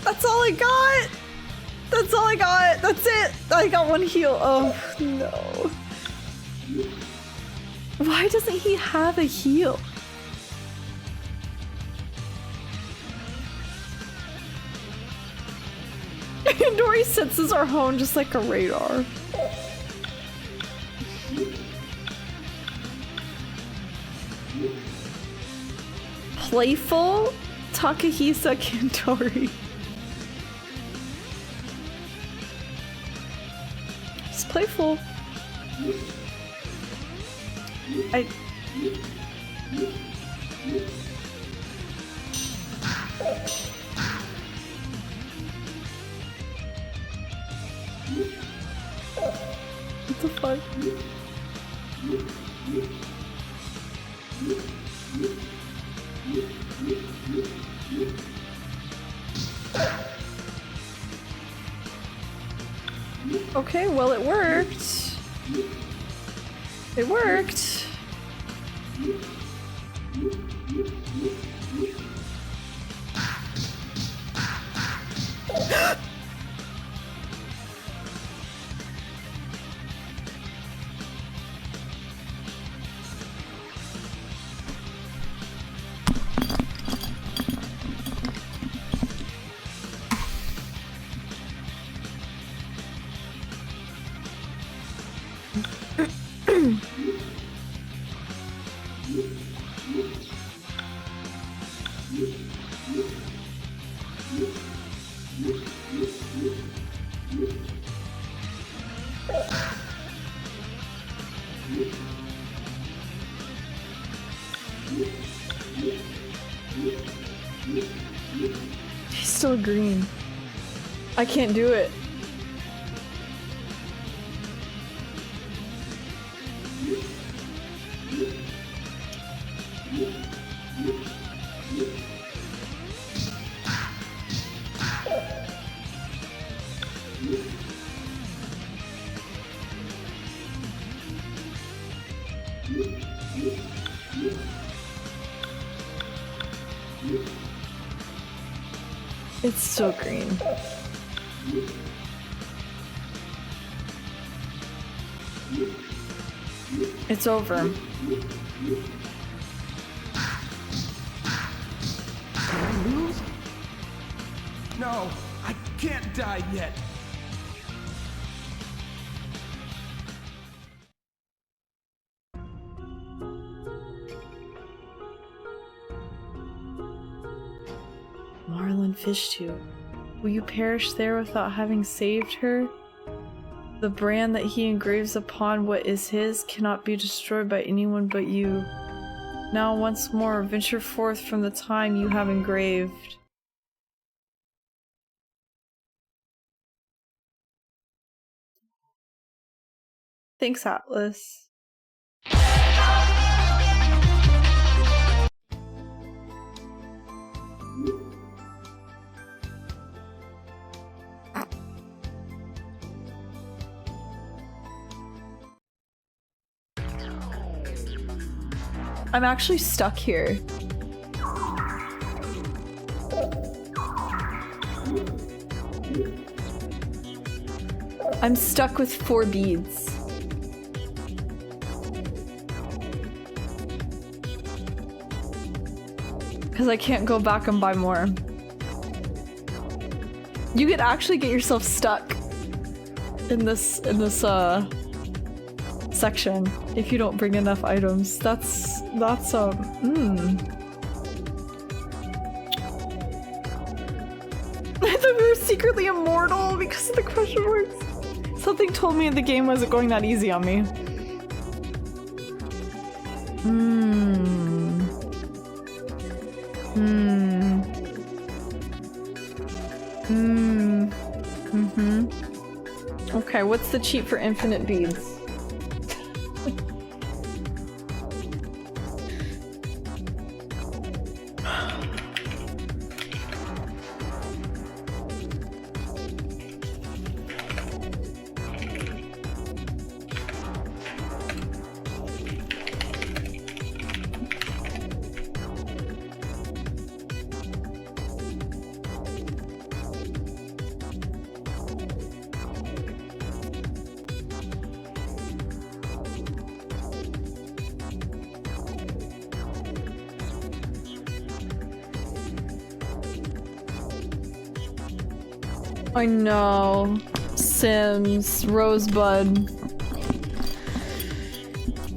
That's all I got! That's all I got! That's it! I got 1 heal. Oh, no. Why doesn't he have a heal? Kandori senses our home just like a radar. Playful Takahisa Kandori. It's playful. the fuck? Okay, well it worked. It worked. He's still green. I can't do it. It's still green. It's over. Did I lose? No, I can't die yet. Marlin Fishtube, will you perish there without having saved her? The brand that he engraves upon what is his cannot be destroyed by anyone but you. Now once more, venture forth from the time you have engraved. Thanks, Atlas. I'm actually stuck here. I'm stuck with 4 beads. Because I can't go back and buy more. You could actually get yourself stuck in this section if you don't bring enough items. That's I thought we were secretly immortal because of the question marks. Something told me the game wasn't going that easy on me. Okay, what's the cheat for infinite beads? I know. Sims, Rosebud,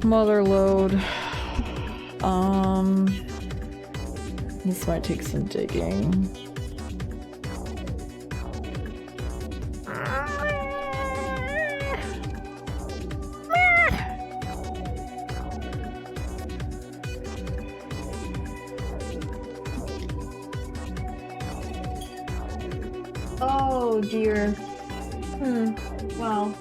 Motherload. This might take some digging. Oh dear. Wow.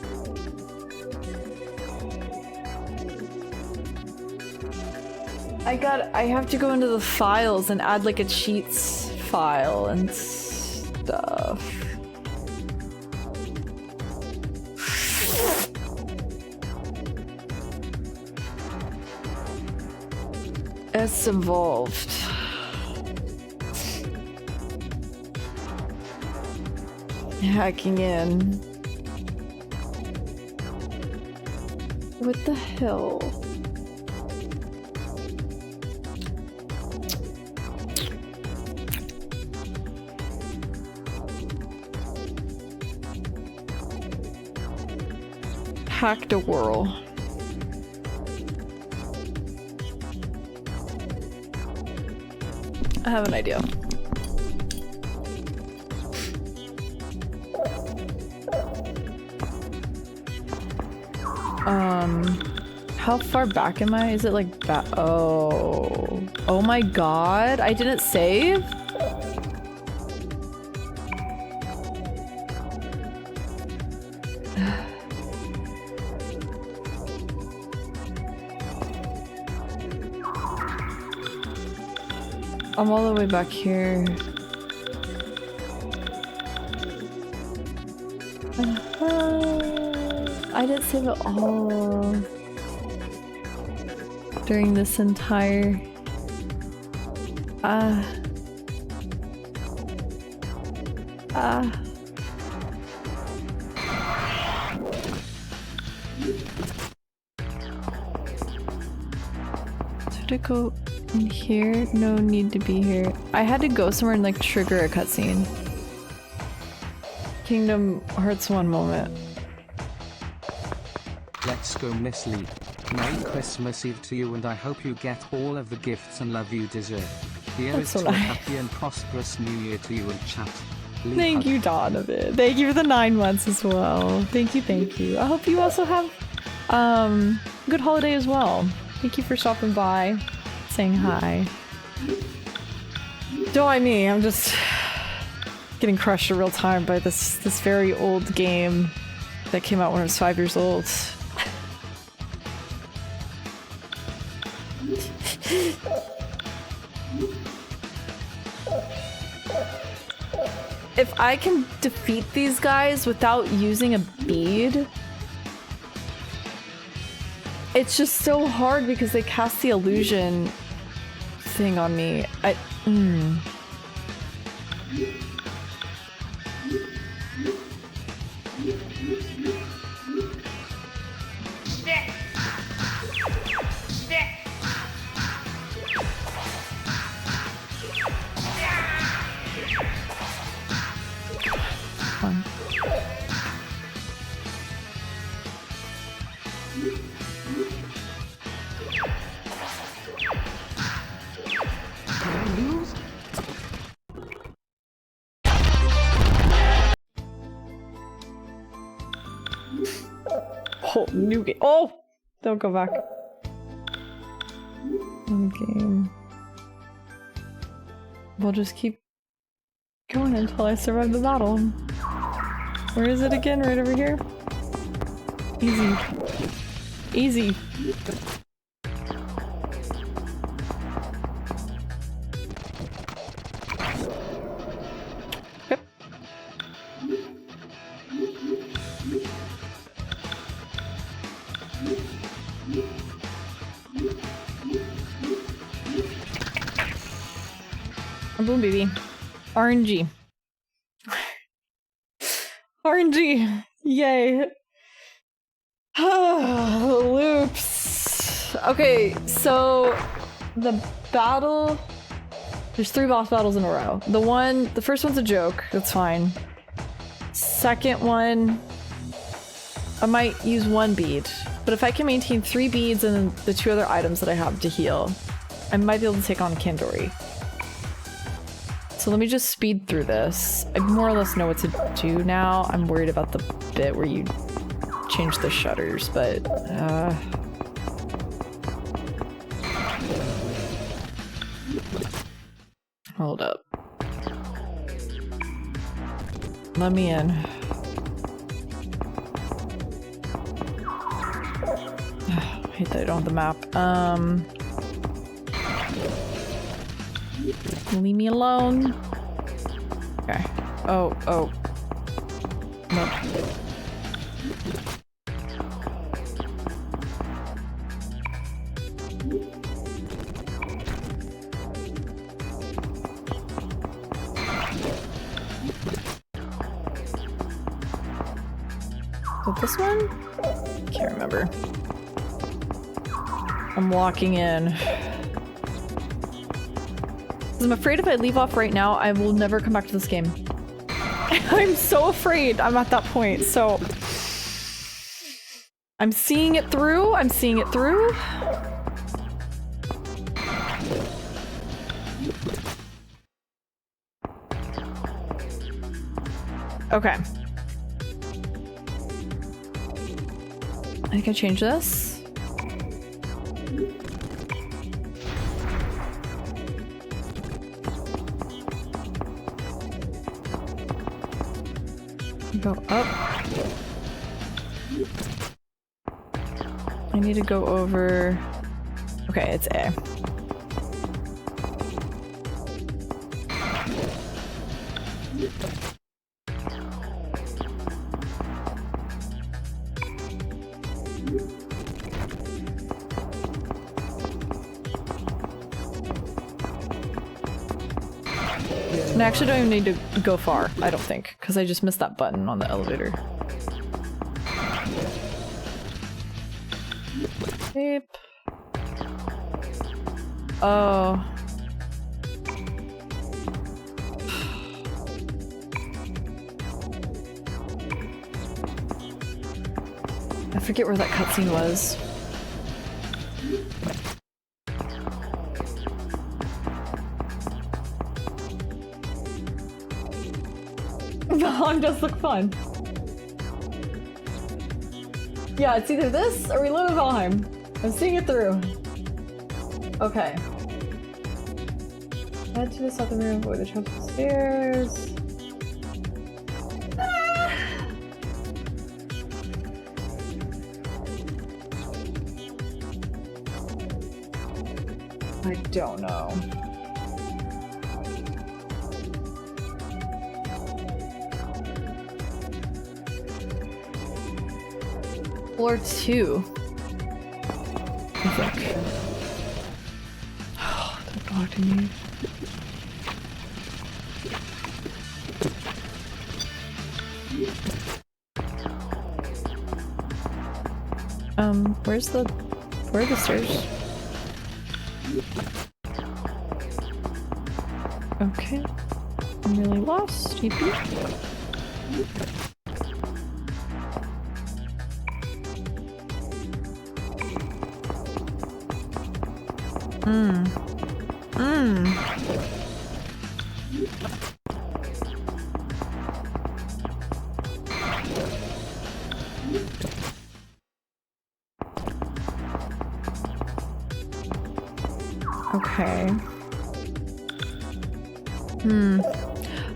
I have to go into the files and add like a cheats file and stuff. It's involved. Hacking in. What the hell? Hacked a whirl. I have an idea. How far back am I? Is it like back? Oh. Oh my god, I didn't save? I'm all the way back here. I didn't save it all during this entire Should I go in here? No need to be here. I had to go somewhere and like trigger a cutscene. Kingdom Hearts 1 moment. Let's go, Miss Lee. Merry Christmas Eve to you, and I hope you get all of the gifts and love you deserve. Here is to a happy and prosperous new year to you and chat. Lee, thank you, Donovan. Thank you for the 9 months as well. Thank you, thank you. I hope you also have good holiday as well. Thank you for stopping by, saying hi. Don't mind me, I'm just getting crushed in real time by this very old game that came out when I was 5 years old. If I can defeat these guys without using a bead, it's just so hard because they cast the illusion thing on me. Oh, new game. Oh! Don't go back. New game. We'll just keep going until I survive the battle. Where is it again? Right over here? Easy. Easy. Yep. Boom, baby. RNG. RNG. Yay. Loops. Okay, so the battle. There's 3 boss battles in a row. The first one's a joke. That's fine. Second one, I might use 1 bead. But if I can maintain 3 beads and the 2 other items that I have to heal, I might be able to take on Kandori. So let me just speed through this. I more or less know what to do now. I'm worried about the bit where you change the shutters, but hold up. Let me in. I hate that I don't have the map. Leave me alone. Okay. Oh. Nope. Is it this one? Can't remember. I'm walking in. I'm afraid if I leave off right now, I will never come back to this game. I'm so afraid I'm at that point, so... I'm seeing it through, I'm seeing it through. Okay. I think I changed this. Go up. I need to go over... Okay, it's A. And I actually don't even need to go far, I don't think, because I just missed that button on the elevator. Tape. Oh. I forget where that cutscene was. Valheim does look fun. Yeah, it's either this or we live in Valheim. I'm seeing it through. Okay. Head to the southern room, avoid the traps upstairs. I don't know. Floor 2. I think. Oh, don't talk to me. Where are the stairs? Okay. I'm really lost, TP. Okay.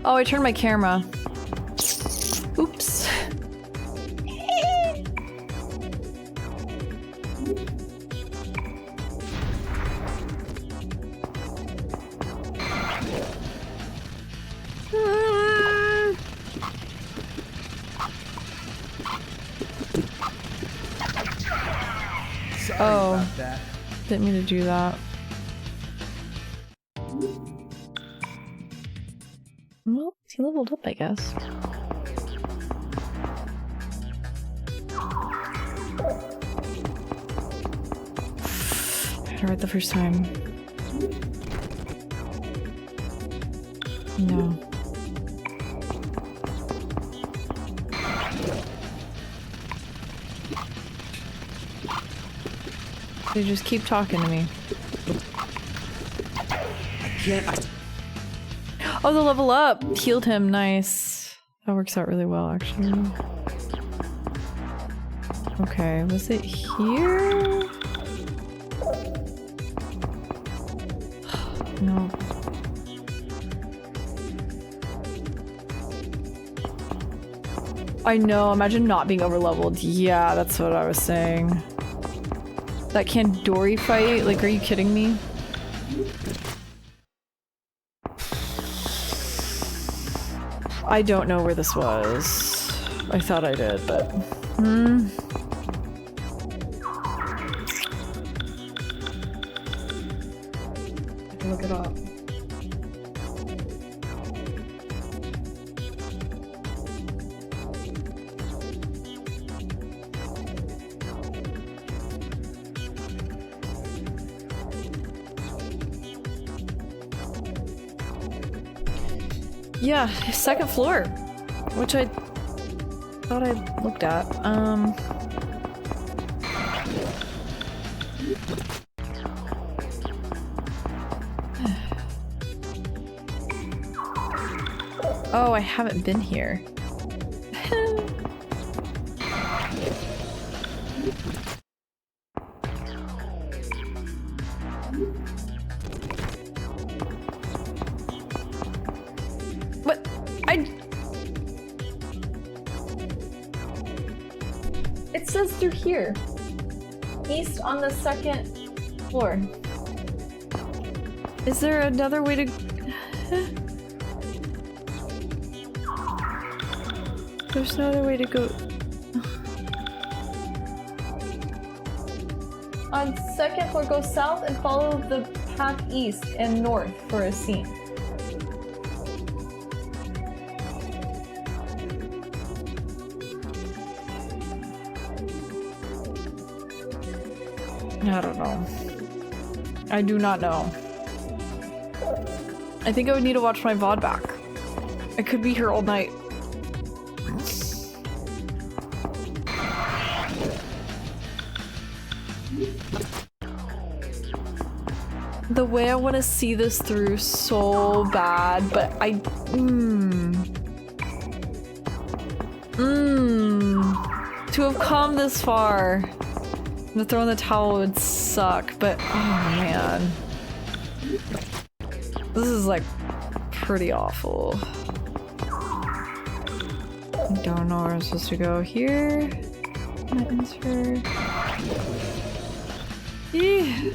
Oh, I turned my camera. Oops. Sorry about that. Didn't mean to do that. Well, he leveled up, I guess. I had it right the first time. No. They just keep talking to me. Oh, the level up healed him. Nice. That works out really well, actually. Okay, was it here? No. I know, imagine not being overleveled. Yeah, that's what I was saying. That Kandori fight? Like, are you kidding me? I don't know where this was. I thought I did, but... Look it up. Yeah, second floor, which I thought I looked at. Oh, I haven't been here. What? It says through here. East on the second floor. Is there another way to... There's no other way to go. On second floor, go south and follow the path east and north for a scene. I don't know. I do not know. I think I would need to watch my VOD back. I could be here all night. The way I want to see this through so bad, but to have come this far, to throw in the towel would suck, but oh man. This is like pretty awful. I don't know where I'm supposed to go here. Insert. Eeh.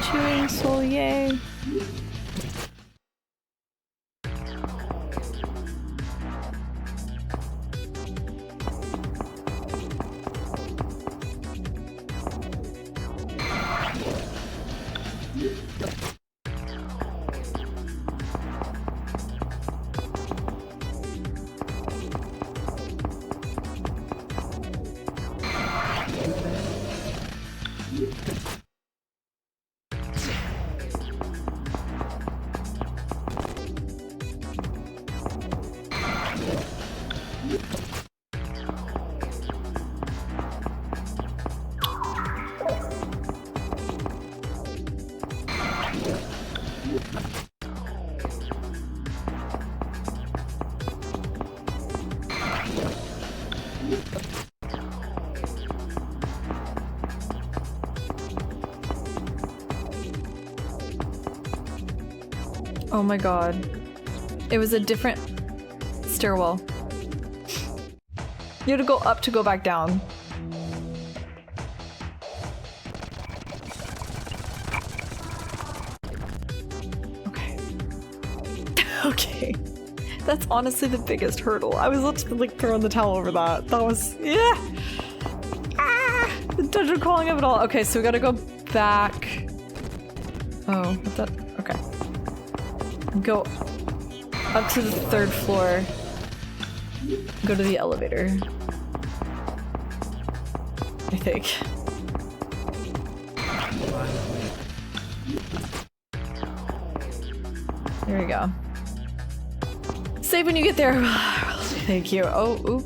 Chewing soul, yay. Oh my god. It was a different stairwell. You had to go up to go back down. Okay. Okay. That's honestly the biggest hurdle. I was literally like throwing the towel over that. That was, yeah. Ah, the dungeon crawling of it all. Okay, so we gotta go back. Oh, what's that? Okay. Go up to the third floor. Go to the elevator. I think. There we go. Save when you get there. Thank you. Oh, oop.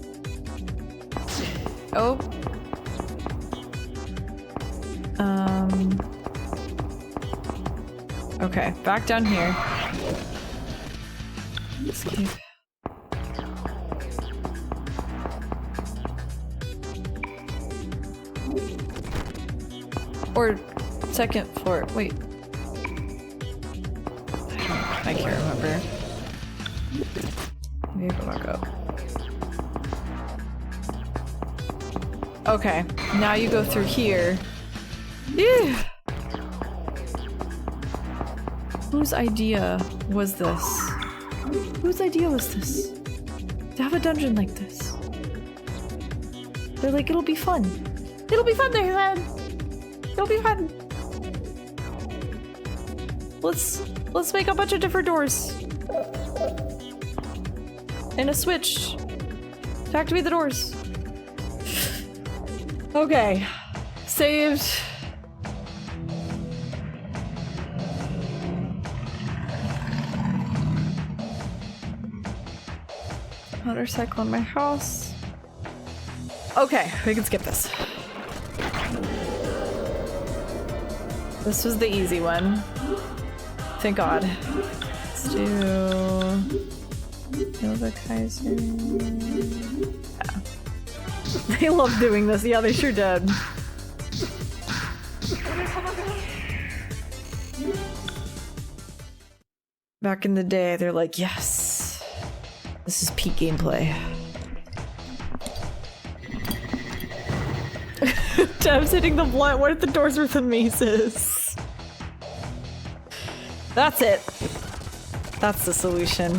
Oh. Okay, back down here. Escape. Or second floor. Wait. I can't remember. Maybe go back up. Okay, now you go through here. Ew. Whose idea was this? Whose idea was this? To have a dungeon like this? They're like, it'll be fun. It'll be fun, they said. It'll be fun. Let's make a bunch of different doors. And a switch to activate the doors. Okay. Saved. Motorcycle in my house. Okay, we can skip this. This was the easy one. Thank God. Let's do Nova Kaiser. Yeah. They love doing this. Yeah, they sure did. Back in the day, they're like, yes, this is peak gameplay. Deb's hitting the blunt. What if the doors were the mazes? That's it. That's the solution.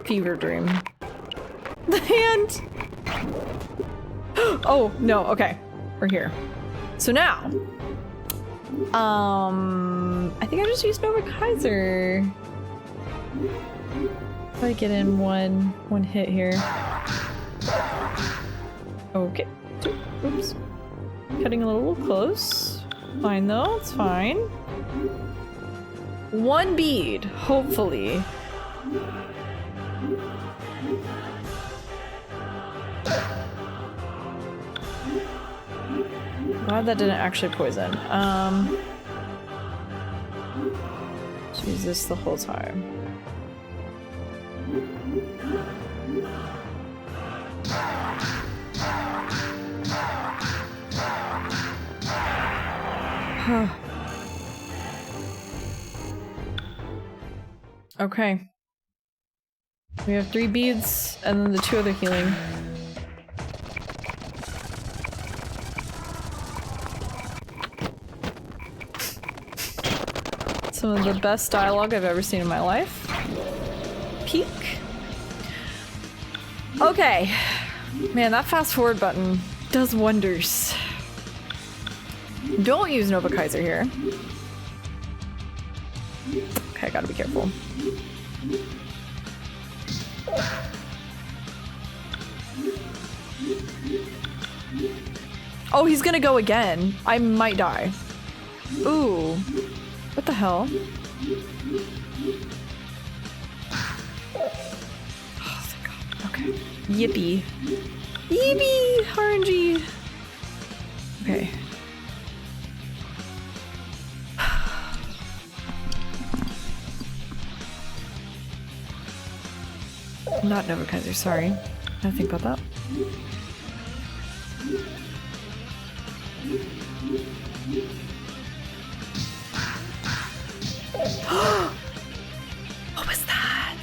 Fever dream. The hand! Oh, no, okay. We're here. So now, I think I just used Nova Kaiser. If I get in one hit here. Okay. Oops. Cutting a little close. Fine though, it's fine. One bead, hopefully. Glad that didn't actually poison. Just use this the whole time. Okay. We have 3 beads and then the 2 other healing. Some of the best dialogue I've ever seen in my life. Peak. Okay. Man, that fast forward button does wonders. Don't use Nova Kaiser here. Okay, gotta be careful. Oh, he's gonna go again. I might die. Ooh. What the hell? Oh, thank God. Okay. Yippee. Yippee! RNG! Okay. Not Nova Kaiser, sorry. I didn't think about that. What was that?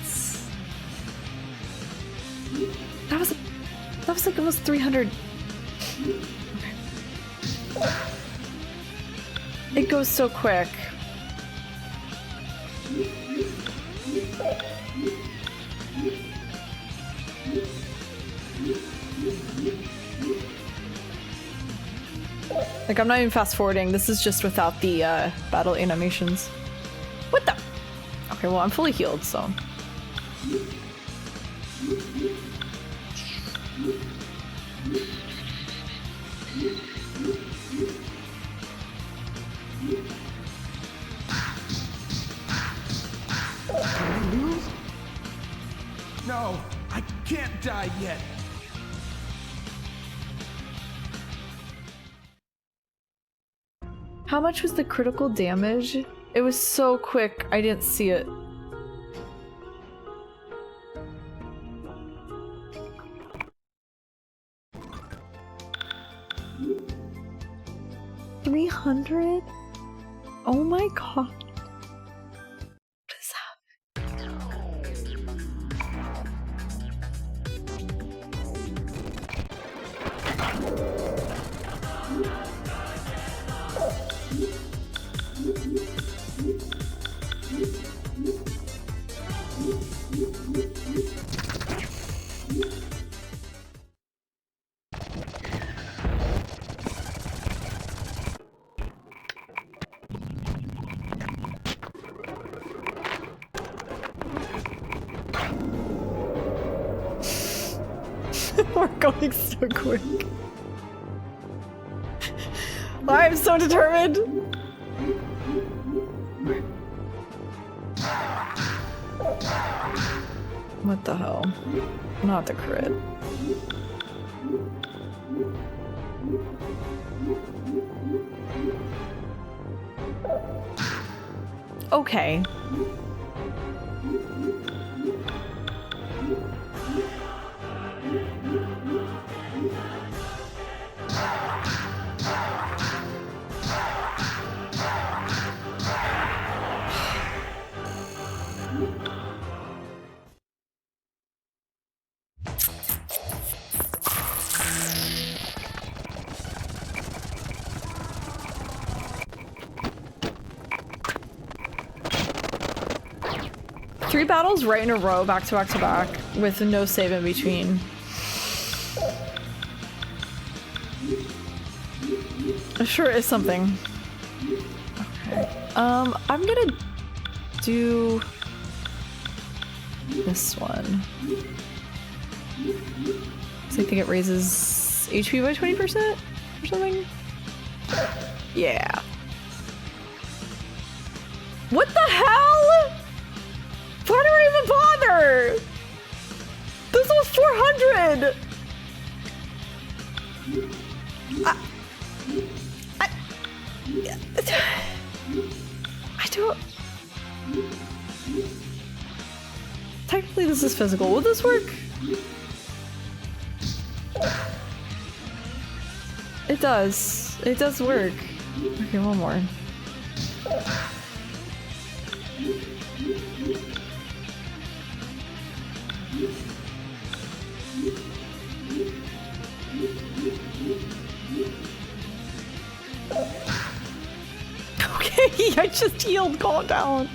That was like almost 300. It goes so quick. Like, I'm not even fast forwarding. This is just without the battle animations. What the? Okay, well, I'm fully healed, so. No, I can't die yet. How much was the critical damage? It was so quick, I didn't see it. $300? Oh my God. What is that? We're going so quick. I'm so determined. What the hell? Not the crit. Okay. Three battles right in a row, back to back to back, with no save in between. It sure is something. Okay. I'm gonna do this one. So I think it raises HP by 20% or something? Yeah. What the hell? Why do I even bother? This was 400! I don't... Technically this is physical. Will this work? It does. It does work. Okay, one more. Okay, I just healed. Calm down.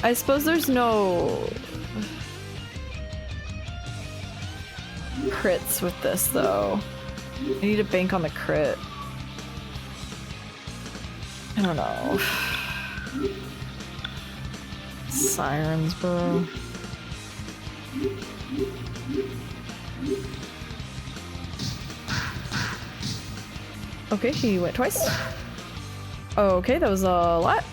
I suppose there's no crits with this though. I need to bank on the crit. I don't know. Sirens, bro. Okay, he went twice. Okay, that was a lot.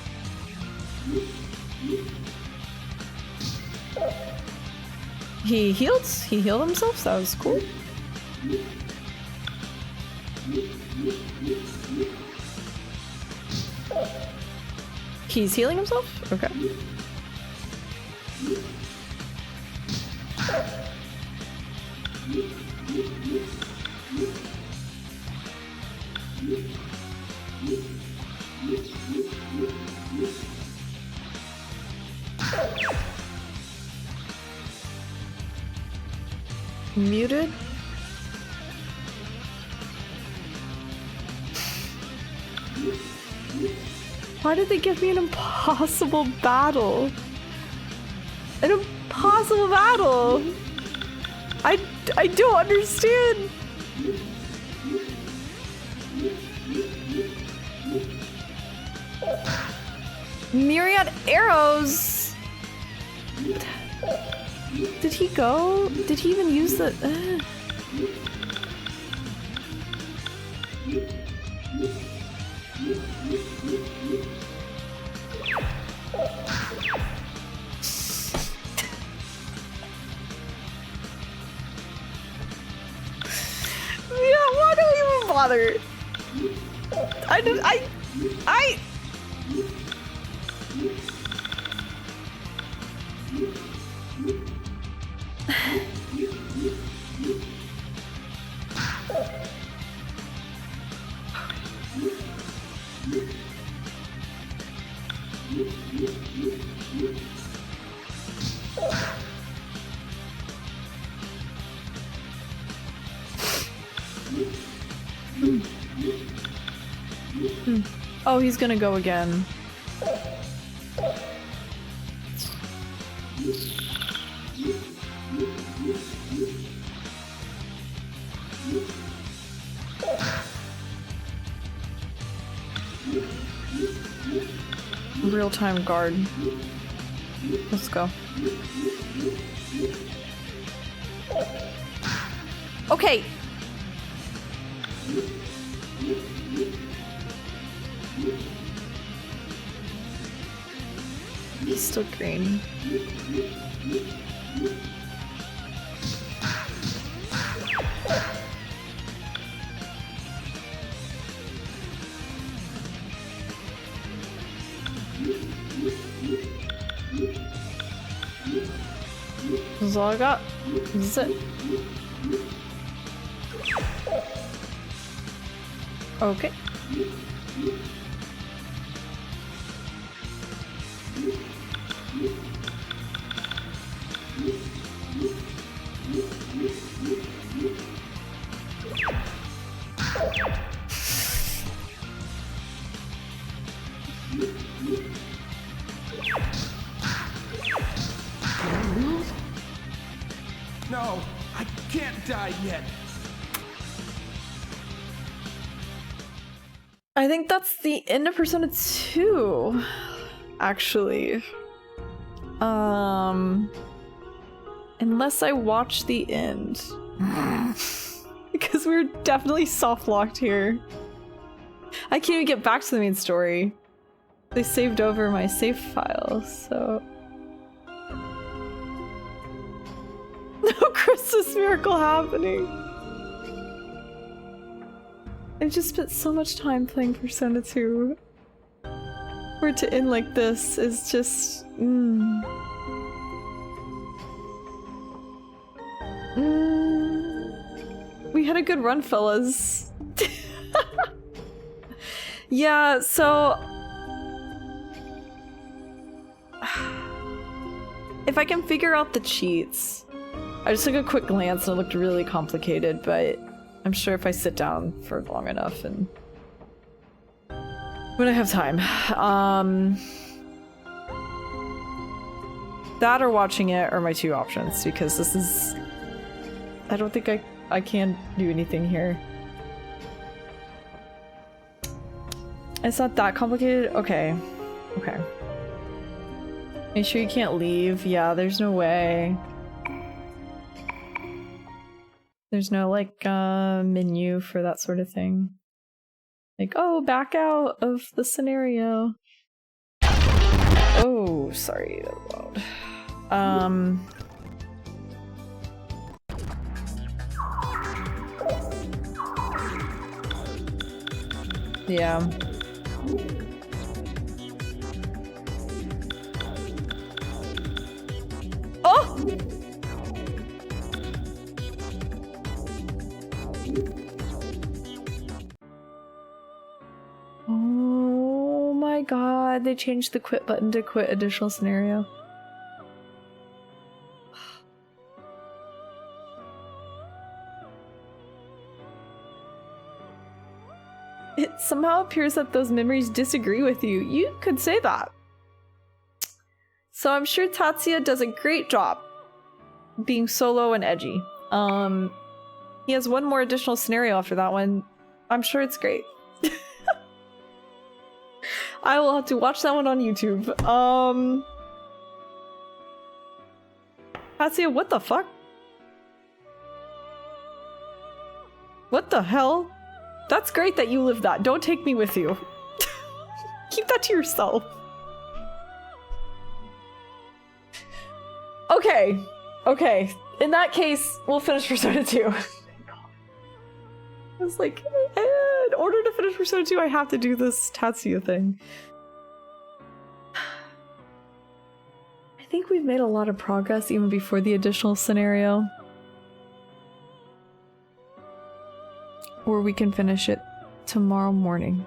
He healed. He healed himself, so that was cool. He's healing himself? Okay. Muted? Why did they give me an impossible battle? An impossible battle! I don't understand! Myriad arrows! Did he go? Did he even use the... Yeah, why do I even bother? Oh, he's gonna go again. Real-time guard. Let's go. Okay. He's still green. This is all I got. This is it. Okay. No, I can't die yet. I think that's the end of Persona 2, actually. Unless I watch the end. Because we're definitely soft-locked here. I can't even get back to the main story. They saved over my save files, so... No Christmas miracle happening! I've just spent so much time playing Persona 2. For it to end like this is just... We had a good run, fellas. Yeah, so... If I can figure out the cheats... I just took a quick glance and it looked really complicated, but I'm sure if I sit down for long enough and... when I have time. That or watching it are my two options, because this is... I don't think I can do anything here. It's not that complicated? Okay. Okay. Make sure you can't leave. Yeah, there's no way. There's no, like, menu for that sort of thing. Like, oh, back out of the scenario. Oh, sorry, that loud. Yeah. Oh! Oh my god, they changed the quit button to quit additional scenario. It somehow appears that those memories disagree with you. You could say that. So I'm sure Tatsuya does a great job being solo and edgy. He has one more additional scenario after that one. I'm sure it's great. I will have to watch that one on YouTube. Tatsuya, what the fuck? What the hell? That's great that you live that. Don't take me with you. Keep that to yourself. Okay. Okay. In that case, we'll finish Persona 2. I was like, in order to finish Persona 2, I have to do this Tatsuya thing. I think we've made a lot of progress even before the additional scenario. Or we can finish it tomorrow morning.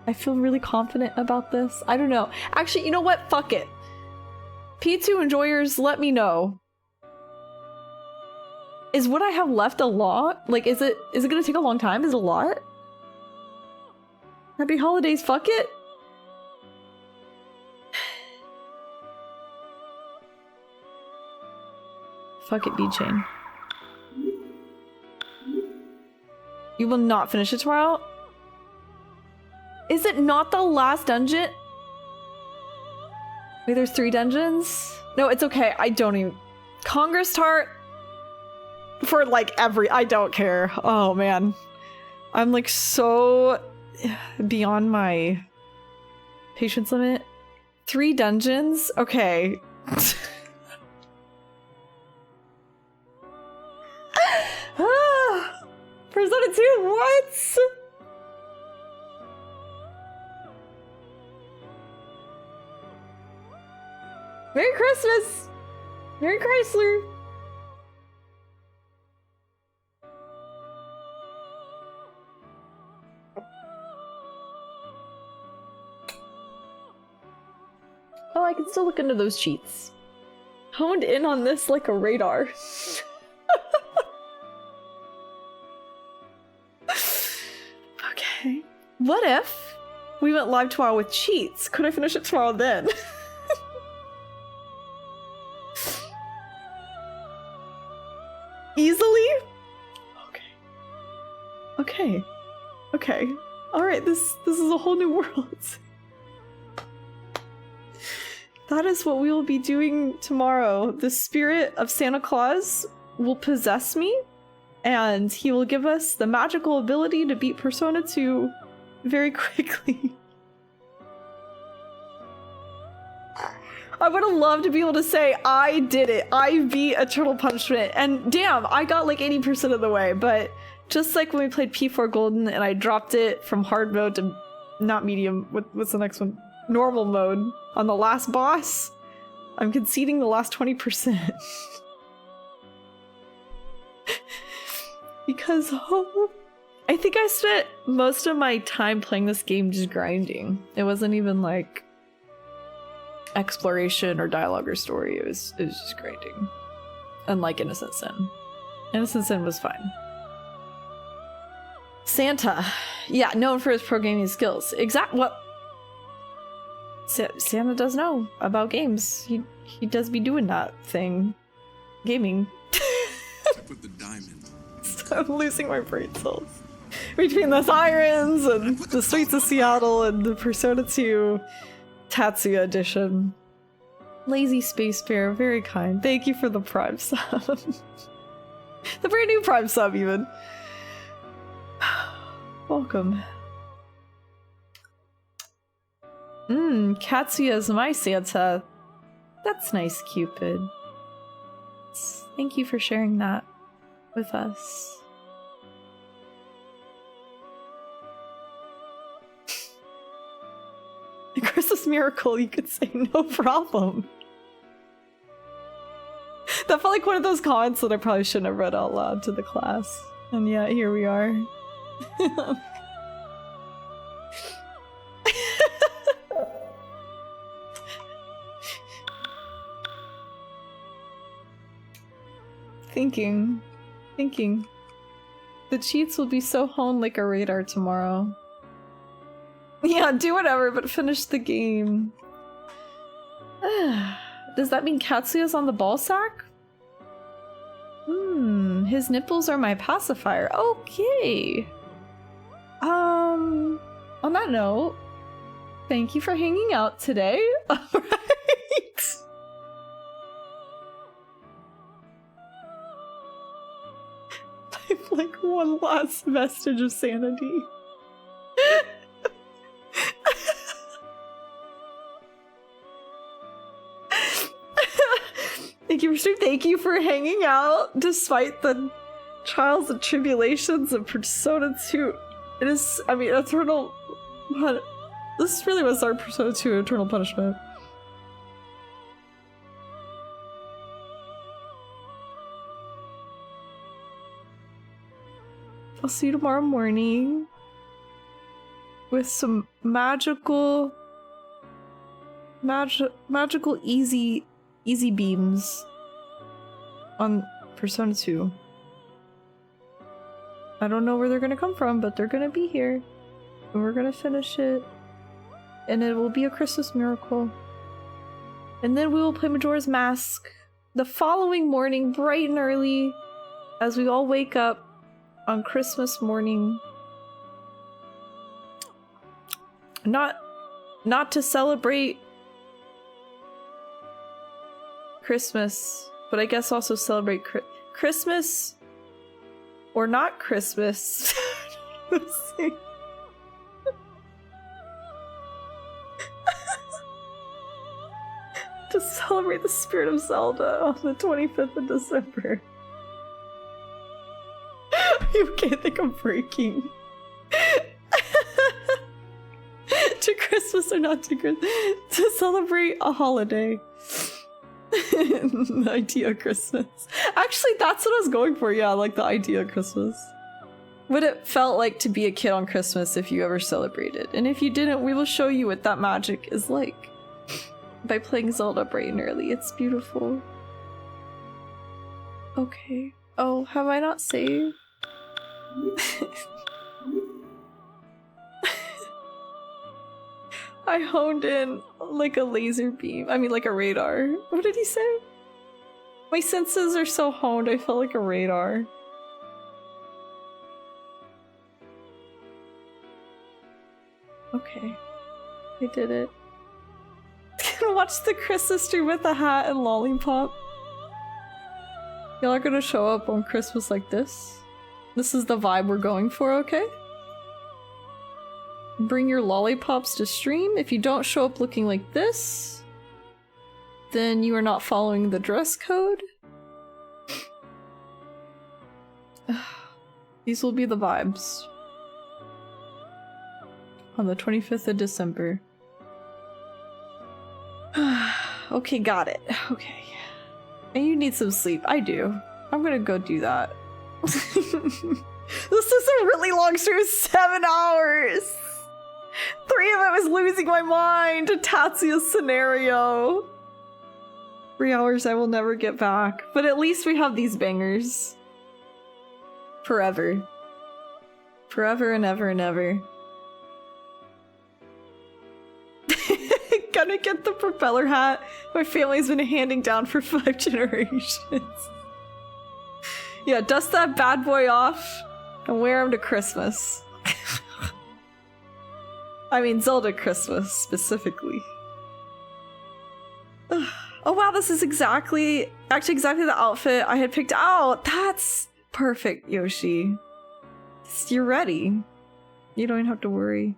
I feel really confident about this. I don't know. Actually, you know what? Fuck it. P2 enjoyers, let me know. Is what I have left a lot? Like, is it gonna take a long time? Is it a lot? Happy holidays, fuck it? Fuck it, B-Chain. You will not finish it tomorrow? Is it not the last dungeon? Wait, there's 3 dungeons? No, it's okay. I don't even... Congress Tart? For like I don't care. Oh man. I'm like so beyond my patience limit. 3 dungeons? Okay. Persona 2, what? Merry Christmas! Merry Chrysler! Oh, I can still look into those cheats. Honed in on this like a radar. Okay. What if we went live tomorrow with cheats? Could I finish it tomorrow then? Easily? Okay. Okay. Alright, this is a whole new world. That is what we will be doing tomorrow. The spirit of Santa Claus will possess me, and he will give us the magical ability to beat Persona 2 very quickly. I would have loved to be able to say, I did it. I beat Eternal Punishment. And damn, I got like 80% of the way. But just like when we played P4 Golden and I dropped it from hard mode to not medium. What's the next one? Normal mode on the last boss. I'm conceding the last 20%. Because I think I spent most of my time playing this game just grinding. It wasn't even like exploration or dialogue or story. It was just grinding. Unlike Innocent Sin. Innocent Sin was fine. Santa. Yeah, known for his pro gaming skills. What? Santa does know about games. He does be doing that thing. Gaming. I put the diamond. I'm losing my brain cells. Between the sirens and the streets of Seattle and the Persona 2 Tatsuya edition. Lazy Space Bear, very kind. Thank you for the Prime sub. The brand new Prime sub, even. Welcome. Katsuya's my Santa. That's nice, Cupid. Thank you for sharing that with us. A Christmas miracle, you could say no problem. That felt like one of those comments that I probably shouldn't have read out loud to the class. And yeah, here we are. Thinking. The cheats will be so honed like a radar tomorrow. Yeah, do whatever, but finish the game. Does that mean Katsuya's on the ball sack? His nipples are my pacifier. Okay. On that note, thank you for hanging out today. Alright. I've like one last vestige of sanity. Thank you for stream. Thank you for hanging out despite the trials and tribulations of Persona 2. It is, I mean, Eternal... This really was our Persona 2 Eternal Punishment. I'll see you tomorrow morning with some magical easy beams on Persona 2. I don't know where they're gonna come from, but they're gonna be here. And we're gonna finish it. And it will be a Christmas miracle. And then we will play Majora's Mask the following morning, bright and early, as we all wake up on Christmas morning. Not to celebrate Christmas, but I guess also celebrate Christmas or not Christmas. Let's see. To celebrate the spirit of Zelda on the 25th of December. You can't think I'm breaking. To Christmas or not to Christmas. To celebrate a holiday. The idea of Christmas. Actually, that's what I was going for. Yeah, like the idea of Christmas. What it felt like to be a kid on Christmas if you ever celebrated. And if you didn't, we will show you what that magic is like. By playing Zelda bright and early. It's beautiful. Okay. Oh, have I not saved? I honed in like a laser beam. I mean, like a radar. What did he say? My senses are so honed, I felt like a radar. Okay. I did it. Watch the Christmas tree with a hat and lollipop. Y'all are gonna show up on Christmas like this. This is the vibe we're going for, okay? Bring your lollipops to stream. If you don't show up looking like this, then you are not following the dress code. These will be the vibes. On the 25th of December. Okay, got it. Okay. And you need some sleep. I do. I'm gonna go do that. This is a really long stream, 7 hours! 3 of it was losing my mind to Tatsuya's scenario. 3 hours I will never get back. But at least we have these bangers. Forever. Forever and ever and ever. Gonna get the propeller hat my family's been handing down for 5 generations. Yeah, dust that bad boy off and wear him to Christmas. I mean, Zelda Christmas, specifically. Oh wow, this is actually exactly the outfit I had picked out. That's perfect, Yoshi. You're ready. You don't even have to worry.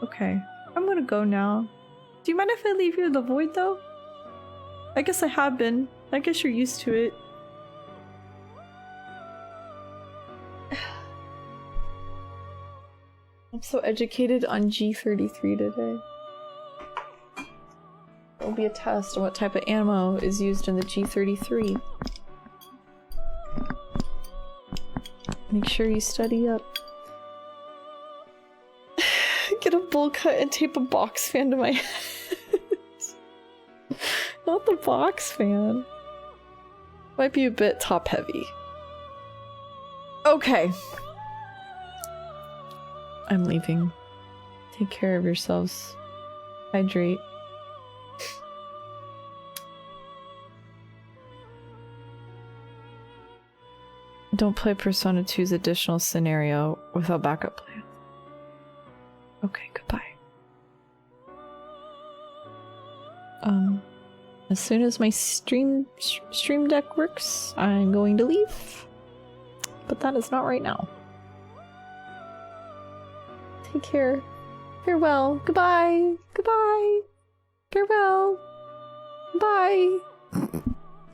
Okay. I'm gonna go now. Do you mind if I leave you in the void though? I guess I have been. I guess you're used to it. I'm so educated on G33 today. There'll be a test on what type of ammo is used in the G33. Make sure you study up. Get a bowl cut and tape a box fan to my head. Not the box fan. Might be a bit top heavy. Okay. I'm leaving. Take care of yourselves. Hydrate. Don't play Persona 2's additional scenario without backup plan. Okay, goodbye. As soon as my stream deck works, I'm going to leave. But that is not right now. Take care. Farewell. Goodbye. Goodbye. Farewell. Bye.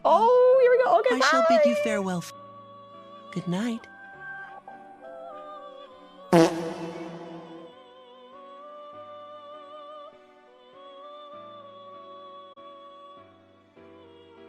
Oh, here we go. Okay, I shall bid you farewell. Good night.